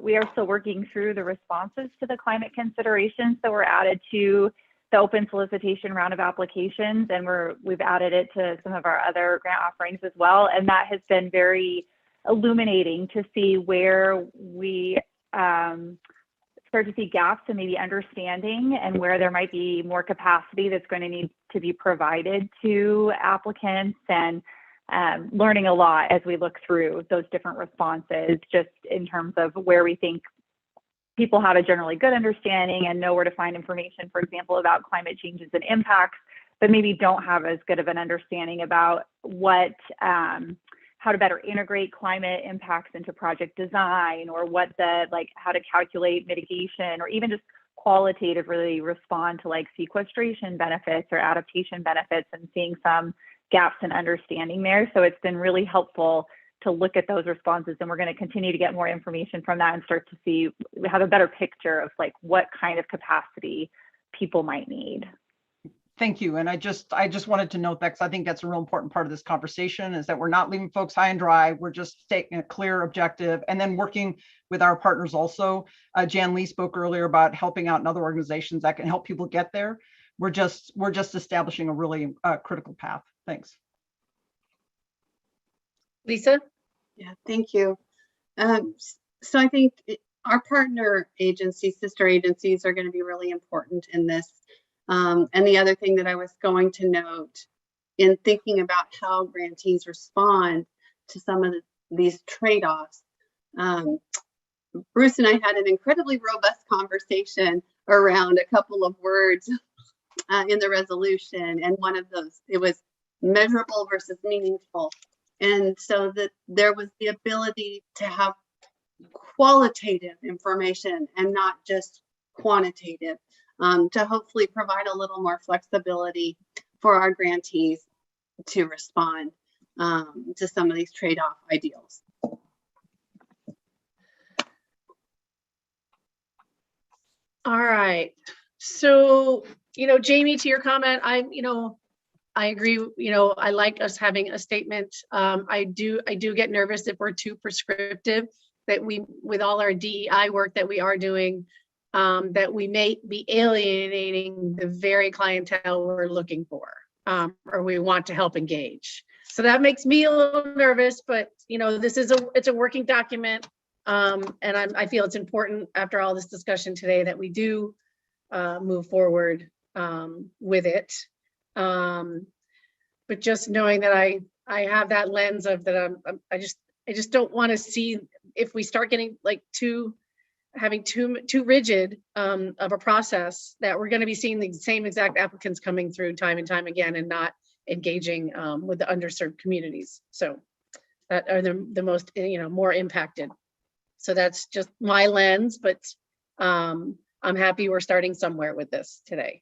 we are still working through the responses to the climate considerations that were added to the open solicitation round of applications, and we've added it to some of our other grant offerings as well. And that has been very illuminating to see where we start to see gaps in maybe understanding, and where there might be more capacity that's going to need to be provided to applicants, and learning a lot as we look through those different responses, just in terms of where we think people have a generally good understanding and know where to find information, for example, about climate changes and impacts, but maybe don't have as good of an understanding about what how to better integrate climate impacts into project design, or how to calculate mitigation, or even just qualitatively respond to sequestration benefits or adaptation benefits, and seeing some gaps in understanding there. So it's been really helpful to look at those responses, and we're going to continue to get more information from that and start to see, we have a better picture of what kind of capacity people might need. Thank you. And I just wanted to note that because I think that's a real important part of this conversation is that we're not leaving folks high and dry. We're just taking a clear objective and then working with our partners also. Jan Lee spoke earlier about helping out in other organizations that can help people get there. We're just establishing a really critical path. Thanks. Lisa? Yeah, thank you. So I think our partner agencies, sister agencies, are going to be really important in this. And the other thing that I was going to note in thinking about how grantees respond to some of these trade-offs, Bruce and I had an incredibly robust conversation around a couple of words in the resolution. And one of those, it was measurable versus meaningful. And so that there was the ability to have qualitative information and not just quantitative, to hopefully provide a little more flexibility for our grantees to respond to some of these trade-off ideals. All right. So, Jamie, to your comment, I agree. I like us having a statement. I do get nervous if we're too prescriptive, that with all our DEI work that we are doing, that we may be alienating the very clientele we're looking for, or we want to help engage. So that makes me a little nervous, but it's a working document. And I feel it's important after all this discussion today that we do move forward with it. But just knowing that I have that lens of that I just don't want to see if we start getting like too rigid of a process, that we're going to be seeing the same exact applicants coming through time and time again and not engaging with the underserved communities. So that are the most more impacted. So that's just my lens, but I'm happy we're starting somewhere with this today.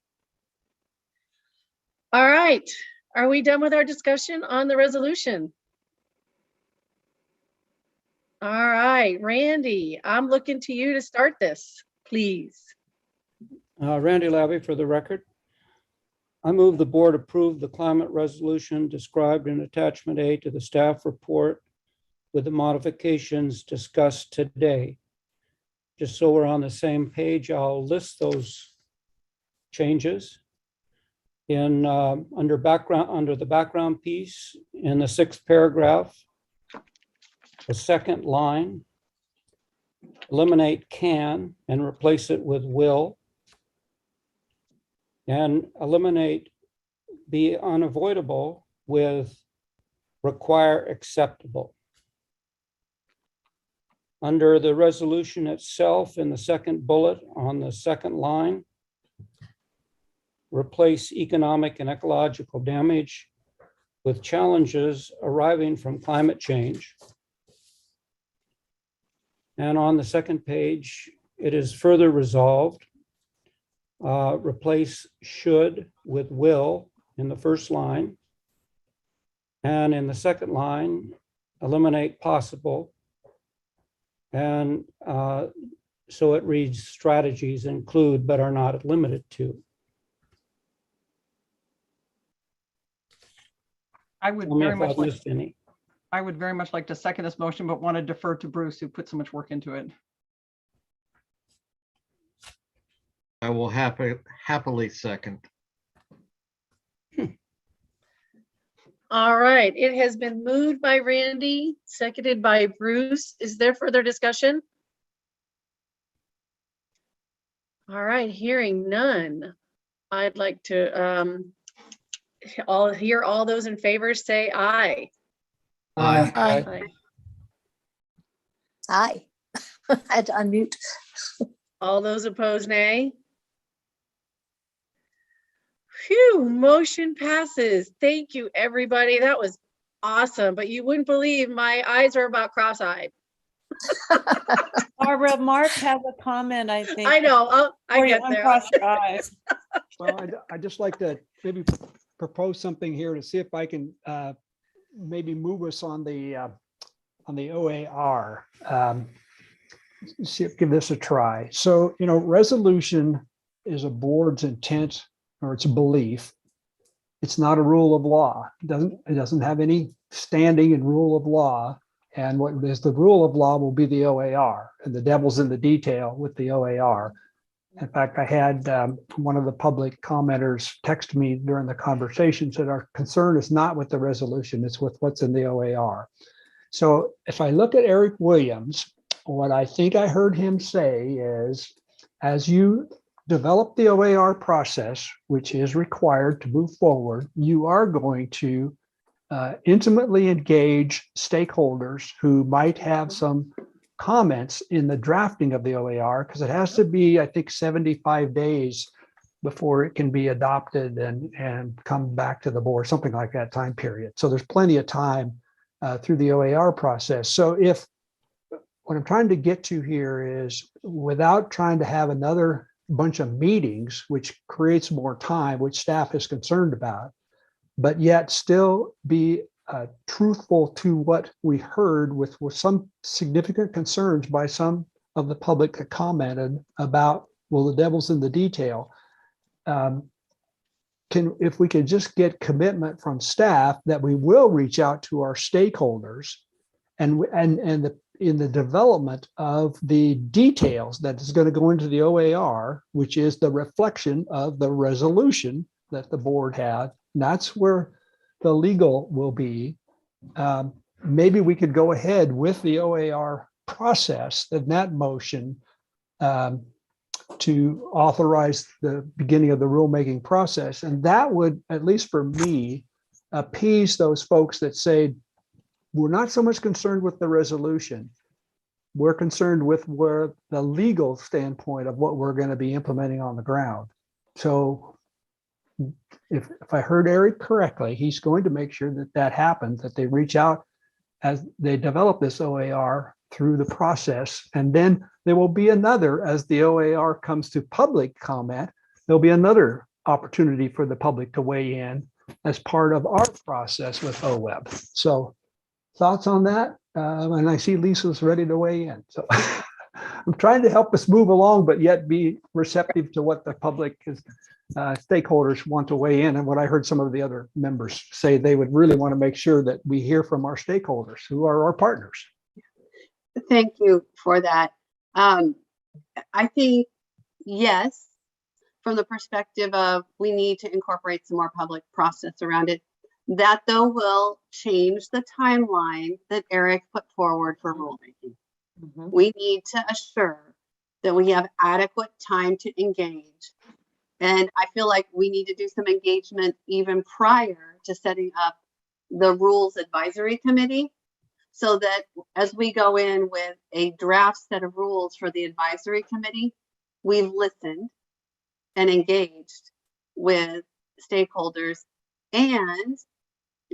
All right, are we done with our discussion on the resolution? All right, Randy, I'm looking to you to start this, please. Randy Labbe for the record. I move the board approve the climate resolution described in attachment A to the staff report with the modifications discussed today. Just so we're on the same page, I'll list those changes. Under the background piece, in the 6th paragraph, the 2nd line, eliminate can and replace it with will, and eliminate be unavoidable with require acceptable. Under the resolution itself, in the 2nd bullet on the 2nd line, replace economic and ecological damage with challenges arising from climate change. And on the 2nd page, it is further resolved. Replace should with will in the 1st line. And in the 2nd line, eliminate possible. And so it reads strategies include but are not limited to. I would very much like to second this motion, but want to defer to Bruce, who put so much work into it. I will happily second. All right, it has been moved by Randy, seconded by Bruce. Is there further discussion? All right, hearing none. I'd like to hear all those in favor say aye. Aye. Aye. Aye. I had to unmute. All those opposed, nay. Phew, motion passes. Thank you, everybody. That was awesome, but you wouldn't believe my eyes are about cross-eyed. Barbara, Mark has a comment, I think. I know, I get there. Cross your eyes. Well, I'd just like to maybe propose something here to see if I can maybe move us on the OAR. Give this a try. So, resolution is a board's intent or its belief It's not a rule of law. It doesn't have any standing in rule of law. And what is the rule of law will be the OAR, and the devil's in the detail with the OAR. In fact, I had one of the public commenters text me during the conversation, said our concern is not with the resolution, it's with what's in the OAR. So if I look at Eric Williams, what I think I heard him say is, as you develop the OAR process, which is required to move forward, you are going to intimately engage stakeholders who might have some comments in the drafting of the OAR, because it has to be, I think, 75 days before it can be adopted and come back to the board, something like that time period. So there's plenty of time through the OAR process. So if what I'm trying to get to here is, without trying to have another bunch of meetings, which creates more time, which staff is concerned about, but yet still be truthful to what we heard with some significant concerns by some of the public that commented about, well, the devil's in the detail. If we could just get commitment from staff that we will reach out to our stakeholders and in the development of the details that is going to go into the OAR, which is the reflection of the resolution that the board had. And that's where the legal will be. Maybe we could go ahead with the OAR process, that motion, to authorize the beginning of the rulemaking process. And that would, at least for me, appease those folks that say, we're not so much concerned with the resolution. We're concerned with where the legal standpoint of what we're going to be implementing on the ground. So if I heard Eric correctly, he's going to make sure that that happens, that they reach out as they develop this OAR through the process. And then there will be another, as the OAR comes to public comment, there'll be another opportunity for the public to weigh in as part of our process with OWEB. So thoughts on that? And I see Lisa's ready to weigh in. So I'm trying to help us move along, but yet be receptive to what the public is, stakeholders want to weigh in. And what I heard some of the other members say, they would really want to make sure that we hear from our stakeholders who are our partners. Thank you for that. I think, yes, from the perspective of we need to incorporate some more public process around it. That, though, will change the timeline that Eric put forward for rulemaking. We need to assure that we have adequate time to engage. And I feel like we need to do some engagement even prior to setting up the Rules Advisory Committee, so that as we go in with a draft set of rules for the advisory committee, we've listened and engaged with stakeholders. And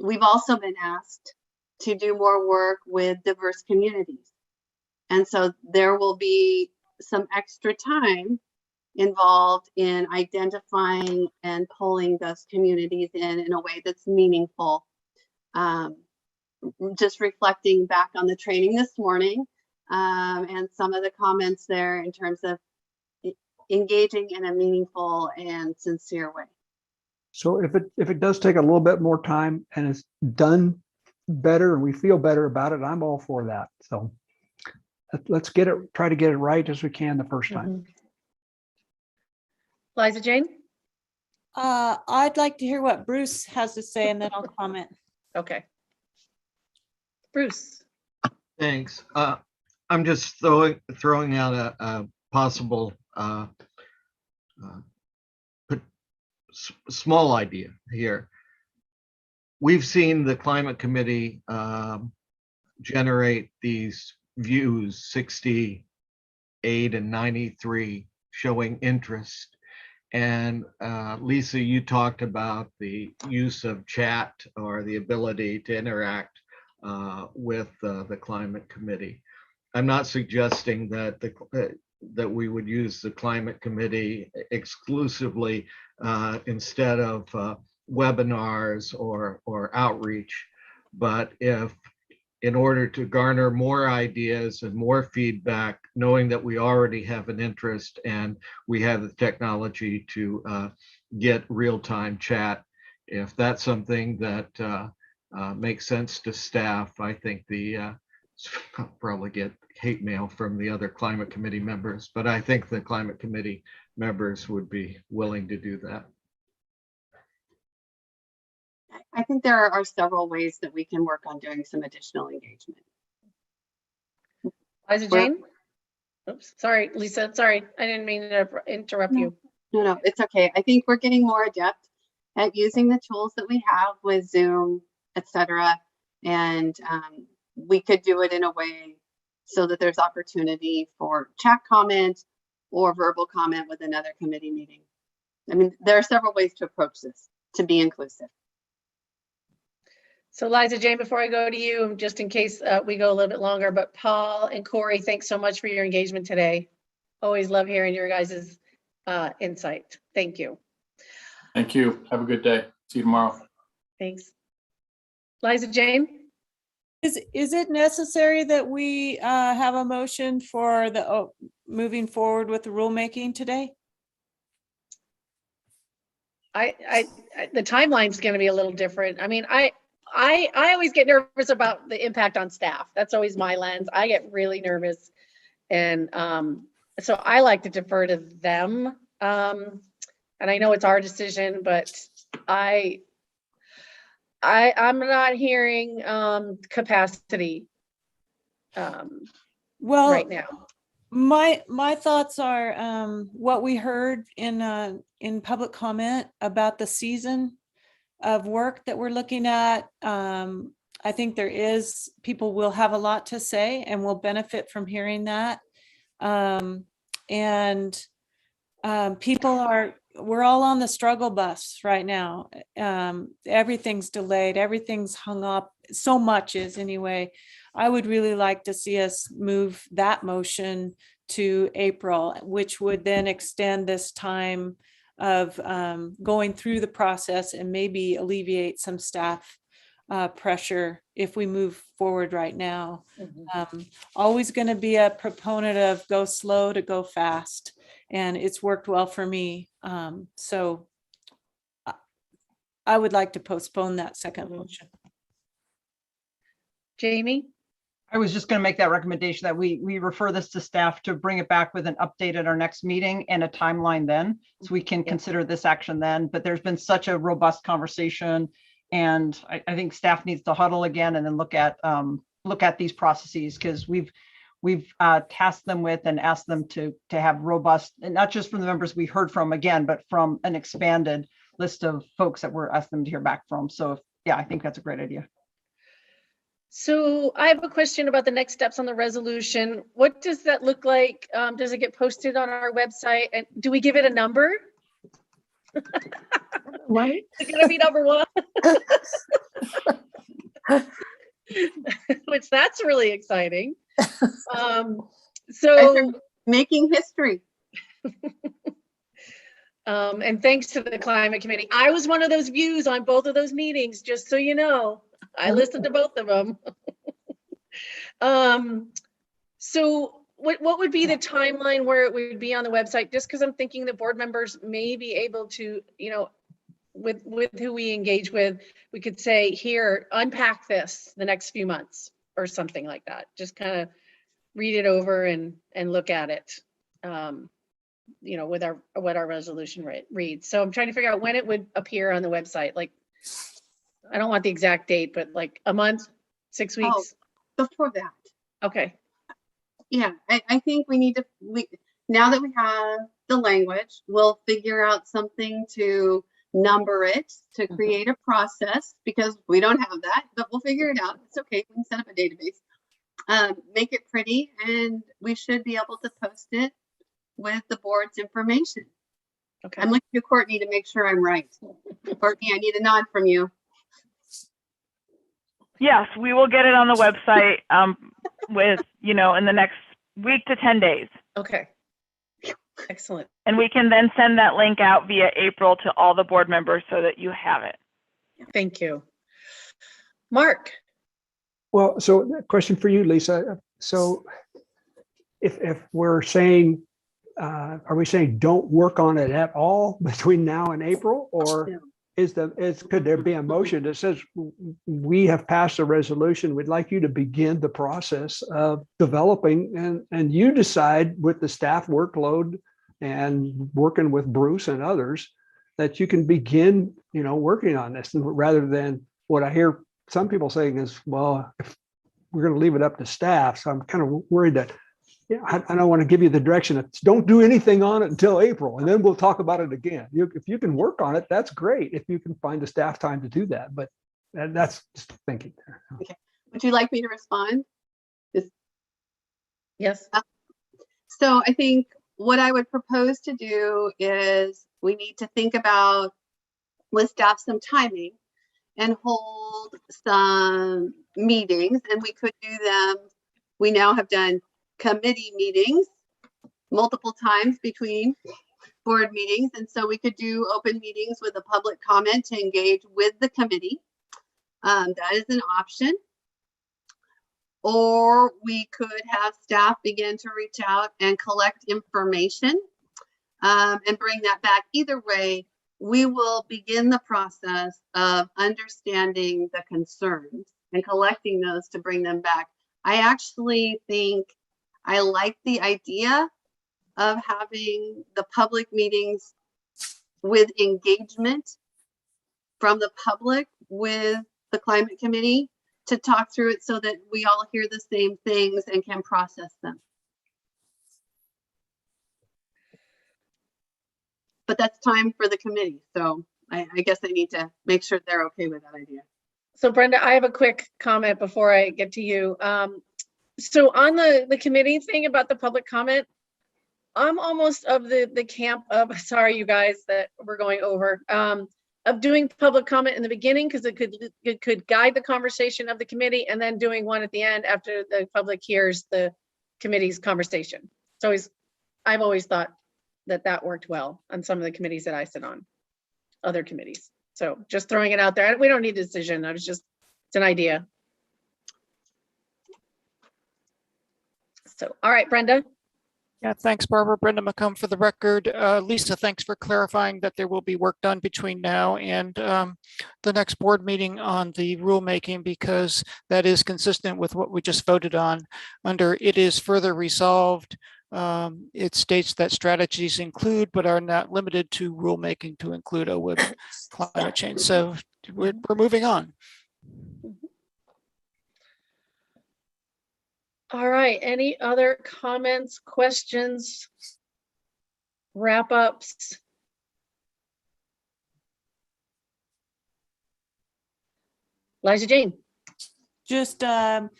we've also been asked to do more work with diverse communities. And so there will be some extra time involved in identifying and pulling those communities in a way that's meaningful. Just reflecting back on the training this morning and some of the comments there in terms of engaging in a meaningful and sincere way. So if it does take a little bit more time and it's done better and we feel better about it, I'm all for that. So let's try to get it right as we can the first time. Liza Jane? I'd like to hear what Bruce has to say and then I'll comment. Okay. Bruce. Thanks. I'm just throwing out a possible small idea here. We've seen the climate committee generate these views, 68 and 93, showing interest. And Lisa, you talked about the use of chat or the ability to interact with the climate committee. I'm not suggesting that that we would use the climate committee exclusively instead of webinars or outreach, but if in order to garner more ideas and more feedback, knowing that we already have an interest and we have the technology to get real-time chat, if that's something that makes sense to staff, I think I'll probably get hate mail from the other climate committee members, but I think the climate committee members would be willing to do that. I think there are several ways that we can work on doing some additional engagement. Liza Jane? Oops, sorry, Lisa, sorry. I didn't mean to interrupt you. No, it's okay. I think we're getting more adept at using the tools that we have with Zoom, etc. And we could do it in a way so that there's opportunity for chat comment or verbal comment with another committee meeting. I mean, there are several ways to approach this to be inclusive. So Liza Jane, before I go to you, just in case we go a little bit longer, but Paul and Corey, thanks so much for your engagement today. Always love hearing your guys' insight. Thank you. Thank you. Have a good day. See you tomorrow. Thanks. Liza Jane? Is it necessary that we have a motion for the moving forward with the rulemaking today? The timeline's going to be a little different. I mean, I always get nervous about the impact on staff. That's always my lens. I get really nervous. And so I like to defer to them. And I know it's our decision, but I'm not hearing capacity well right now. My thoughts are what we heard in public comment about the season of work that we're looking at. I think people will have a lot to say and will benefit from hearing that. We're all on the struggle bus right now. Everything's delayed, everything's hung up, so much is anyway. I would really like to see us move that motion to April, which would then extend this time of going through the process and maybe alleviate some staff pressure if we move forward right now. Always going to be a proponent of go slow to go fast, and it's worked well for me. So I would like to postpone that second motion. Jamie? I was just going to make that recommendation that we refer this to staff to bring it back with an update at our next meeting and a timeline then, so we can consider this action then. But there's been such a robust conversation, and I think staff needs to huddle again and then look at these processes, because we've tasked them with and asked them to have robust, and not just from the members we heard from again, but from an expanded list of folks that we're asking them to hear back from. So yeah, I think that's a great idea. So I have a question about the next steps on the resolution. What does that look like? Does it get posted on our website? And do we give it a number? What? It's going to be number 1. Which that's really exciting. So making history. And thanks to the climate committee. I was one of those views on both of those meetings, just so you know. I listened to both of them. So what would be the timeline where it would be on the website? Just because I'm thinking that board members may be able to, with who we engage with, we could say, here, unpack this the next few months or something like that. Just kind of read it over and look at it, with what our resolution reads. So I'm trying to figure out when it would appear on the website. Like, I don't want the exact date, but like a month, 6 weeks? Oh, before that. Okay. Yeah, I think we need to, now that we have the language, we'll figure out something to number it, to create a process, because we don't have that, but we'll figure it out. It's okay, we can set up a database, make it pretty, and we should be able to post it with the board's information. Okay. I'm looking to Courtney to make sure I'm right. Courtney, I need a nod from you. Yes, we will get it on the website with, in the next week to 10 days. Okay. Excellent. And we can then send that link out via April to all the board members so that you have it. Thank you. Mark. Well, so question for you, Lisa. So if we're saying, are we saying don't work on it at all between now and April, or could there be a motion that says we have passed a resolution, we'd like you to begin the process of developing, and you decide with the staff workload and working with Bruce and others that you can begin, working on this, rather than what I hear some people saying is, well, if we're going to leave it up to staff. So I'm kind of worried that, I don't want to give you the direction of don't do anything on it until April, and then we'll talk about it again. If you can work on it, that's great. If you can find the staff time to do that, but that's just thinking there. Okay. Would you like me to respond? Yes. So I think what I would propose to do is we need to think about with staff some timing and hold some meetings, and we could do them. We now have done committee meetings multiple times between board meetings, and so we could do open meetings with a public comment to engage with the committee. That is an option. Or we could have staff begin to reach out and collect information and bring that back. Either way, we will begin the process of understanding the concerns and collecting those to bring them back. I actually think I like the idea of having the public meetings with engagement from the public with the climate committee to talk through it so that we all hear the same things and can process them. But that's time for the committee. So I guess I need to make sure they're okay with that idea. So Brenda, I have a quick comment before I get to you. So on the committee thing about the public comment, I'm almost of the camp of, sorry, you guys, that we're going over, of doing public comment in the beginning, because it could guide the conversation of the committee, and then doing one at the end after the public hears the committee's conversation. So I've always thought that worked well on some of the committees that I sit on, other committees. So just throwing it out there. We don't need a decision. It's an idea. So, all right, Brenda. Yeah, thanks, Barbara. Brenda McComb for the record. Lisa, thanks for clarifying that there will be work done between now and the next board meeting on the rulemaking, because that is consistent with what we just voted on. Under it is further resolved, it states that strategies include but are not limited to rulemaking to include OWEB climate change. So we're moving on. All right, any other comments, questions, wrap-ups? Liza Jane. Just want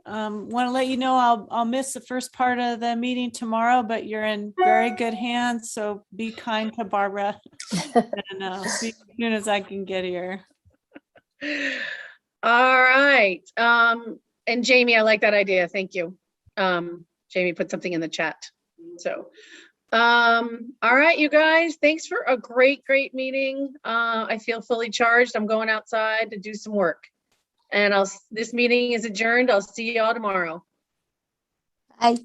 to let you know I'll miss the first part of the meeting tomorrow, but you're in very good hands, so be kind to Barbara and see as soon as I can get here. All right. And Jamie, I like that idea. Thank you. Jamie put something in the chat. So, all right, you guys, thanks for a great meeting. I feel fully charged. I'm going outside to do some work, and this meeting is adjourned. I'll see you all tomorrow. Bye.